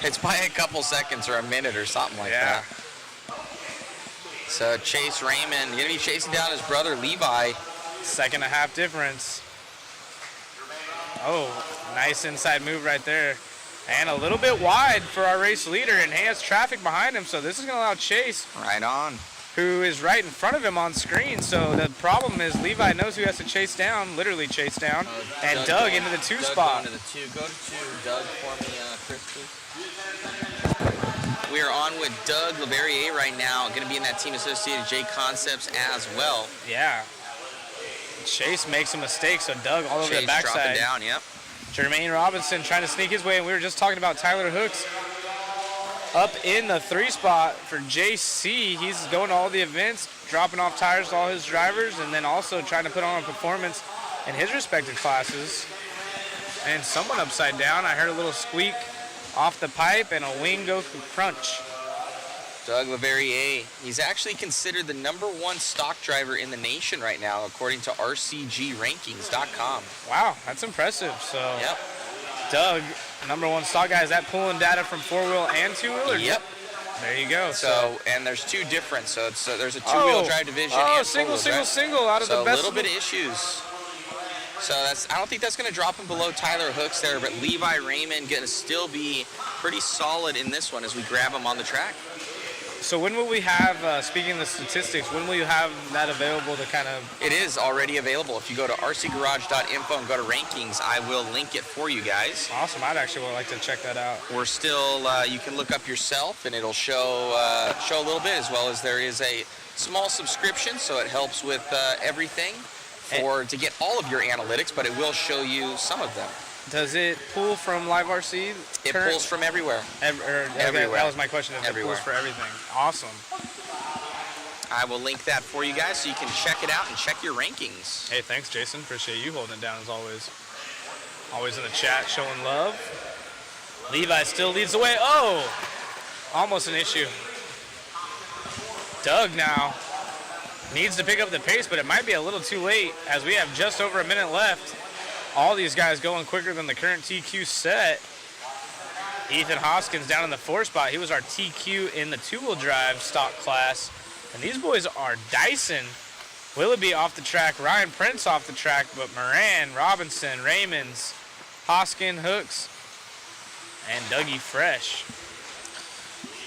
It's by a couple seconds or a minute or something like that. So Chase Raymond gonna be chasing down his brother Levi. 2.5 difference. Oh, nice inside move right there. And a little bit wide for our race leader, and he has traffic behind him, so this is going to allow Chase. Right on. Who is right in front of him on screen, so the problem is Levi knows who has to chase down, literally chase down, and Doug into the 2 spot. Into the 2. Go to 2, Doug, for me, Chris, please. We are on with Doug Leverrier right now, going to be in that Team Associated J Concepts as well. Yeah. Chase makes a mistake, so Doug all over Chase the backside. dropping down, yep. Jermaine Robinson trying to sneak his way, and we were just talking about Tyler Hooks. Up in the 3 spot for JC. He's going to all the events, dropping off tires to all his drivers, and then also trying to put on a performance in his respective classes. And someone upside down. I heard a little squeak off the pipe and a wing go crunch. Doug Leverrier, he's actually considered the #1 stock driver in the nation right now, according to RCGrankings.com. Wow, that's impressive. So, yep. Doug, #1 stock guy, is that pulling data from 4-wheel and 2-wheel? Yep. There you go. So, and there's 2 different. So it's there's a 2-wheel drive division. and single four-wheel out of the best. So a little bit of issues. So I don't think that's going to drop him below Tyler Hooks there, but Levi Raymond going to still be pretty solid in this one as we grab him on the track. So when will we have, speaking of the statistics, when will you have that available to kind of... It is already available. If you go to rcgarage.info and go to rankings, I will link it for you guys. Awesome. I'd actually like to check that out. We're still, you can look up yourself and it'll show a little bit, as well as there is a small subscription, so it helps with everything to get all of your analytics, but it will show you some of them. Does it pull from Live RC? It pulls from everywhere. Everywhere. That was my question. It pulls for everything. Awesome. I will link that for you guys so you can check it out and check your rankings. Hey, thanks, Jason. Appreciate you holding it down as always. Always in the chat showing love. Levi still leads the way. Oh! Almost an issue. Doug now needs to pick up the pace, but it might be a little too late as we have just over a minute left. All these guys going quicker than the current TQ set. Ethan Hoskins down in the 4 spot. He was our TQ in the 2-wheel drive stock class. And these boys are dicing. Willoughby off the track, Ryan Prince off the track, but Moran, Robinson, Raymonds, Hoskin, Hooks, and Dougie Fresh.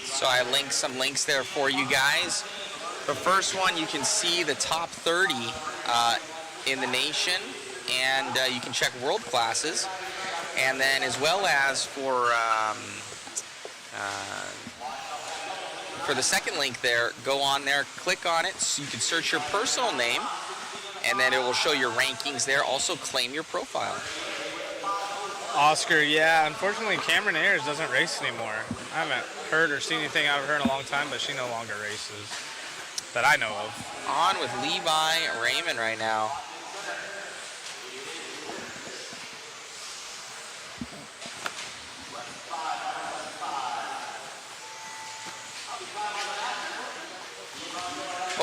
So I linked some links there for you guys. The first one, you can see the top 30 in the nation, and you can check world classes. And then as well as for the second link there, go on there, click on it, so you can search your personal name, and then it will show your rankings there. Also claim your profile. Oscar, yeah, unfortunately Cameron Ayers doesn't race anymore. I haven't heard or seen anything out of her in a long time, but she no longer races that I know of. On with Levi Raymond right now.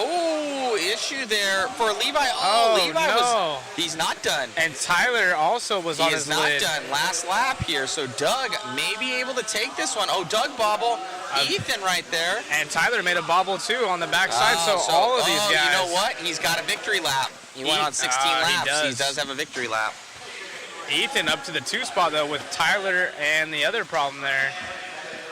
Oh, issue there for Levi. Levi he's not done. And Tyler also was on his lid. He is not done. Last lap here, so Doug may be able to take this one. Oh, Doug bobble. Ethan right there. And Tyler made a bobble too on the backside, so all of these guys. You know what? He's got a victory lap. He went on 16 laps. He does have a victory lap. Ethan up to the 2 spot though with Tyler and the other problem there.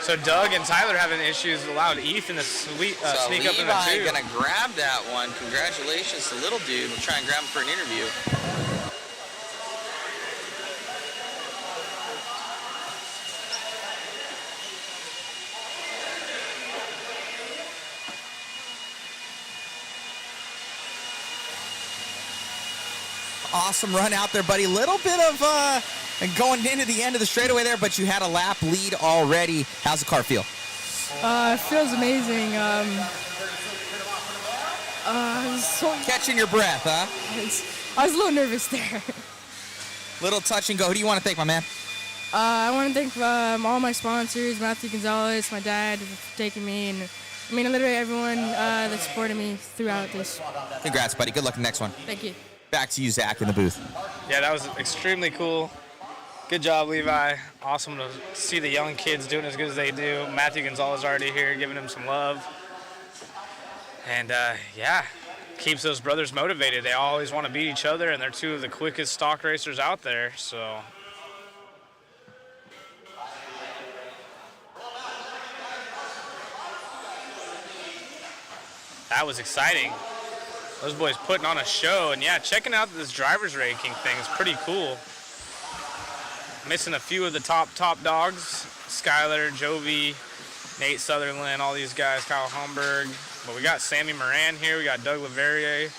So Doug and Tyler having issues allowed Ethan to sneak up in the 2. Levi gonna grab that one. Congratulations to little dude. We'll try and grab him for an interview. Awesome run out there, buddy. Little bit of going into the end of the straightaway there, but you had a lap lead already. How's the car feel? It feels amazing. Catching your breath, huh? I was a little nervous there. Little touch and go. Who do you want to thank, my man? I want to thank all my sponsors, Matthew Gonzalez, my dad for taking me, and I mean literally everyone that supported me throughout this. Congrats, buddy. Good luck in the next one. Thank you. Back to you, Zach, in the booth. Yeah, that was extremely cool. Good job, Levi. Awesome to see the young kids doing as good as they do. Matthew Gonzalez already here, giving him some love. And yeah, keeps those brothers motivated. They always want to beat each other, and they're 2 of the quickest stock racers out there. So that was exciting. Those boys putting on a show, and yeah, checking out this driver's ranking thing is pretty cool. Missing a few of the top dogs, Skyler, Jovi, Nate Sutherland, all these guys, Kyle Homburg. But we got Sammy Moran here, we got Doug Leverrier,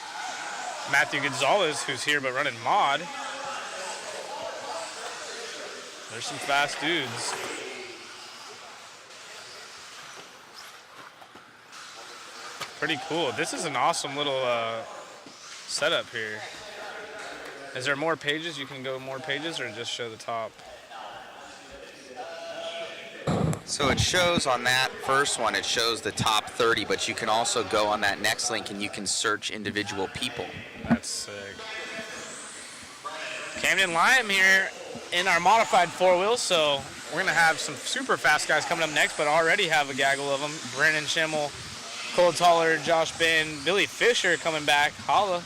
Matthew Gonzalez, who's here but running mod. There's some fast dudes. Pretty cool. This is an awesome little setup here. Is there more pages? You can go more pages or just show the top? So it shows on that first one, it shows the top 30, but you can also go on that next link and you can search individual people. That's sick. Camden Lime here in our modified four-wheel, so we're going to have some super fast guys coming up next, but already have a gaggle of them. Brennan Schimmel, Cole Toller, Josh Ben, Billy Fisher coming back. Holla.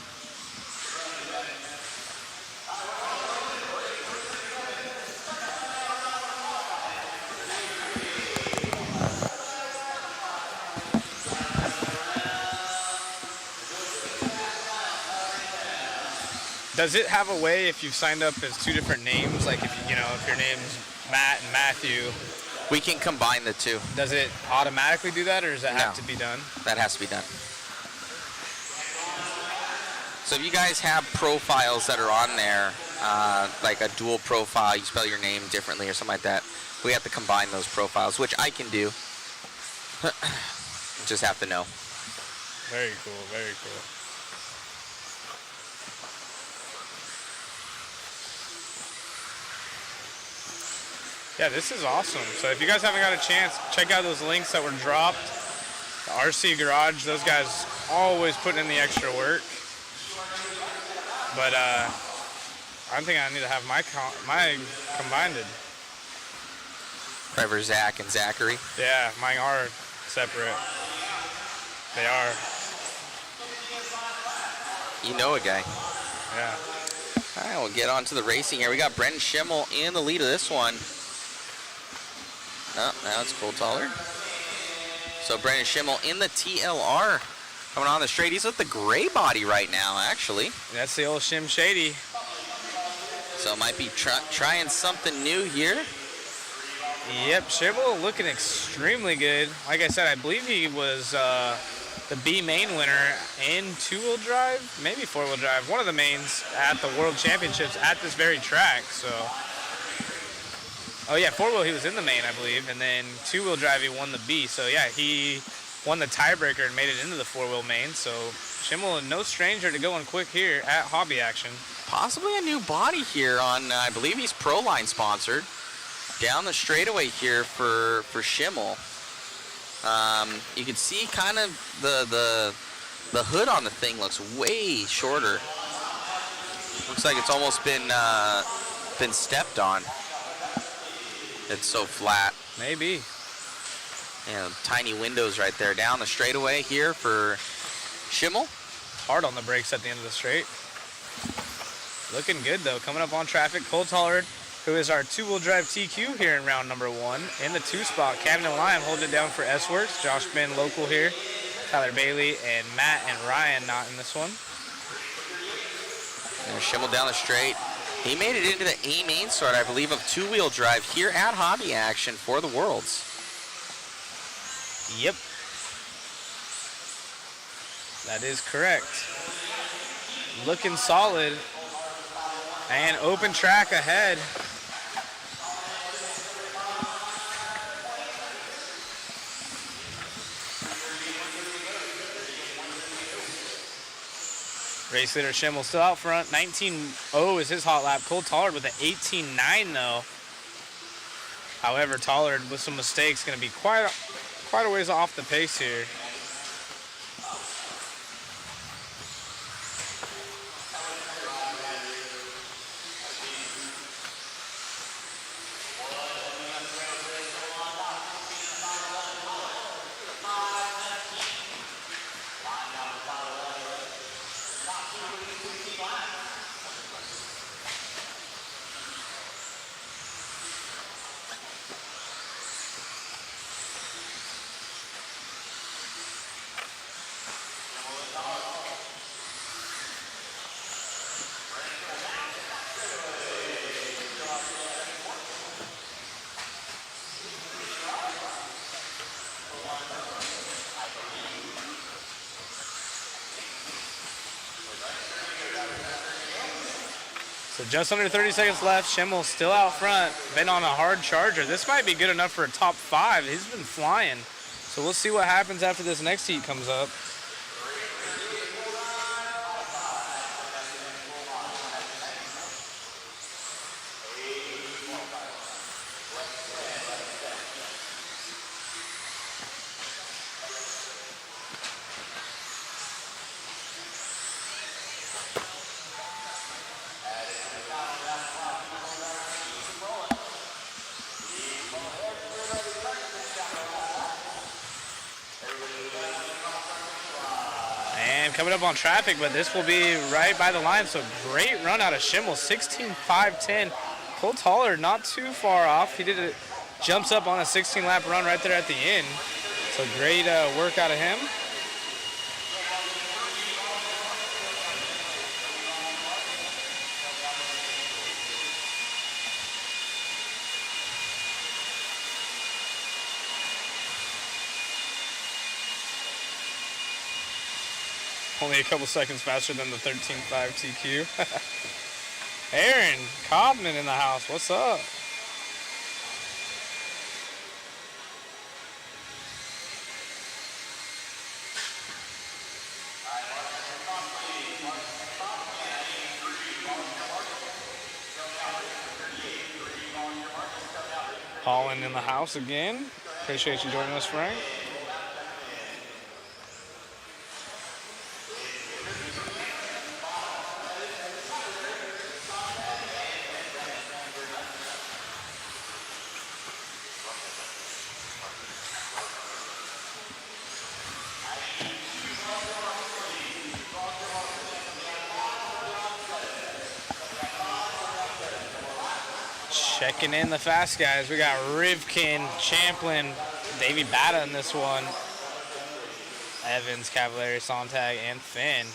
Does it have a way if you've signed up as two different names, like if if your name's Matt and Matthew? We can combine the two. Does it automatically do that, or does that have to be done? That has to be done. So if you guys have profiles that are on there, like a dual profile, you spell your name differently or something like that, we have to combine those profiles, which I can do. Just have to know. Very cool, very cool. Yeah, this is awesome. So if you guys haven't got a chance, check out those links that were dropped. The RC Garage, those guys always putting in the extra work. But I think I need to have my combined. Trevor, Zach, and Zachary. Yeah, mine are separate. They are. You know a guy. Yeah. All right, we'll get on to the racing here. We got Brendan Schimmel in the lead of this one. Oh, now it's Cole Toller. So Brendan Schimmel in the TLR coming on the straight. He's with the gray body right now, actually. That's the old Shim Shady. So might be trying something new here. Yep, Schimmel looking extremely good. Like I said, I believe he was the B main winner in two-wheel drive, maybe four-wheel drive, one of the mains at the World Championships at this very track. So, oh yeah, four-wheel he was in the main, I believe, and then two-wheel drive he won the B. So yeah, he won the tiebreaker and made it into the four-wheel main. So Schimmel, no stranger to going quick here at Hobby Action. Possibly a new body here on, I believe he's Proline sponsored. Down the straightaway here for Schimmel. You can see kind of the hood on the thing looks way shorter. Looks like it's almost been stepped on. It's so flat. Maybe. Yeah, tiny windows right there. Down the straightaway here for Schimmel. Hard on the brakes at the end of the straight. Looking good though. Coming up on traffic, Cole Tollard, who is our two-wheel drive TQ here in round number one. In the two spot, Camden Lyon holding it down for S-Works. Josh Ben local here. Tyler Bailey and Matt and Ryan not in this one. And Schimmel down the straight. He made it into the A main start, I believe, of two-wheel drive here at Hobby Action for the Worlds. Yep. That is correct. Looking solid. And open track ahead. Race leader Schimmel still out front. 19.0 is his hot lap. Cole Tollard with an 18.9 though. However, Tollard with some mistakes going to be quite a ways off the pace here. So just under 30 seconds left. Schimmel still out front. Been on a hard charger. This might be good enough for a top 5. He's been flying. So we'll see what happens after this next heat comes up. coming up on traffic, but this will be right by the line. So great run out of Schimmel, 16.510. Cole Toller not too far off. He did it, jumps up on a 16-lap run right there at the end. So great work out of him. Only a couple seconds faster than the 13.5 TQ. Aaron Cobman in the house. What's up? Holland in the house again. Appreciate you joining us, Frank. Checking in the fast guys. We got Rivkin, Champlin, Davey Batta in this one. Evans, Cavallari, Sontag, and Finn.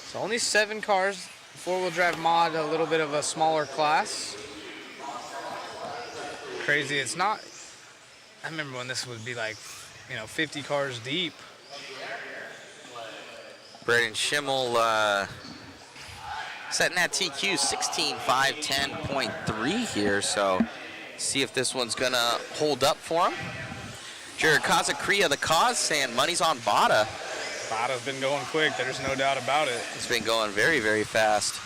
So only 7 cars. Four-wheel drive mod, a little bit of a smaller class. Crazy. It's not. I remember when this would be like, 50 cars deep. Braden Schimmel setting that TQ 16.510.3 here, so see if this one's gonna hold up for him. Jared Kazakria, the cause, saying money's on Bada. Bada's been going quick, there's no doubt about it. It's been going very, very fast.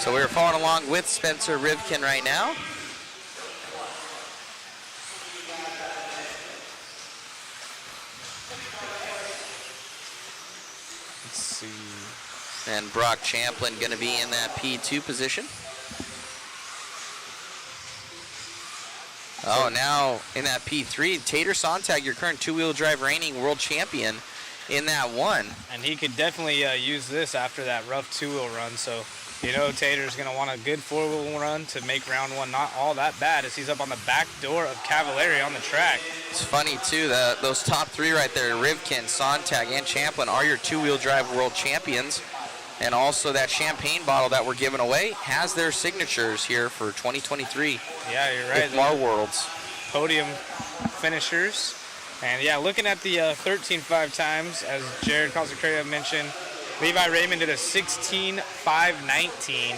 So we're following along with Spencer Rivkin right now. Let's see. And Brock Champlin going to be in that P2 position. Oh, now in that P3, Tater Sontag, your current two-wheel drive reigning world champion in that one. And he could definitely use this after that rough two-wheel run. So, Tater's going to want a good four-wheel run to make round one not all that bad as he's up on the back door of Cavallari on the track. It's funny, too, that those top three right there, Rivkin, Sontag, and Champlin, are your two-wheel drive world champions. And also that champagne bottle that we're giving away has their signatures here for 2023. Yeah, you're right. IFMAR Worlds. Podium finishers. And yeah, looking at the 13.5 times, as Jared Consecraria mentioned, Levi Raymond did a 16.519.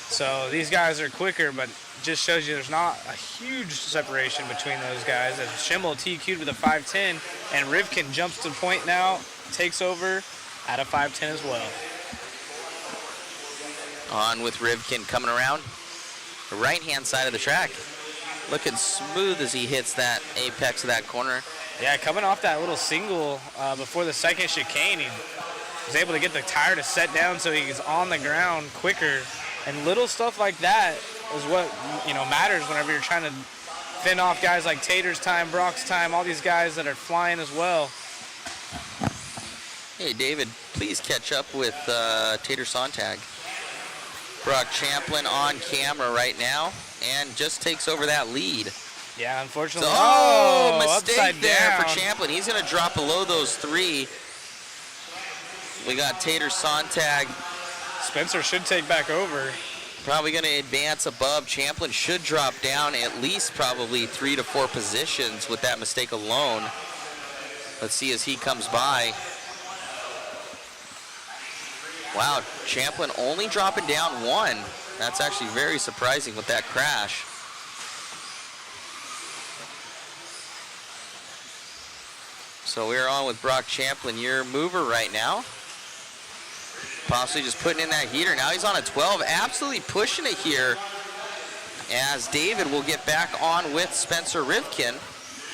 So these guys are quicker, but just shows you there's not a huge separation between those guys. As Schimmel TQ'd with a 5.10, and Rivkin jumps to point now, takes over at a 5.10 as well. On with Rivkin coming around the right-hand side of the track. Looking smooth as he hits that apex of that corner. Yeah, coming off that little single before the second chicane, he was able to get the tire to set down so he's on the ground quicker. And little stuff like that is what matters whenever you're trying to fend off guys like Tater's time, Brock's time, all these guys that are flying as well. Hey, David, please catch up with Tater Sontag. Brock Champlin on camera right now and just takes over that lead. Yeah, unfortunately. So, mistake upside there down for Champlin. He's going to drop below those 3. We got Tater Sontag. Spencer should take back over. Probably going to advance above. Champlin should drop down at least probably 3 to 4 positions with that mistake alone. Let's see as he comes by. Wow, Champlin only dropping down 1. That's actually very surprising with that crash. So we're on with Brock Champlin, your mover right now. Possibly just putting in that heater. Now he's on a 12, absolutely pushing it here as David will get back on with Spencer Rivkin.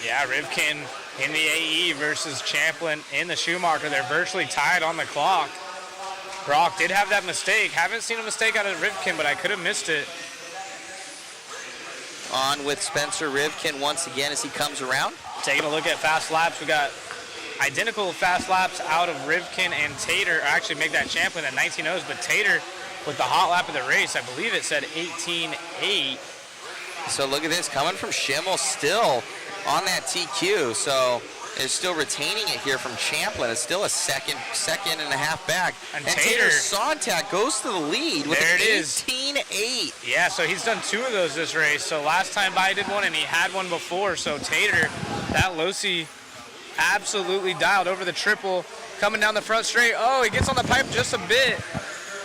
Yeah, Rivkin in the AE versus Champlin in the Schumacher. They're virtually tied on the clock. Brock did have that mistake. Haven't seen a mistake out of Rivkin, but I could have missed it. On with Spencer Rivkin once again as he comes around. Taking a look at fast laps, we got identical fast laps out of Rivkin and Tater, actually make that Champlin at 19.0s, but Tater with the hot lap of the race, I believe it said 18.8. So look at this, coming from Schimmel still on that TQ. So is still retaining it here from Champlin. It's still a second and a half back. And Tater Tater Sontag goes to the lead with there an it is. 18.8. Yeah, so he's done 2 of those this race. So last time by he did one, and he had one before. So Tater, that Losi absolutely dialed over the triple, coming down the front straight. Oh, he gets on the pipe just a bit.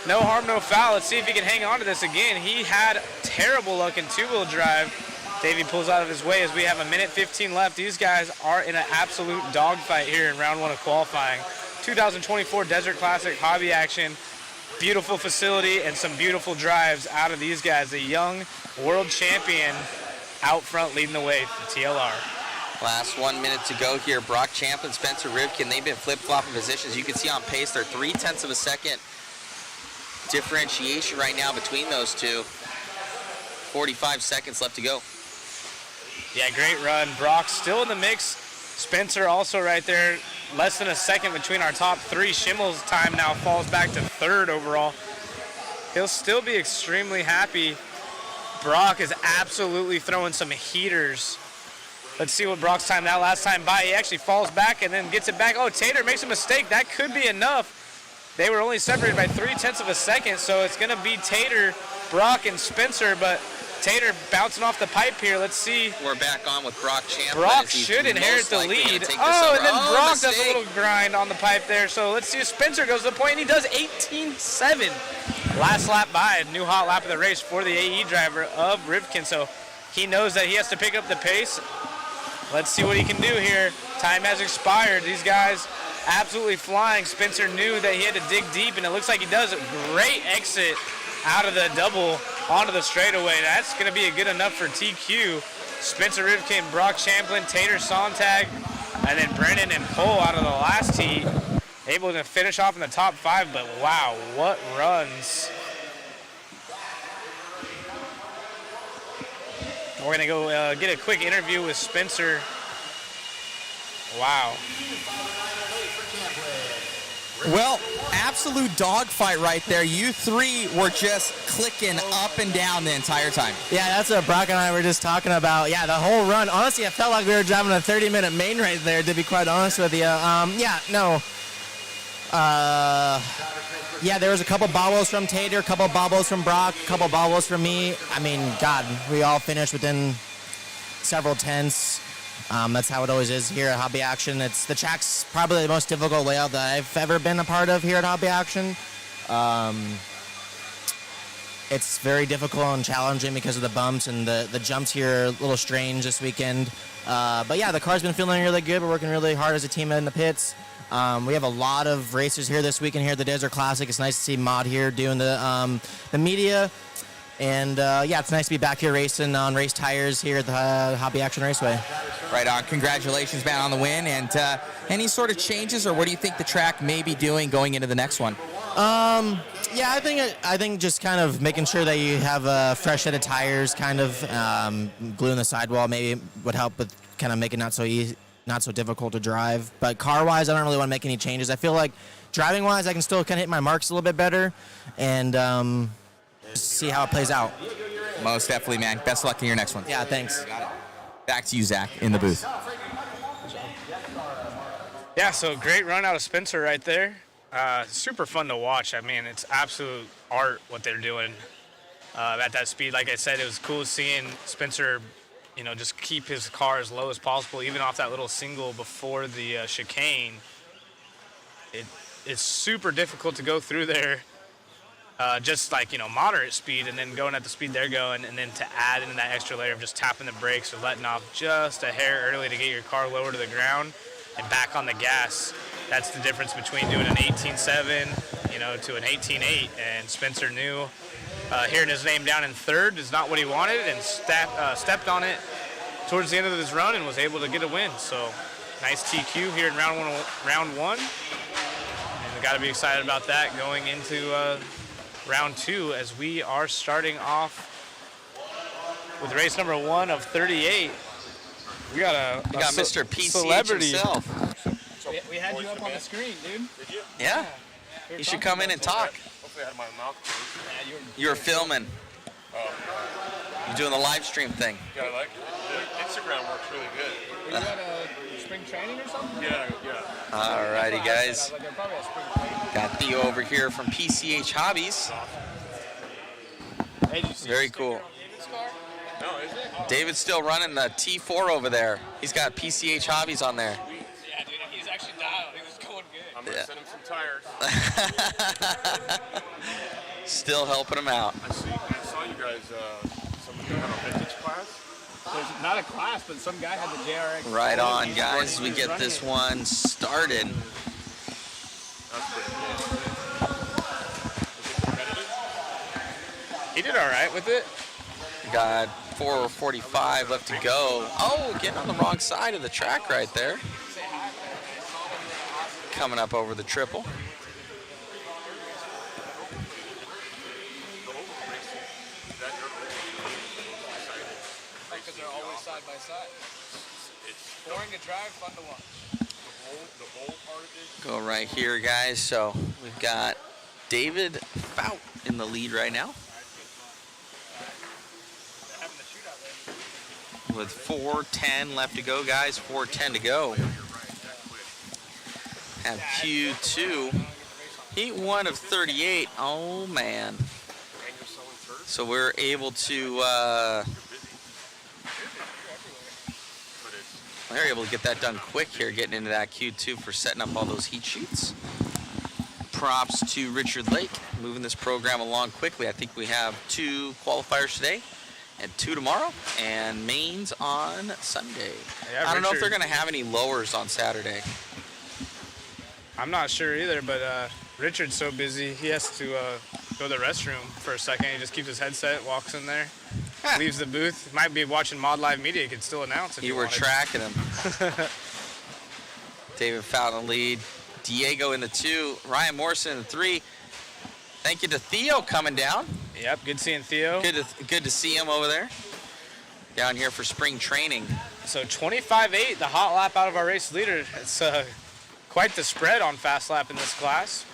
No harm, no foul. Let's see if he can hang on to this again. He had terrible luck in two-wheel drive. Davey pulls out of his way as we have 1:15 left. These guys are in an absolute dogfight here in round 1 of qualifying. 2024 Desert Classic hobby action. Beautiful facility and some beautiful drives out of these guys. The young world champion out front leading the way for TLR. Last 1 minute to go here. Brock Champlin, Spencer Rivkin, they've been flip-flopping positions. You can see on pace they're 0.3 of a second differentiation right now between those two. 45 seconds left to go. Yeah, great run. Brock still in the mix. Spencer also right there. Less than a second between our top 3. Schimmel's time now falls back to 3rd overall. He'll still be extremely happy. Brock is absolutely throwing some heaters. Let's see what Brock's time that last time by. He actually falls back and then gets it back. Oh, Tater makes a mistake. That could be enough. They were only separated by 0.3 of a second, so it's going to be Tater, Brock, and Spencer, but Tater bouncing off the pipe here. Let's see. We're back on with Brock Champlin. Brock should inherit the lead. Oh, and then Brock does a little grind on the pipe there. So let's see if Spencer goes to the point, and he does 18.7. Last lap by, a new hot lap of the race for the AE driver of Rivkin. So he knows that he has to pick up the pace. Let's see what he can do here. Time has expired. These guys absolutely flying. Spencer knew that he had to dig deep, and it looks like he does. A great exit out of the double onto the straightaway. That's going to be good enough for TQ. Spencer Rivkin, Brock Champlin, Tater Sontag, and then Brennan and Cole out of the last heat. Able to finish off in the top 5, but wow, what runs. We're going to go get a quick interview with Spencer. Wow. Well, absolute dogfight right there. You 3 were just clicking up and down the entire time. Yeah, that's what Brock and I were just talking about. Yeah, the whole run. Honestly, I felt like we were driving a 30-minute main right there, to be quite honest with you. Yeah, there was a couple bobbles from Tater, a couple bobbles from Brock, a couple bobbles from me. I mean, God, we all finished within several tenths. That's how it always is here at Hobby Action. The track's probably the most difficult layout that I've ever been a part of here at Hobby Action. It's very difficult and challenging because of the bumps, and the jumps here are a little strange this weekend. But yeah, the car's been feeling really good. We're working really hard as a team in the pits. We have a lot of racers here this weekend here at the Desert Classic. It's nice to see Mod here doing the media. And yeah, it's nice to be back here racing on race tires here at the Hobby Action Raceway. Right on. Congratulations, man, on the win. And any sort of changes, or what do you think the track may be doing going into the next one? Yeah, I think just kind of making sure that you have a fresh set of tires, kind of gluing the sidewall maybe would help with kind of making it not so difficult to drive. But car-wise, I don't really want to make any changes. I feel like driving-wise, I can still kind of hit my marks a little bit better, and see how it plays out. Most definitely, man. Best luck in your next one. Yeah, thanks. Back to you, Zach, in the booth. Yeah, so great run out of Spencer right there. Super fun to watch. I mean, it's absolute art what they're doing at that speed. Like I said, it was cool seeing Spencer, just keep his car as low as possible, even off that little single before the chicane. It's super difficult to go through there. Just like, moderate speed, and then going at the speed they're going, and then to add in that extra layer of just tapping the brakes or letting off just a hair early to get your car lower to the ground and back on the gas. That's the difference between doing an 18.7, to an 18.8. And Spencer knew hearing his name down in 3rd is not what he wanted, and stepped on it towards the end of his run and was able to get a win. So nice TQ here in round one. And we got to be excited about that going into round 2, as we are starting off with race number 1 of 38. We got Mr. PCH celebrity himself. We had you up on the screen, dude. Did you? Yeah. You should come in and talk. Hopefully I had my mouth closed. You're filming. You're doing the live stream thing. Yeah, I like it. The Instagram works really good. Were you at spring training or something? Yeah. Alrighty, guys. Like, they're probably at spring training. Got Theo over here from PCH Hobbies. Hey, did you see Very the sticker cool. on David's car? No, is it? David's still running the T4 over there. He's got PCH Hobbies on there. Yeah, dude, he's actually dialed. He was going good. I'm going to send him some tires. Still helping him out. I saw you guys, somebody had a vintage class. There's not a class, but some guy had the JRX. Right on, guys. We get this one started. That's pretty cool. He did all right with it. We got 4:45 left to go. Oh, getting on the wrong side of the track right there. Coming up over the triple. Because they're always side by side. It's boring to drive, fun to watch. The bowl part of it. Go right here, guys. So we've got David Fout in the lead right now. With 4:10 left to go, guys. 4:10 to go. Have Q2. Heat 1 of 38. Oh, man. So we're able to... they're able to get that done quick here, getting into that Q2 for setting up all those heat sheets. Props to Richard Lake, moving this program along quickly. I think we have 2 qualifiers today and 2 tomorrow, and mains on Sunday. Yeah, I don't know if Richard- they're going to have any lowers on Saturday. I'm not sure either, but Richard's so busy, he has to go to the restroom for a second. He just keeps his headset, walks in there, leaves the booth. Might be watching Mod Live Media. He could still announce if You he were wanted. tracking him. David Fout in the lead. Diego in the 2. Ryan Morrison in the 3. Thank you to Theo coming down. Yep, good seeing Theo. Good to see him over there. Down here for spring training. So 25.8, the hot lap out of our race leader. It's quite the spread on fast lap in this class.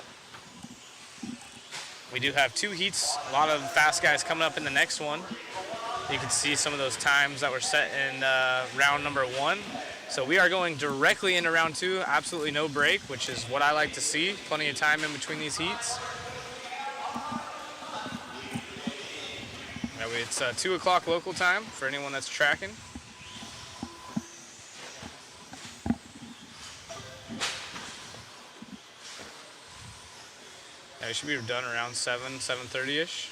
We do have 2 heats, a lot of fast guys coming up in the next one. You can see some of those times that were set in round number 1. So we are going directly into round 2, absolutely no break, which is what I like to see. Plenty of time in between these heats. It's 2 o'clock local time for anyone that's tracking. Yeah, we should be done around 7:30ish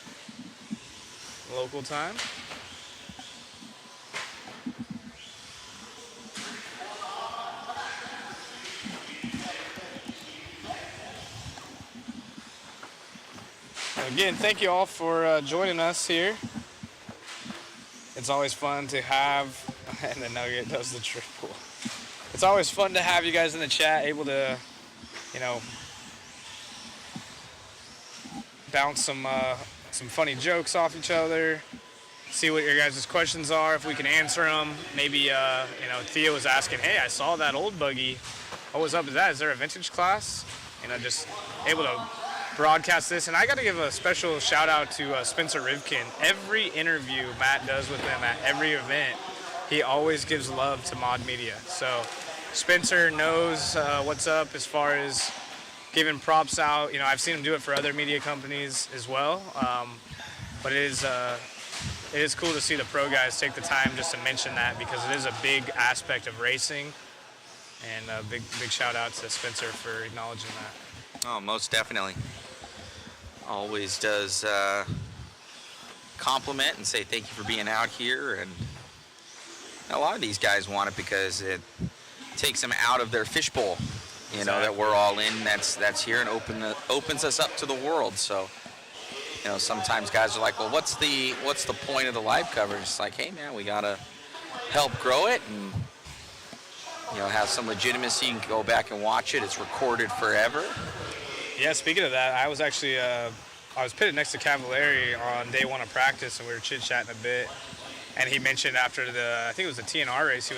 local time. Again, thank you all for joining us here. It's always fun to have, and the Nugget does the triple. It's always fun to have you guys in the chat, able to, bounce some funny jokes off each other, see what your guys' questions are, if we can answer them. Maybe, Theo was asking, hey, I saw that old buggy. What was up with that? Is there a vintage class? Just able to broadcast this. And I got to give a special shout out to Spencer Rivkin. Every interview Matt does with him at every event, he always gives love to Mod Media. So Spencer knows what's up as far as giving props out. I've seen him do it for other media companies as well. But it is cool to see the pro guys take the time just to mention that, because it is a big aspect of racing. And a big shout out to Spencer for acknowledging that. Oh, most definitely. Always does compliment and say thank you for being out here. And a lot of these guys want it because it takes them out of their fishbowl. That we're all in. That's here and opens us up to the world. So, sometimes guys are like, well, what's the point of the live coverage? It's like, hey man, we gotta help grow it and have some legitimacy. You can go back and watch it. It's recorded forever. Yeah, speaking of that, I was actually I was pitted next to Cavallari on day 1 of practice, and we were chit-chatting a bit. And he mentioned after I think it was the TNR race,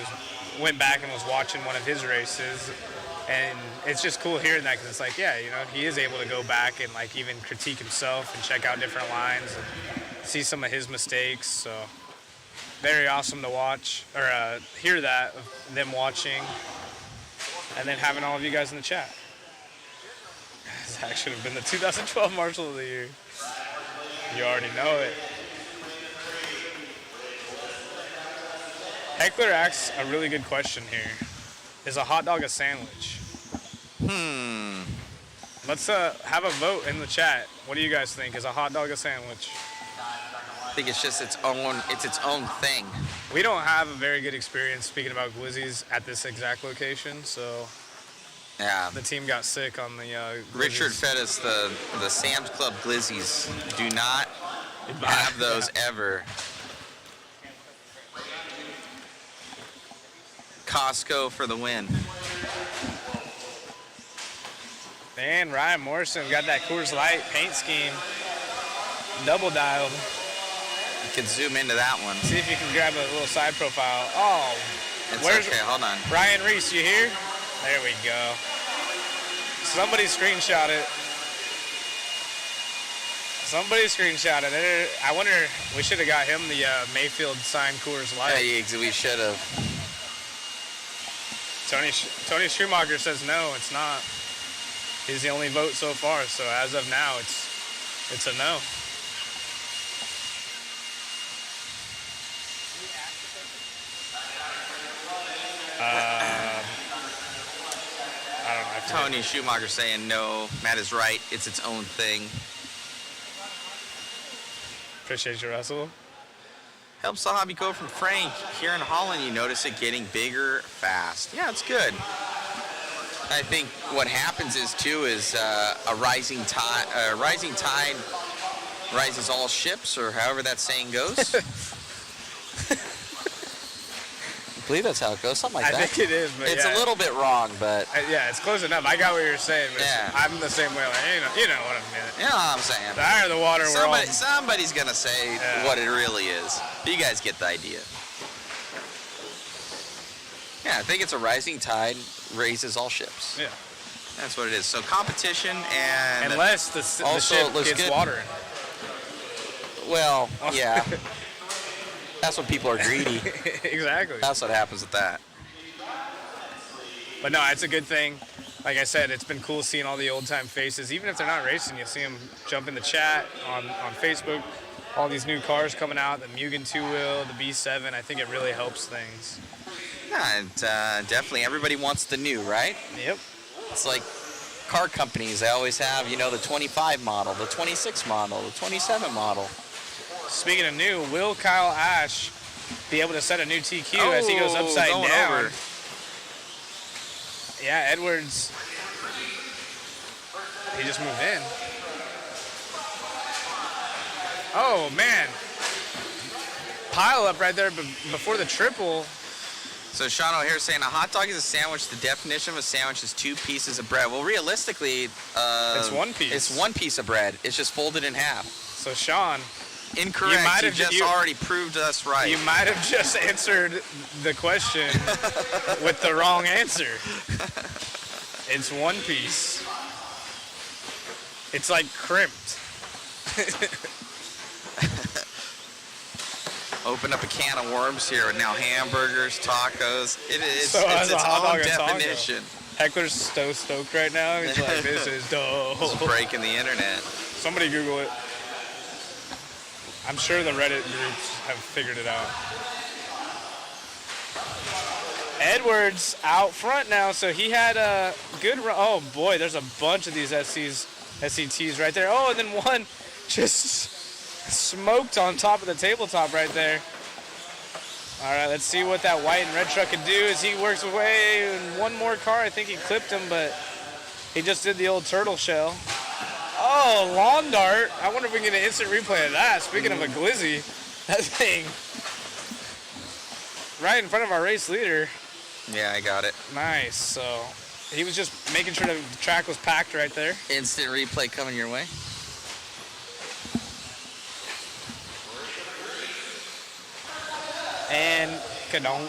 went back and was watching one of his races. And it's just cool hearing that because it's like, yeah, he is able to go back and like even critique himself and check out different lines and see some of his mistakes. So very awesome to watch or hear that of them watching, and then having all of you guys in the chat. That should have been the 2012 Marshal of the Year. You already know it. Heckler asks a really good question here. Is a hot dog a sandwich? Let's have a vote in the chat. What do you guys think? Is a hot dog a sandwich? I think it's just its own thing. We don't have a very good experience speaking about glizzies at this exact location, so yeah, the team got sick on the Richard fed us the Sam's Club glizzies. Do not have those ever. Costco for the win. And Ryan Morrison got that Coors Light paint scheme double dialed. You can zoom into that one. See if you can grab a little side profile. Oh, it's where's okay, hold on. Ryan Reese, you here? There we go. Somebody screenshot it. Somebody screenshot it. I wonder, we should have got him the Mayfield signed Coors Light. Yeah, we should have. Tony Schumacher says no, it's not. He's the only vote so far, so as of now, it's a no. I don't know. Tony Schumacher saying no. Matt is right. It's its own thing. Appreciate you, Russell. Helps the hobby go from Frank. Here in Holland, you notice it getting bigger fast. Yeah, it's good. I think what happens is a rising tide. Rising tide rises all ships, or however that saying goes. I believe that's how it goes, something like that. I think it is, but it's yeah. a little bit wrong, but yeah, it's close enough. I got what you're saying, but yeah. I'm the same way. Like, you know what I mean. You know what I'm saying. The higher the water, somebody's gonna say what it really is. But you guys get the idea. Yeah, I think it's a rising tide raises all ships. Yeah, that's what it is. So competition and unless the ship gets good. water in it. Well, yeah. That's when people are greedy. Exactly. That's what happens with that. But no, it's a good thing. Like I said, it's been cool seeing all the old-time faces. Even if they're not racing, you see them jump in the chat on Facebook. All these new cars coming out, the Mugen two-wheel, the B7. I think it really helps things. Yeah, and definitely everybody wants the new, right? Yep. It's like car companies. They always have, the 25 model, the 26 model, the 27 model. Speaking of new, will Kyle Ash be able to set a new TQ as he goes upside down? Over. Yeah, Edwards. He just moved in. Oh, man. Pile up right there before the triple. So Sean O'Hare saying a hot dog is a sandwich. The definition of a sandwich is 2 pieces of bread. Well, realistically, it's 1 piece. It's 1 piece of bread. It's just folded in half. So Sean, incorrect. You already proved us right. You might have just answered the question with the wrong answer. It's 1 piece. It's like crimped. Open up a can of worms here, and now hamburgers, tacos. It's its own definition. Heckler's so stoked right now. He's like, this is dope. It's breaking the internet. Somebody Google it. I'm sure the Reddit groups have figured it out. Edwards out front now, so he had a good run. Oh boy, there's a bunch of these SCTs right there. Oh, and then one just smoked on top of the tabletop right there. All right, let's see what that white and red truck can do as he works away. And one more car, I think he clipped him, but he just did the old turtle shell. Oh, lawn dart. I wonder if we can get an instant replay of that. Speaking of a glizzy, that thing right in front of our race leader. Yeah, I got it. Nice. So he was just making sure the track was packed right there. Instant replay coming your way. And kadonk.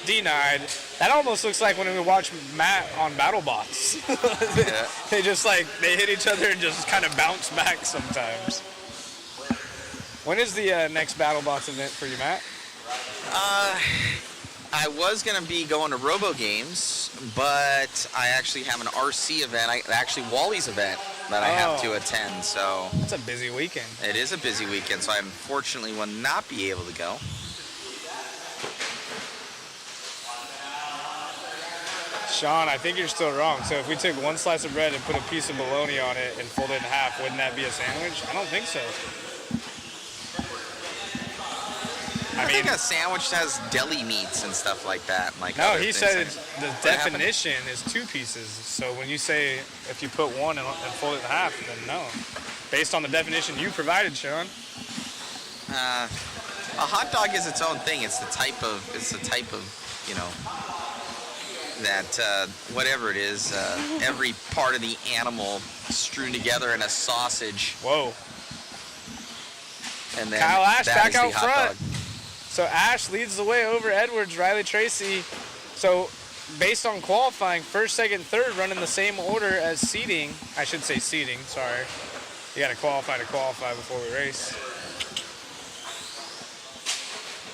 Denied. That almost looks like when we watch Matt on BattleBots. They just they hit each other and just kind of bounce back sometimes. When is the next BattleBots event for you, Matt? I was going to be going to Robo Games, but I actually have an RC event, actually Wally's event that I have to attend. So it's a busy weekend. It is a busy weekend, so I unfortunately will not be able to go. Sean, I think you're still wrong. So if we took one slice of bread and put a piece of bologna on it and fold it in half, wouldn't that be a sandwich? I don't think so. I think a sandwich has deli meats and stuff like that. No, he said the definition is 2 pieces. So when you say if you put one and fold it in half, then no. Based on the definition you provided, Sean. A hot dog is its own thing. It's the type of that whatever it is, every part of the animal strewn together in a sausage. Whoa. And then Kyle Ash back out hot front. dog. So Ash leads the way over Edwards, Riley Tracy. So based on qualifying, first, second, third running the same order as seeding. I should say seeding, sorry. You got to qualify before we race.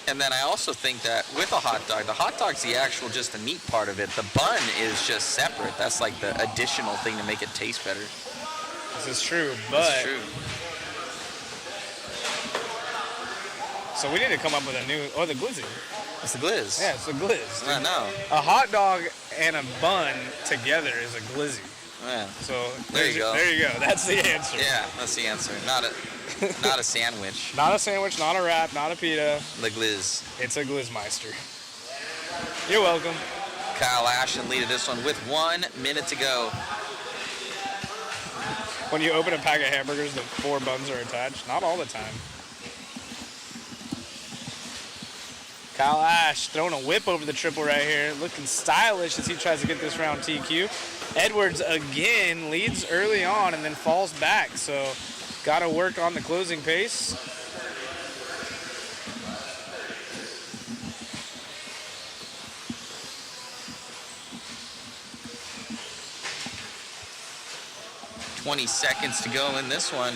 And then I also think that with a hot dog, the hot dog's the actual just the meat part of it. The bun is just separate. That's like the additional thing to make it taste better. This is true, but... It's true. So we need to come up with a new... Oh, the glizzy. It's the glizz. Yeah, it's the glizz. I know. A hot dog and a bun together is a glizzy. Yeah. So there you go. There you go. That's the answer. Yeah, that's the answer. Not a sandwich. Not a sandwich, not a wrap, not a pita. The glizz. It's a Glizzmeister. You're welcome. Kyle Ashton leading this one with 1 minute to go. When you open a pack of hamburgers, the 4 buns are attached. Not all the time. Kyle Ash throwing a whip over the triple right here. Looking stylish as he tries to get this round TQ. Edwards again leads early on and then falls back. So got to work on the closing pace. $20 seconds to go in this one.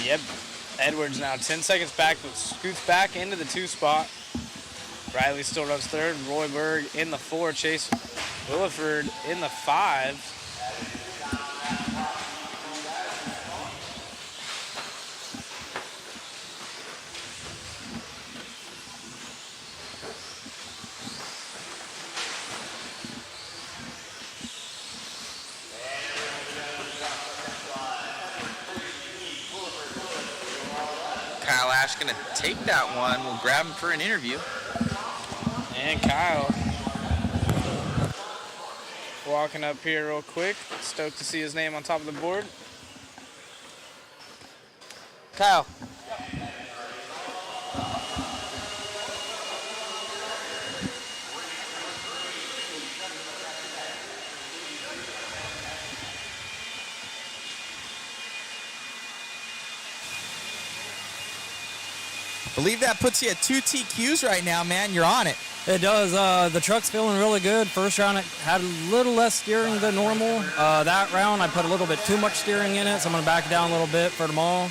Yep. Edwards now 10 seconds back, but scoots back into the 2 spot. Riley still runs third. Roy Berg in the 4. Chase Williford in the 5. Kyle Ash going to take that one. We'll grab him for an interview. And Kyle walking up here real quick. Stoked to see his name on top of the board. Kyle. Believe that puts you at 2 TQs right now, man. You're on it. It does. The truck's feeling really good. First round, it had a little less steering than normal. That round, I put a little bit too much steering in it, so I'm going to back it down a little bit for tomorrow.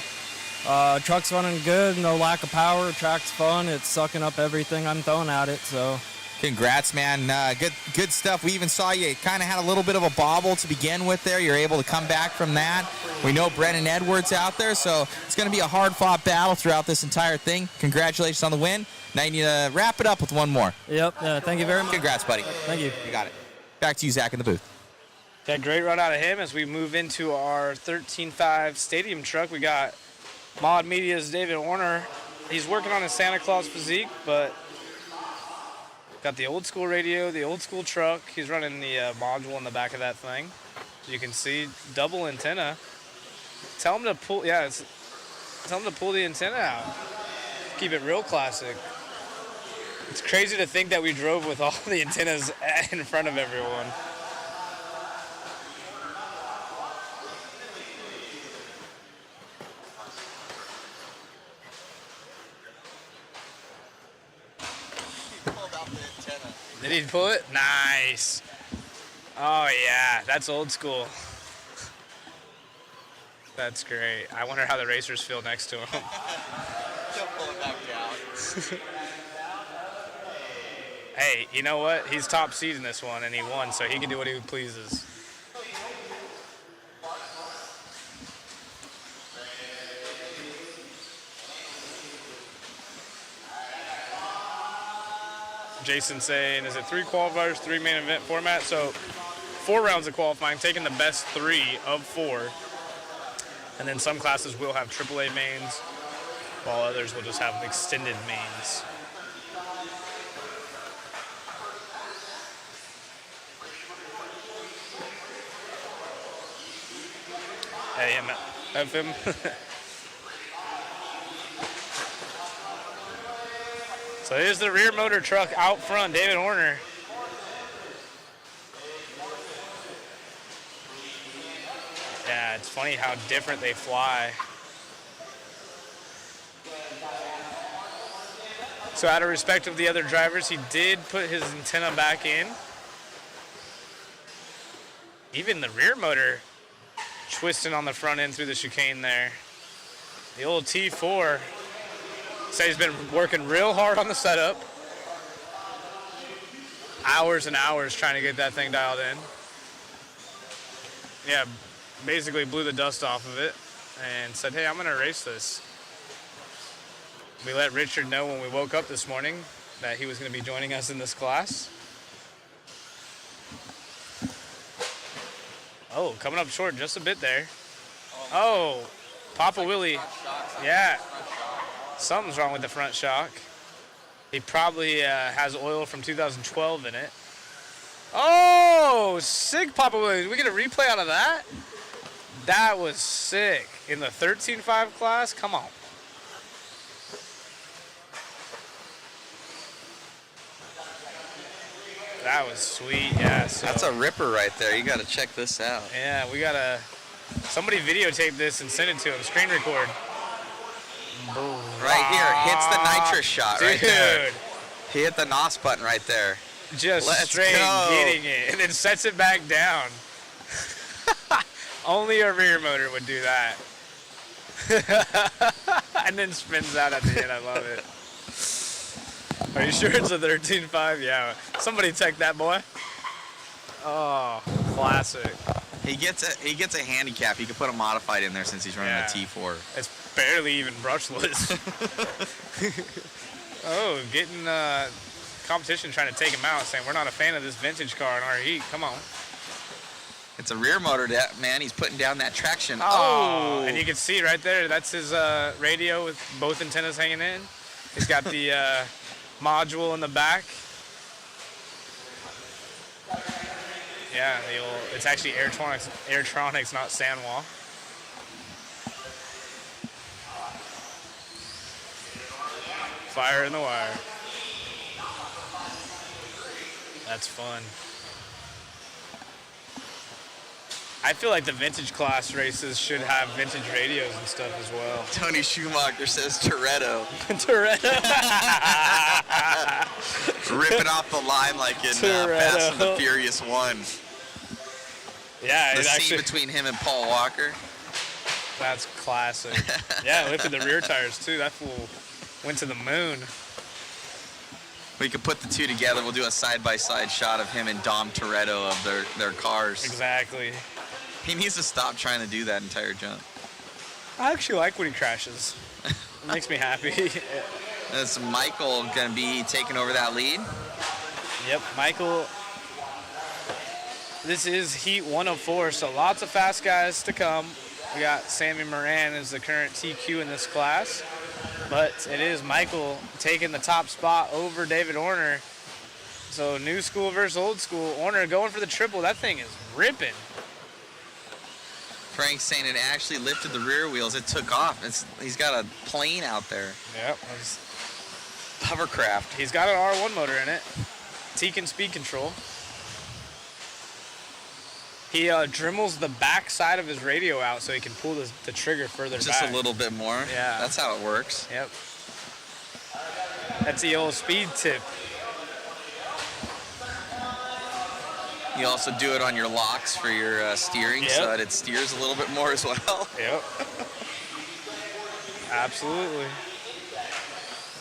Truck's running good. No lack of power. Track's fun. It's sucking up everything I'm throwing at it. So, congrats, man. Good stuff. We even saw you kind of had a little bit of a bobble to begin with there. You're able to come back from that. We know Brennan Edwards out there, so it's going to be a hard-fought battle throughout this entire thing. Congratulations on the win. Now you need to wrap it up with one more. Yep. Thank you very much. Congrats, buddy. Thank you. You got it. Back to you, Zach, in the booth. Yeah, great run out of him as we move into our 13.5 stadium truck. We got Mod Media's David Warner. He's working on his Santa Claus physique, but got the old school radio, the old school truck. He's running the module in the back of that thing. You can see double antenna. Tell him to pull, tell him to pull the antenna out. Keep it real classic. It's crazy to think that we drove with all the antennas in front of everyone. Did he pull it? Nice. Oh, yeah. That's old school. That's great. I wonder how the racers feel next to him. He'll pull it back down. Hey, you know what? He's top seed in this one, and he won, so he can do what he pleases. Jason saying, is it 3 qualifiers, 3 main event format? So 4 rounds of qualifying, taking the best 3 of 4. And then some classes will have AAA mains, while others will just have extended mains. Hey, FM. So here's the rear motor truck out front, David Horner. Yeah, it's funny how different they fly. So out of respect of the other drivers, he did put his antenna back in. Even the rear motor twisting on the front end through the chicane there. The old T4. Said he's been working real hard on the setup. Hours and hours trying to get that thing dialed in. Yeah, basically blew the dust off of it and said, hey, I'm gonna race this. We let Richard know when we woke up this morning that he was gonna be joining us in this class. Oh, coming up short just a bit there. Oh, Papa Willie. Yeah. Something's wrong with the front shock. He probably has oil from 2012 in it. Oh, sick Papa Willie. Did we get a replay out of that? That was sick. In the 13.5 class? Come on. That was sweet, yeah. So, that's a ripper right there. You got to check this out. Yeah, we got to... Somebody videotape this and send it to him. Screen record. Right here, hits the nitrous shot right there. He hit the NOS button right there. Just Let's straight go. getting it, and then sets it back down. Only a rear motor would do that. And then spins out at the end. I love it. Are you sure it's a 13.5? Yeah. Somebody take that boy. Oh, classic. He gets a handicap. He could put a modified in there since he's running a T4. It's barely even brushless. Oh, getting competition trying to take him out, saying we're not a fan of this vintage car in our heat. Come on. It's a rear motor, man. He's putting down that traction. Oh, and you can see right there, that's his radio with both antennas hanging in. He's got the module in the back. Yeah, it's actually Airtronics, not Sanwa. Fire in the wire. That's fun. I feel like the vintage class races should have vintage radios and stuff as well. Tony Schumacher says Toretto. Toretto. Ripping off the line like in Fast and the Furious 1. Yeah, the scene between him and Paul Walker. That's classic. Yeah, lifted the rear tires too. That fool went to the moon. We could put the two together. We'll do a side-by-side shot of him and Dom Toretto of their cars. Exactly. He needs to stop trying to do that entire jump. I actually like when he crashes. It makes me happy. Is Michael going to be taking over that lead? Yep, Michael. This is Heat 104, so lots of fast guys to come. We got Sammy Moran as the current TQ in this class. But it is Michael taking the top spot over David Horner. So new school versus old school. Horner going for the triple. That thing is ripping. Frank's saying it actually lifted the rear wheels. It took off. He's got a plane out there. Yep. Hovercraft. He's got an R1 motor in it. Tekin speed control. He dremels the back side of his radio out so he can pull the trigger further back. Just a little bit more. Yeah. That's how it works. Yep. That's the old speed tip. You also do it on your locks for your steering, so that it steers a little bit more as well. Yep. Absolutely.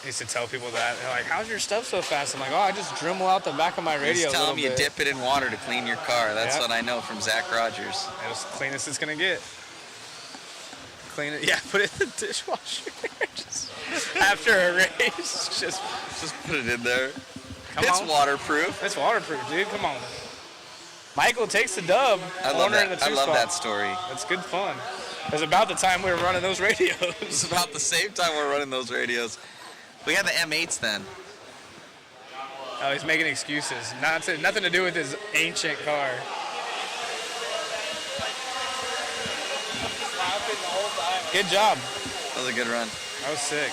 I used to tell people that. They're like, how's your stuff so fast? I'm like, oh, I just Dremel out the back of my radio. Just tell them you bit. dip it in water to clean your car. That's what I know from Zach Rogers. That's the cleanest it's going to get. Clean it. Yeah, put it in the dishwasher. Just after a race, just put it in there. It's waterproof. It's waterproof, dude. Come on. Michael takes the dub. I love that. In the I love spot. that story. It's good fun. It was about the time we were running those radios. It's about the same time we were running those radios. We had the M8s then. Oh, he's making excuses. Nothing to do with his ancient car. Good job. That was a good run. That was sick.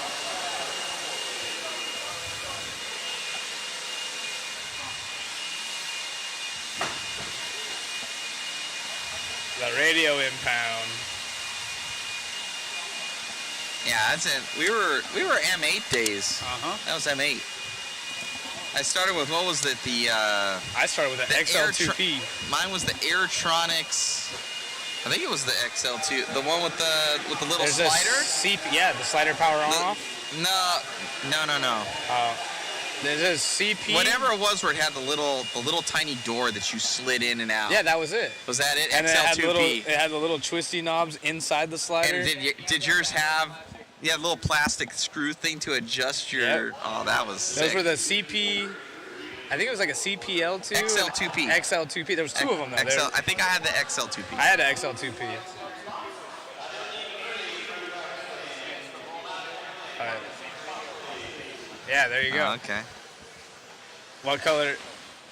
The radio impound. Yeah, that's it. We were M8 days. That was M8. I started with, what was it? I started with the XL2P. Mine was the Airtronics. I think it was the XL2, the one with the little slider. Yeah, the slider power on off. No. There's a CP. Whatever it was, where it had the little tiny door that you slid in and out. Yeah, that was it. Was that it? And XL2P. it had the little twisty knobs inside the slider. And did yours have? Yeah, a little plastic screw thing to adjust your. Yep. Oh, that was sick. Those were the CP. I think it was like a CPL2. XL2P. XL2P. There was two of them though. I think I had the XL2P. I had the XL2P. All right. Yeah, there you go. Oh, okay. What color?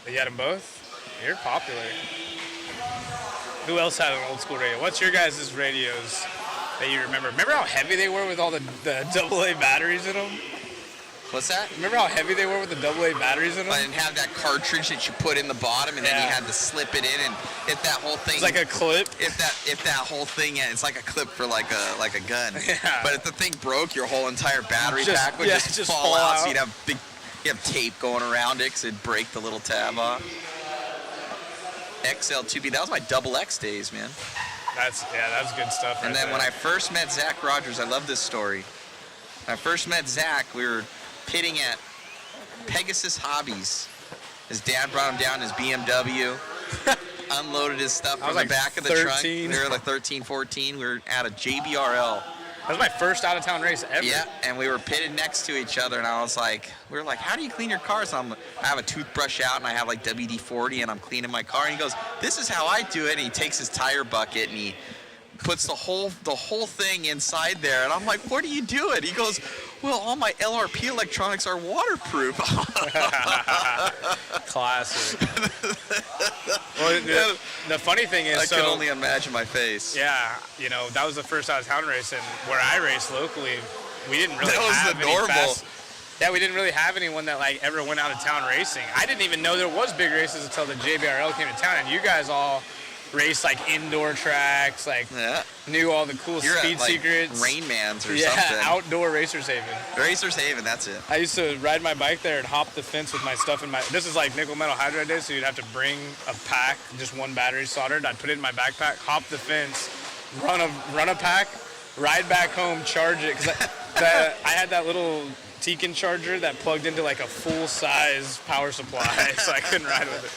You had them both? You're popular. Who else had an old school radio? What's your guys' radios that you remember? Remember how heavy they were with all the AA batteries in them? What's that? Remember how heavy they were with the AA batteries in them? I didn't have that cartridge that you put in the bottom, and then you had to slip it in, and if that whole thing. It's like a clip. If that whole thing, it's like a clip for like a gun. Yeah. But if the thing broke, your whole entire battery pack would just fall out. So you'd have you have tape going around it, 'cause it'd break the little tab off. XL2B, that was my double X days, man. That's good stuff. And then when I first met Zach Rogers, I love this story. When I first met Zach, we were pitting at Pegasus Hobbies. His dad brought him down in his BMW, unloaded his stuff from the back of the trunk. We were like 13, 14. We were at a JBRL. That was my first out-of-town race ever. Yeah, and we were pitted next to each other, and we were like, how do you clean your cars? I have a toothbrush out, and I have like WD-40, and I'm cleaning my car. And he goes, this is how I do it. And he takes his tire bucket, and he puts the whole thing inside there. And I'm like, what are you doing? He goes, well, all my LRP electronics are waterproof. Classic. Well, the funny thing is, I can only imagine my face. Yeah, that was the first out-of-town race, and where I raced locally, we didn't really That was have the any normal. Yeah, we didn't really have anyone that like ever went out of town racing. I didn't even know there was big races until the JBRL came to town, and you guys all raced like indoor tracks, knew all the cool speed at, secrets. Rain Man's or yeah, something. outdoor Racers Haven. Racers Haven, that's it. I used to ride my bike there and hop the fence with my stuff in my. This is like nickel metal hydride days, so you'd have to bring a pack, just one battery soldered. I'd put it in my backpack, hop the fence, run a pack, ride back home, charge it, because I had that little Tekin charger that plugged into like a full-size power supply, so I couldn't ride with it.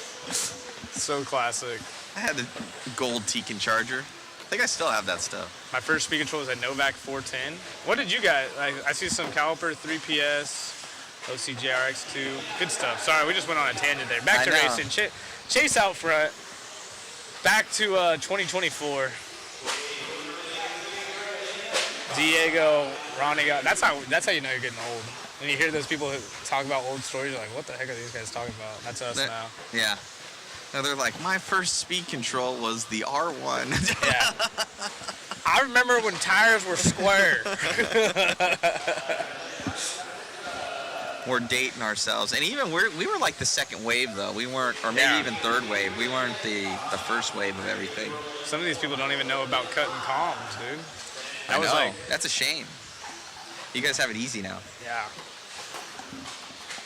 So classic. I had the gold Tekin charger. I think I still have that stuff. My first speed control was a Novak 410. What did you guys? I see some caliper 3PS, OCJRX2. Good stuff. Sorry, we just went on a tangent there. Back to racing. Chase out front. Back to 2024. Diego, Ronnie. That's how you know you're getting old. When you hear those people who talk about old stories, you're like, what the heck are these guys talking about? That's us now. Yeah. Now they're like, my first speed control was the R1. Yeah. I remember when tires were square. We're dating ourselves. And even we were like the second wave, though. We weren't, or maybe even third wave. We weren't the first wave of everything. Some of these people don't even know about cutting comms, dude. I know. That's a shame. You guys have it easy now. Yeah.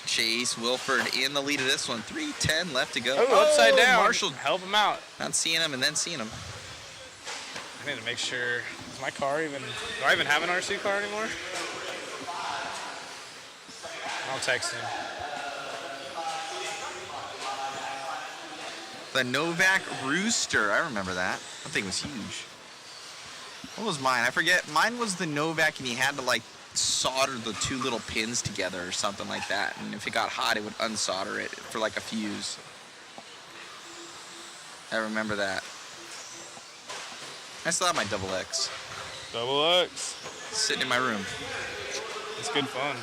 Chase Wilford in the lead of this one. 3:10 left to go. Oh, upside down. Marshall Help him out. not seeing him and then seeing him. I need to make sure. Is my car even? Do I even have an RC car anymore? I'll text him. The Novak Rooster. I remember that. That thing was huge. What was mine? I forget. Mine was the Novak, and you had to like solder the two little pins together or something like that. And if it got hot, it would unsolder it for like a fuse. I remember that. I still have my Double X. Double X. Sitting in my room. It's good fun.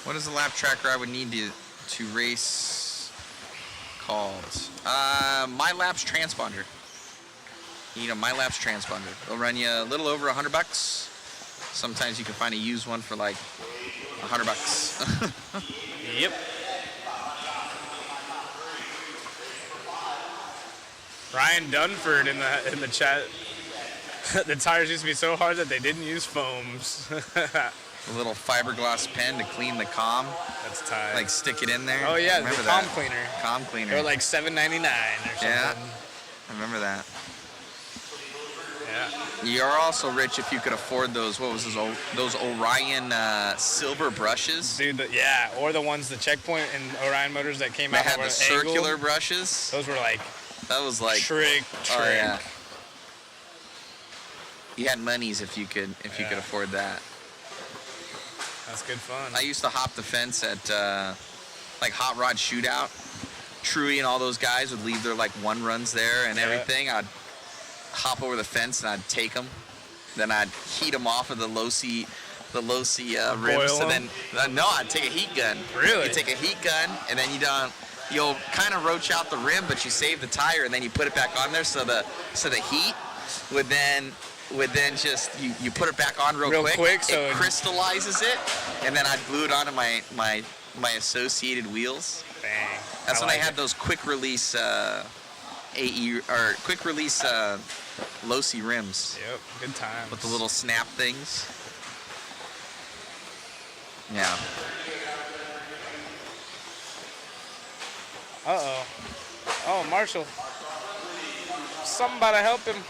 What is the lap tracker I would need to race called? My Laps transponder. You need a My Laps transponder. They'll run you a little over $100. Sometimes you can find a used one for like $100. Yep. Ryan Dunford in the chat. The tires used to be so hard that they didn't use foams. A little fiberglass pen to clean the comm. That's tight. Like stick it in there. Oh yeah, remember the that. comm cleaner. Comm cleaner. They're like $7.99 or something. Yeah, I remember that. Yeah. You're also rich if you could afford those. What was those Orion silver brushes? Dude, yeah, or the ones, the Checkpoint and Orion motors that came out. They had that the circular brushes. Those were like. That was like trick. Oh yeah. You had monies if you could afford that. That's good fun. I used to hop the fence at like Hot Rod Shootout. Truey and all those guys would leave their like one runs there and everything. I'd hop over the fence and I'd take them. Then I'd heat them off of the low-C rims. So then no, I'd take a heat gun. Really? You take a heat gun and then you'll kind of roach out the rim, but you save the tire and then you put it back on there so the heat would then just you put it back on real quick so it crystallizes it, and then I'd glue it onto my associated wheels. Bang. That's when I had those quick release low-C rims. Yep, good times. With the little snap things. Yeah. Uh-oh. Oh, Marshall. Somebody help him.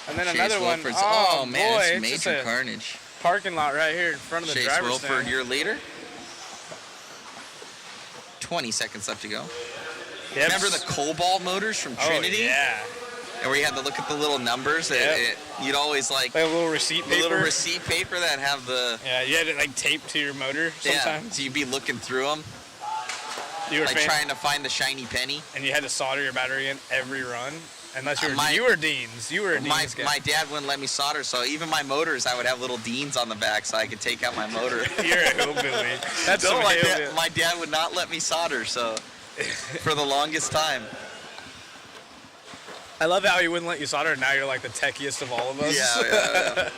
And then Chase another one. Wilford's, Oh, man, boy, it's just major a carnage. parking lot right here in front of the Chase driver's Wilford, stand. your leader. 20 seconds left to go. Yep. Remember the Cobalt motors from Trinity? Oh, yeah. And where you had to look at the little numbers. Yep. You'd always like a little receipt paper. The little receipt paper that have the. Yeah, you had it like taped to your motor sometimes. Yeah, so you'd be looking through them. You were like trying to find the shiny penny. And you had to solder your battery in every run. Unless you were, you were a Dean's guy. My dad wouldn't let me solder, so even my motors, I would have little Deans on the back so I could take out my motor. You're a hillbilly. That's no, some hillbilly. My dad would not let me solder, so for the longest time. I love how he wouldn't let you solder, and now you're like the techiest of all of us. Yeah.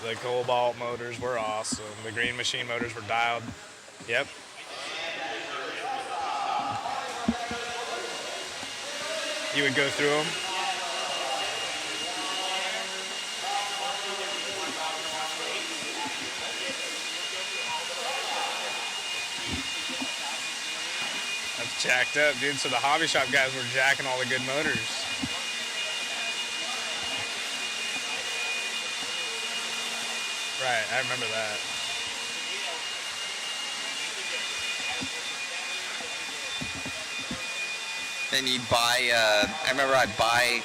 The Cobalt motors were awesome. The Green Machine motors were dialed. Yep. You would go through them. That's jacked up, dude. So the hobby shop guys were jacking all the good motors. Right, I remember that. Then you'd buy, I remember I'd buy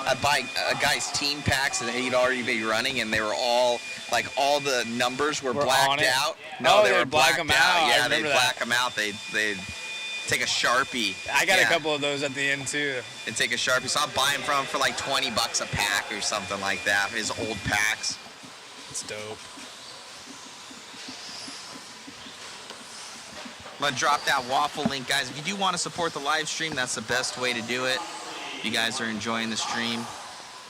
a guy's team packs that he'd already be running, and they were all, like, all the numbers were blacked out. No, Oh, they were they'd black blacked them out. out. I Yeah, they'd remember black that. them out. They'd take a Sharpie. I got a couple of those at the end, too. They'd take a Sharpie. So I'll buy them from him for like $20 a pack or something like that, his old packs. It's dope. I'm gonna drop that waffle link, guys. If you do want to support the live stream, that's the best way to do it. You guys are enjoying the stream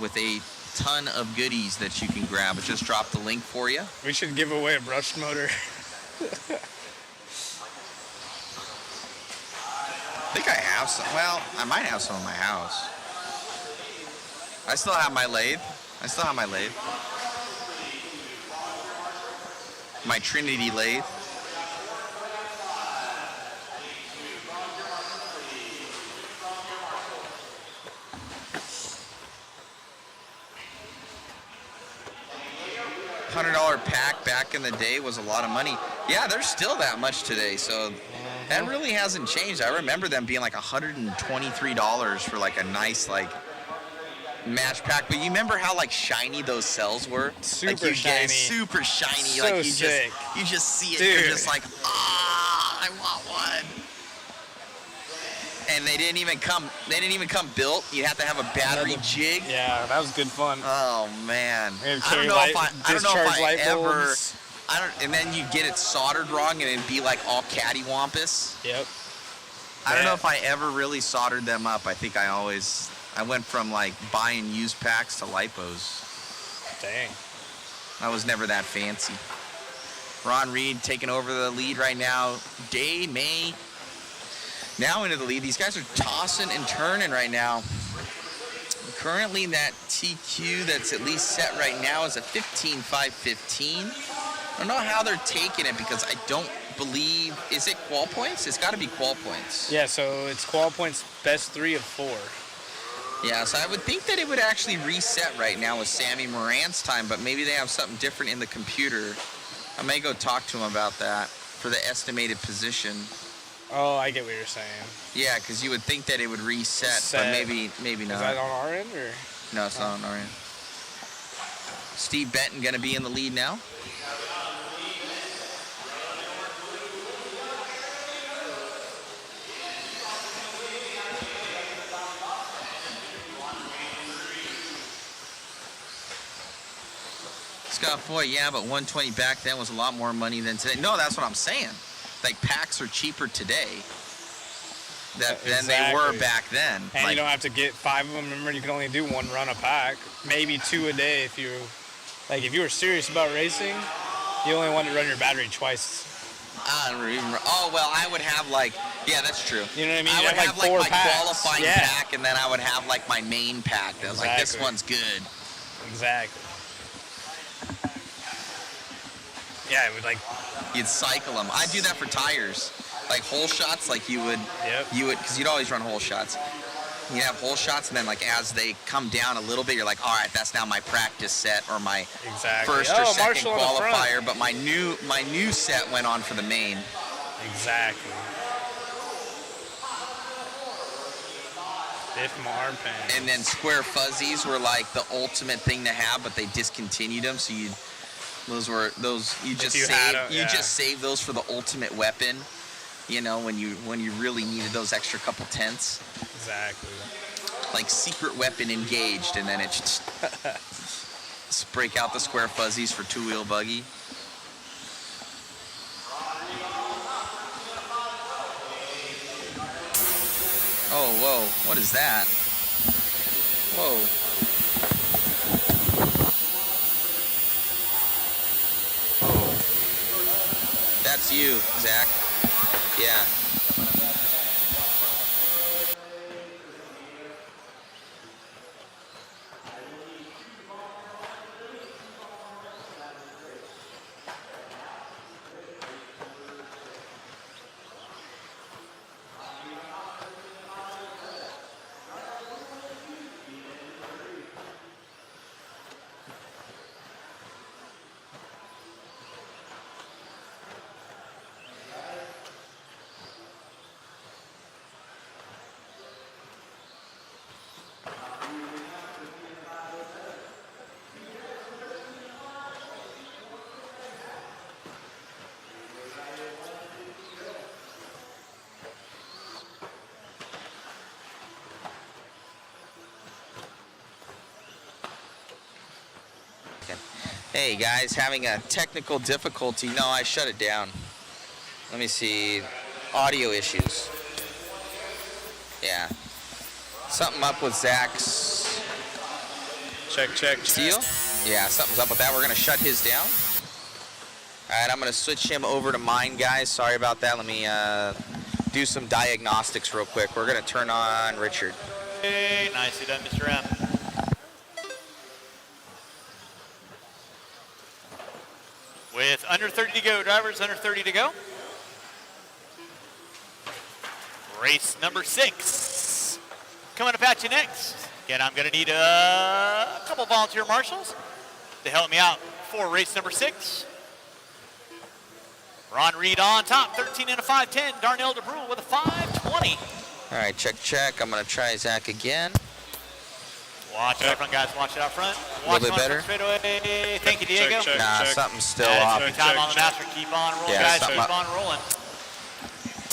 with a ton of goodies that you can grab. I just dropped the link for you. We should give away a brushed motor. think I have some. Well, I might have some in my house. I still have my lathe. My Trinity lathe. $100 pack back in the day was a lot of money. Yeah, there's still that much today, so that really hasn't changed. I remember them being like $123 for like a nice like match pack. But you remember how like shiny those cells were? Super like, shiny. Super shiny. So like sick. you just see it. Dude. You're just like, I want one. And they didn't even come built. You have to have a battery jig. Yeah, that was good fun. Oh man. I don't know if I ever. And then you get it soldered wrong and it'd be like all cattywampus. Yep. I don't know if I ever really soldered them up. I think I went from like buying used packs to lipos. Dang. I was never that fancy. Ron Reed taking over the lead right now. Day May now into the lead. These guys are tossing and turning right now. Currently that TQ that's at least set right now is a 15.515. I don't know how they're taking it because I don't believe, is it qual points? It's got to be qual points. Yeah, so it's qual points best 3 of 4. Yeah, so I would think that it would actually reset right now with Sammy Moran's time, but maybe they have something different in the computer. I may go talk to him about that for the estimated position. Oh, I get what you're saying. Yeah, because you would think that it would reset, but maybe not. Is that on our end or? No, it's not on our end. Steve Benton going to be in the lead now. Scott Foy, yeah, but 120 back then was a lot more money than today. No, that's what I'm saying. Like, packs are cheaper today than they were back then. And like, you don't have to get 5 of them. Remember, you can only do 1 run a pack, maybe 2 a day if you were serious about racing. You only want to run your battery twice. I don't remember. Oh, well, I would have yeah, that's true. You know what I mean? I would have like 4 my packs. qualifying pack, and then I would have like my main pack. That was like, this one's good. Exactly. Yeah, it would you'd cycle them. I do that for tires, like hole shots. Like you would, because you'd always run hole shots. You have hole shots, and then like as they come down a little bit, you're like, all right, that's now my practice set or my first or second qualifier. But my new set went on for the main. Exactly. Biff Marpan. And then square fuzzies were like the ultimate thing to have, but they discontinued them. So you just save those for the ultimate weapon. You know, when you really needed those extra couple tenths. Exactly. Like secret weapon engaged, and then it just break out the square fuzzies for 2-wheel buggy. Oh, whoa, what is that? Whoa. Oh. That's you, Zach. Yeah. Hey guys, having a technical difficulty. No, I shut it down. Let me see. Audio issues. Yeah. Something up with Zach's check deal. Yeah, something's up with that. We're gonna shut his down. All right, I'm gonna switch him over to mine, guys. Sorry about that. Let me do some diagnostics real quick. We're going to turn on Richard. Hey, nicely done, Mr. M. With under 30 to go, drivers, under 30 to go. Race number 6. Coming up at you next. Again, I'm going to need a couple volunteer marshals to help me out for race number 6. Ron Reed on top, 13 and a 5:10. Darnell DeBrule with a 5:20. All right, check. I'm going to try Zach again. Watch it out front, guys. Watch it out front. A little bit better. Thank you, Diego. Nah, something's still off. Time on the master. Keep on rolling, Yeah, guys. Keep on rolling.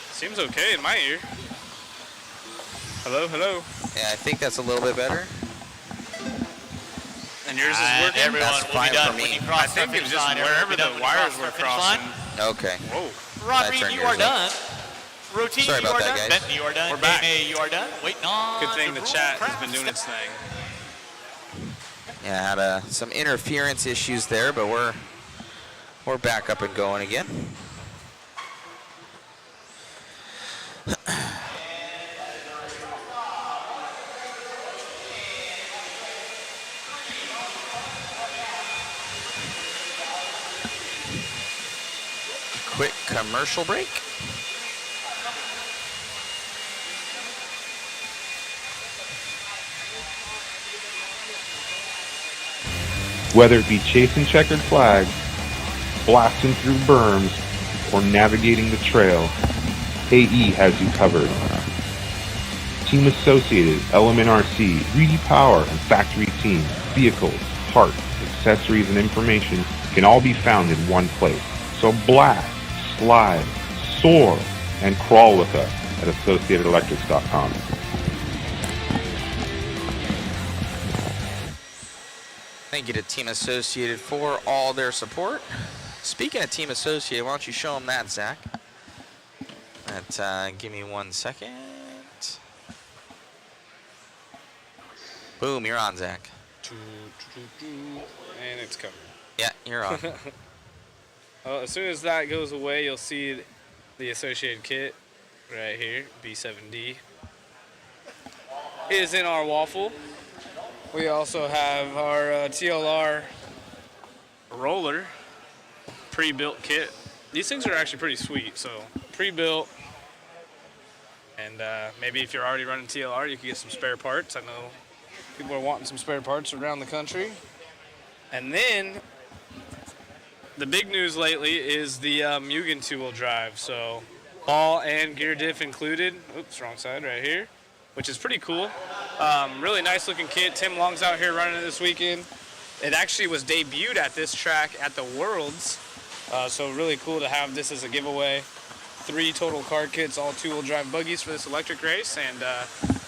Seems okay in my ear. Hello, hello. Yeah, I think that's a little bit better. And yours is working? Everyone That's will fine be done for when me. you cross I think the it was finish just line. wherever Everyone will be the done when you wires cross were the finish line. crossing. Okay. Whoa. Ron I Reed, turned you yours are up. done. Rotini, Sorry you about are that, done. guys. Benton, you are done. We're back. May, you are done. Waiting on. Good thing the DeBrule. chat has been doing its thing. Yeah, had some interference issues there, but we're back up and going again. Quick commercial break. Whether it be chasing checkered flags, blasting through berms, or navigating the trail, AE has you covered. Team Associated, Element RC, Reedy Power, and Factory Team, vehicles, parts, accessories, and information can all be found in one place. So blast, slide, soar, and crawl with us at AssociatedElectrics.com. Thank you to Team Associated for all their support. Speaking of Team Associated, why don't you show them that, Zach? Give me 1 second. Boom, you're on, Zach. And it's coming. Yeah, you're on. Well, as soon as that goes away, you'll see the associated kit right here, B7D. Is in our waffle. We also have our TLR roller pre-built kit. These things are actually pretty sweet. So pre-built, and maybe if you're already running TLR, you can get some spare parts. I know people are wanting some spare parts around the country. And then the big news lately is the Mugen two-wheel drive. So ball and gear diff included. Oops, wrong side right here, which is pretty cool. Really nice looking kit. Tim Long's out here running it this weekend. It actually was debuted at this track at the Worlds. So really cool to have this as a giveaway. 3 total car kits, all two-wheel drive buggies for this electric race. And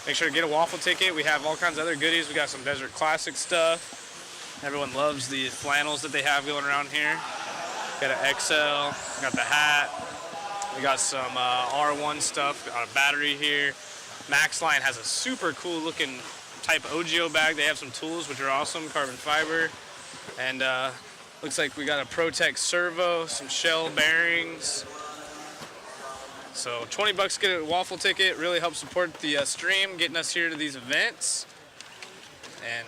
make sure to get a waffle ticket. We have all kinds of other goodies. We got some Desert Classic stuff. Everyone loves the flannels that they have going around here. Got an XL, got the hat. We got some R1 stuff, got a battery here. Maxline has a super cool looking type OGO bag. They have some tools which are awesome, carbon fiber. And looks like we got a Protec servo, some shell bearings. So 20 bucks to get a waffle ticket. Really helps support the stream, getting us here to these events. And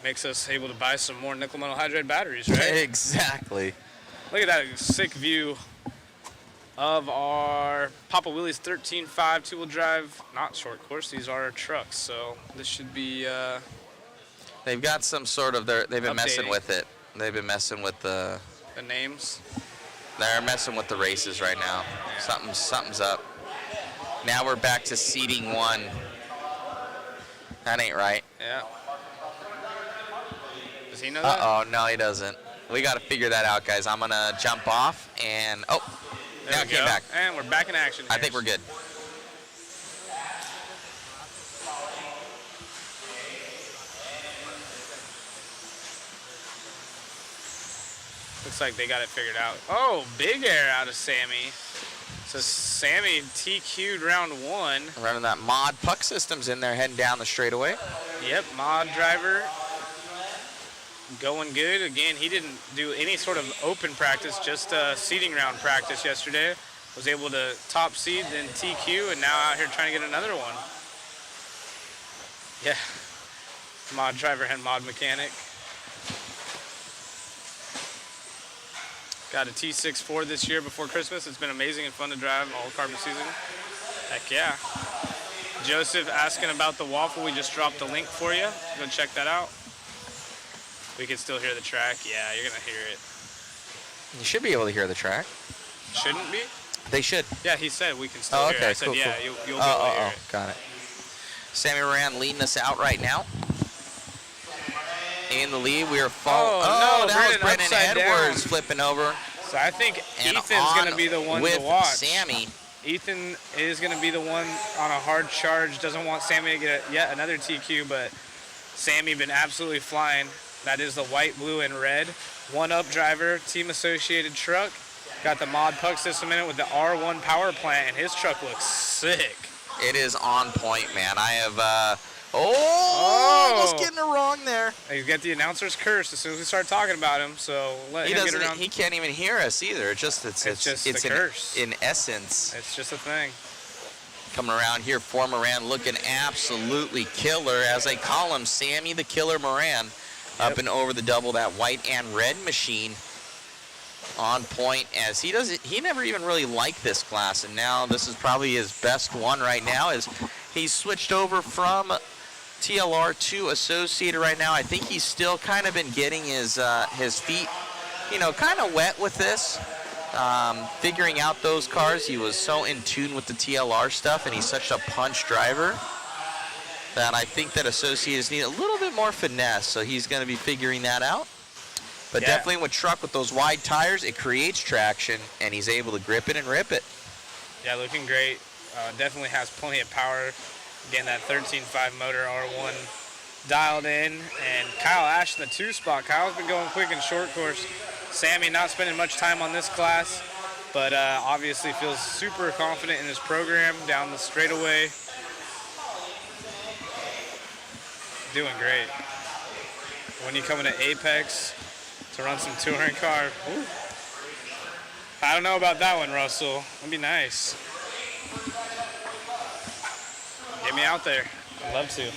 makes us able to buy some more nickel metal hydride batteries, right? Exactly. Look at that sick view of our Papa Willie's 13.5 two-wheel drive, not short course. These are our trucks, so this should be. They've got some sort of. They've been messing updating. with it. They've been messing with the. The names. They're messing with the races right now. Yeah. Something's up. Now we're back to seeding 1. That ain't right. Yeah. Does he know that? Uh-oh, no, he doesn't. We got to figure that out, guys. I'm gonna jump off and There now we came go. back. And we're back in action I here. think we're good. Looks like they got it figured out. Oh, big air out of Sammy. So Sammy TQ'd round 1. Running that mod puck systems in there, heading down the straightaway. Yep, mod driver. Going good. Again, he didn't do any sort of open practice, just seeding round practice yesterday. Was able to top seed in TQ, and now out here trying to get another one. Yeah, mod driver and mod mechanic. Got a T64 this year before Christmas. It's been amazing and fun to drive all carbon season. Heck yeah. Joseph asking about the waffle. We just dropped a link for you. Go check that out. We can still hear the track. Yeah, you're gonna hear it. You should be able to hear the track. Shouldn't be? They should. Yeah, he said we can still hear it. I said, cool, yeah, cool. you'll be able to hear it. Got it. Sammy Moran leading us out right now. In the lead, we are following. Oh, no, that was Brennan Brennan upside Edwards down. flipping over. So I think And Ethan's going to on be the one with to watch. Sammy. Ethan is going to be the one on a hard charge. Doesn't want Sammy to get yet another TQ, but Sammy been absolutely flying. That is the white, blue, and red. One-up driver, team associated truck. Got the mod puck system in it with the R1 power plant, and his truck looks sick. It is on point, man. I have, almost getting it wrong there. You get the announcer's curse as soon as we start talking about him, so let He him get doesn't. around. He can't even hear us either. It's just a curse. In essence. It's just a thing. Coming around here for Moran, looking absolutely killer, as they call him, Sammy the Killer Moran, up and over the double, that white and red machine. On point, as he never even really liked this class, and now this is probably his best one right now, as he's switched over from TLR to Associated right now. I think he's still kind of been getting his feet, kind of wet with this, figuring out those cars. He was so in tune with the TLR stuff, and he's such a punch driver that I think that Associateds need a little bit more finesse, so he's going to be figuring that out. But definitely with truck with those wide tires, it creates traction, and he's able to grip it and rip it. Yeah, looking great. Definitely has plenty of power. Again, that 13.5 motor R1 dialed in. And Kyle Ash in the 2 spot. Kyle's been going quick in short course. Sammy not spending much time on this class, but obviously feels super confident in his program down the straightaway. Doing great. When you come into Apex to run some touring car, ooh. I don't know about that one, Russell. That'd be nice. Get me out there. I'd love to.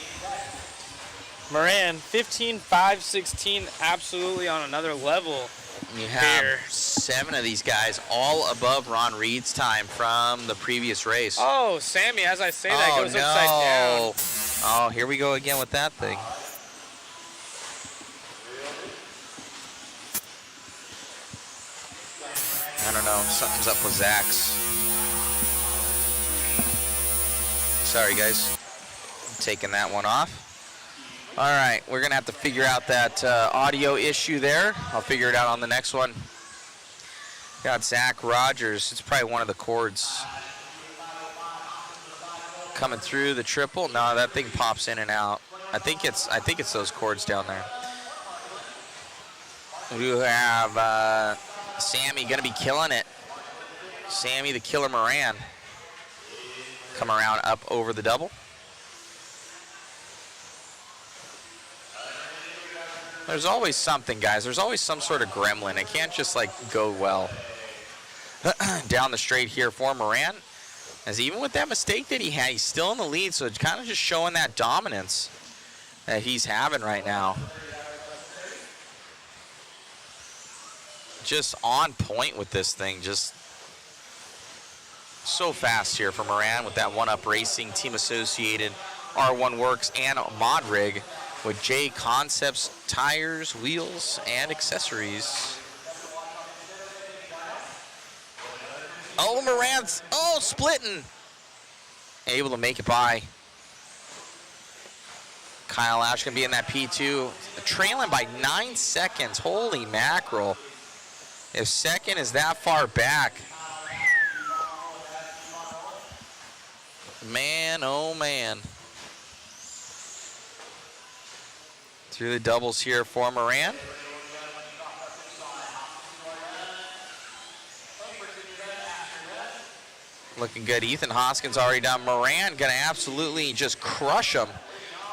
Moran, 15.516, absolutely on another level. You have here. 7 of these guys all above Ron Reed's time from the previous race. Oh, Sammy, as I say that, goes upside down. Oh, here we go again with that thing. I don't know. Something's up with Zach's. Sorry, guys. I'm taking that one off. All right, we're going to have to figure out that audio issue there. I'll figure it out on the next one. Got Zach Rogers. It's probably one of the cords coming through the triple. No, that thing pops in and out. I think it's those cords down there. We have Sammy going to be killing it. Sammy the Killer Moran. Come around up over the double. There's always something, guys. There's always some sort of gremlin. It can't just, go well. Down the straight here for Moran. As even with that mistake that he had, he's still in the lead, so it's kind of just showing that dominance that he's having right now. Just on point with this thing. Just so fast here for Moran with that one-up racing, team associated R1 Works and mod rig with J Concepts tires, wheels, and accessories. Oh, Moran's, splitting. Able to make it by. Kyle Ash gonna be in that P2, trailing by 9 seconds. Holy mackerel. If second is that far back, man, oh man. Through the doubles here for Moran. Looking good. Ethan Hoskins already done. Moran gonna absolutely just crush him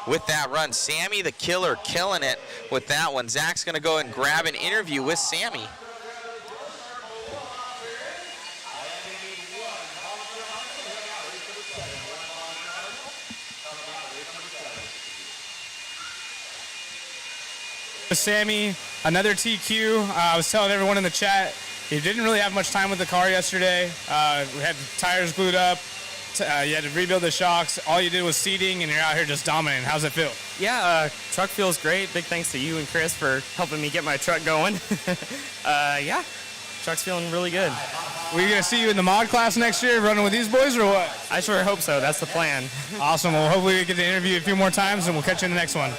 with that run. Sammy the Killer killing it with that one. Zach's gonna go and grab an interview with Sammy. Sammy, another TQ. I was telling everyone in the chat, he didn't really have much time with the car yesterday. We had the tires glued up. You had to rebuild the shocks. All you did was seating, and you're out here just dominating. How's it feel? Yeah, truck feels great. Big thanks to you and Chris for helping me get my truck going. Yeah, truck's feeling really good. Are we going to see you in the mod class next year running with these boys or what? I sure hope so. That's the plan. Awesome. Well, hopefully we get to interview you a few more times, and we'll catch you in the next one.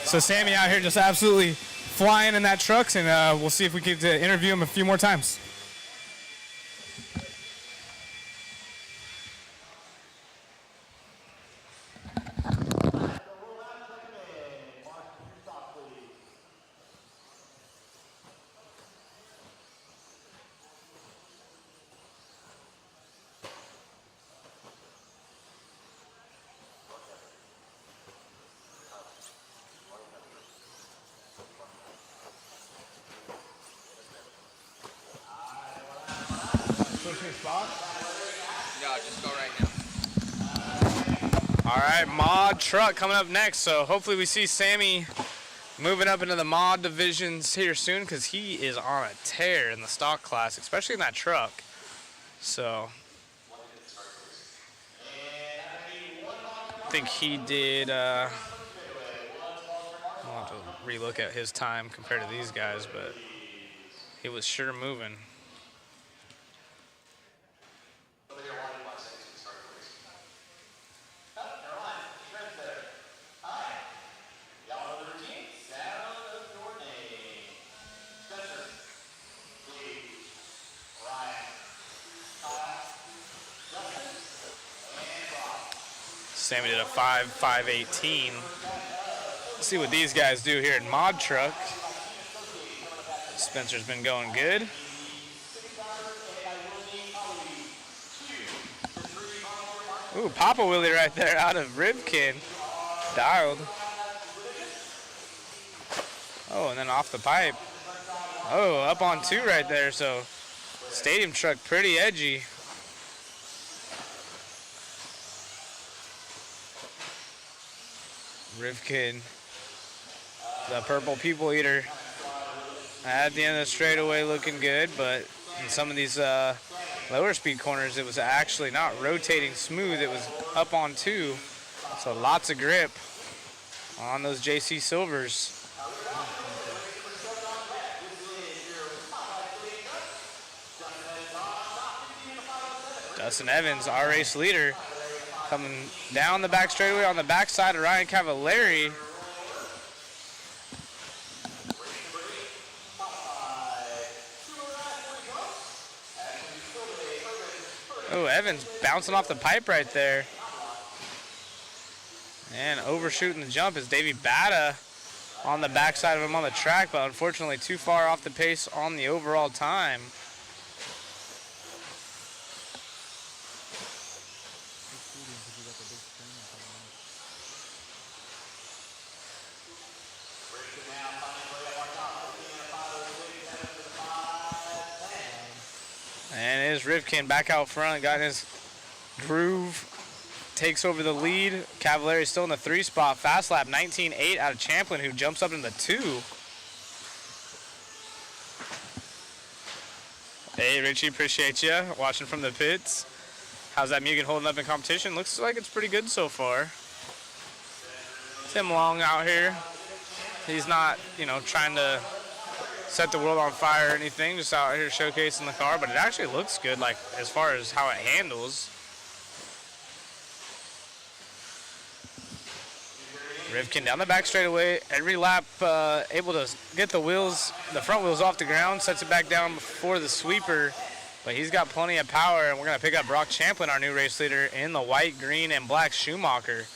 So Sammy out here just absolutely flying in that truck, and we'll see if we get to interview him a few more times. No, just go right now. All right, mod truck coming up next. So hopefully we see Sammy moving up into the mod divisions here soon, because he is on a tear in the stock class, especially in that truck. So I think he did. I'll have to relook at his time compared to these guys, but he was sure moving. Sammy did a 5.518. Let's see what these guys do here in mod truck. Spencer's been going good. Ooh, Papa Willie right there out of Rivkin. Dialed. Oh, and then off the pipe. Oh, up on 2 right there. So stadium truck pretty edgy. Rivkin, the purple people eater, at the end of the straightaway looking good, but in some of these lower speed corners, it was actually not rotating smooth. It was up on 2, so lots of grip on those JC Silvers. Dustin Evans, our race leader, coming down the back straightaway on the backside of Ryan Cavallari. Oh, Evans bouncing off the pipe right there. And overshooting the jump is Davey Bata on the backside of him on the track, but unfortunately too far off the pace on the overall time. And it is Rivkin back out front, got his groove, takes over the lead. Cavallari still in the 3 spot. Fast lap 19.8 out of Champlin, who jumps up into 2. Hey Richie, appreciate you watching from the pits. How's that Mugen holding up in competition? Looks like it's pretty good so far. Tim Long out here. He's not, trying to set the world on fire or anything, just out here showcasing the car, but it actually looks good, like as far as how it handles. Rivkin down the back straightaway, every lap able to get the front wheels off the ground, sets it back down before the sweeper, but he's got plenty of power, and we're going to pick up Brock Champlin, our new race leader, in the white, green, and black Schumacher.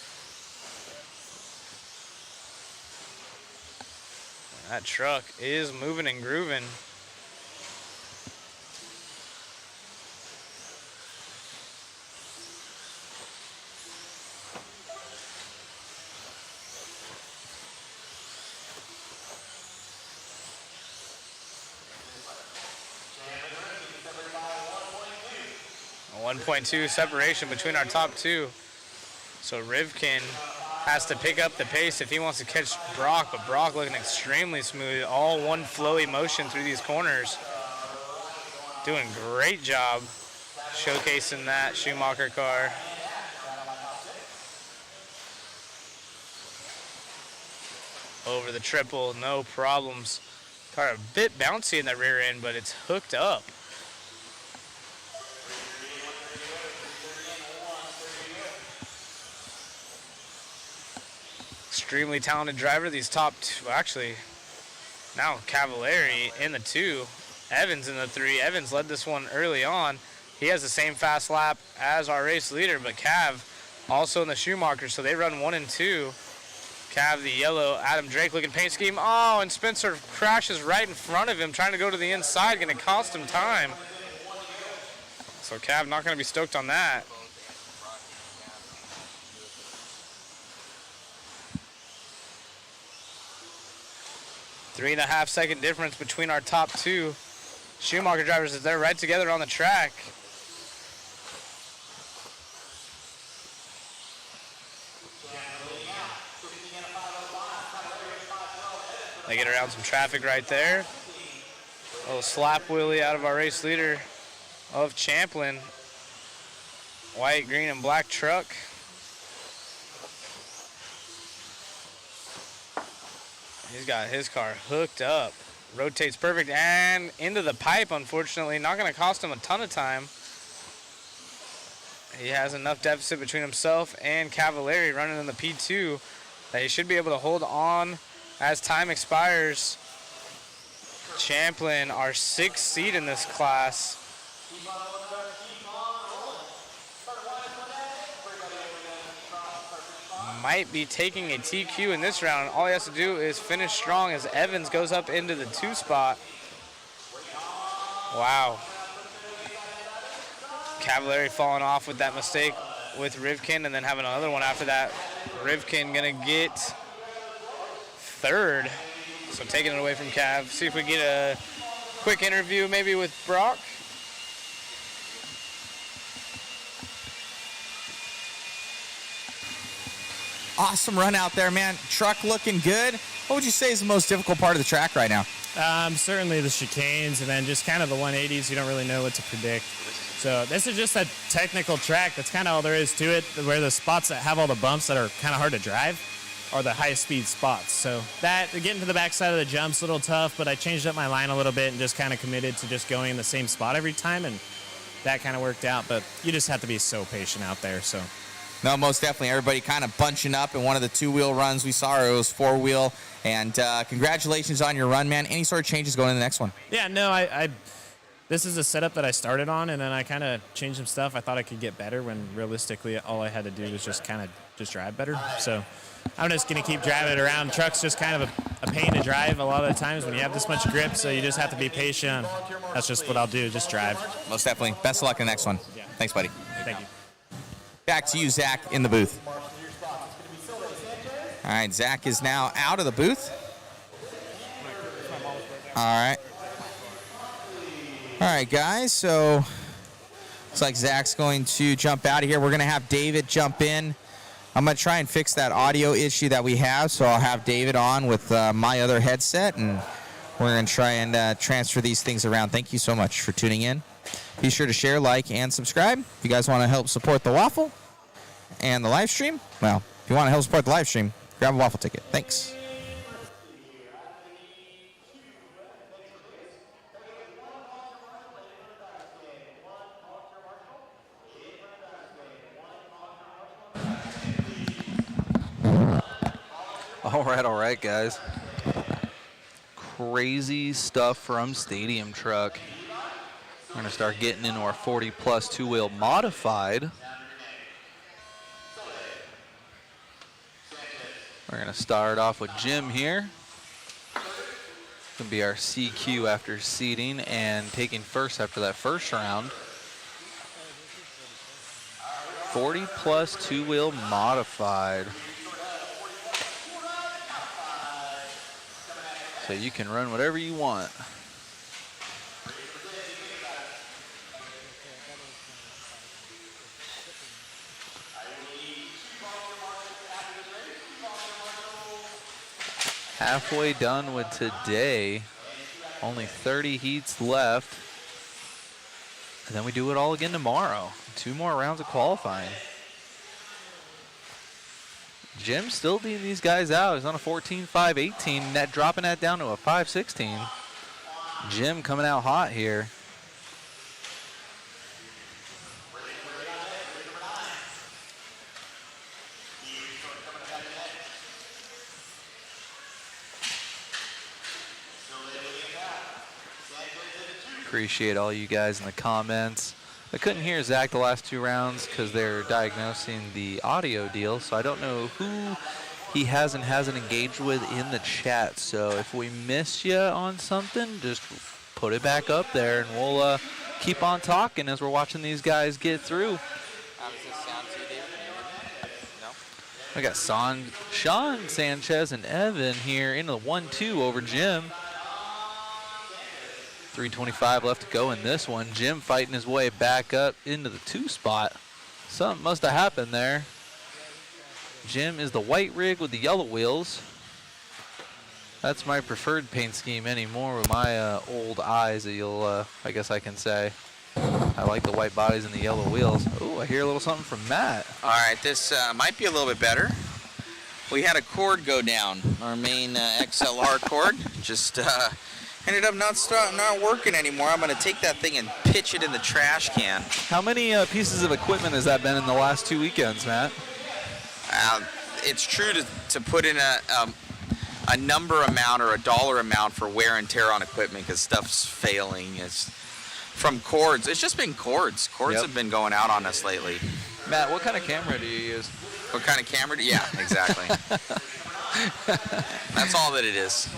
That truck is moving and grooving. A 1.2 separation between our top 2. So Rivkin has to pick up the pace if he wants to catch Brock, but Brock looking extremely smooth. All one flowy motion through these corners. Doing great job showcasing that Schumacher car. Over the triple, no problems. Car a bit bouncy in the rear end, but it's hooked up. Extremely talented driver. These top two, actually, now Cavallari in the 2, Evans in the 3. Evans led this one early on. He has the same fast lap as our race leader, but Cav also in the Schumacher, so they run 1 and 2. Cav, the yellow, Adam Drake looking paint scheme. Oh, and Spencer crashes right in front of him, trying to go to the inside, going to cost him time. So Cav not going to be stoked on that. Three-and-a-half second difference between our top two Schumacher drivers as they're right together on the track. They get around some traffic right there. A little slap wheelie out of our race leader of Champlin. White, green, and black truck. He's got his car hooked up. Rotates perfect and into the pipe, unfortunately. Not going to cost him a ton of time. He has enough deficit between himself and Cavallari running in the P2 that he should be able to hold on as time expires. Champlin, our 6th seed in this class. Might be taking a TQ in this round. All he has to do is finish strong as Evans goes up into the 2 spot. Wow. Cavallari falling off with that mistake with Rivkin and then having another one after that. Rivkin gonna get 3rd. So taking it away from Cav. See if we get a quick interview maybe with Brock. Awesome run out there, man. Truck looking good. What would you say is the most difficult part of the track right now? Certainly the chicanes and then just kind of the 180s. You don't really know what to predict. So this is just a technical track. That's kind of all there is to it, where the spots that have all the bumps that are kind of hard to drive are the highest speed spots. So that, getting to the backside of the jump's a little tough, but I changed up my line a little bit and just kind of committed to just going in the same spot every time, and that kind of worked out. But you just have to be so patient out there. So. No, most definitely. Everybody kind of bunching up in one of the 2-wheel runs we saw, or it was 4-wheel. And congratulations on your run, man. Any sort of changes going in the next one? Yeah, no, I this is a setup that I started on, and then I kind of changed some stuff. I thought I could get better when realistically all I had to do was just kind of just drive better. So I'm just going to keep driving it around. Truck's just kind of a pain to drive a lot of the times when you have this much grip, so you just have to be patient. That's just what I'll do, just drive. Most definitely. Best of luck in the next one. Yeah. Thanks, buddy. Thank you. Back to you, Zach, in the booth. All right, Zach is now out of the booth. All right. All right, guys, so looks like Zach's going to jump out of here. We're going to have David jump in. I'm going to try and fix that audio issue that we have, so I'll have David on with my other headset, and we're going to try and transfer these things around. Thank you so much for tuning in. Be sure to share, like, and subscribe. If you guys want to help support the waffle and the live stream, well, if you want to help support the live stream, grab a waffle ticket. Thanks. All right, guys. Crazy stuff from Stadium Truck. We're going to start getting into our 40-plus 2-wheel modified. We're going to start off with Jim here. Going to be our CQ after seating and taking first after that first round. 40-plus 2-wheel modified. So you can run whatever you want. halfway done with today. Only 30 heats left. And then we do it all again tomorrow. 2 more rounds of qualifying. Jim's still beating these guys out. He's on a 14.518, net dropping that down to a 5.16. Jim coming out hot here. Appreciate all you guys in the comments. I couldn't hear Zach the last 2 rounds because they're diagnosing the audio deal, so I don't know who he has and hasn't engaged with in the chat. So if we miss you on something, just put it back up there, and we'll keep on talking as we're watching these guys get through. How does this sound to you, Dave? No? I got Sean Sanchez and Evan here in the 1-2 over Jim. 3:25 left to go in this one. Jim fighting his way back up into the 2 spot. Something must have happened there. Jim is the white rig with the yellow wheels. That's my preferred paint scheme anymore with my old eyes that you'll, I guess I can say. I like the white bodies and the yellow wheels. Oh, I hear a little something from Matt. All right, this might be a little bit better. We had a cord go down, our main XLR cord. Just ended up not working anymore. I'm going to take that thing and pitch it in the trash can. How many pieces of equipment has that been in the last 2 weekends, Matt? It's true to put in a number amount or a dollar amount for wear and tear on equipment because stuff's failing. It's from cords. It's just been cords. Cords have been going out on us lately. Matt, what kind of camera do you use? What kind of camera? Yeah, exactly. That's all that it is.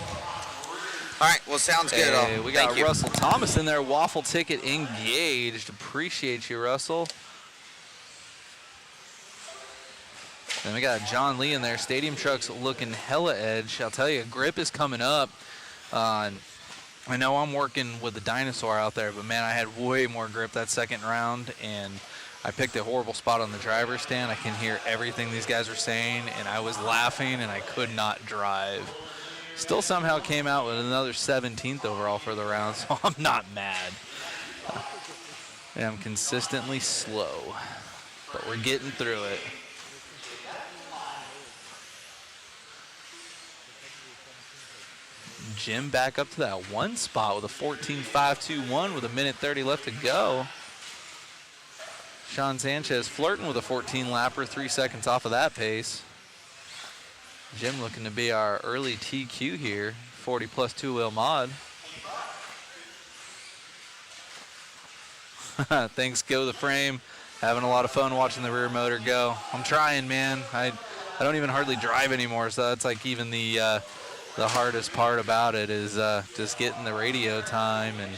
All right, well, sounds good. Hey, we got Russell Thomas in there, waffle ticket engaged. Appreciate you, Russell. Then we got John Lee in there. Stadium trucks looking hella edge. I'll tell you, grip is coming up. I know I'm working with the dinosaur out there, but man, I had way more grip that second round, and I picked a horrible spot on the driver's stand. I can hear everything these guys are saying, and I was laughing, and I could not drive. Still somehow came out with another 17th overall for the round, so I'm not mad. And I'm consistently slow, but we're getting through it. Jim back up to that 1 spot with a 14.521 with 1:30 left to go. Sean Sanchez flirting with a 14 lapper, 3 seconds off of that pace. Jim looking to be our early TQ here, 40 plus 2-wheel mod. Thanks, Go the Frame. Having a lot of fun watching the rear motor go. I'm trying, man. I don't even hardly drive anymore, so that's like even the hardest part about it is just getting the radio time, and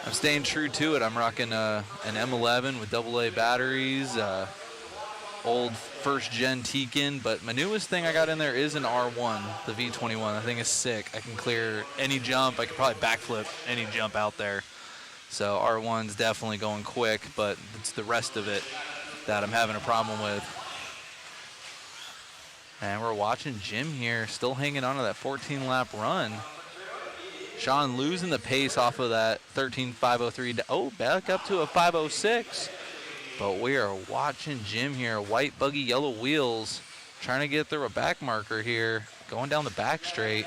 I'm staying true to it. I'm rocking an M11 with AA batteries, old first gen Tekin, but my newest thing I got in there is an R1, the V21. That thing is sick. I can clear any jump. I could probably backflip any jump out there. So R1's definitely going quick, but it's the rest of it that I'm having a problem with. And we're watching Jim here, still hanging on to that 14-lap run. Sean losing the pace off of that 13.503. Oh, back up to a 5.06. But we are watching Jim here, white buggy, yellow wheels, trying to get through a back marker here, going down the back straight.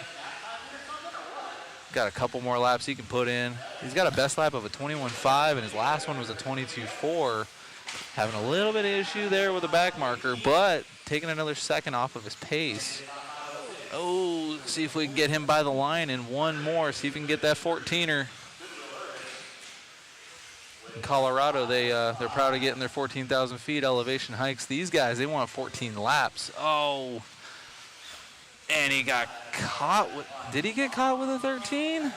Got a couple more laps he can put in. He's got a best lap of a 21.5, and his last one was a 22.4. Having a little bit of issue there with the back marker, but taking another second off of his pace. Oh, see if we can get him by the line in one more, see if we can get that 14er. In Colorado, they're proud of getting their 14,000 feet elevation hikes. These guys, they want 14 laps. Oh, and he got caught with, did he get caught with a 13?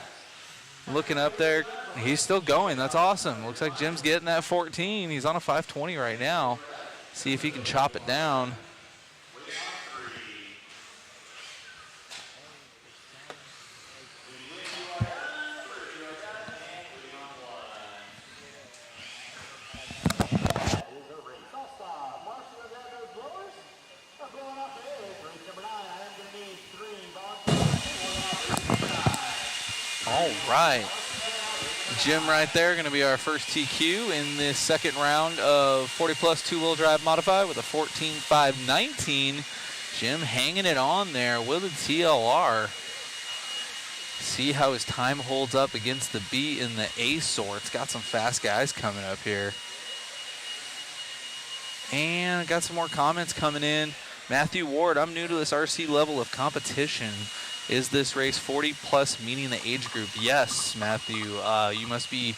Looking up there, he's still going. That's awesome. Looks like Jim's getting that 14. He's on a 520 right now. See if he can chop it down. All right. Jim right there going to be our first TQ in this second round of 40 plus two-wheel drive modified with a 14.519. Jim hanging it on there with a TLR. See how his time holds up against the B in the A sort. It's got some fast guys coming up here. And got some more comments coming in. Matthew Ward, I'm new to this RC level of competition. Is this race 40 plus, meaning the age group? Yes, Matthew. You must be,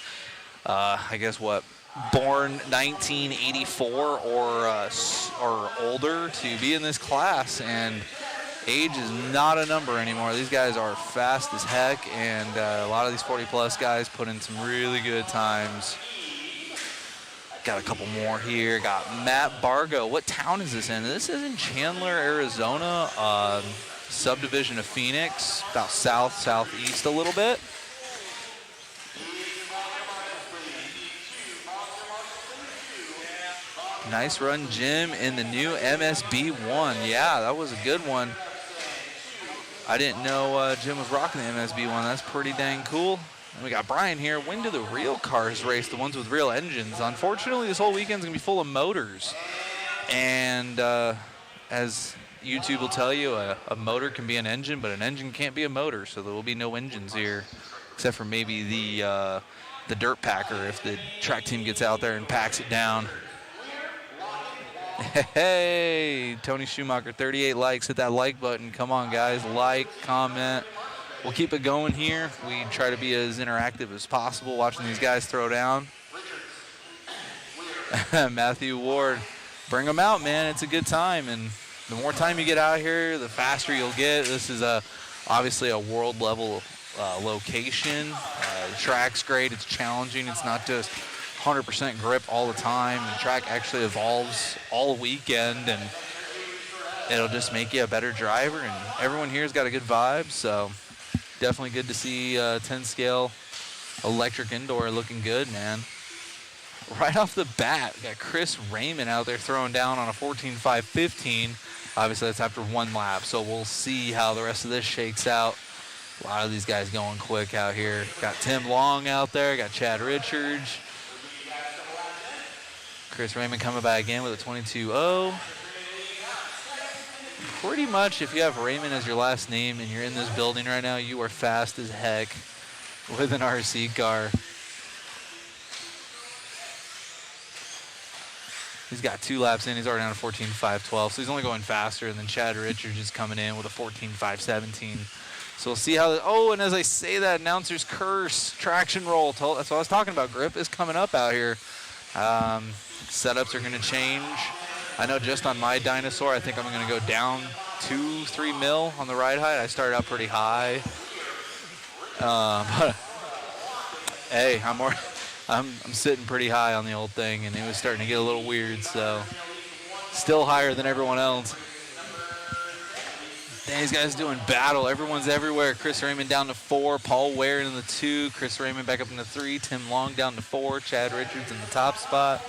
I guess what, born 1984 or older to be in this class. And age is not a number anymore. These guys are fast as heck, and a lot of these 40 plus guys put in some really good times. Got a couple more here. Got Matt Bargo. What town is this in? This is in Chandler, Arizona, subdivision of Phoenix, about southeast a little bit. Nice run, Jim, in the new MSB1. Yeah, that was a good one. I didn't know Jim was rocking the MSB1. That's pretty dang cool. And we got Brian here. When do the real cars race, the ones with real engines? Unfortunately, this whole weekend's going to be full of motors. And as YouTube will tell you, a motor can be an engine, but an engine can't be a motor. So there will be no engines here, except for maybe the dirt packer if the track team gets out there and packs it down. Hey, Tony Schumacher, 38 likes. Hit that like button. Come on, guys. Like, comment. We'll keep it going here. We try to be as interactive as possible watching these guys throw down. Matthew Ward, bring them out, man. It's a good time. And the more time you get out here, the faster you'll get. This is obviously a world level location. The track's great. It's challenging. It's not just 100% grip all the time. The track actually evolves all weekend, and it'll just make you a better driver. And everyone here's got a good vibe, so definitely good to see 10 scale electric indoor looking good, man. Right off the bat, we got Chris Raymond out there throwing down on a 14.515. Obviously, that's after one lap, so we'll see how the rest of this shakes out. A lot of these guys going quick out here. Got Tim Long out there, got Chad Richards. Chris Raymond coming back in with a 22.0. Pretty much, if you have Raymond as your last name and you're in this building right now, you are fast as heck with an RC car. He's got 2 laps in. He's already on a 14.512, so he's only going faster. And then Chad Richards is coming in with a 14.517. So we'll see how. Oh, and as I say that, announcer's curse, traction roll. That's what I was talking about. Grip is coming up out here. Setups are going to change. I know just on my Dinosaur, I think I'm going to go down 2-3 mil on the ride height. I started out pretty high. But hey, I'm sitting pretty high on the old thing, and it was starting to get a little weird, so still higher than everyone else. Dang, these guys doing battle. Everyone's everywhere. Chris Raymond down to 4. Paul Ware in the 2. Chris Raymond back up in the 3. Tim Long down to 4. Chad Richards in the top spot.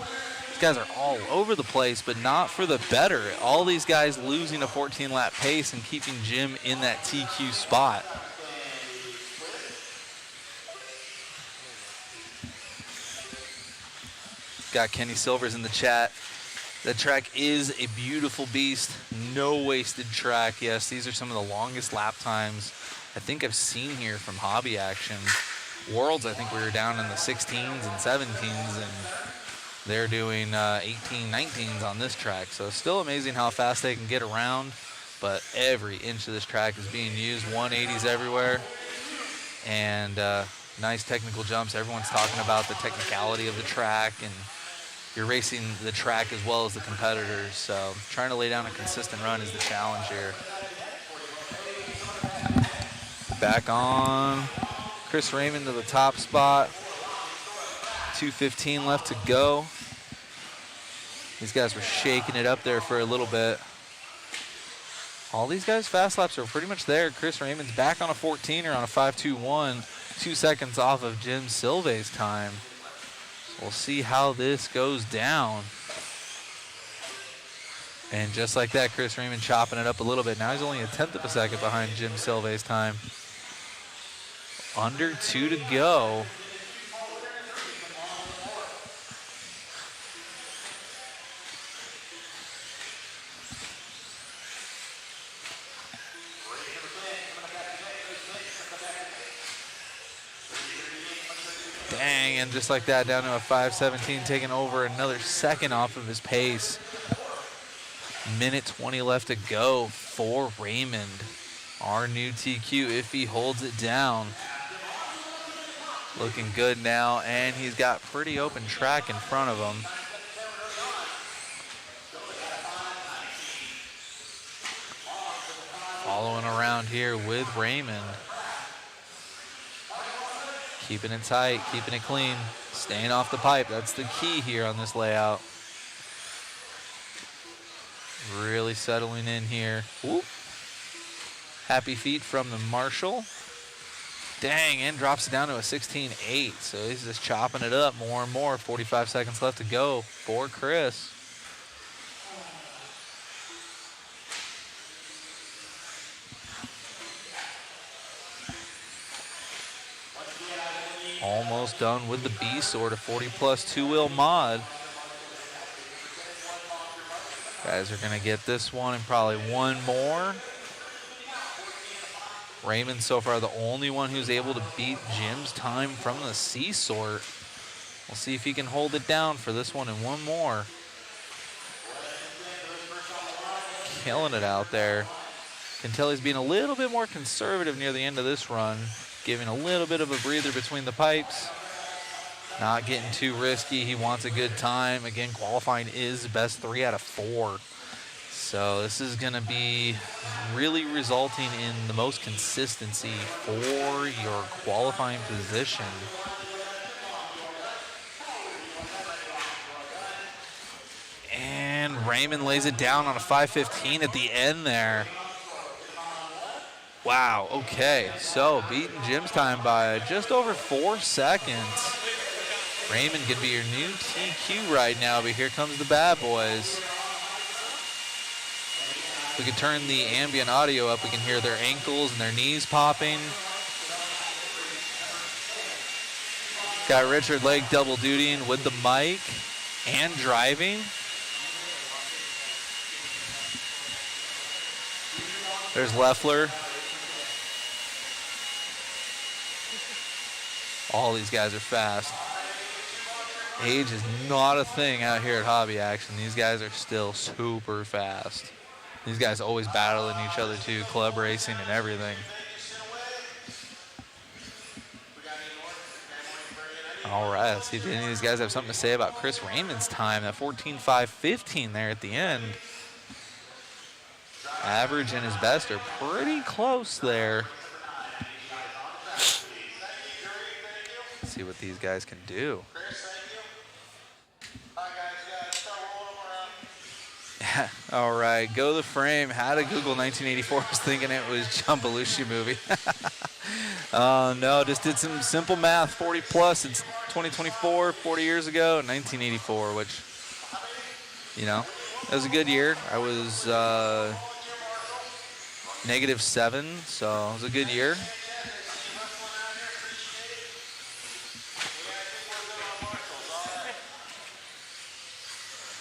These guys are all over the place, but not for the better. All these guys losing a 14-lap pace and keeping Jim in that TQ spot. Got Kenny Silvers in the chat. The track is a beautiful beast. No wasted track. Yes, these are some of the longest lap times I think I've seen here from Hobby Action. Worlds, I think we were down in the 16s and 17s, and they're doing 18, 19s on this track. So still amazing how fast they can get around, but every inch of this track is being used. 180s everywhere, and nice technical jumps. Everyone's talking about the technicality of the track, and you're racing the track as well as the competitors, so trying to lay down a consistent run is the challenge here. Back on. Chris Raymond to the top spot. 2:15 left to go. These guys were shaking it up there for a little bit. All these guys' fast laps are pretty much there. Chris Raymond's back on a 14er on a 5.21, 2 seconds off of Jim Silve's time. We'll see how this goes down. And just like that, Chris Raymond chopping it up a little bit. Now he's only a 1/10 of a second behind Jim Silve's time. Under 2 to go. Dang, and just like that, down to a 5:17, taking over another second off of his pace. Minute 20 left to go for Raymond. Our new TQ, if he holds it down. Looking good now, and he's got pretty open track in front of him. Following around here with Raymond. Keeping it tight, keeping it clean, staying off the pipe. That's the key here on this layout. Really settling in here. Whoop. Happy feet from the Marshall. Dang, and drops it down to a 16.8. So he's just chopping it up more and more. 45 seconds left to go for Chris. Almost done with the B sort of 40 plus 2-wheel mod. Guys are gonna get this one and probably one more. Raymond so far the only one who's able to beat Jim's time from the C sort. We'll see if he can hold it down for this one and one more. Killing it out there. Can tell he's being a little bit more conservative near the end of this run. Giving a little bit of a breather between the pipes. Not getting too risky. He wants a good time. Again, qualifying is best 3 out of 4. So this is going to be really resulting in the most consistency for your qualifying position. And Raymond lays it down on a 5:15 at the end there. Wow, okay, so beating Jim's time by just over 4 seconds. Raymond could be your new TQ right now, but here comes the bad boys. We can turn the ambient audio up. We can hear their ankles and their knees popping. Got Richard Lake double dutying with the mic and driving. There's Leffler. All these guys are fast. Age is not a thing out here at Hobby Action. These guys are still super fast. These guys always battling each other too, club racing and everything. All right, let's see if any of these guys have something to say about Chris Raymond's time. That 14.515 there at the end. Average and his best are pretty close there. See what these guys can do. All right, go the frame. How to Google 1984. I was thinking it was John Belushi movie. No, just did some simple math. 40 plus, it's 2024, 40 years ago, 1984, which, you know, it was a good year. I was -7, so it was a good year.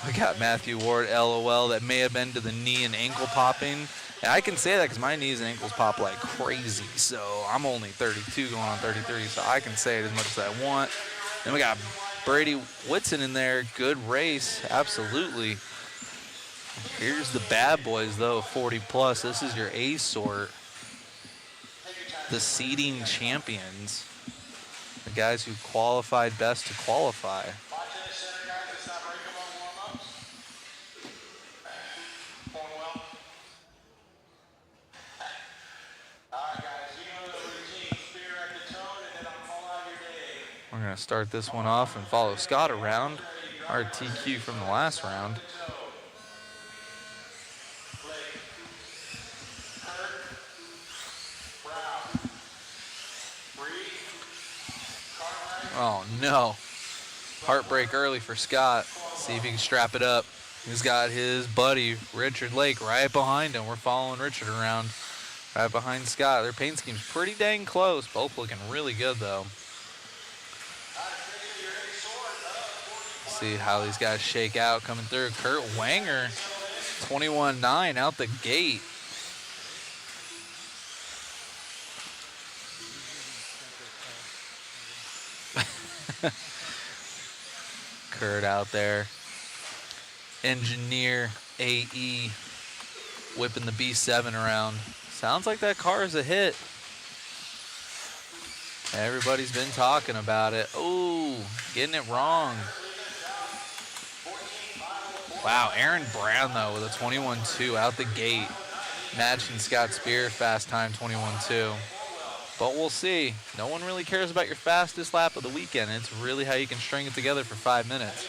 We got Matthew Ward, LOL, that may have been to the knee and ankle popping. And I can say that because my knees and ankles pop like crazy. So I'm only 32 going on 33, so I can say it as much as I want. Then we got Brady Whitson in there. Good race, absolutely. Here's the bad boys, though, 40 plus. This is your A sort. The seeding champions. The guys who qualified best to qualify. We're going to start this one off and follow Scott around, our TQ from the last round. Oh no, heartbreak early for Scott. See if he can strap it up. He's got his buddy Richard Lake right behind him. We're following Richard around. Right behind Scott. Their paint scheme's pretty dang close. Both looking really good, though. See how these guys shake out coming through. Kurt Wanger, 21-9 out the gate. Kurt out there. Engineer AE whipping the B7 around. Sounds like that car is a hit. Everybody's been talking about it. Oh, getting it wrong. Wow, Aaron Brown, though, with a 21-2 out the gate. Matching Scott Spear, fast time 21-2. But we'll see. No one really cares about your fastest lap of the weekend. It's really how you can string it together for 5 minutes.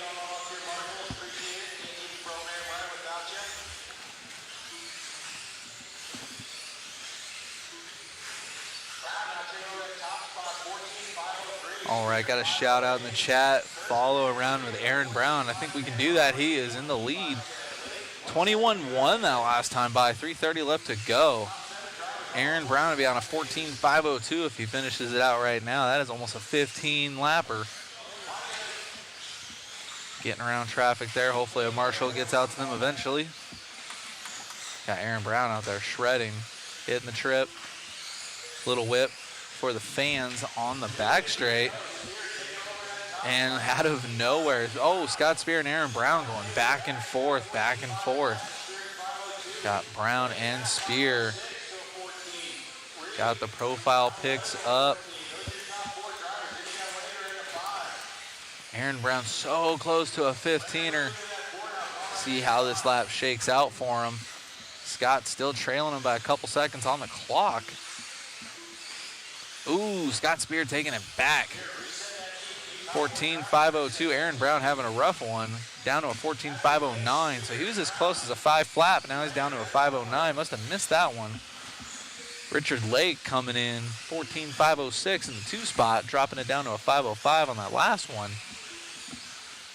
All right, got a shout out in the chat. Follow around with Aaron Brown. I think we can do that. He is in the lead. 21-1 that last time by. 3:30 left to go. Aaron Brown will be on a 14.502 if he finishes it out right now. That is almost a 15 lapper. Getting around traffic there. Hopefully a marshal gets out to them eventually. Got Aaron Brown out there shredding, hitting the trip. Little whip for the fans on the back straight. And out of nowhere, oh, Scott Spear and Aaron Brown going back and forth, back and forth. Got Brown and Spear. Got the profile picks up. Aaron Brown so close to a 15er. See how this lap shakes out for him. Scott still trailing him by a couple seconds on the clock. Ooh, Scott Spear taking it back. 14.502. Aaron Brown having a rough one. Down to a 14.509. So he was as close as a 5 flat, but now he's down to a 509. Must have missed that one. Richard Lake coming in 14.506 in the 2 spot, dropping it down to a 505 on that last one.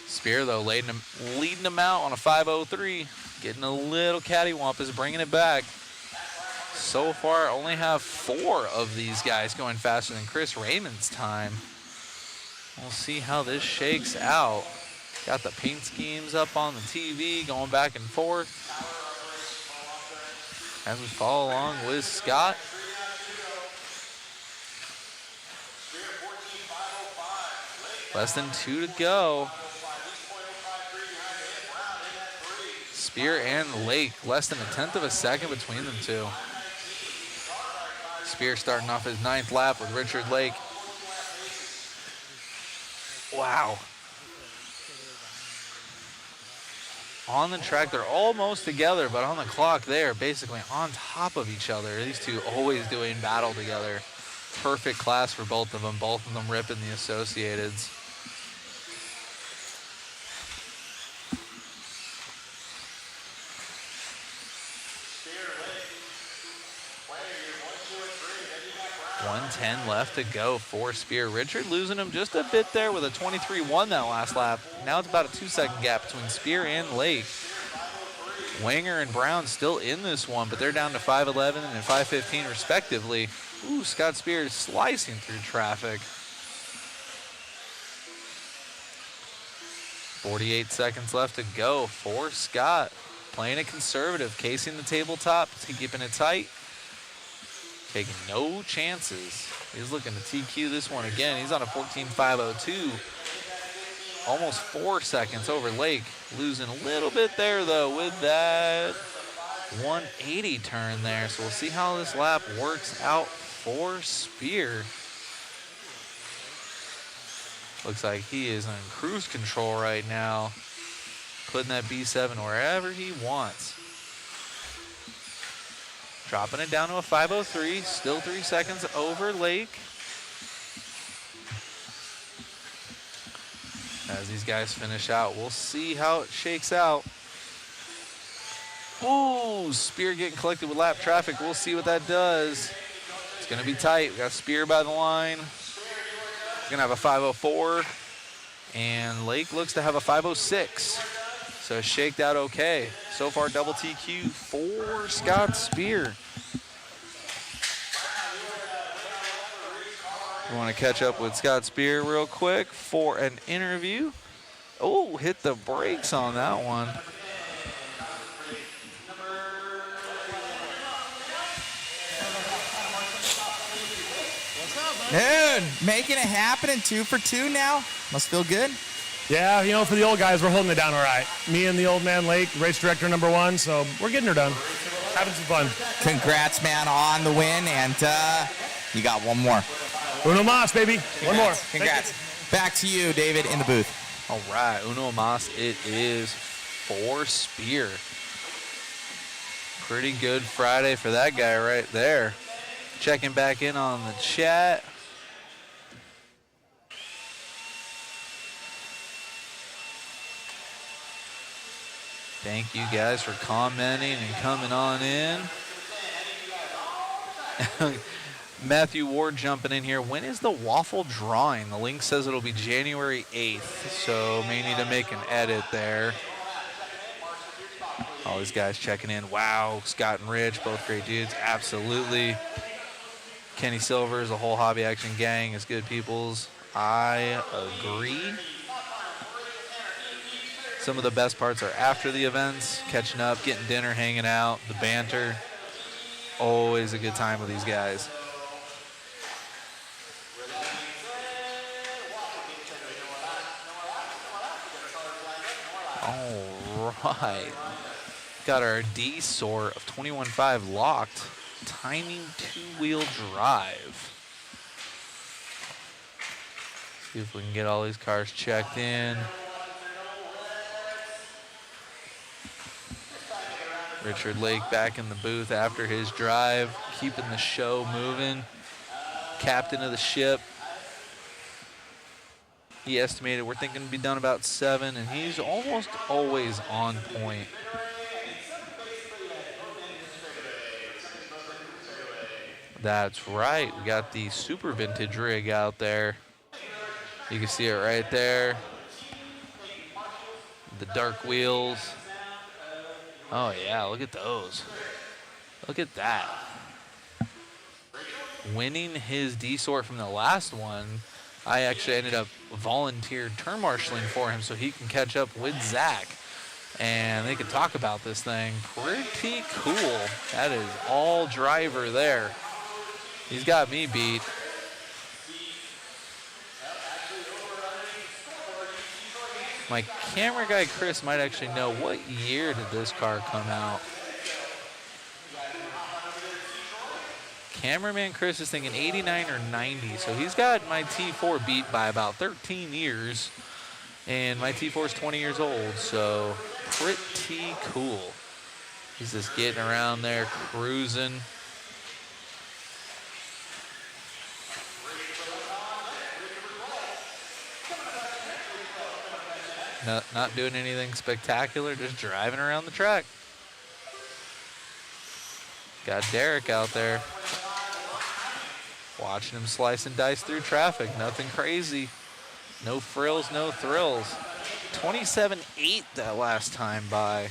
Spear, though, leading him out on a 503. Getting a little cattywampus, bringing it back. So far, only have 4 of these guys going faster than Chris Raymond's time. We'll see how this shakes out. Got the paint schemes up on the TV, going back and forth. As we follow along with Scott. Less than 2 to go. Spear and Lake, less than 1/10 of a second between them two. Spear starting off his 9th lap with Richard Lake. Wow. On the track, they're almost together, but on the clock, they are basically on top of each other. These two always doing battle together. Perfect class for both of them ripping the Associateds. .110 left to go for Spear. Richard losing him just a bit there with a 23-1 that last lap. Now it's about a 2-second gap between Spear and Lake. Wanger and Brown still in this one, but they're down to 5:11 and 5:15 respectively. Ooh, Scott Spear is slicing through traffic. 48 seconds left to go for Scott. Playing it conservative, casing the tabletop, keeping it tight. Taking no chances. He's looking to TQ this one again. He's on a 14.502. Almost 4 seconds over Lake. Losing a little bit there, though, with that 180 turn there. So we'll see how this lap works out for Spear. Looks like he is on cruise control right now. Putting that B7 wherever he wants. Dropping it down to a 5:03, still 3 seconds over Lake. As these guys finish out, we'll see how it shakes out. Ooh, Spear getting collected with lap traffic. We'll see what that does. It's gonna be tight. We got Spear by the line. He's gonna have a 5:04, and Lake looks to have a 5:06. So it shaked out okay. So far, double TQ for Scott Spear. We want to catch up with Scott Spear real quick for an interview. Oh, hit the brakes on that one. Dude, making it happen in 2 for 2 now. Must feel good. Yeah, you know, for the old guys, we're holding it down all right. Me and the old man Lake, race director #1, so we're getting her done. Having some fun. Congrats, man, on the win, and you got one more. Uno mas, baby. One more. Congrats. Back to you, David, in the booth. All right, Uno mas it is for Spear. Pretty good Friday for that guy right there. Checking back in on the chat. Thank you guys for commenting and coming on in. Matthew Ward jumping in here. When is the waffle drawing? The link says it'll be January 8th, so may need to make an edit there. All these guys checking in. Wow, Scott and Rich, both great dudes. Absolutely. Kenny Silvers, the whole Hobby Action gang is good peoples. I agree. Some of the best parts are after the events, catching up, getting dinner, hanging out, the banter. Always a good time with these guys. All right. Got our D sort of 21.5 locked. Timing 2-wheel drive. See if we can get all these cars checked in. Richard Lake back in the booth after his drive, keeping the show moving. Captain of the ship. He estimated we're thinking to be done about 7, and he's almost always on point. That's right. We got the super vintage rig out there. You can see it right there. The dark wheels. Oh, yeah, look at those. Look at that. Winning his D-sort from the last one, I actually ended up volunteered turn marshaling for him so he can catch up with Zach. And they could talk about this thing. Pretty cool. That is all driver there. He's got me beat. My camera guy, Chris, might actually know what year did this car come out. Cameraman Chris is thinking 89 or 90, so he's got my T4 beat by about 13 years. And my T4 is 20 years old, so pretty cool. He's just getting around there, cruising. Not doing anything spectacular, just driving around the track. Got Derek out there. Watching him slice and dice through traffic. Nothing crazy. No frills, no thrills. 27.8 that last time by.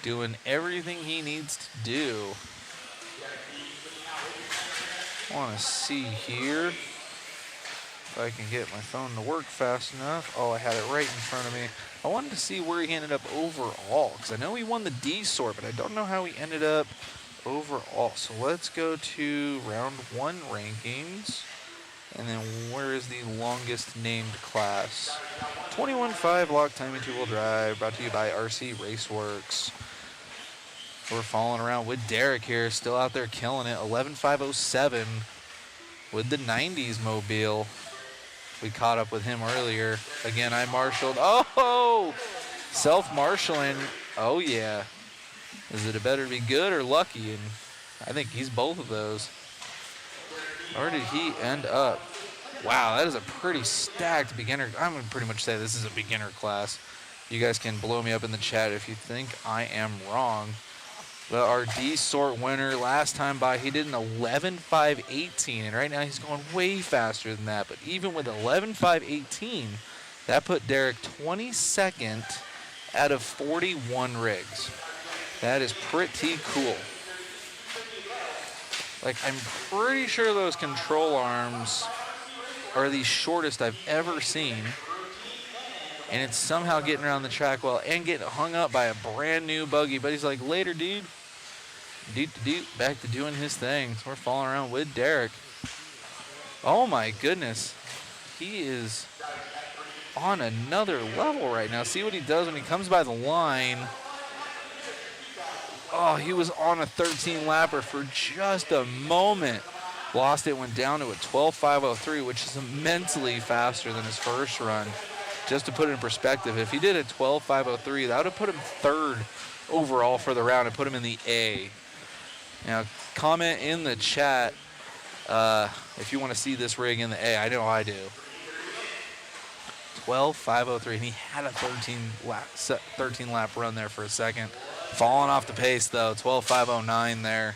Doing everything he needs to do. Want to see here. If I can get my phone to work fast enough. Oh, I had it right in front of me. I wanted to see where he ended up overall, because I know he won the D sort, but I don't know how he ended up overall. So let's go to round 1 rankings. And then where is the longest named class? 21.5 lock timing 2-wheel drive, brought to you by RC Raceworks. We're following around with Derek here, still out there killing it. 11.507 with the 90s mobile. We caught up with him earlier. Again, I marshaled. Oh, self-marshaling. Oh, yeah. Is it better to be good or lucky? And I think he's both of those. Where did he end up? Wow, that is a pretty stacked beginner. I'm going to pretty much say this is a beginner class. You guys can blow me up in the chat if you think I am wrong. But our D-sort winner last time by, he did an 11.518, and right now he's going way faster than that. But even with 11.518, that put Derek 22nd out of 41 rigs. That is pretty cool. Like, I'm pretty sure those control arms are the shortest I've ever seen. And it's somehow getting around the track well and getting hung up by a brand new buggy. But he's like, later, dude. Back to doing his thing. So we're falling around with Derek. Oh, my goodness. He is on another level right now. See what he does when he comes by the line. Oh, he was on a 13-lapper for just a moment. Lost it, went down to a 12.503, which is immensely faster than his first run. Just to put it in perspective, if he did a 12.503, that would have put him third overall for the round and put him in the A. Now, comment in the chat if you want to see this rig in the A. I know I do. 12.503, and he had a 13 lap run there for a second. Falling off the pace, though. 12.509 there.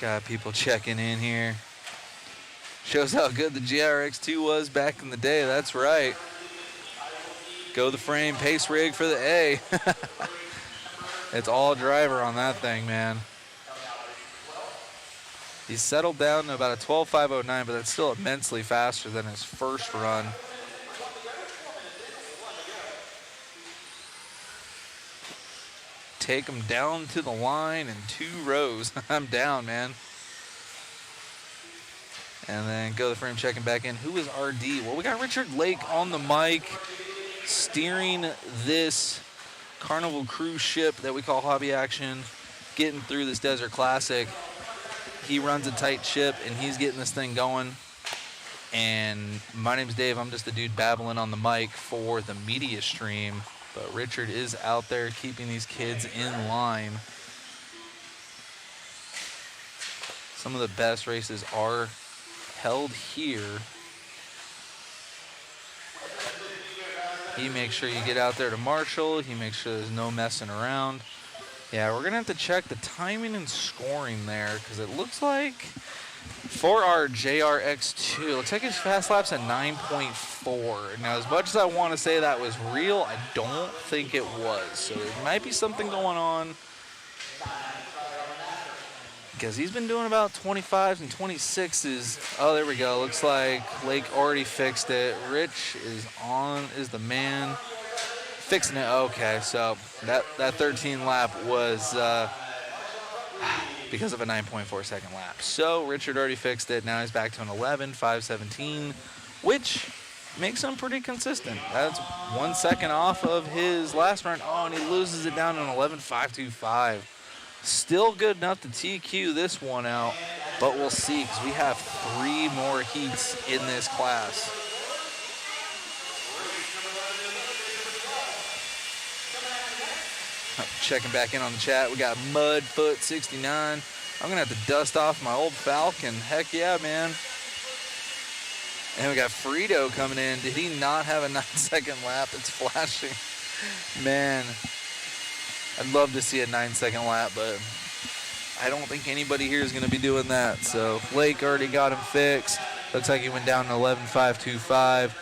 Got people checking in here. Shows how good the GRX2 was back in the day. That's right. Go the frame, pace rig for the A. It's all driver on that thing, man. He's settled down to about a 12.509, but that's still immensely faster than his first run. Take him down to the line in 2 rows. I'm down, man. And then go the frame, checking back in. Who is RD? Well, we got Richard Lake on the mic, steering this Carnival cruise ship that we call Hobby Action, getting through this Desert Classic. He runs a tight ship, and he's getting this thing going. And my name's Dave. I'm just a dude babbling on the mic for the media stream. But Richard is out there keeping these kids in line. Some of the best races are held here. He makes sure you get out there to Marshall. He makes sure there's no messing around. Yeah, we're going to have to check the timing and scoring there because it looks like for our JRX2, it looks like his fast lap's at 9.4. Now, as much as I want to say that was real, I don't think it was. So there might be something going on because he's been doing about 25s and 26s. Oh, there we go. Looks like Lake already fixed it. Rich is the man fixing it. Okay, so that 13 lap was because of a 9.4 second lap. So Richard already fixed it. Now he's back to an 11.517, which makes him pretty consistent. That's 1 second off of his last run. Oh, and he loses it down to an 11.525. Still good enough to TQ this one out, but we'll see because we have 3 more heats in this class. Checking back in on the chat, we got Mudfoot69. I'm gonna have to dust off my old Falcon. Heck yeah, man. And we got Frito coming in. Did he not have a 9-second lap? It's flashing. Man, I'd love to see a 9-second lap, but I don't think anybody here is gonna be doing that. So Blake already got him fixed. Looks like he went down to 11.525.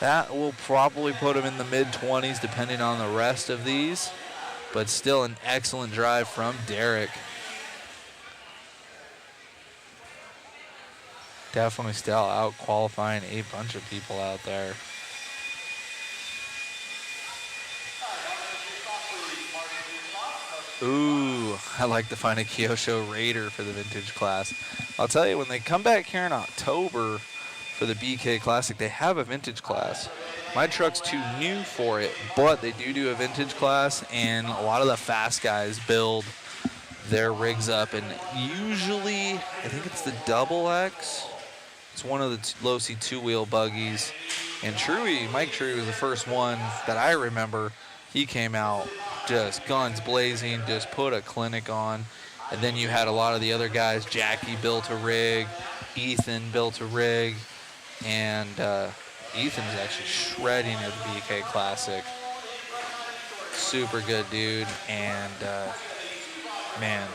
That will probably put him in the mid-20s depending on the rest of these. But still an excellent drive from Derek. Definitely still out qualifying a bunch of people out there. Ooh, I like to find a Kyosho Raider for the vintage class. I'll tell you, when they come back here in October for the BK Classic, they have a vintage class. My truck's too new for it, but they do a vintage class, and a lot of the fast guys build their rigs up, and usually, I think it's the Double X. It's one of the low C 2-wheel buggies, and Mike Truey was the first one that I remember. He came out just guns blazing, just put a clinic on, and then you had a lot of the other guys. Jackie built a rig, Ethan built a rig, and Ethan is actually shredding at the BK Classic. Super good dude, and man,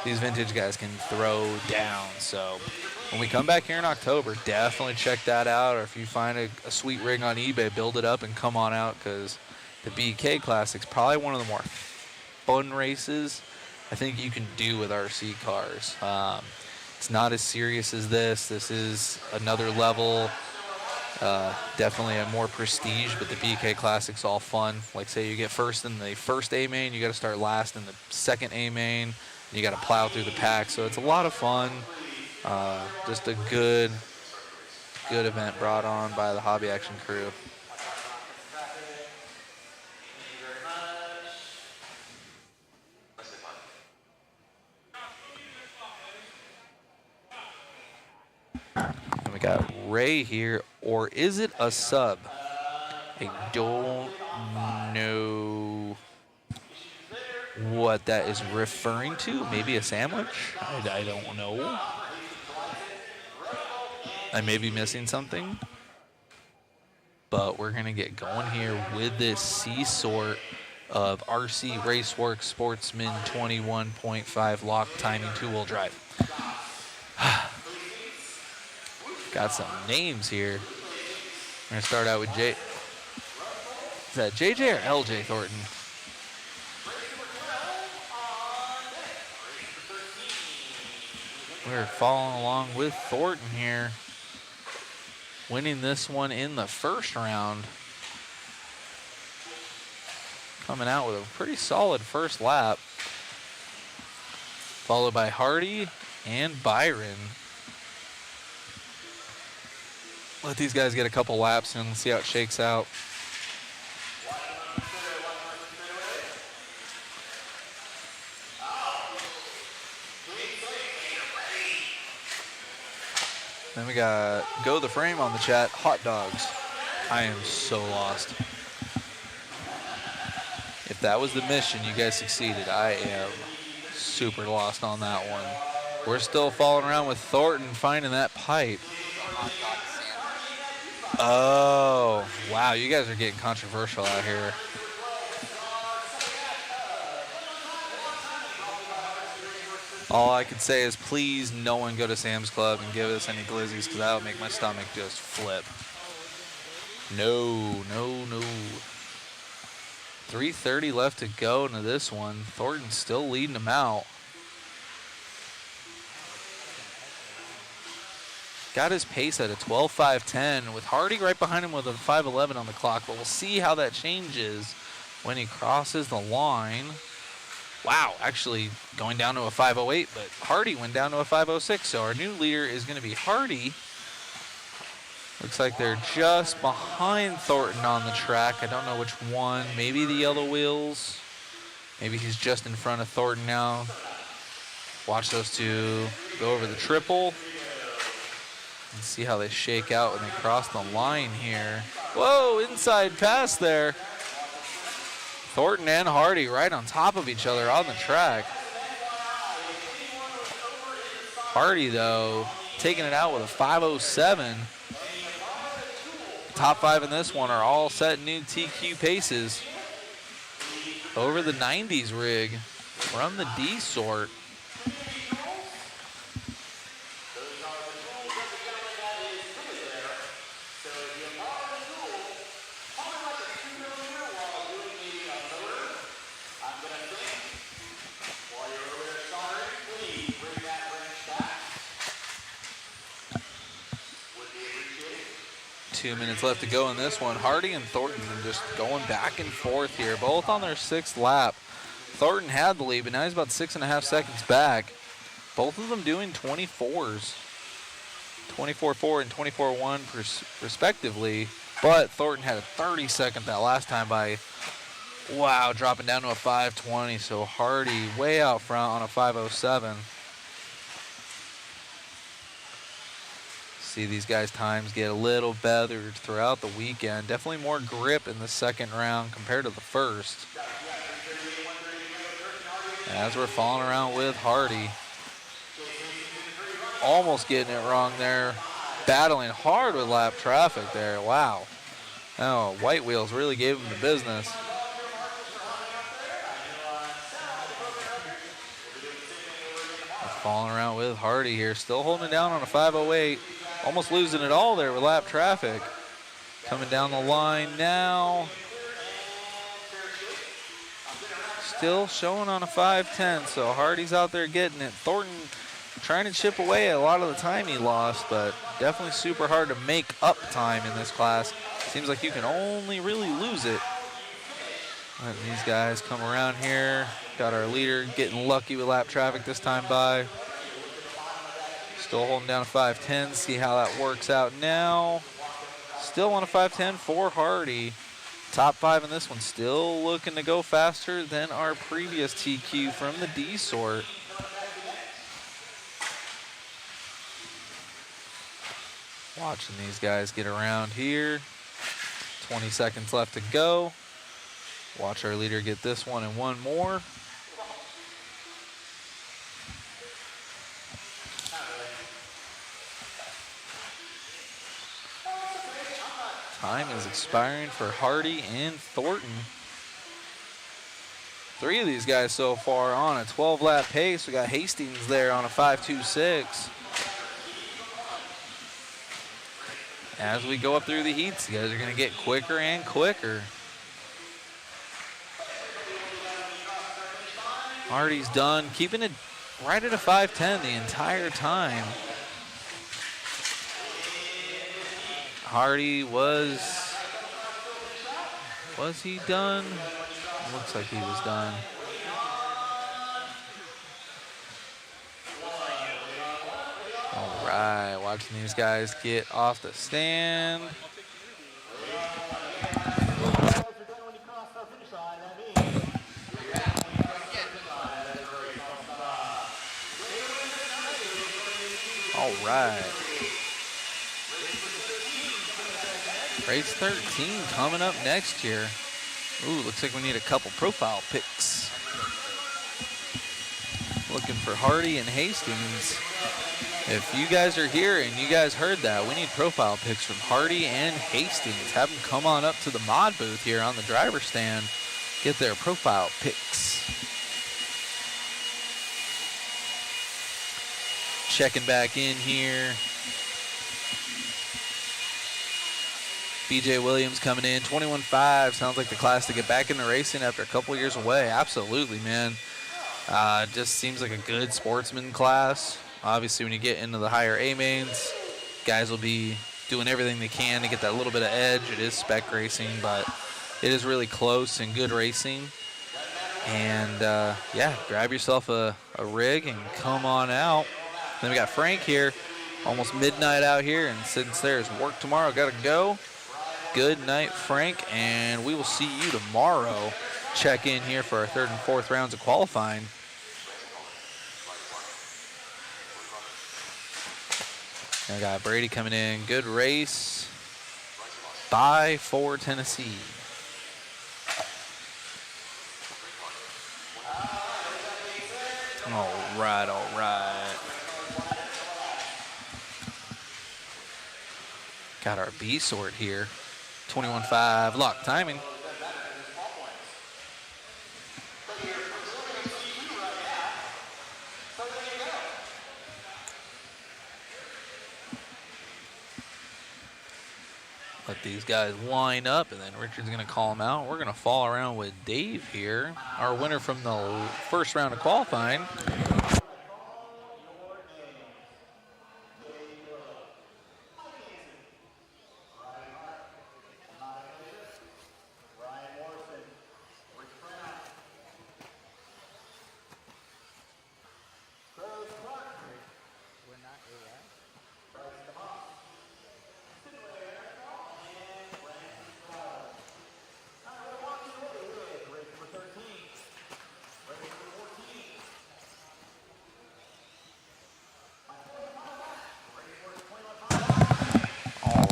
these vintage guys can throw down. So when we come back here in October, definitely check that out. Or if you find a sweet rig on eBay, build it up and come on out, because the BK Classic's probably one of the more fun races I think you can do with RC cars. It's not as serious as this. This is another level. Definitely a more prestige, but the BK Classic's all fun. Like, say you get first in the first A main, you got to start last in the second A main. And you got to plow through the pack, so it's a lot of fun. Just a good event brought on by the Hobby Action crew. And we got Ray here, or is it a sub? I don't know what that is referring to. Maybe a sandwich? I don't know. I may be missing something. But we're going to get going here with this C-sort of RC Raceworks Sportsman 21.5 lock timing two-wheel drive. Got some names here. We're going to start out with Jay. Is that JJ or LJ Thornton? We're following along with Thornton here, winning this one in the first round. Coming out with a pretty solid first lap. Followed by Hardy and Byron. Let these guys get a couple laps and see how it shakes out. Then we got Go the Frame on the chat. Hot dogs. I am so lost. If that was the mission, you guys succeeded. I am super lost on that one. We're still following around with Thornton finding that pipe. Oh, wow. You guys are getting controversial out here. All I can say is please no one go to Sam's Club and give us any glizzies because that would make my stomach just flip. No, no, no. 3:30 left to go into this one. Thornton's still leading them out. Got his pace at a 12.510 with Hardy right behind him with a 5:11 on the clock, but we'll see how that changes when he crosses the line. Wow, actually going down to a 5:08, but Hardy went down to a 5:06, so our new leader is going to be Hardy. Looks like they're just behind Thornton on the track. I don't know which one. Maybe the yellow wheels. Maybe he's just in front of Thornton now. Watch those two go over the triple. And see how they shake out when they cross the line here. Whoa, inside pass there. Thornton and Hardy right on top of each other on the track. Hardy, though, taking it out with a 5:07. Top five in this one are all setting new TQ paces. Over the 90s rig from the D sort. Two minutes left to go in this one. Hardy and Thornton just going back and forth here, both on their sixth lap. Thornton had the lead, but now he's about 6.5 seconds back. Both of them doing 24s. 24.4 and 24.1 respectively, but Thornton had a 30-second that last time by, wow, dropping down to a 5:20, so Hardy way out front on a 5:07. See these guys' times get a little better throughout the weekend. Definitely more grip in the second round compared to the first. As we're falling around with Hardy. Almost getting it wrong there. Battling hard with lap traffic there. Wow. Oh, white wheels really gave him the business. Falling around with Hardy here. Still holding it down on a 5:08. Almost losing it all there with lap traffic. Coming down the line now. still showing on a 5:10, so Hardy's out there getting it. Thornton trying to chip away at a lot of the time he lost, but definitely super hard to make up time in this class. Seems like you can only really lose it. Letting these guys come around here. Got our leader getting lucky with lap traffic this time by. Still holding down a 5:10. See how that works out now. Still on a 5:10 for Hardy. Top 5 in this one. Still looking to go faster than our previous TQ from the D sort. Watching these guys get around here. 20 seconds left to go. Watch our leader get this one and one more. Time is expiring for Hardy and Thornton. 3 of these guys so far on a 12-lap pace. We got Hastings there on a 5.26. As we go up through the heats, you guys are going to get quicker and quicker. Hardy's done, keeping it right at a 5:10 the entire time. Hardy was he done? Looks like he was done. All right, watching these guys get off the stand. All right. Race 13 coming up next year. Ooh, looks like we need a couple profile picks. Looking for Hardy and Hastings. If you guys are here and you guys heard that, we need profile picks from Hardy and Hastings. Have them come on up to the mod booth here on the driver's stand. Get their profile picks. Checking back in here. BJ Williams coming in, 21.5. Sounds like the class to get back into racing after a couple years away. Absolutely, man. Just seems like a good sportsman class. Obviously, when you get into the higher A mains, guys will be doing everything they can to get that little bit of edge. It is spec racing, but it is really close and good racing. And yeah, grab yourself a rig and come on out. Then we got Frank here, almost midnight out here, and since there's work tomorrow, gotta go. Good night, Frank, and we will see you tomorrow. Check in here for our 3rd and 4th rounds of qualifying. I got Brady coming in. Good race. Bye for Tennessee. All right, all right. Got our B sort here. 21.5 lock timing. Let these guys line up, and then Richard's going to call them out. We're going to fall around with Dave here, our winner from the first round of qualifying.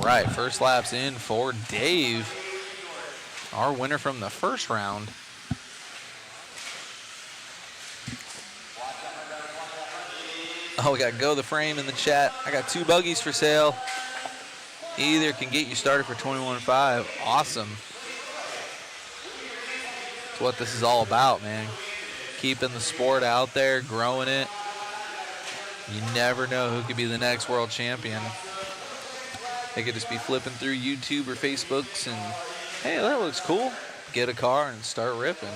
All right, first lap's in for Dave, our winner from the first round. Oh, we got Go the Frame in the chat. I got 2 buggies for sale. Either can get you started for 21.5. Awesome. That's what this is all about, man. Keeping the sport out there, growing it. You never know who could be the next world champion. They could just be flipping through YouTube or Facebooks and, hey, that looks cool. Get a car and start ripping.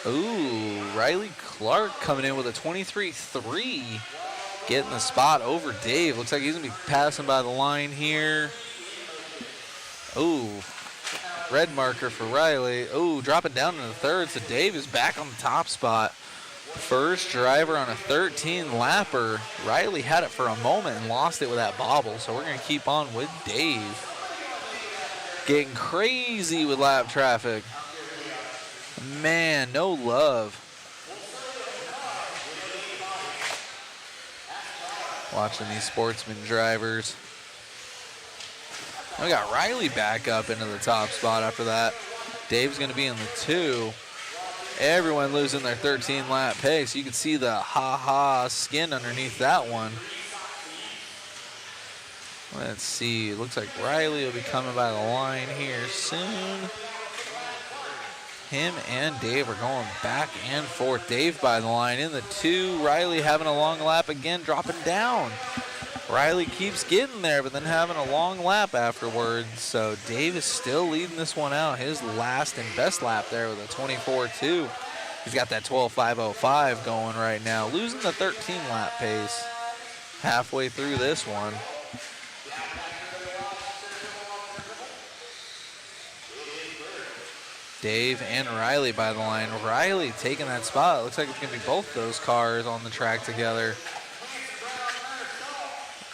Ooh, Riley Clark coming in with a 23.3. Getting the spot over Dave. Looks like he's going to be passing by the line here. Ooh, red marker for Riley. Ooh, dropping down in the third. So Dave is back on the top spot. First driver on a 13-lapper. Riley had it for a moment and lost it with that bobble. So we're going to keep on with Dave. Getting crazy with lap traffic. Man, no love. Watching these sportsman drivers. We got Riley back up into the top spot after that. Dave's going to be in the 2. Everyone losing their 13-lap pace. You can see the ha-ha skin underneath that one. Let's see. It looks like Riley will be coming by the line here soon. Him and Dave are going back and forth. Dave by the line in the 2. Riley having a long lap again, dropping down. Riley keeps getting there, but then having a long lap afterwards. So Dave is still leading this one out. His last and best lap there with a 24.2. He's got that 12.505 going right now. Losing the 13-lap pace halfway through this one. Dave and Riley by the line. Riley taking that spot. It looks like it's going to be both those cars on the track together.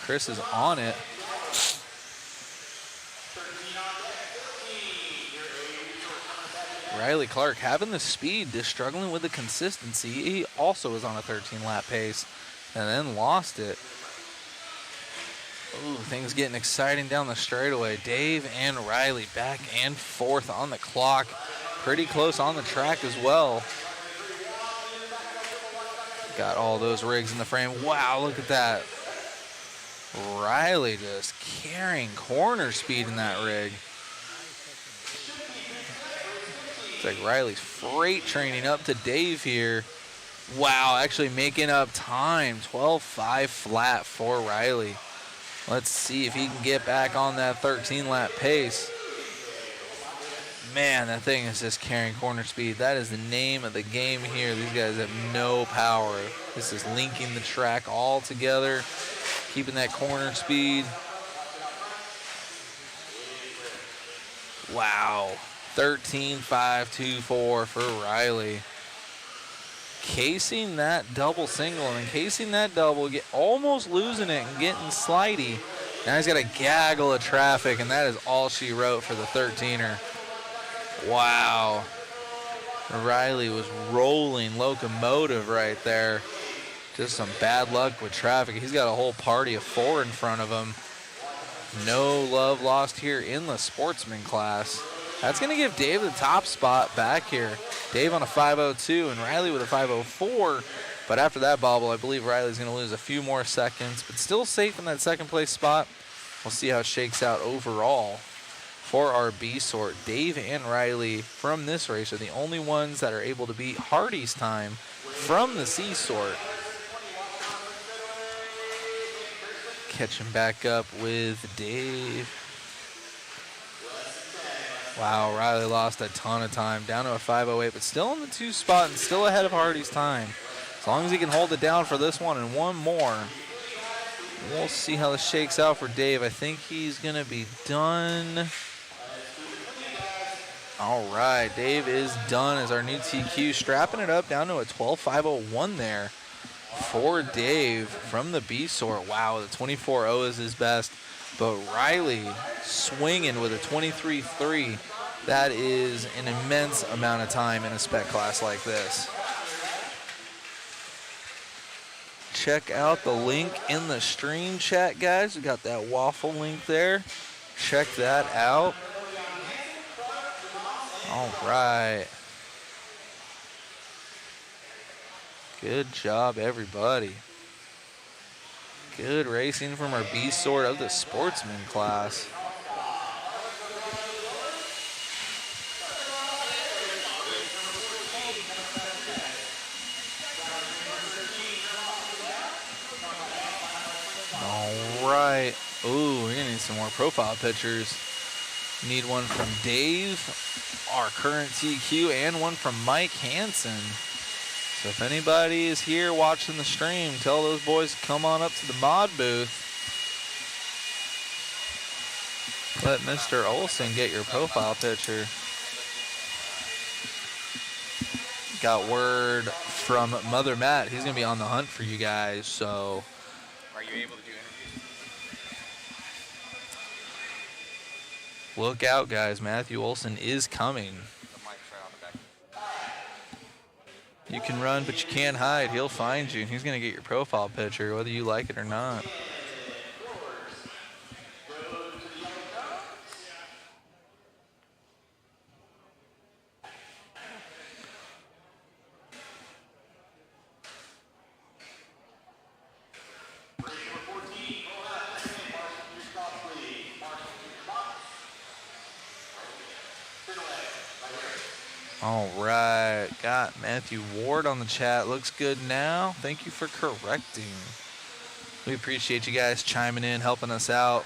Chris is on it. Riley Clark having the speed, just struggling with the consistency. He also is on a 13-lap pace and then lost it. Ooh, things getting exciting down the straightaway. Dave and Riley back and forth on the clock. Pretty close on the track as well. Got all those rigs in the frame. Wow, look at that. Riley just carrying corner speed in that rig. It's like Riley's freight training up to Dave here. Wow, actually making up time. 12.5 flat for Riley. Let's see if he can get back on that 13-lap pace. Man, that thing is just carrying corner speed. That is the name of the game here. These guys have no power. This is linking the track all together, keeping that corner speed. Wow, 13.524 for Riley. Casing that double single and casing that double, almost losing it and getting slidey. Now he's got a gaggle of traffic, and that is all she wrote for the 13er. Wow. Riley was rolling locomotive right there. Just some bad luck with traffic. He's got a whole party of 4 in front of him. No love lost here in the sportsman class. That's going to give Dave the top spot back here. Dave on a 5.02 and Riley with a 5.04. But after that bobble, I believe Riley's going to lose a few more seconds, but still safe in that second place spot. We'll see how it shakes out overall for our B sort. Dave and Riley from this race are the only ones that are able to beat Hardy's time from the C sort. Catching back up with Dave. Wow, Riley lost a ton of time, down to a 5.08, but still in the 2 spot and still ahead of Hardy's time. As long as he can hold it down for this one and one more, we'll see how this shakes out for Dave. I think he's going to be done. All right, Dave is done as our new TQ, strapping it up down to a 12.501 there for Dave from the B sort. Wow, the 24.0 is his best. But Riley swinging with a 23.3. That is an immense amount of time in a spec class like this. Check out the link in the stream chat, guys. We got that waffle link there. Check that out. All right. Good job, everybody. Good racing from our B sort of the sportsman class. All right. Ooh, we're gonna need some more profile pictures. Need one from Dave our current TQ, and one from Mike Hansen. So if anybody is here watching the stream, tell those boys to come on up to the mod booth. Let Mr. Olson get your profile picture. Got word from Mother Matt. He's going to be on the hunt for you guys, so. Are you able to do interviews? Look out, guys. Matthew Olson is coming. You can run, but you can't hide. He'll find you, and he's going to get your profile picture, whether you like it or not. All right, got Matthew Ward on the chat. Looks good now. Thank you for correcting. We appreciate you guys chiming in, helping us out.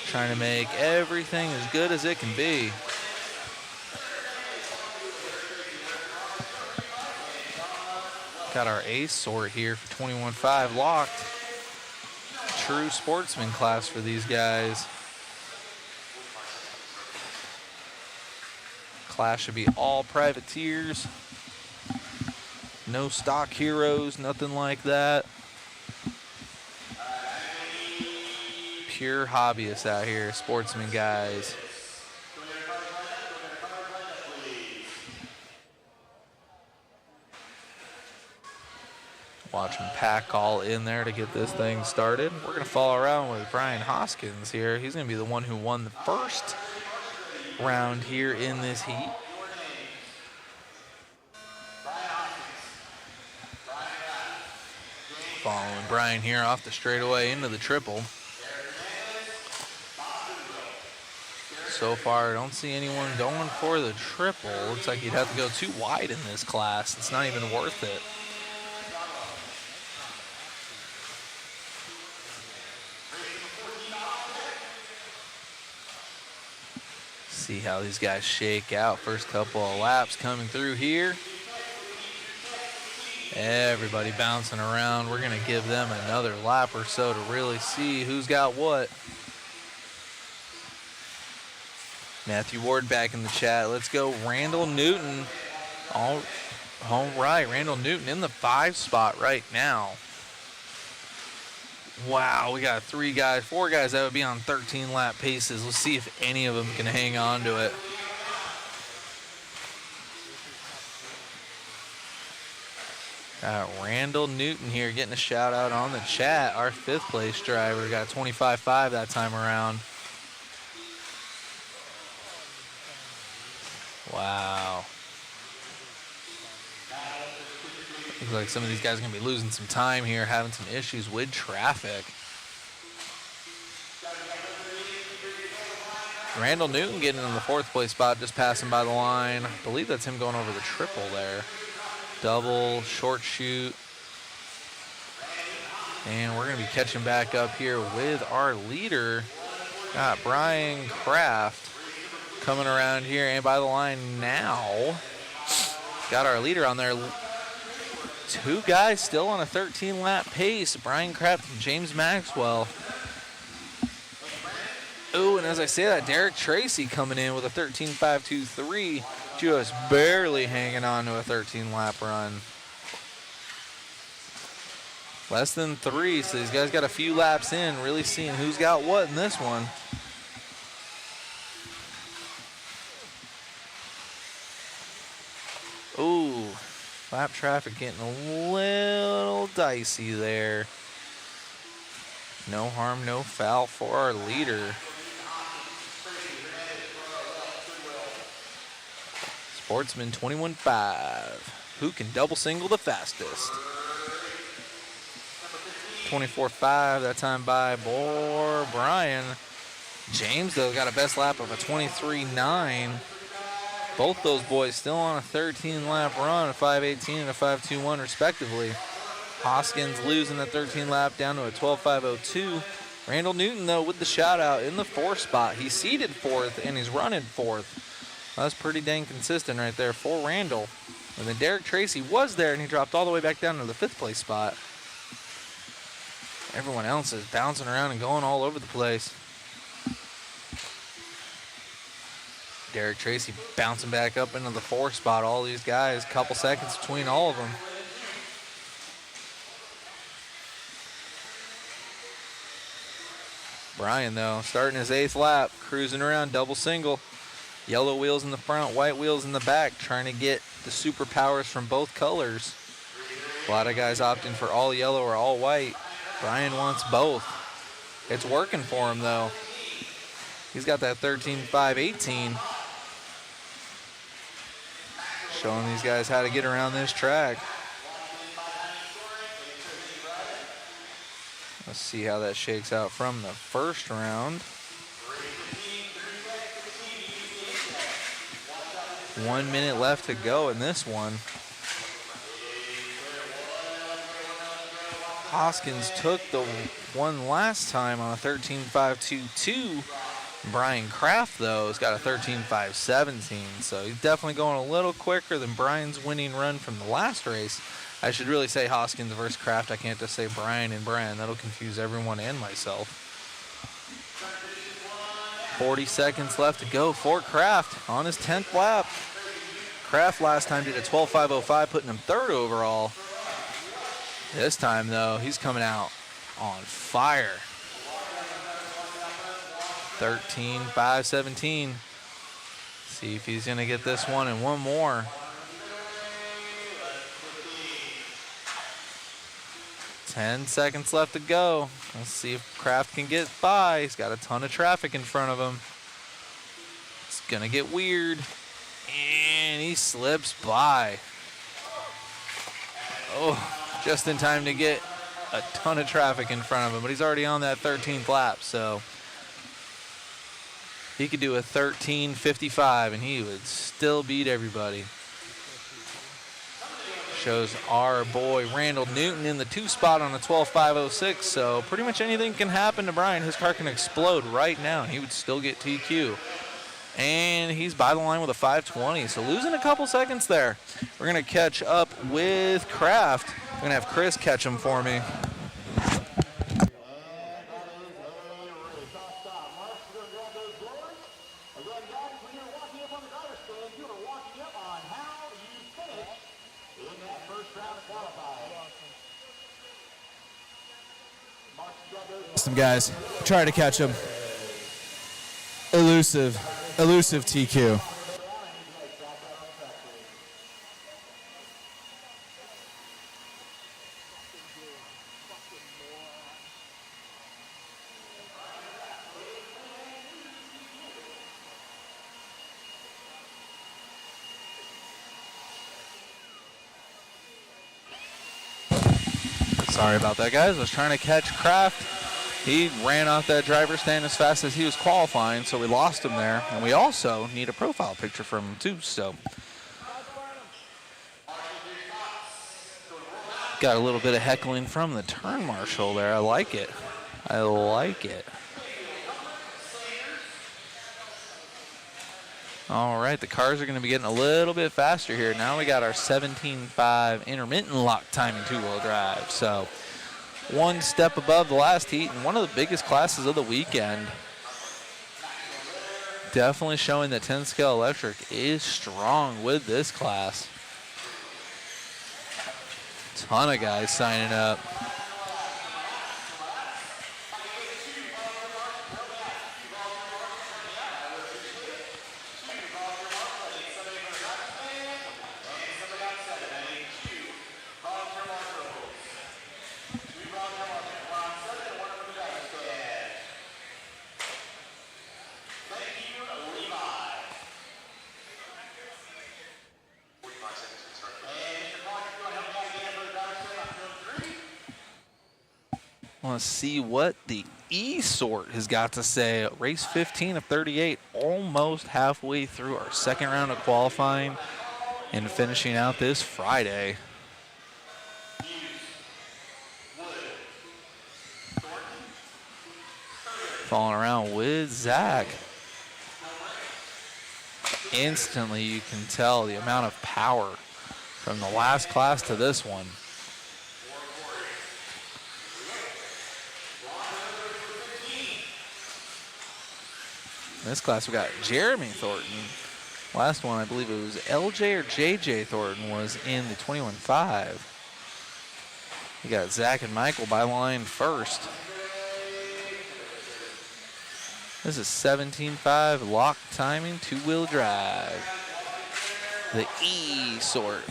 Trying to make everything as good as it can be. Got our ace sort here for 21.5 locked. True sportsman class for these guys. Class should be all privateers. No stock heroes, nothing like that. Pure hobbyists out here, sportsman guys. Watch them pack all in there to get this thing started. We're going to follow around with Brian Hoskins here. He's going to be the one who won the first round here in this heat. Following Brian here off the straightaway into the triple. So far, I don't see anyone going for the triple. Looks like you'd have to go too wide in this class. It's not even worth it. See how these guys shake out. First couple of laps coming through here. Everybody bouncing around. We're going to give them another lap or so to really see who's got what. Matthew Ward back in the chat. Let's go Randall Newton. All right, Randall Newton in the 5 spot right now. Wow, we got 4 guys that would be on 13 lap paces. Let's see if any of them can hang on to it. Got Randall Newton here getting a shout out on the chat. Our 5th place driver got 25.5 that time around. Wow. Looks like some of these guys are going to be losing some time here, having some issues with traffic. Randall Newton getting in the 4th place spot, just passing by the line. I believe that's him going over the triple there. Double, short shoot. And we're going to be catching back up here with our leader. Got Brian Kraft coming around here and by the line now. Got our leader on there. 2 guys still on a 13-lap pace. Brian Kraft and James Maxwell. Oh, and as I say that, Derek Tracy coming in with a 13.523. Just barely hanging on to a 13-lap run. Less than 3, so these guys got a few laps in, really seeing who's got what in this one. Ooh, lap traffic getting a little dicey there. No harm, no foul for our leader. Sportsman 21.5. Who can double single the fastest? 24.5 that time by Brian. James, though, got a best lap of a 23.9. Both those boys still on a 13-lap run, a 5.18 and a 5.21 respectively. Hoskins losing that 13 lap down to a 12.502. Randall Newton, though, with the shout out in the 4th spot. He's seated 4th and he's running 4th. That's pretty dang consistent right there for Randall. And then Derek Tracy was there, and he dropped all the way back down to the 5th place spot. Everyone else is bouncing around and going all over the place. Derek Tracy bouncing back up into the 4th spot. All these guys, couple seconds between all of them. Brian, though, starting his 8th lap, cruising around, double single. Yellow wheels in the front, white wheels in the back, trying to get the superpowers from both colors. A lot of guys opting for all yellow or all white. Brian wants both. It's working for him, though. He's got that 13.518. Showing these guys how to get around this track. Let's see how that shakes out from the first round. 1 minute left to go in this one. Hoskins took the one last time on a 13.522. Brian Kraft, though, has got a 13.517, so he's definitely going a little quicker than Brian's winning run from the last race. I should really say Hoskins versus Kraft. I can't just say Brian and Brian. That'll confuse everyone and myself. 40 seconds left to go for Kraft on his 10th lap. Kraft last time did a 12.505, putting him 3rd overall. This time, though, he's coming out on fire. 13.517. See if he's going to get this one and one more. Ten seconds left to go. Let's see if Kraft can get by. He's got a ton of traffic in front of him. It's going to get weird. And he slips by. Oh, just in time to get a ton of traffic in front of him. But he's already on that 13th lap, so he could do a 13.55 and he would still beat everybody. Shows our boy Randall Newton in the 2 spot on a 12.506, so pretty much anything can happen to Brian. His car can explode right now and he would still get TQ. And he's by the line with a 5.20, so losing a couple seconds there. We're going to catch up with Kraft. I'm going to have Chris catch him for me. Some guys try to catch him. Elusive TQ. Sorry about that, guys. I was trying to catch Kraft. He ran off that driver's stand as fast as he was qualifying, so we lost him there. And we also need a profile picture from him, too, so. Got a little bit of heckling from the turn marshal there. I like it. I like it. All right, the cars are going to be getting a little bit faster here. Now we got our 17.5 intermittent lock timing two-wheel drive. So one step above the last heat and one of the biggest classes of the weekend. Definitely showing that 10 scale electric is strong with this class. Ton of guys signing up. Want to see what the E-Sort has got to say. Race 15 of 38, almost halfway through our second round of qualifying and finishing out this Friday. Falling around with Zach. instantly you can tell the amount of power from the last class to this one. In this class we got Jeremy Thornton. Last one, I believe it was LJ or JJ Thornton was in the 21.5. We got Zach and Michael by line first. This is 17.5 lock timing, two-wheel drive. The E sort.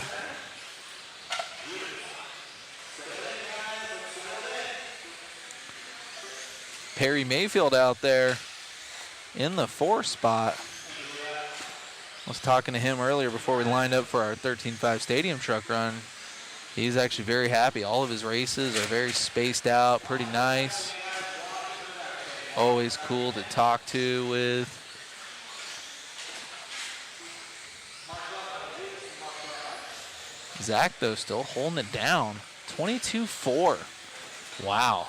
Perry Mayfield out there in the 4 spot. I was talking to him earlier before we lined up for our 13.5 stadium truck run. He's actually very happy. All of his races are very spaced out, pretty nice. Always cool to talk to with. Zach, though, still holding it down. 22.4. Wow.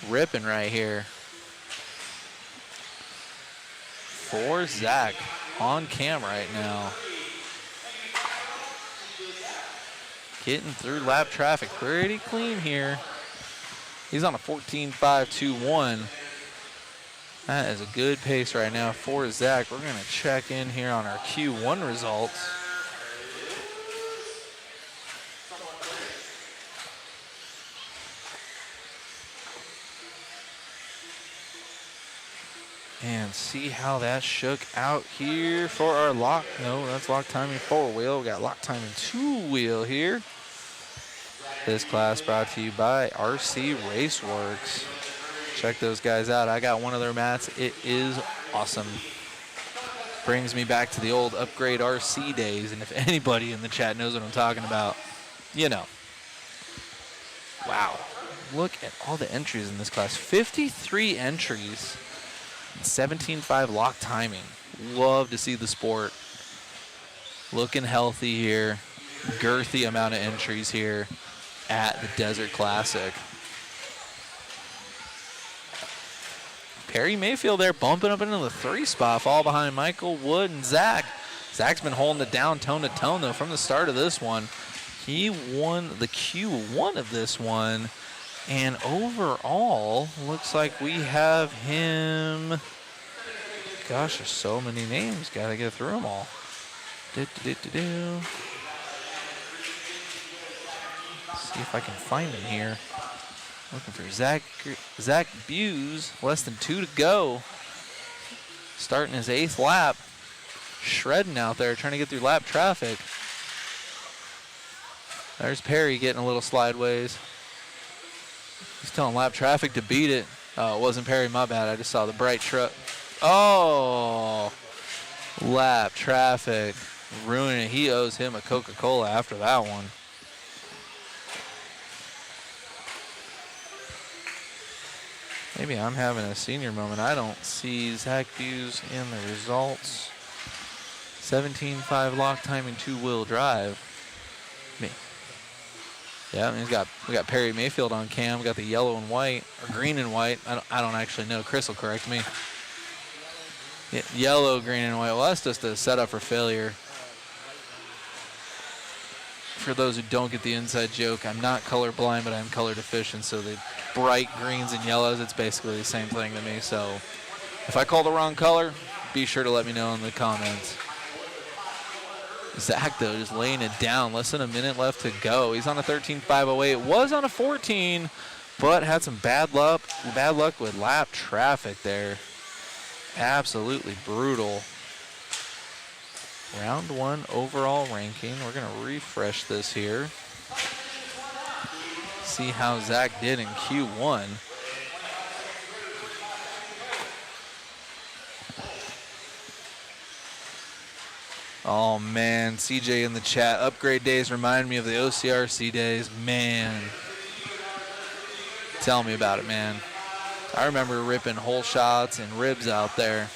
Ripping right here. For Zach on cam right now. Getting through lap traffic pretty clean here. He's on a 14.521. That is a good pace right now for Zach. We're going to check in here on our Q1 results. And see how that shook out here for our lock. No, that's lock timing 4-wheel. We got lock timing 2-wheel here. This class brought to you by RC Raceworks. Check those guys out. I got one of their mats. It is awesome. Brings me back to the old Upgrade RC days. And if anybody in the chat knows what I'm talking about, you know. Wow. Look at all the entries in this class. 53 entries. 17.5 lock timing. Love to see the sport. Looking healthy here. Girthy amount of entries here at the Desert Classic. Perry Mayfield there bumping up into the 3 spot, fall behind Michael Wood and Zach. Zach's been holding it down tone to tone though from the start of this one. He won the Q1 of this one. And overall, looks like we have him. Gosh, there's so many names. Got to get through them all. See if I can find him here. Looking for Zach Buse. Less than 2 to go. Starting his 8th lap. Shredding out there, trying to get through lap traffic. There's Perry getting a little slideways. He's telling lap traffic to beat it. Oh, it wasn't Perry, my bad. I just saw the bright truck. Oh, lap traffic. Ruining it. He owes him a Coca-Cola after that one. Maybe I'm having a senior moment. I don't see Zach Buse in the results. 17.5 lock timing 2-wheel drive. Me. Yeah, we got Perry Mayfield on cam. We got the yellow and white, or green and white. I don't actually know. Chris will correct me. Yeah, yellow, green, and white. Well, that's just a setup for failure. For those who don't get the inside joke, I'm not colorblind, but I'm color deficient. So the bright greens and yellows, it's basically the same thing to me. So if I call the wrong color, be sure to let me know in the comments. Zach, though, just laying it down. Less than a minute left to go. He's on a 13.508. Was on a 14, but had some bad luck with lap traffic there. Absolutely brutal. Round 1 overall ranking. We're going to refresh this here. See how Zach did in Q1. Oh, man. CJ in the chat. Upgrade days remind me of the OCRC days. Man. Tell me about it, man. I remember ripping hole shots and ribs out there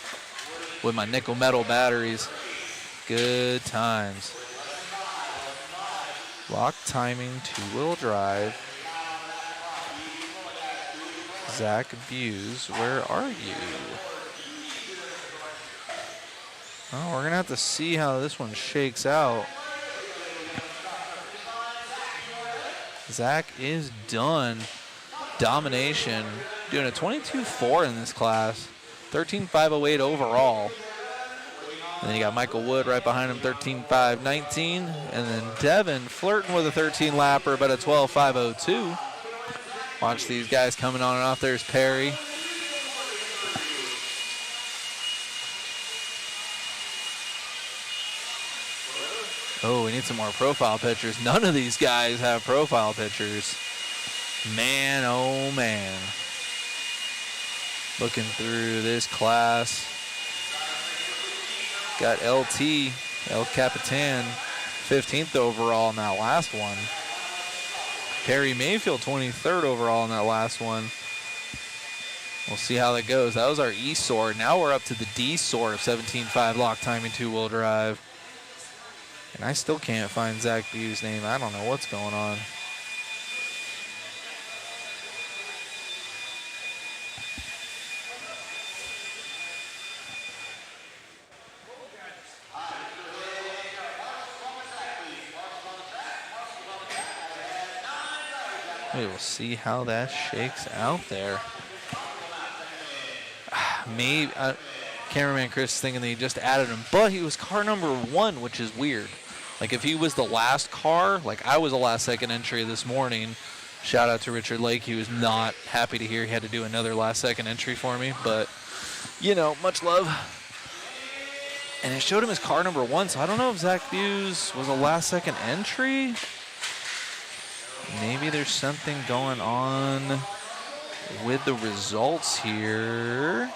with my nickel metal batteries. Good times. Lock timing, 2-wheel drive. Zach Buse, where are you? Well, we're going to have to see how this one shakes out. Zach is done. Domination. Doing a 22.4 in this class. 13.508 overall. And then you got Michael Wood right behind him, 13.519. And then Devin flirting with a 13 lapper, but a 12.502. Watch these guys coming on and off. There's Perry. Oh, we need some more profile pictures. None of these guys have profile pictures. Man, oh man. Looking through this class. Got LT, El Capitan, 15th overall in that last one. Perry Mayfield, 23rd overall in that last one. We'll see how that goes. That was our E sword. Now we're up to the D sword of 17.5 lock timing, 2-wheel drive. And I still can't find Zach Bu's name. I don't know what's going on. We will see how that shakes out there. Maybe cameraman Chris is thinking that he just added him, but he was car number 1, which is weird. Like if he was the last car, like I was the last second entry this morning. Shout out to Richard Lake. He was not happy to hear he had to do another last second entry for me, but you know, much love. And it showed him as car number 1, so I don't know if Zach Buse was a last second entry. Maybe there's something going on with the results here.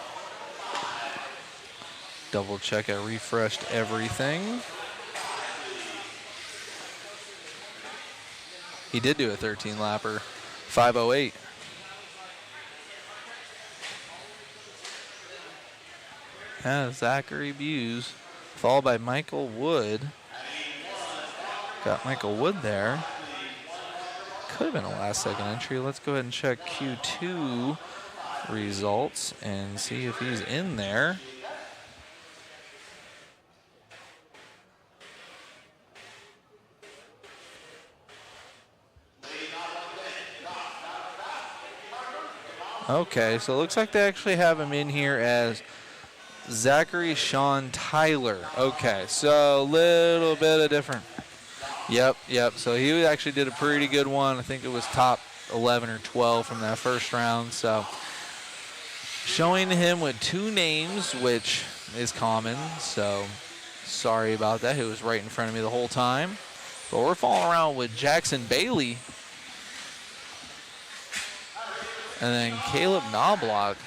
Double check, I refreshed everything. He did do a 13 lapper, 5:08. Zachary Buse, followed by Michael Wood. Got Michael Wood there. Could have been a last second entry. Let's go ahead and check Q2 results and see if he's in there. Okay, so it looks like they actually have him in here as Zachary Sean Tyler. Okay, so a little bit of different. Yep. So he actually did a pretty good one. I think it was top 11 or 12 from that first round. So showing him with 2 names, which is common. So sorry about that. He was right in front of me the whole time. But we're falling around with Jackson Bailey. And then Caleb Knobloch.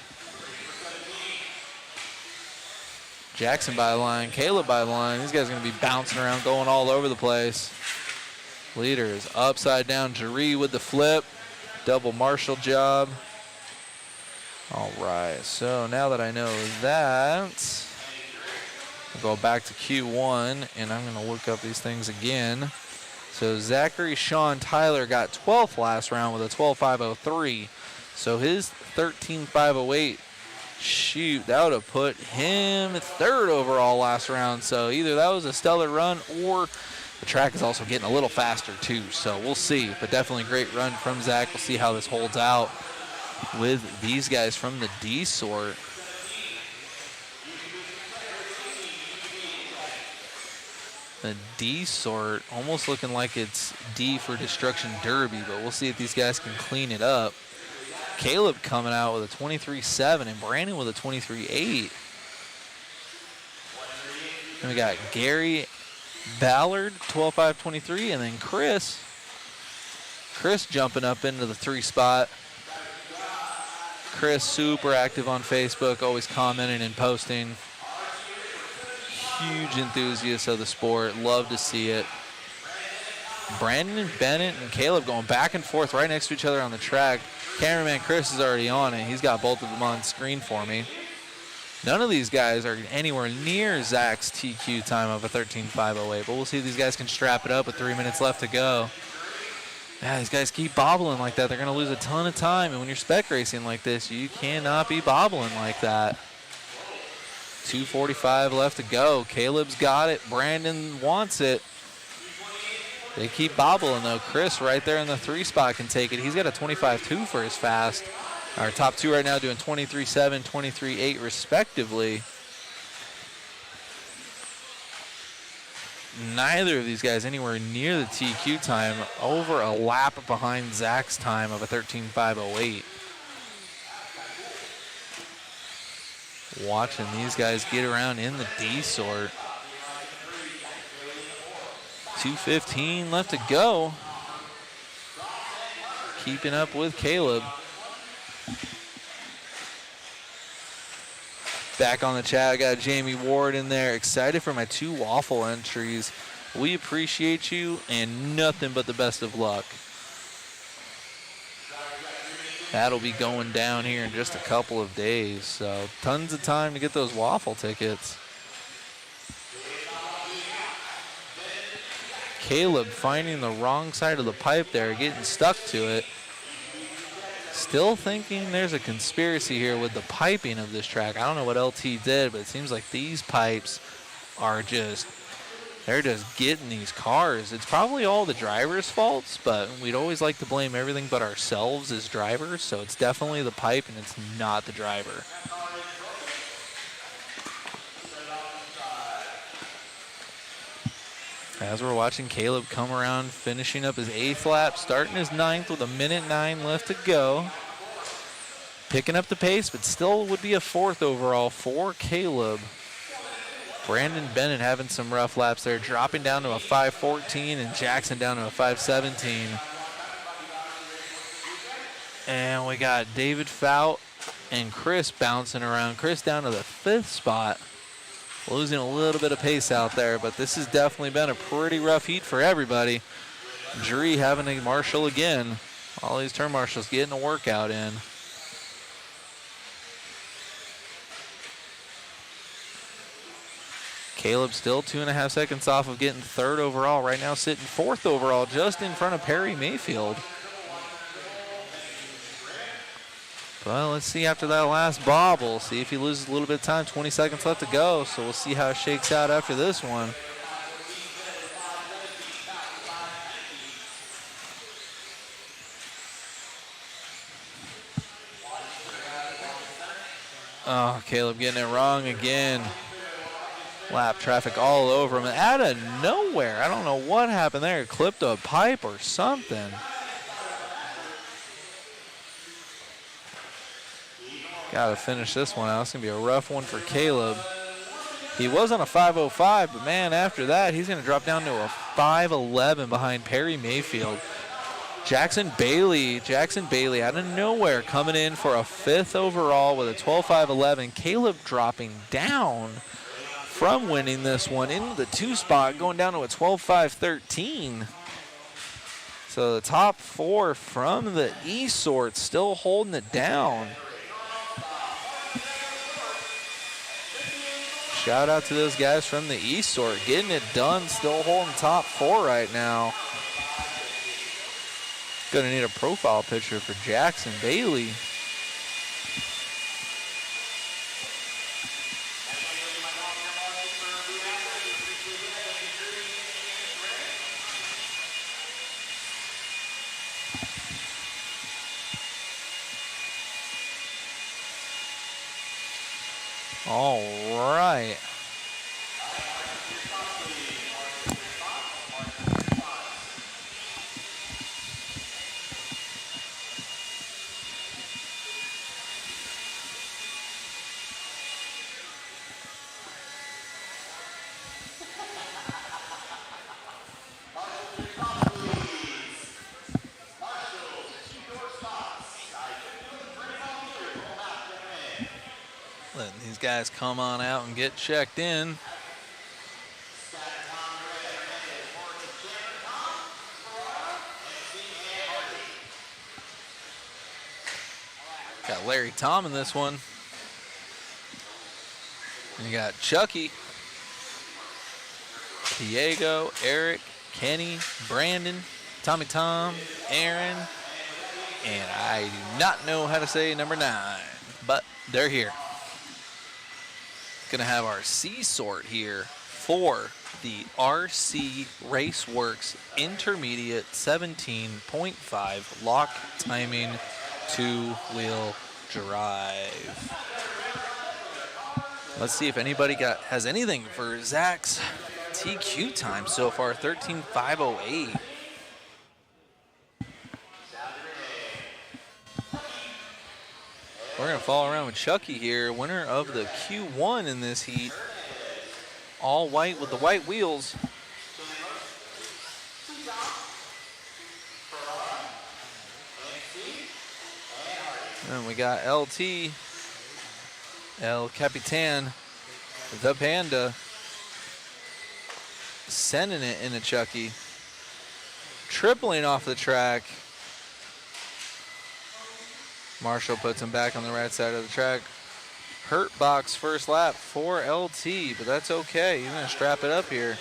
Jackson by the line, Caleb by the line. These guys are going to be bouncing around, going all over the place. Leader is upside down. Jaree with the flip. Double Marshall job. All right, so now that I know that, I'll go back to Q1, and I'm going to look up these things again. So Zachary Sean Tyler got 12th last round with a 12.503. So his 13.508, shoot, that would have put him 3rd overall last round. So either that was a stellar run or the track is also getting a little faster too. So we'll see, but definitely a great run from Zach. We'll see how this holds out with these guys from the D sort. The D sort almost looking like it's D for Destruction Derby, but we'll see if these guys can clean it up. Caleb coming out with a 23.7 and Brandon with a 23.8. And we got Gary Ballard, 12.523, and then Chris jumping up into the 3 spot. Chris super active on Facebook, always commenting and posting. Huge enthusiast of the sport, love to see it. Brandon Bennett and Caleb going back and forth right next to each other on the track. Cameraman Chris is already on it. He's got both of them on screen for me. None of these guys are anywhere near Zach's TQ time of a 13.508, but we'll see if these guys can strap it up with 3 minutes left to go. Yeah, these guys keep bobbling like that. They're going to lose a ton of time, and when you're spec racing like this, you cannot be bobbling like that. 2:45 left to go. Caleb's got it. Brandon wants it. They keep bobbling, though. Chris right there in the 3 spot can take it. He's got a 25.2 for his fast. Our top 2 right now doing 23.7, 23.8 respectively. Neither of these guys anywhere near the TQ time. Over a lap behind Zach's time of a 13.508. Watching these guys get around in the D sort. 2:15 left to go. Keeping up with Caleb. Back on the chat, I got Jamie Ward in there. Excited for my 2 waffle entries. We appreciate you and nothing but the best of luck. That'll be going down here in just a couple of days. So tons of time to get those waffle tickets. Caleb finding the wrong side of the pipe there, getting stuck to it. Still thinking there's a conspiracy here with the piping of this track. I don't know what LT did, but it seems like these pipes are they're just getting these cars. It's probably all the drivers' faults, but we'd always like to blame everything but ourselves as drivers, so it's definitely the pipe and it's not the driver. As we're watching Caleb come around, finishing up his 8th lap, starting his 9th with a 1:09 left to go. Picking up the pace, but still would be a 4th overall for Caleb. Brandon Bennett having some rough laps there, dropping down to a 5:14 and Jackson down to a 5:17. And we got David Fout and Chris bouncing around. Chris down to the 5th spot. Losing a little bit of pace out there, but this has definitely been a pretty rough heat for everybody. Dree having a marshal again. All these turn marshals getting a workout in. Caleb still 2.5 seconds off of getting 3rd overall. Right now sitting 4th overall, just in front of Perry Mayfield. Well, let's see after that last bobble. See if he loses a little bit of time. 20 seconds left to go, so we'll see how it shakes out after this one. Oh, Caleb getting it wrong again. Lap traffic all over him. Out of nowhere, I don't know what happened there. Clipped a pipe or something. Got to finish this one out. It's going to be a rough one for Caleb. He was on a 5:05, but man, after that, he's going to drop down to a 5:11 behind Perry Mayfield. Jackson Bailey out of nowhere coming in for a 5th overall with a 12.511. Caleb dropping down from winning this one into the 2 spot, going down to a 12.513. So the top 4 from the E sort still holding it down. Shout out to those guys from the East sort, getting it done, still holding top 4 right now. Gonna need a profile picture for Jackson Bailey. All right. Letting these guys come on out and get checked in. Got Larry Tom in this one. And you got Chucky, Diego, Eric, Kenny, Brandon, Tommy Tom, Aaron, and I do not know how to say number 9, but they're here. Gonna have our C sort here for the RC Raceworks Intermediate 17.5 lock timing 2-wheel drive. Let's see if anybody has anything for Zach's TQ time so far, 13.508. We're gonna follow around with Chucky here, winner of the Q1 in this heat. All white with the white wheels. And we got LT, El Capitan, the Panda, sending it into Chucky. Tripling off the track. Marshall puts him back on the right side of the track. Hurt box first lap for LT, but that's okay. He's gonna strap it up here.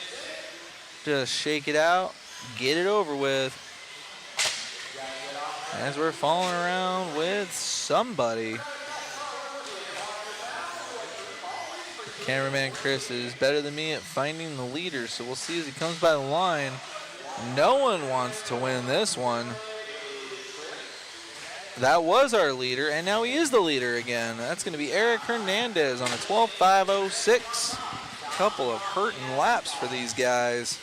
Just shake it out, get it over with. As we're falling around with somebody. Cameraman Chris is better than me at finding the leader, so we'll see as he comes by the line. No one wants to win this one. That was our leader, and now he is the leader again. That's going to be Eric Hernandez on a 12.506. Couple of hurting laps for these guys.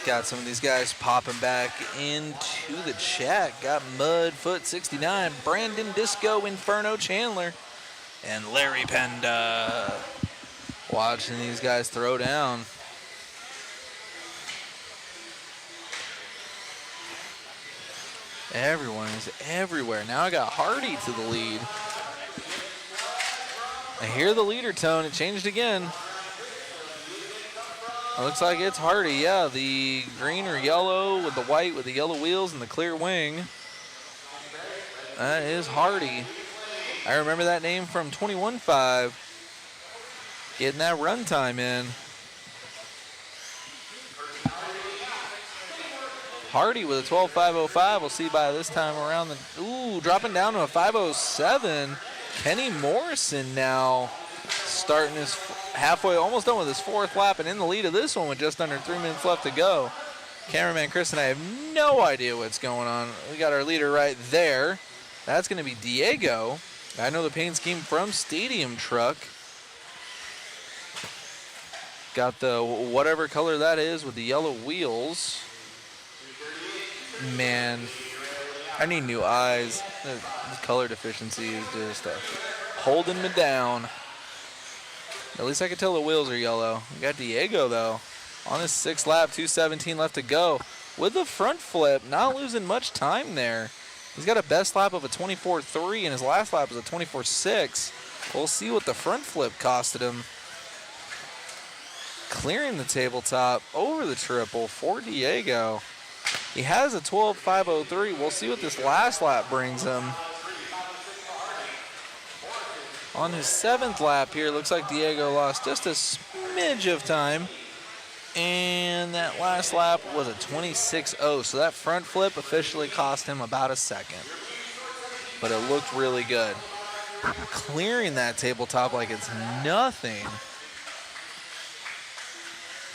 Got some of these guys popping back into the chat. Got Mudfoot 69, Brandon Disco Inferno Chandler, and Larry Penda. Watching these guys throw down. Everyone is everywhere. Now I got Hardy to the lead. I hear the leader tone. It changed again. It looks like it's Hardy. Yeah, the green or yellow with the white with the yellow wheels and the clear wing. That is Hardy. I remember that name from 21.5. Getting that run time in. Hardy with a 12.505. We'll see by this time around the, dropping down to a 507. Kenny Morrison now starting his halfway, almost done with his fourth lap and in the lead of this one with just under 3 minutes left to go. Cameraman Chris and I have no idea what's going on. We got our leader right there. That's going to be Diego. I know the paint scheme from Stadium Truck. Got the whatever color that is with the yellow wheels. Man, I need new eyes. The color deficiency is just holding me down. At least I can tell the wheels are yellow. We got Diego, though, on his sixth lap, 2:17 left to go. With the front flip, not losing much time there. He's got a best lap of a 24.3, and his last lap was a 24.6. We'll see what the front flip costed him. Clearing the tabletop over the triple for Diego. He has a 12.503. We'll see what this last lap brings him. On his seventh lap here, looks like Diego lost just a smidge of time. And that last lap was a 26.0. So that front flip officially cost him about a second. But it looked really good. Clearing that tabletop like it's nothing.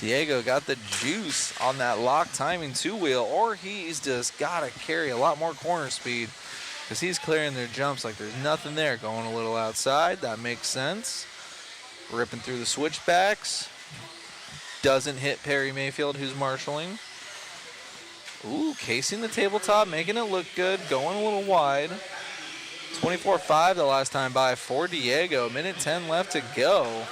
Diego got the juice on that lock timing two-wheel, or he's just got to carry a lot more corner speed because he's clearing their jumps like there's nothing there. Going a little outside, that makes sense. Ripping through the switchbacks. Doesn't hit Perry Mayfield, who's marshaling. Ooh, casing the tabletop, making it look good, going a little wide. 24.5 the last time by for Diego. Minute 10 left to go.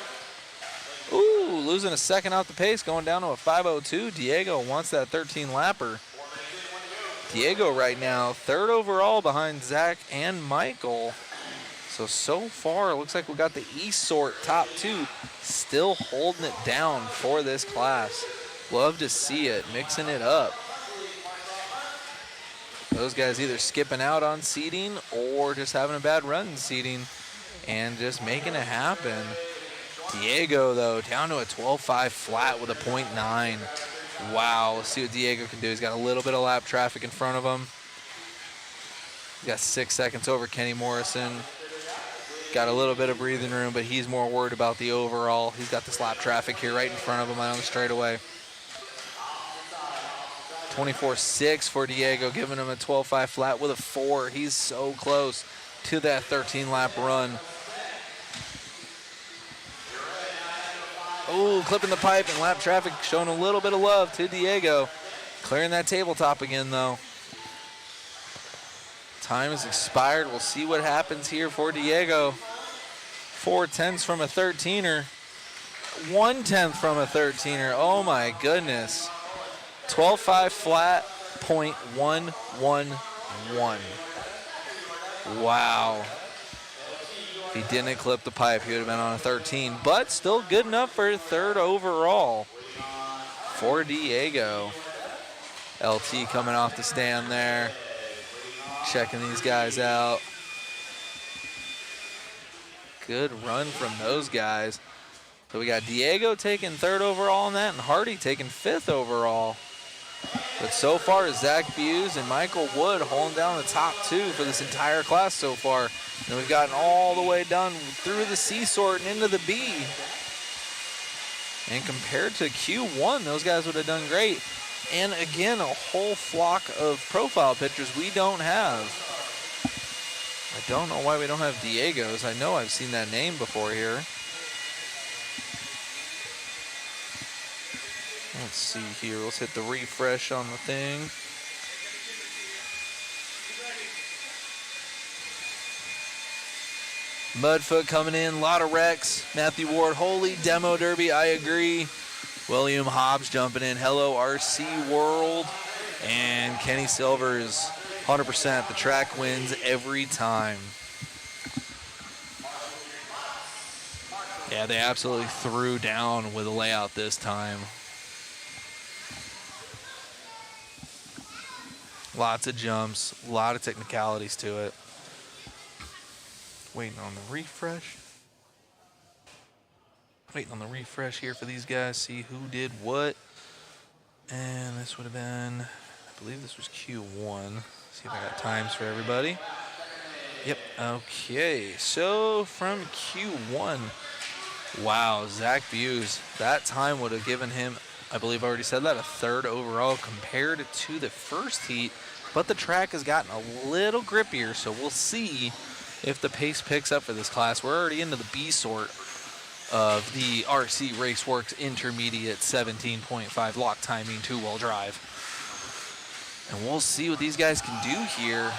Ooh, losing a second off the pace, going down to a 5.02. Diego wants that 13-lapper. Diego right now, third overall behind Zach and Michael. So far, it looks like we got the E-Sort top two still holding it down for this class. Love to see it, mixing it up. Those guys either skipping out on seating or just having a bad run in seating and just making it happen. Diego, though, down to a 12.5 flat with a 0.9. Wow, let's see what Diego can do. He's got a little bit of lap traffic in front of him. He's got 6 seconds over Kenny Morrison. got a little bit of breathing room, but he's more worried about the overall. He's got the slap traffic here right in front of him on the straightaway. 24.6 for Diego, giving him a 12.5 flat with a 4. He's so close to that 13-lap run. Oh, clipping the pipe, and lap traffic showing a little bit of love to Diego. Clearing that tabletop again, though. Time has expired. We'll see what happens here for Diego. 4/10 from a 13er. 1/10 from a 13er. Oh, my goodness. 12.5 flat, .111. Wow. If he didn't clip the pipe, he would have been on a 13, but still good enough for third overall for Diego. LT coming off the stand there, checking these guys out. Good run from those guys. So we got Diego taking third overall on that, and Hardy taking fifth overall. But so far, Zach Buse and Michael Wood holding down the top two for this entire class so far. And we've gotten all the way down through the C sort and into the B. And compared to Q1, those guys would have done great. And again, a whole flock of profile pictures we don't have. I don't know why we don't have Diego's. I know I've seen that name before here. Let's see here. Let's hit the refresh on the thing. Mudfoot coming in. A lot of wrecks. Matthew Ward, holy demo derby. I agree. William Hobbs jumping in. Hello, RC World. And Kenny Silver is 100%. The track wins every time. Yeah, they absolutely threw down with the layout this time. Lots of jumps, a lot of technicalities to it. Waiting on the refresh. Waiting on the refresh here for these guys, see who did what. And this would have been, I believe this was Q1. See if I got times for everybody. Yep, okay. So from Q1, wow, Zach Buse, that time would have given him, I believe I already said that, a third overall compared to the first heat, but the track has gotten a little grippier, so we'll see if the pace picks up for this class. We're already into the B sort of the RC Raceworks Intermediate 17.5 lock timing two-wheel drive. And we'll see what these guys can do here.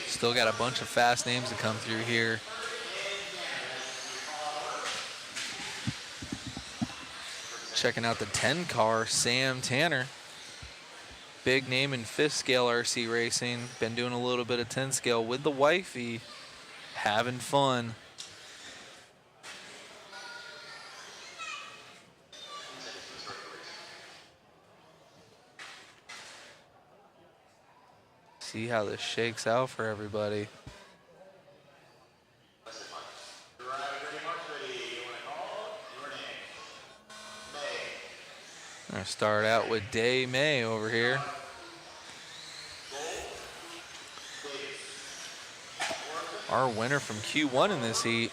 Still got a bunch of fast names to come through here. Checking out the 10 car, Sam Tanner. Big name in 5th scale RC racing. Been doing a little bit of 10 scale with the wifey. Having fun. See how this shakes out for everybody. I'm gonna start out with Day May over here. Our winner from Q1 in this heat.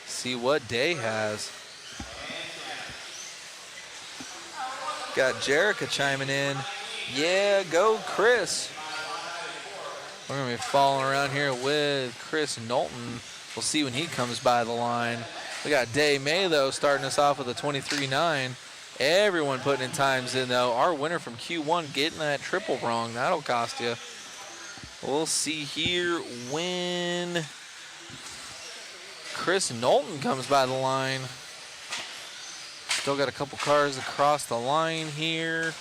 See what Day has. Got Jerica chiming in. Yeah, go Chris. We're gonna be following around here with Chris Knowlton. We'll see when he comes by the line. We got Day May though starting us off with a 23.9. Everyone putting in times in though. Our winner from Q1 getting that triple wrong. That'll cost you. We'll see here when Chris Knowlton comes by the line. Still got a couple cars across the line here.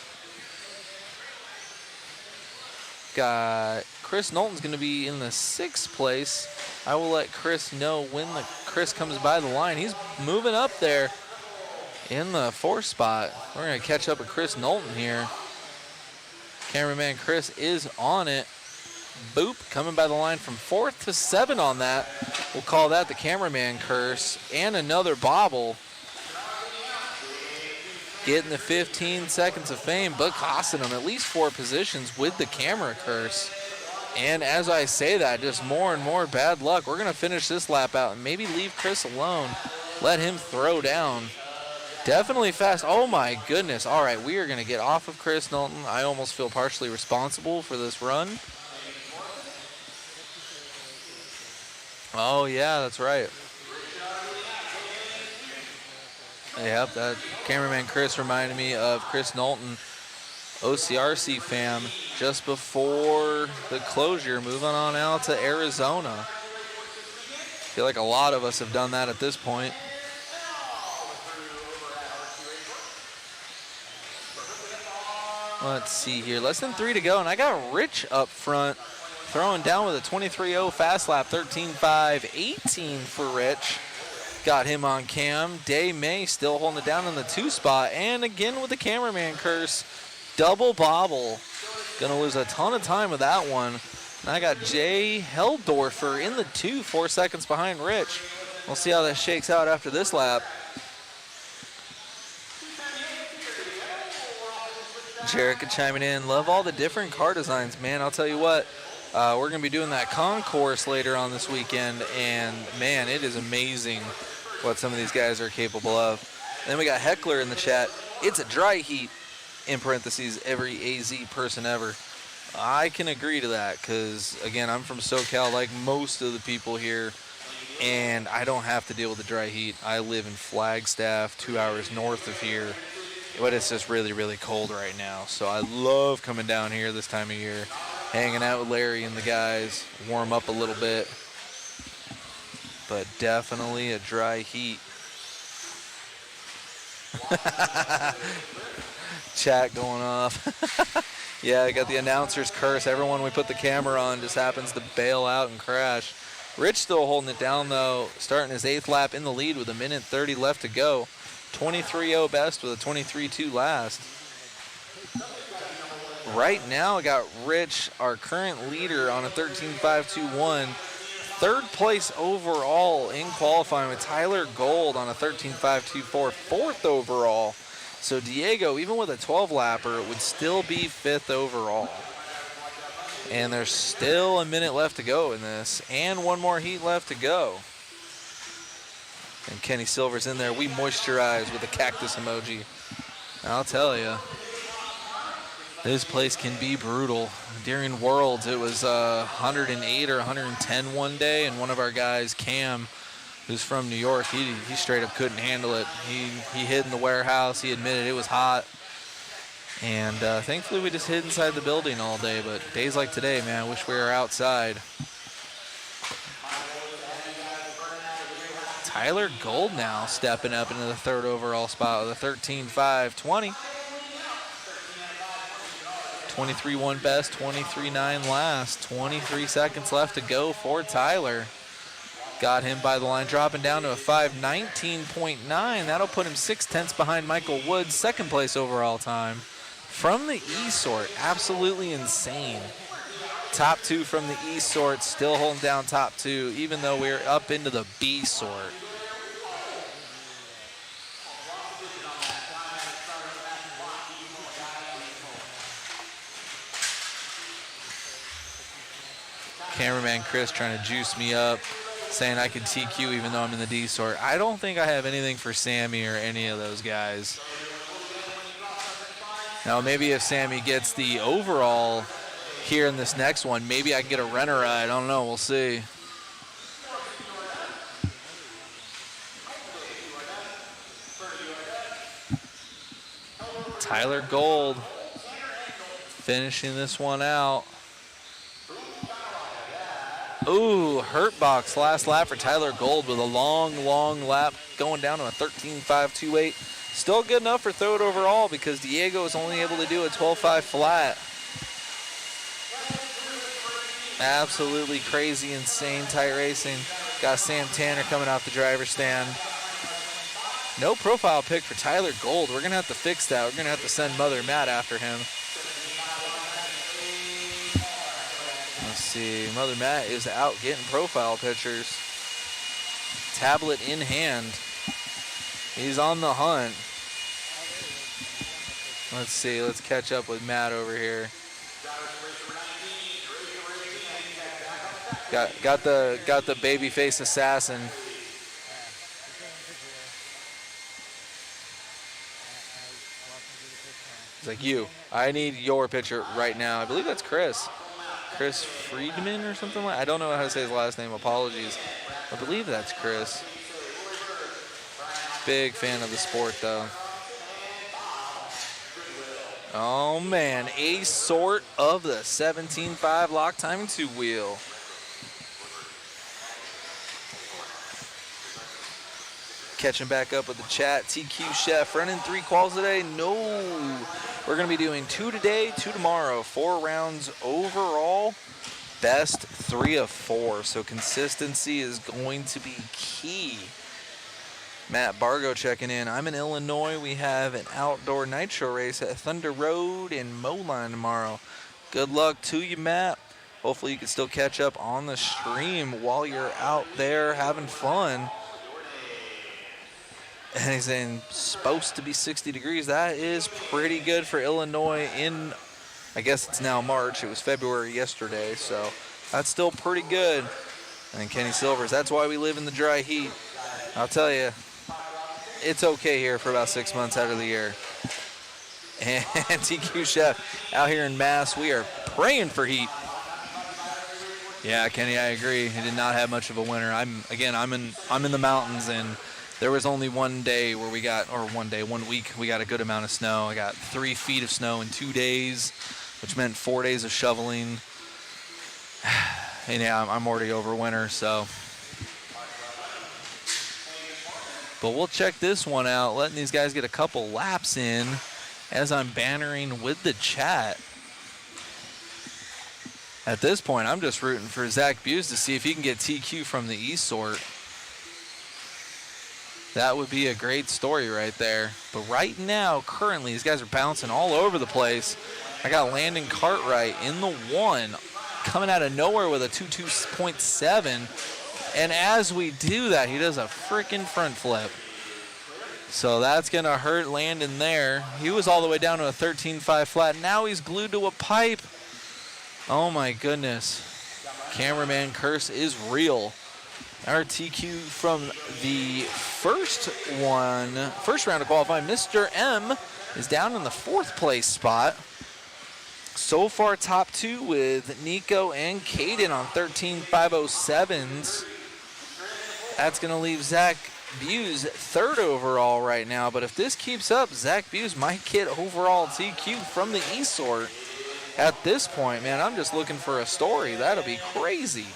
Got Chris Knowlton's going to be in the 6th place. I will let Chris know when Chris comes by the line. He's moving up there in the 4th spot. We're going to catch up with Chris Knowlton here. Cameraman Chris is on it. Boop, coming by the line from 4th to 7 on that. We'll call that the cameraman curse. And another bobble. getting the 15 seconds of fame, but costing him at least 4 positions with the camera curse. And as I say that, just more and more bad luck. We're going to finish this lap out and maybe leave Chris alone. Let him throw down. Definitely fast. Oh, my goodness. All right, we are going to get off of Chris Knowlton. I almost feel partially responsible for this run. Oh, yeah, that's right. Yep, that cameraman Chris reminded me of Chris Knowlton, OCRC fam, just before the closure, moving on out to Arizona. I feel like a lot of us have done that at this point. Let's see here, less than 3 to go, and I got Rich up front, throwing down with a 23.0 fast lap, 13.5.18 for Rich. Got him on cam. Day May still holding it down in the 2 spot, and again with the cameraman curse. Double bobble. Gonna lose a ton of time with that one. And I got Jay Heldorfer in the 2, 4 seconds behind Rich. We'll see how that shakes out after this lap. Jerica chiming in. Love all the different car designs, man. I'll tell you what. We're going to be doing that concourse later on this weekend, and, man, it is amazing what some of these guys are capable of. And then we got Heckler in the chat. It's a dry heat, in parentheses, every AZ person ever. I can agree to that because, again, I'm from SoCal like most of the people here, and I don't have to deal with the dry heat. I live in Flagstaff, 2 hours north of here, but it's just really, really cold right now. So I love coming down here this time of year, hanging out with Larry and the guys, warm up a little bit. But definitely a dry heat. Chat going off. Yeah, I got the announcer's curse. Everyone we put the camera on just happens to bail out and crash. Rich still holding it down, though, starting his 8th lap in the lead with 1:30 left to go. 23.0 best with a 23.2 last. Right now, I got Rich, our current leader, on a 13.521. 3rd place overall in qualifying with Tyler Gold on a 13.524. 4th overall. So Diego, even with a 12-lapper, would still be 5th overall. And there's still a minute left to go in this, and 1 more heat left to go. And Kenny Silver's in there. We moisturize with a cactus emoji. I'll tell you, this place can be brutal. During Worlds, it was 108 or 110 one day, and one of our guys, Cam, who's from New York, he straight up couldn't handle it. He hid in the warehouse. He admitted it was hot. And thankfully, we just hid inside the building all day. But days like today, man, I wish we were outside. Tyler Gold now stepping up into the 3rd overall spot with a 13.520. 23.1 best, 23.9 last. 23 seconds left to go for Tyler. Got him by the line, dropping down to a 5:19.9. That'll put him 0.6 behind Michael Woods, 2nd place overall time. From the E sort, absolutely insane. Top 2 from the E sort, still holding down top 2, even though we're up into the B sort. Cameraman Chris trying to juice me up, saying I can TQ even though I'm in the D sort. I don't think I have anything for Sammy or any of those guys. Now maybe if Sammy gets the overall here in this next one, maybe I can get a renter ride. I don't know, we'll see. Tyler Gold finishing this one out. Ooh, hurt box last lap for Tyler Gold with a long lap going down to a 13.528. Still good enough for third overall because Diego was only able to do a 12.5 flat. Absolutely crazy, insane tight racing. Got Sam Tanner coming off the driver's stand. No profile pic for Tyler Gold. We're going to have to fix that. We're going to have to send Mother Matt after him. Let's see. Mother Matt is out getting profile pictures. Tablet in hand. He's on the hunt. Let's see. Let's catch up with Matt over here. Got the babyface assassin. It's like, I need your picture right now. I believe that's Chris Friedman or something like. I don't know how to say his last name. Apologies. I believe that's Chris. Big fan of the sport though. Oh man, a sort of the 17.5 lock timing 2-wheel. Catching back up with the chat. TQ Chef running 3 quals today. No, we're going to be doing 2 today, 2 tomorrow. 4 rounds overall. Best 3 of 4. So consistency is going to be key. Matt Bargo checking in. I'm in Illinois. We have an outdoor nitro race at Thunder Road in Moline tomorrow. Good luck to you, Matt. Hopefully you can still catch up on the stream while you're out there having fun. And he's saying supposed to be 60 degrees. That is pretty good for Illinois in, I guess it's now March. It was February yesterday, so that's still pretty good. And Kenny Silvers, that's why we live in the dry heat. I'll tell you, it's okay here for about 6 months out of the year. And TQ Chef out here in Mass, we are praying for heat. Yeah, Kenny, I agree. He did not have much of a winter. I'm in the mountains, and there was only one day where we got, or 1 week, we got a good amount of snow. I got 3 feet of snow in 2 days, which meant 4 days of shoveling. And yeah, I'm already over winter, so. But we'll check this one out, letting these guys get a couple laps in as I'm bannering with the chat. At this point, I'm just rooting for Zach Buse to see if he can get TQ from the E-Sort. That would be a great story right there. But right now, currently, these guys are bouncing all over the place. I got Landon Cartwright in the 1, coming out of nowhere with a 22.7. And as we do that, he does a freaking front flip. So that's going to hurt Landon there. He was all the way down to a 13.5 flat. Now he's glued to a pipe. Oh, my goodness. Cameraman curse is real. Our TQ from the first round of qualifying, Mr. M is down in the 4th place spot. So far, top 2 with Nico and Caden on 13.507s. That's going to leave Zach Buse 3rd overall right now. But if this keeps up, Zach Buse might get overall TQ from the E-Sort. At this point, man, I'm just looking for a story. That'll be crazy.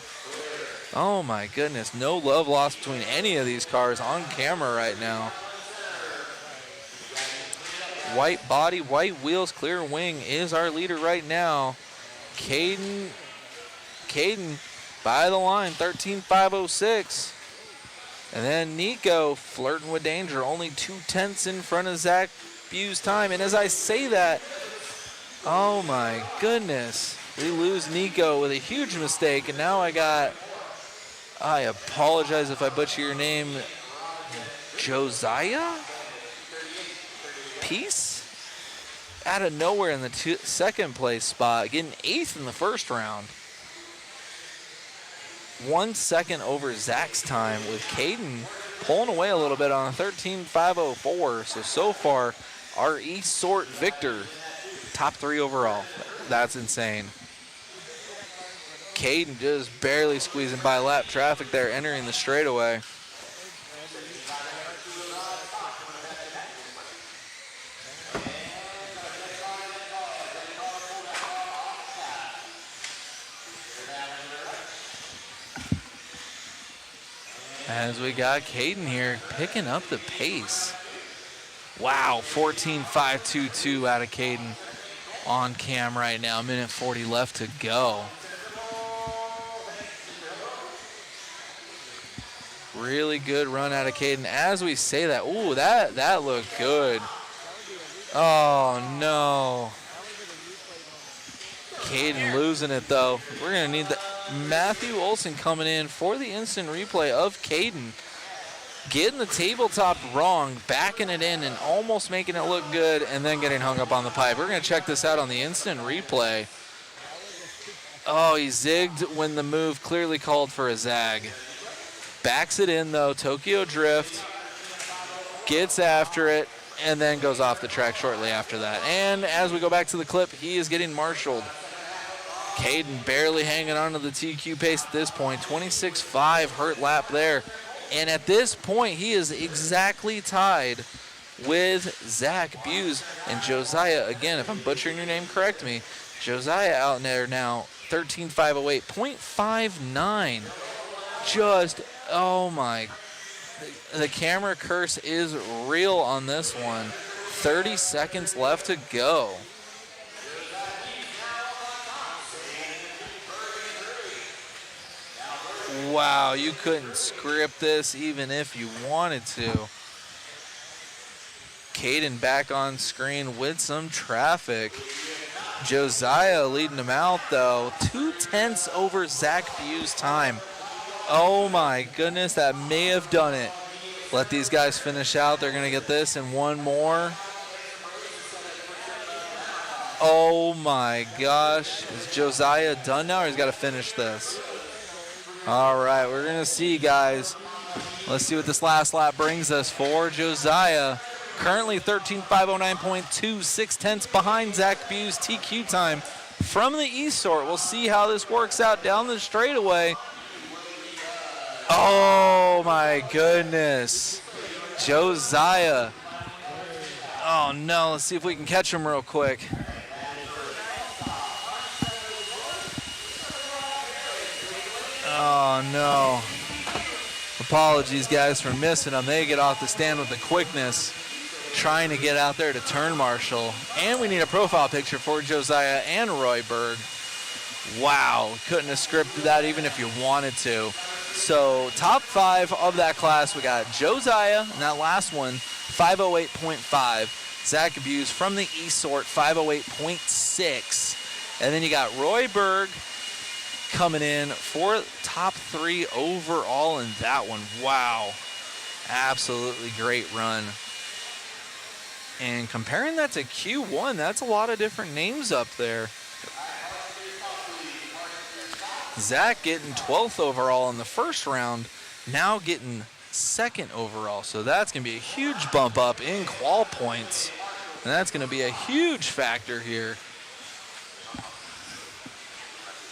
Oh my goodness, no love lost between any of these cars on camera right now. White body, white wheels, clear wing is our leader right now. Caden by the line, 13.506. And then Nico flirting with danger, only 2/10 in front of Zach Buse time. And as I say that, oh my goodness, we lose Nico with a huge mistake. And now I apologize if I butcher your name, Josiah Peace? Out of nowhere in the 2nd place spot, getting 8th in the first round. 1 second over Zach's time with Caden pulling away a little bit on a 13.504. So far, our E-Sort victor, top 3 overall. That's insane. Caden just barely squeezing by lap traffic there, entering the straightaway. As we got Caden here picking up the pace. Wow, 14.522 out of Caden on cam right now. 1:40 left to go. Really good run out of Caden. As we say that, ooh, that looked good. Oh, no. Caden losing it, though. We're going to need Matthew Olson coming in for the instant replay of Caden. getting the tabletop wrong, backing it in and almost making it look good, and then getting hung up on the pipe. We're going to check this out on the instant replay. Oh, he zigged when the move clearly called for a zag. Backs it in, though. Tokyo Drift. Gets after it, and then goes off the track shortly after that. And as we go back to the clip, he is getting marshaled. Caden barely hanging on to the TQ pace at this point. 26.5 hurt lap there. And at this point, he is exactly tied with Zach Buse and Josiah. Again, if I'm butchering your name, correct me. Josiah out there now, 13.508, 0.59. Just, oh my. The camera curse is real on this one. 30 seconds left to go. Wow, you couldn't script this even if you wanted to. Caden back on screen with some traffic. Josiah leading him out though. 2/10 over Zach Bue's time. Oh my goodness, that may have done it. Let these guys finish out. They're going to get this and one more. Oh my gosh. Is Josiah done now or he's got to finish this? All right, we're going to see, guys. Let's see what this last lap brings us for Josiah. Currently 13.509.2, 6/10 behind Zach Bue's TQ time from the East Sort. We'll see how this works out down the straightaway. Oh my goodness. Josiah. Oh no, let's see if we can catch him real quick. Oh no. Apologies guys for missing them. They get off the stand with the quickness, trying to get out there to turn marshal. And we need a profile picture for Josiah and Roy Berg. Wow, couldn't have scripted that even if you wanted to. So top 5 of that class, we got Josiah, and that last one, 508.5. Zach Buse from the East Sort, 508.6. And then you got Roy Berg coming in for top 3 overall in that one. Wow, absolutely great run. And comparing that to Q1, that's a lot of different names up there. Zach getting 12th overall in the first round, now getting 2nd overall. So that's going to be a huge bump up in qual points. And that's going to be a huge factor here.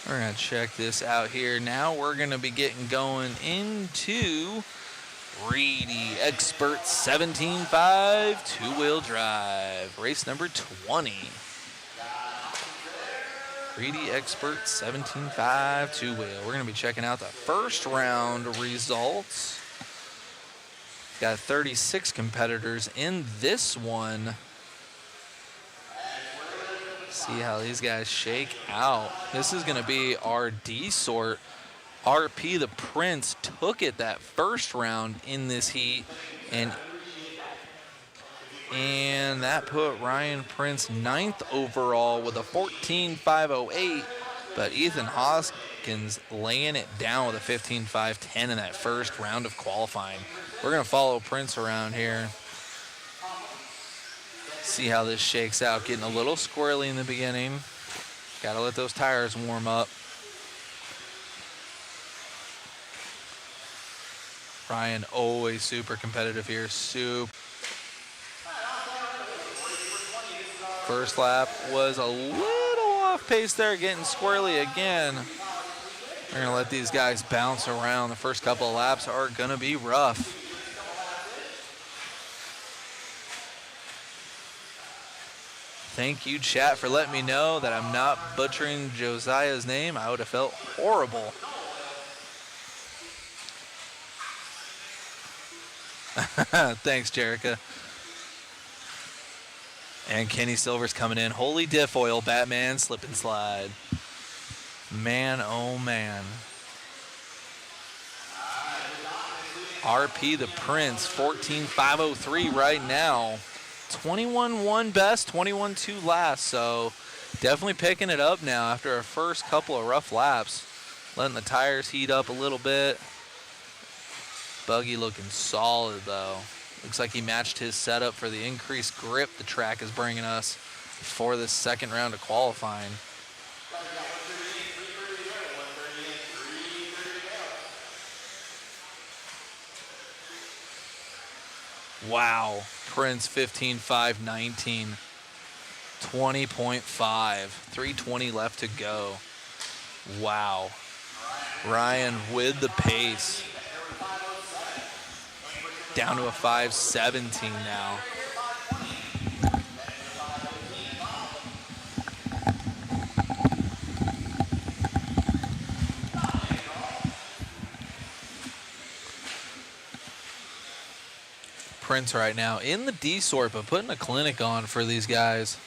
We're going to check this out here. Now we're going to be getting going into Reedy Expert 17.5 two-wheel drive. Race number 20. Reedy Expert 17.5 two-wheel. We're going to be checking out the first round results. Got 36 competitors in this one. See how these guys shake out. This is going to be our D sort. RP the Prince took it that first round in this heat, and that put Ryan Prince 9th overall with a 14.508, but Ethan Hoskins laying it down with a 15.510 in that first round of qualifying. We're going to follow Prince around here. See how this shakes out. Getting a little squirrely in the beginning. Got to let those tires warm up. Ryan always super competitive here. First lap was a little off pace there, getting squirrely again. We're going to let these guys bounce around. The first couple of laps are going to be rough. Thank you, chat, for letting me know that I'm not butchering Josiah's name. I would have felt horrible. Thanks, Jerica. And Kenny Silver's coming in. Holy diff oil, Batman, slip and slide. Man, oh man. RP the Prince, 14.503 right now. 21-1 best, 21-2 last. So definitely picking it up now after our first couple of rough laps. Letting the tires heat up a little bit. Buggy looking solid, though. Looks like he matched his setup for the increased grip the track is bringing us for this second round of qualifying. Wow. Prince 15.5.19. 20.5. 3:20 left to go. Wow. Ryan with the pace. Down to a 5:17 now. Prince right now in the D sort, but putting a clinic on for these guys.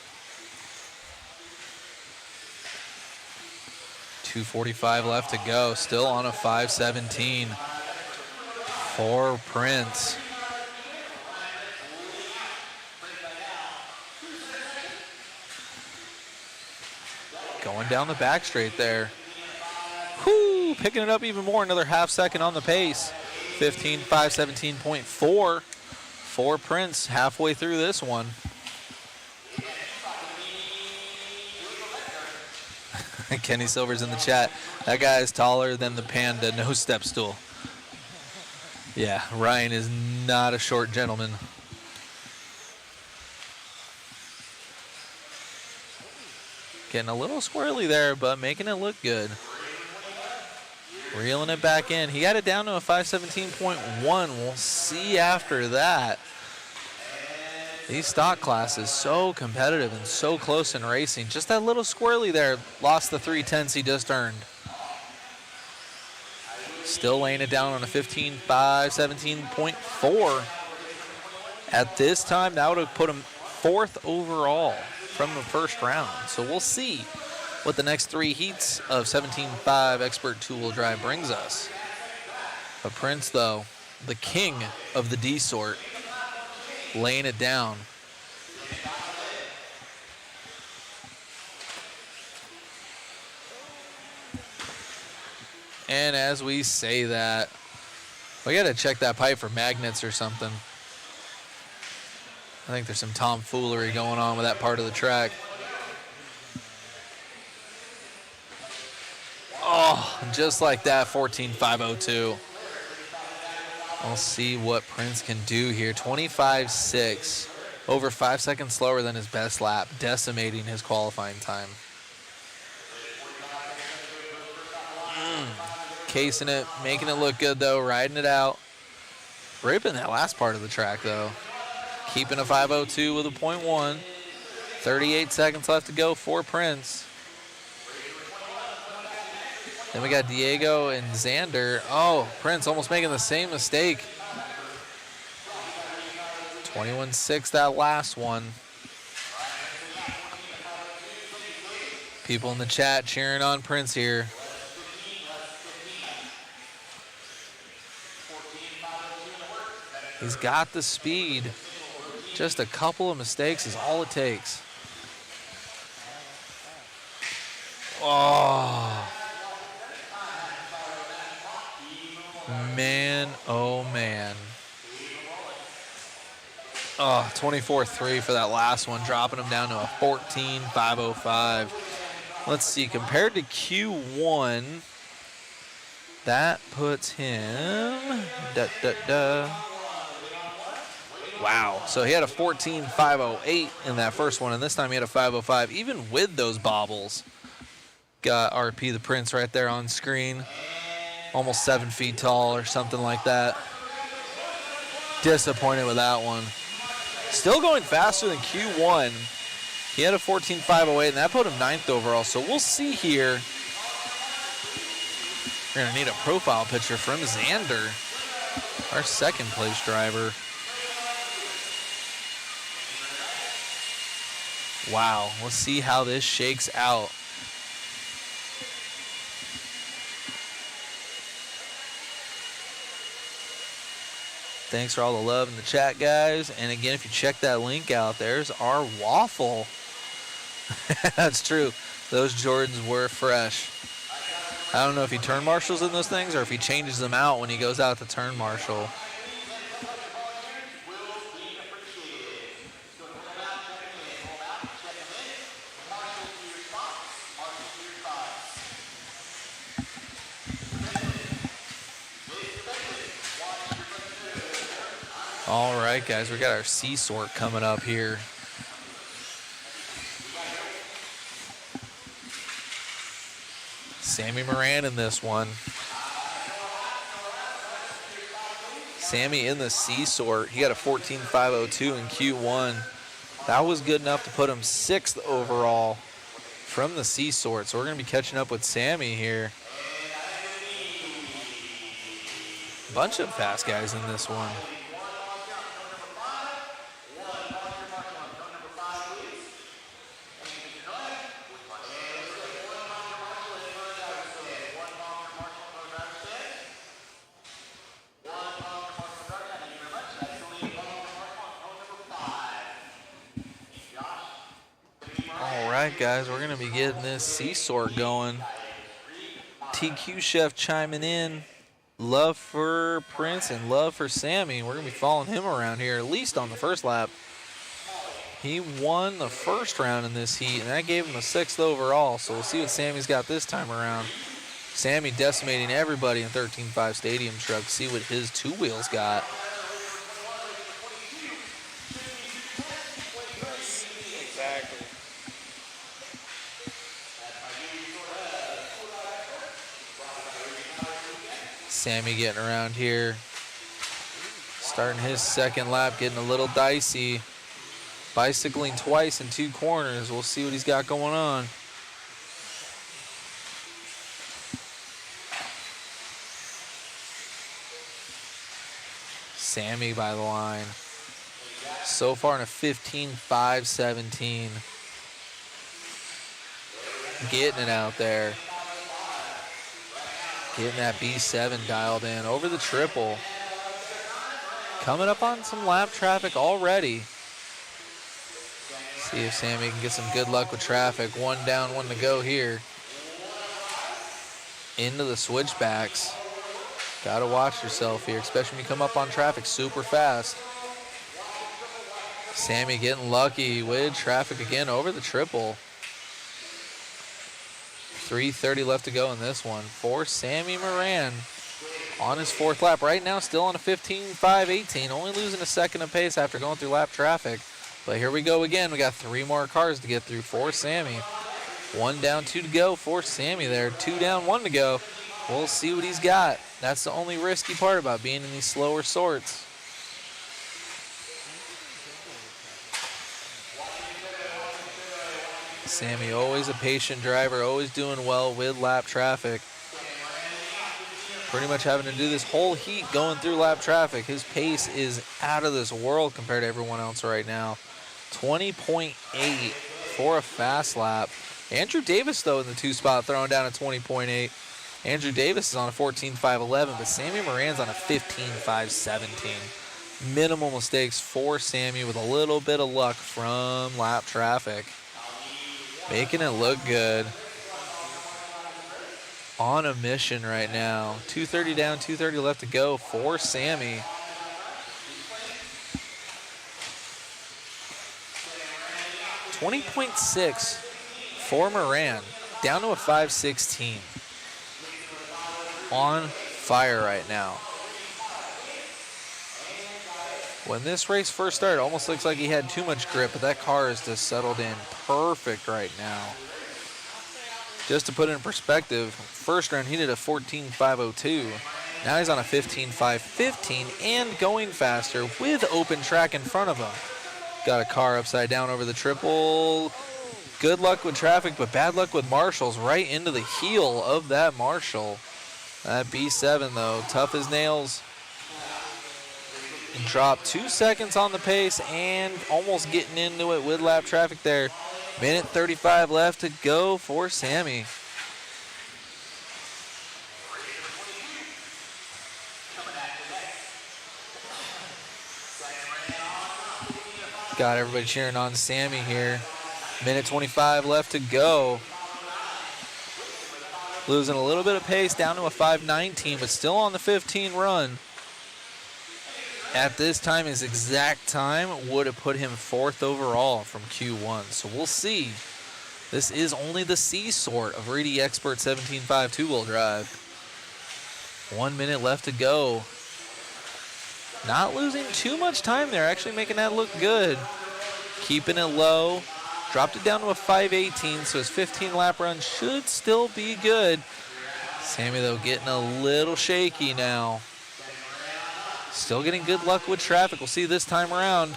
2:45 left to go. Still on a 5:17 for Prince. Going down the back straight there. Whoo, picking it up even more. Another half second on the pace. 15.517.4 for Prince halfway through this one. Kenny Silver's in the chat. That guy is taller than the Panda no step stool. Yeah, Ryan is not a short gentleman. Getting a little squirrely there, but making it look good. Reeling it back in. He had it down to a 5:17.1. We'll see after that. These stock classes so competitive and so close in racing. Just that little squirrely there lost the 3/10s he just earned. Still laying it down on a 15.517.4. At this time, that would have put him 4th overall from the first round. So we'll see what the next 3 heats of 17.5 Expert two-wheel drive brings us. But Prince, though, the king of the D sort, laying it down. And as we say that, we got to check that pipe for magnets or something. I think there's some tomfoolery going on with that part of the track. Oh, just like that, 14.502. We'll see what Prince can do here. 25.6, over 5 seconds slower than his best lap, decimating his qualifying time. Casing it, making it look good though, riding it out. Ripping that last part of the track though. Keeping a 5:02 with a 0.1. 38 seconds left to go for Prince. Then we got Diego and Xander. Oh, Prince almost making the same mistake. 21.6 that last one. People in the chat cheering on Prince here. He's got the speed. Just a couple of mistakes is all it takes. Oh. Man, oh man. Oh, 24.3 for that last one, dropping him down to a 14.505. Let's see, compared to Q1, that puts him, wow. So he had a 14.508 in that first one, and this time he had a 505, even with those bobbles. Got RP the Prince right there on screen. Almost 7 feet tall or something like that. Disappointed with that one. Still going faster than Q1. He had a 14.508, and that put him 9th overall. So we'll see here. We're going to need a profile picture from Xander, our second place driver. Wow, let's see how this shakes out. Thanks for all the love in the chat, guys. And again, if you check that link out, there's our waffle. That's true. Those Jordans were fresh. I don't know if he turn marshals in those things or if he changes them out when he goes out to turn marshal. All right, guys, we got our C sort coming up here. Sammy Moran in this one. Sammy in the C sort. He got a 14.502 in Q1. That was good enough to put him 6th overall from the C sort. So we're going to be catching up with Sammy here. Bunch of fast guys in this one. All right, guys, we're going to be getting this C sort going. TQ Chef chiming in. Love for Prince and love for Sammy. We're going to be following him around here, at least on the first lap. He won the first round in this heat, and that gave him a 6th overall. So we'll see what Sammy's got this time around. Sammy decimating everybody in 13.5 Stadium Truck. See what his two wheels got. Exactly. Sammy getting around here. Starting his second lap, getting a little dicey. Bicycling twice in 2 corners. We'll see what he's got going on. Sammy by the line. So far in a 15.517. Getting it out there. Getting that B7 dialed in over the triple. Coming up on some lap traffic already. See if Sammy can get some good luck with traffic. 1 down, 1 to go here. Into the switchbacks. Gotta watch yourself here, especially when you come up on traffic super fast. Sammy getting lucky with traffic again over the triple. 3:30 left to go in this one for Sammy Moran on his 4th lap. Right now still on a 15.518, only losing a second of pace after going through lap traffic. But here we go again. We got 3 more cars to get through for Sammy. 1 down, 2 to go for Sammy there. 2 down, 1 to go. We'll see what he's got. That's the only risky part about being in these slower sorts. Sammy, always a patient driver, always doing well with lap traffic. Pretty much having to do this whole heat going through lap traffic. His pace is out of this world compared to everyone else right now. 20.8 for a fast lap. Andrew Davis, though, in the 2 spot, throwing down a 20.8. Andrew Davis is on a 14.511, but Sammy Moran's on a 15.517. Minimal mistakes for Sammy with a little bit of luck from lap traffic. Making it look good. On a mission right now. 2:30 down, 2:30 left to go for Sammy. .6 for Moran. Down to a 5.16. On fire right now. When this race first started, it almost looks like he had too much grip, but that car is just settled in perfect right now. Just to put it in perspective, first round he did a 14.502. Now he's on a 15.515 and going faster with open track in front of him. Got a car upside down over the triple. Good luck with traffic, but bad luck with marshals right into the heel of that marshal. That B7 though, tough as nails. Dropped 2 seconds on the pace and almost getting into it with lap traffic there. Minute 35 left to go for Sammy. Got everybody cheering on Sammy here. Minute 25 left to go. Losing a little bit of pace down to a 5:19, but still on the 15 run. At this time, his exact time would have put him 4th overall from Q1. So we'll see. This is only the C sort of Reedy Expert 17.5 two-wheel drive. 1 minute left to go. Not losing too much time there, actually making that look good. Keeping it low. Dropped it down to a 5:18, so his 15-lap run should still be good. Sammy, though, getting a little shaky now. Still getting good luck with traffic. We'll see this time around.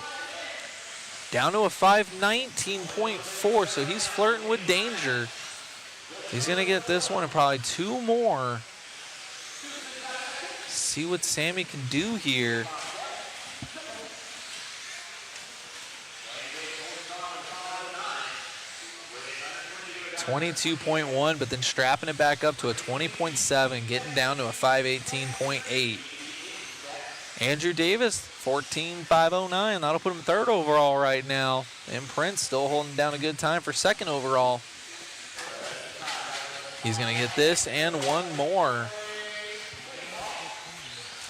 Down to a 5:19.4, so he's flirting with danger. He's going to get this one and probably 2 more. See what Sammy can do here. .22.1, but then strapping it back up to a 20.7, getting down to a 5:18.8. Andrew Davis, 14.509. That'll put him 3rd overall right now. And Prince still holding down a good time for 2nd overall. He's going to get this and 1 more.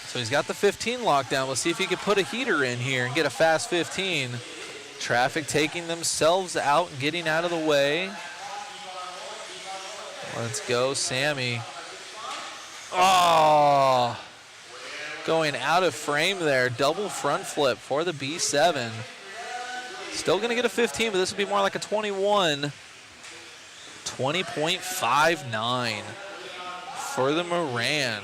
So he's got the 15 locked down. We'll see if he can put a heater in here and get a fast 15. Traffic taking themselves out and getting out of the way. Let's go, Sammy. Oh, going out of frame there. Double front flip for the B7. Still going to get a 15, but this will be more like a 21. 20.59 for the Moran.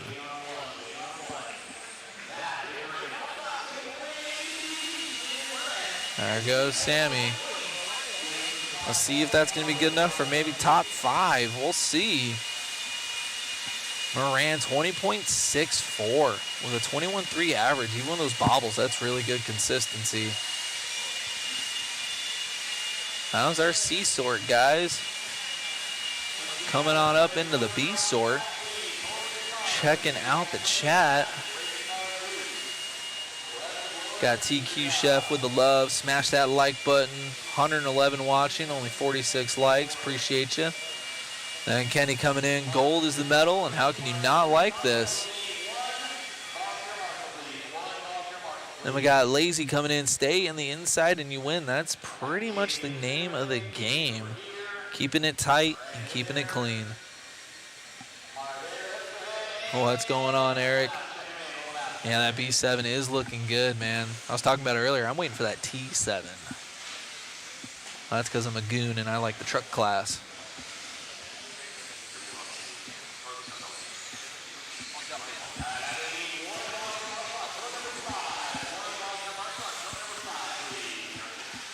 There goes Sammy. Let's see if that's going to be good enough for maybe top 5. We'll see. Moran 20.64 with a 21.3 average. Even with those bobbles, that's really good consistency. How's our C sort, guys? Coming on up into the B sort. Checking out the chat. Got TQ Chef with the love. Smash that like button. 111 watching, only 46 likes. Appreciate you. Then Kenny coming in. Gold is the medal, and how can you not like this? Then we got Lazy coming in. Stay in the inside and you win. That's pretty much the name of the game. Keeping it tight and keeping it clean. What's going on, Eric? Yeah, that B7 is looking good, man. I was talking about it earlier. I'm waiting for that T7. That's because I'm a goon and I like the truck class.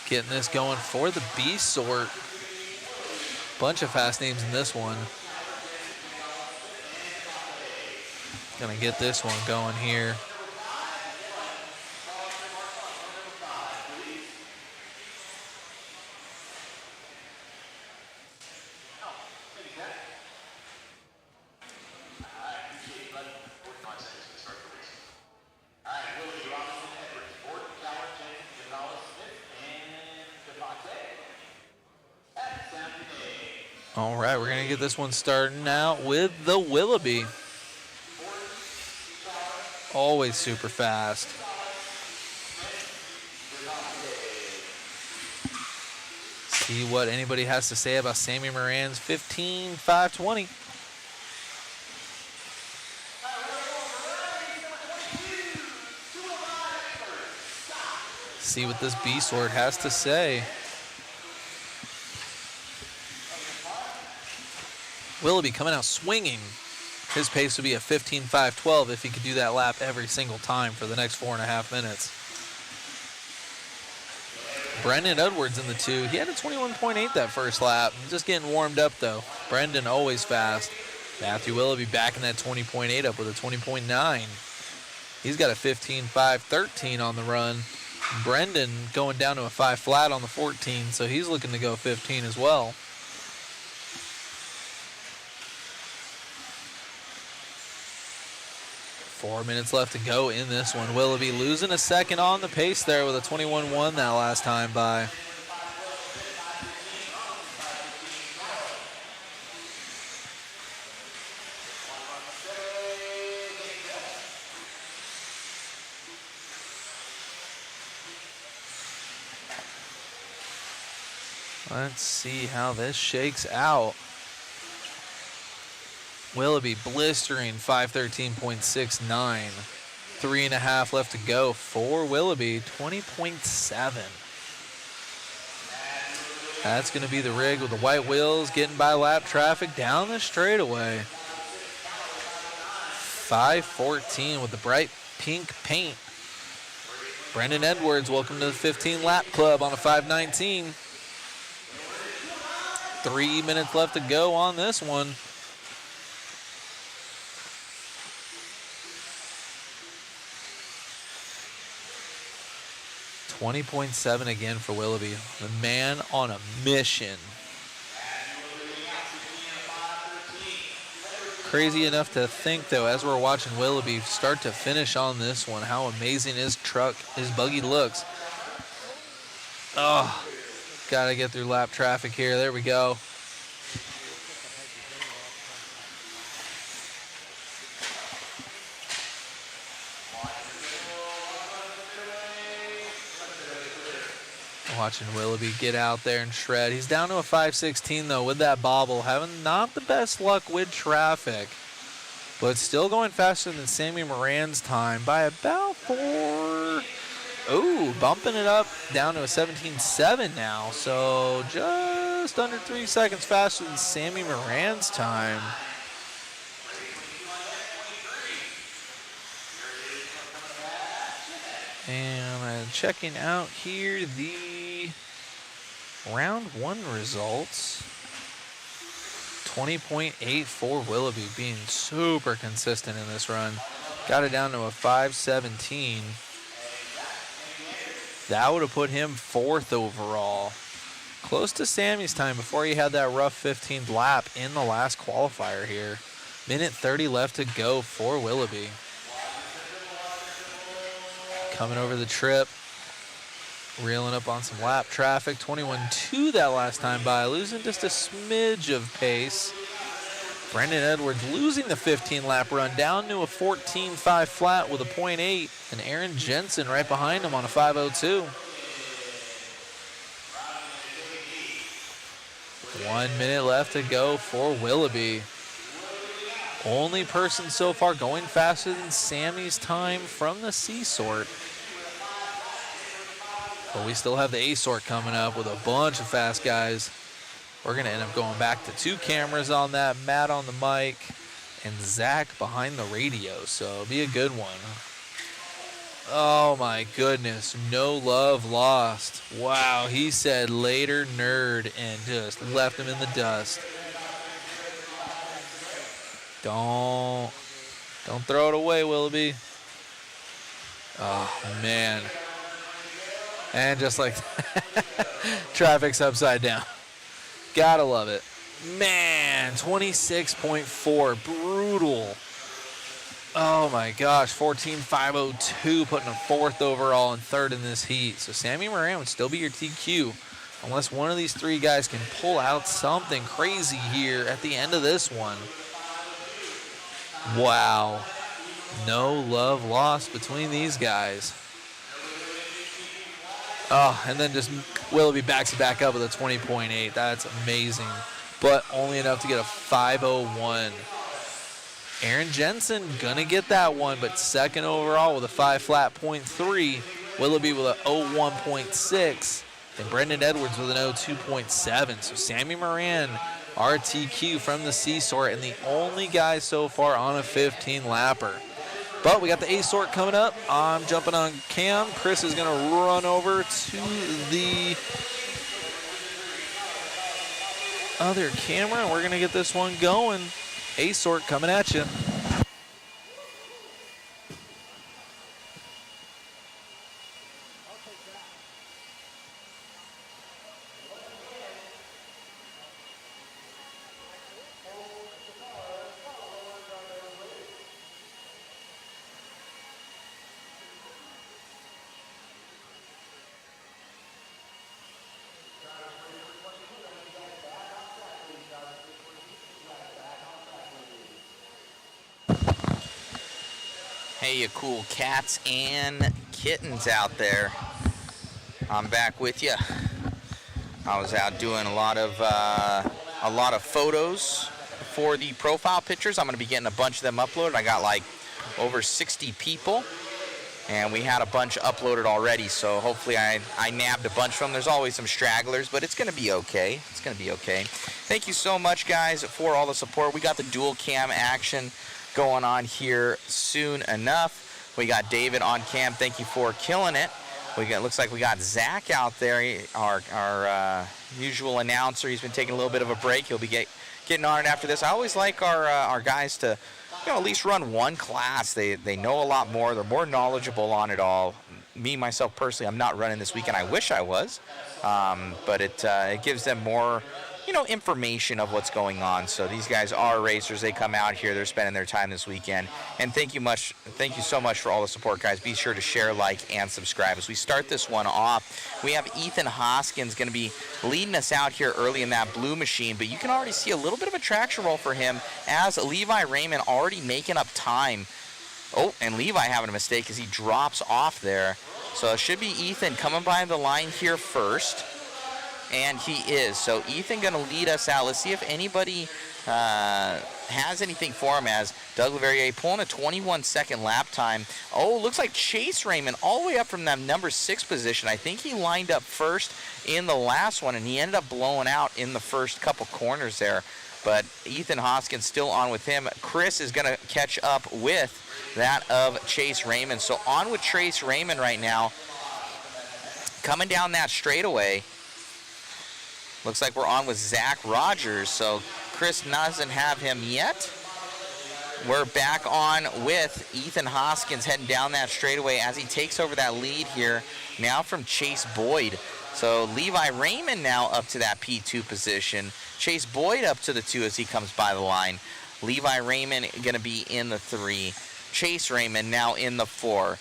Getting this going for the B sort. Bunch of fast names in this one. Gonna get this one going here. All right, we're gonna get this one starting out with the Willoughby. Always super fast. See what anybody has to say about Sammy Moran's 15.520. See what this B sort has to say. Willoughby coming out swinging. His pace would be a 15.512 if he could do that lap every single time for the next 4.5 minutes. Brendan Edwards in the 2. He had a 21.8 that first lap. Just getting warmed up, though. Brendan always fast. Matthew Willoughby backing that 20.8 up with a 20.9. He's got a 15.513 on the run. Brendan going down to a 5 flat on the 14, so he's looking to go 15 as well. Four minutes left to go in this one. Willoughby losing a second on the pace there with a 21.1 that last time by. Let's see how this shakes out. Willoughby blistering 513.69. 3.5 left to go for Willoughby, 20.7. That's going to be the rig with the white wheels getting by lap traffic down the straightaway. 514 with the bright pink paint. Brendan Edwards, welcome to the 15 lap club on a 519. 3 minutes left to go on this one. $20.7 again for Willoughby. The man on a mission. Crazy enough to think, though, as we're watching Willoughby start to finish on this one, how amazing his buggy looks. Oh, gotta get through lap traffic here. There we go. Watching Willoughby get out there and shred. He's down to a 516 though with that bobble, having not the best luck with traffic, but still going faster than Sammy Moran's time by about 4. Oh, bumping it up down to a 17.7 now, so just under 3 seconds faster than Sammy Moran's time. And checking out here the round 1 results. 20.8 for Willoughby, being super consistent in this run. Got it down to a 517. That would have put him 4th overall. Close to Sammy's time before he had that rough 15th lap in the last qualifier here. Minute 30 left to go for Willoughby. Coming over the trip, reeling up on some lap traffic. 21.2 that last time by, losing just a smidge of pace. Brendan Edwards losing the 15 lap run down to a 14.5 flat with a 0.8, and Aaron Jensen right behind him on a 5.02. 1 minute left to go for Willoughby. Only person so far going faster than Sammy's time from the C sort. But we still have the A sort coming up with a bunch of fast guys. We're going to end up going back to 2 cameras on that, Matt on the mic and Zach behind the radio. So it'll be a good one. Oh my goodness, no love lost. Wow, he said later nerd and just left him in the dust. Don't throw it away, Willoughby. Oh, man. And just like traffic's upside down. Gotta love it. Man, 26.4, brutal. Oh my gosh, 14.502, putting him 4th overall and 3rd in this heat. So Sammy Moran would still be your TQ unless one of these 3 guys can pull out something crazy here at the end of this one. Wow. No love lost between these guys. Oh, and then just Willoughby backs it back up with a 20.8. That's amazing. But only enough to get a 5.01. Aaron Jensen gonna get that one, but 2nd overall with a 5 flat 0.3. Willoughby with a 0.1.6. And Brendan Edwards with an 0.2.7. So Sammy Moran, RTQ from the C sort, and the only guy so far on a 15 lapper. But we got the A sort coming up. I'm jumping on cam. Chris is going to run over to the other camera, and we're going to get this one going. A sort coming at you. Hey, you cool cats and kittens out there. I'm back with you. I was out doing a lot of photos for the profile pictures. I'm going to be getting a bunch of them uploaded. I got like over 60 people, and we had a bunch uploaded already, so hopefully I nabbed a bunch of them. There's always some stragglers, but it's going to be okay. It's going to be okay. Thank you so much, guys, for all the support. We got the dual cam action going on here soon enough. We got David on cam. Thank you for killing it. Looks like we got Zach out there, our usual announcer. He's been taking a little bit of a break. He'll be getting on it after this. I always like our guys to, at least run one class. They know a lot more. They're more knowledgeable on it all. Me, myself, personally, I'm not running this weekend. I wish I was. But it gives them more, information of what's going on. So these guys are racers. They come out here. They're spending their time this weekend. And thank you so much for all the support, guys. Be sure to share, like, and subscribe. As we start this one off, we have Ethan Hoskins going to be leading us out here early in that blue machine. But you can already see a little bit of a traction roll for him as Levi Raymond already making up time. Oh, and Levi having a mistake as he drops off there. So it should be Ethan coming by the line here first. And he is. So Ethan going to lead us out. Let's see if anybody has anything for him, as Doug Leverrier pulling a 21-second lap time. Oh, looks like Chase Raymond all the way up from that number 6 position. I think he lined up first in the last one, and he ended up blowing out in the first couple corners there. But Ethan Hoskins still on with him. Chris is going to catch up with that of Chase Raymond. So on with Chase Raymond right now. Coming down that straightaway. Looks like we're on with Zach Rogers, so Chris doesn't have him yet. We're back on with Ethan Hoskins heading down that straightaway as he takes over that lead here now from Chase Boyd. So Levi Raymond now up to that P2 position. Chase Boyd up to the 2 as he comes by the line. Levi Raymond going to be in the 3. Chase Raymond now in the 4.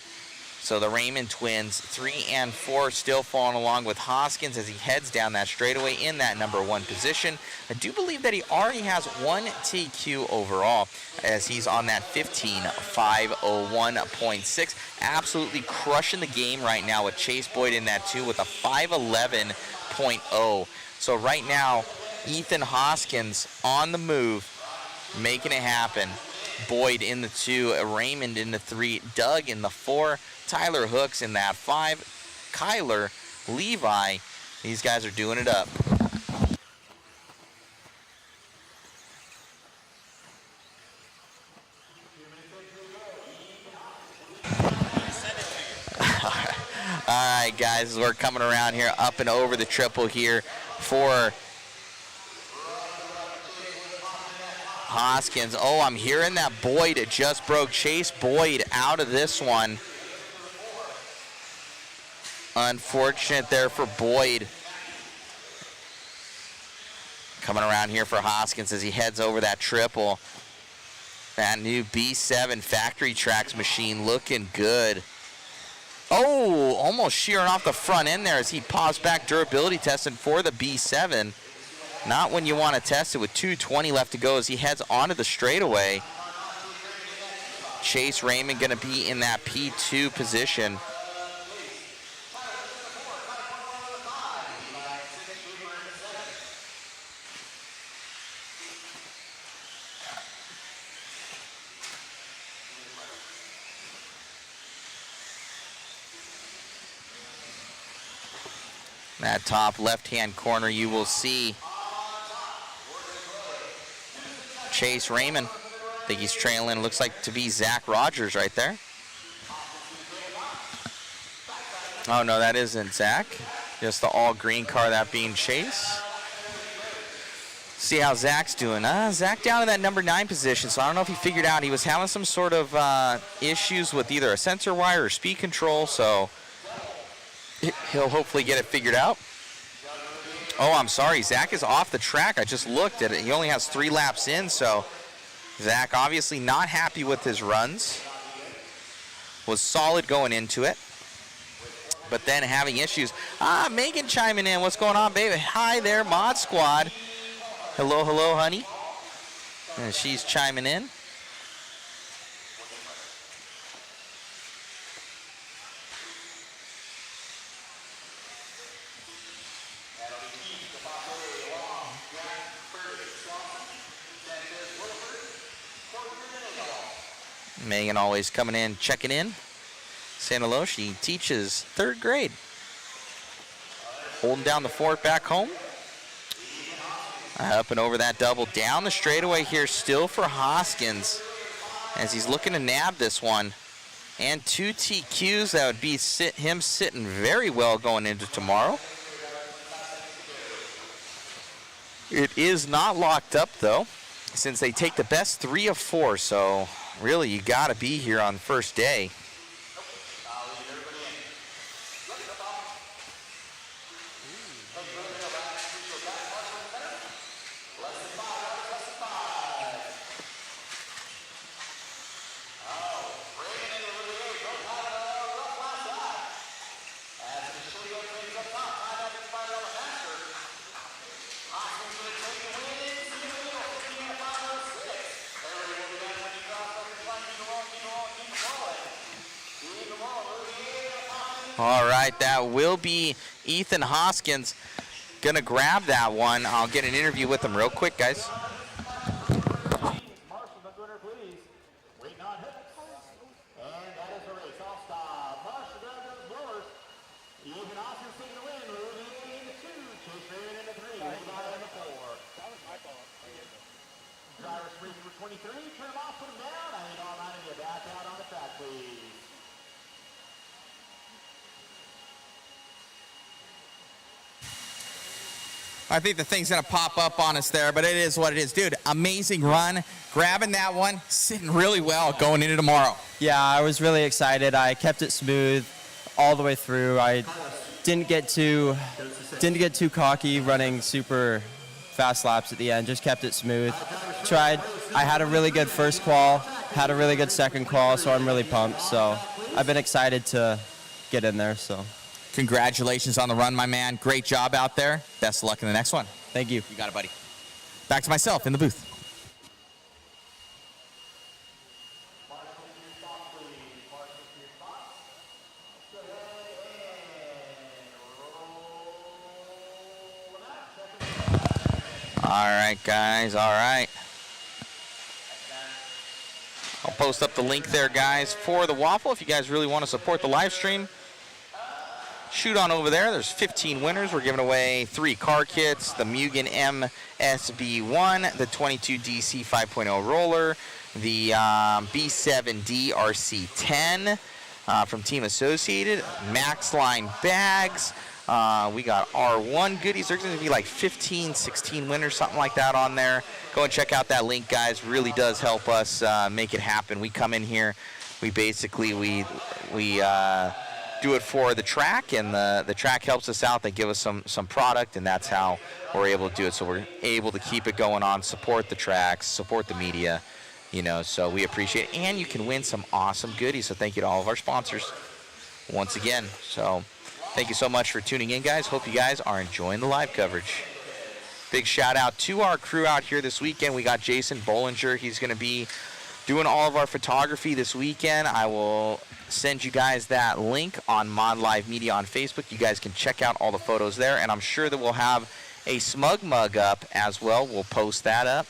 So the Raymond twins, 3 and 4, still following along with Hoskins as he heads down that straightaway in that number 1 position. I do believe that he already has 1 TQ overall as he's on that 15.501.6. Absolutely crushing the game right now with Chase Boyd in that 2 with a 511.0. So right now, Ethan Hoskins on the move, making it happen. Boyd in the 2, Raymond in the 3, Doug in the 4, Tyler Hooks in that 5, Kyler, Levi. These guys are doing it up. All right, guys, we're coming around here up and over the triple here for Hoskins. Oh, I'm hearing that Boyd just broke Chase Boyd out of this one. Unfortunate there for Boyd. Coming around here for Hoskins as he heads over that triple. That new B7 Factory Tracks machine looking good. Oh, almost shearing off the front end there as he paused back durability testing for the B7. Not when you want to test it with 2:20 left to go as he heads onto the straightaway. Chase Raymond going to be in that P2 position. That top left-hand corner, you will see Chase Raymond. I think he's trailing, looks like to be Zach Rogers right there. Oh, no, that isn't Zach. Just the all-green car, that being Chase. See how Zach's doing. Zach down in that number 9 position, so I don't know if he figured out. He was having some sort of issues with either a sensor wire or speed control, so he'll hopefully get it figured out. Oh, I'm sorry. Zach is off the track. I just looked at it. He only has 3 laps in, so Zach obviously not happy with his runs. Was solid going into it, but then having issues. Megan chiming in. What's going on, baby? Hi there, Mod Squad. Hello, hello, honey. And she's chiming in. Megan always coming in, checking in. Saying hello. She teaches 3rd grade. Holding down the fort back home. Up and over that double. Down the straightaway here still for Hoskins as he's looking to nab this one. And 2 TQs. That would be him sitting very well going into tomorrow. It is not locked up, though, since they take the best 3 of 4. So, really, you got to be here on the first day. All right, that will be Ethan Hoskins. Gonna grab that one. I'll get an interview with him real quick, guys. I think the thing's going to pop up on us there, but it is what it is. Dude, amazing run. Grabbing that one, sitting really well going into tomorrow. Yeah, I was really excited. I kept it smooth all the way through. I didn't get too cocky running super fast laps at the end. Just kept it smooth. I had a really good first qual, had a really good second qual, so I'm really pumped. So I've been excited to get in there. So congratulations on the run, my man. Great job out there. Best of luck in the next one. Thank you. You got it, buddy. Back to myself in the booth. All right, guys. All right. I'll post up the link there, guys, for the waffle. If you guys really want to support the live stream, shoot on over there. There's 15 winners. We're giving away 3 car kits, the Mugen MSB1, the 22DC 5.0 roller, the B7D RC10 from Team Associated, Max Line bags. We got R1 goodies. There's going to be like 15, 16 winners, something like that on there. Go and check out that link, guys. Really does help us make it happen. We come in here, we basically do it for the track, and the track helps us out. They give us some product, and that's how we're able to do it. So we're able to keep it going on, support the tracks, support the media, so we appreciate it. And you can win some awesome goodies. So thank you to all of our sponsors once again. So thank you so much for tuning in, guys. Hope you guys are enjoying the live coverage. Big shout out to our crew out here this weekend. We got Jason Bollinger. He's going to be doing all of our photography this weekend. I will send you guys that link on Mod Live Media on Facebook. You guys can check out all the photos there, and I'm sure that we'll have a smug mug up as well. We'll post that up,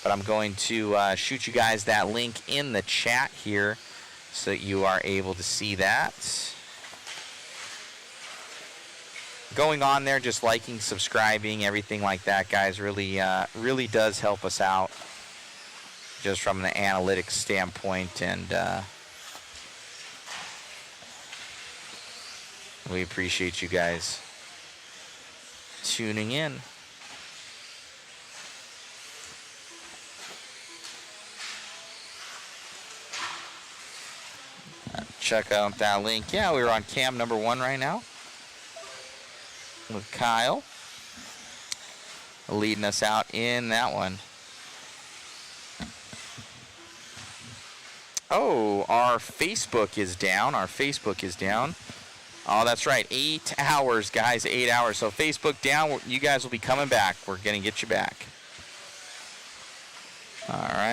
but I'm going to shoot you guys that link in the chat here so that you are able to see that. Going on there, just liking, subscribing, everything like that, guys, really does help us out just from an analytics standpoint, and we appreciate you guys tuning in. Check out that link. Yeah, we're on cam number 1 right now with Kyle leading us out in that one. Oh, our Facebook is down. Oh, that's right. 8 hours, guys. 8 hours. So Facebook down. You guys will be coming back. We're going to get you back. All right.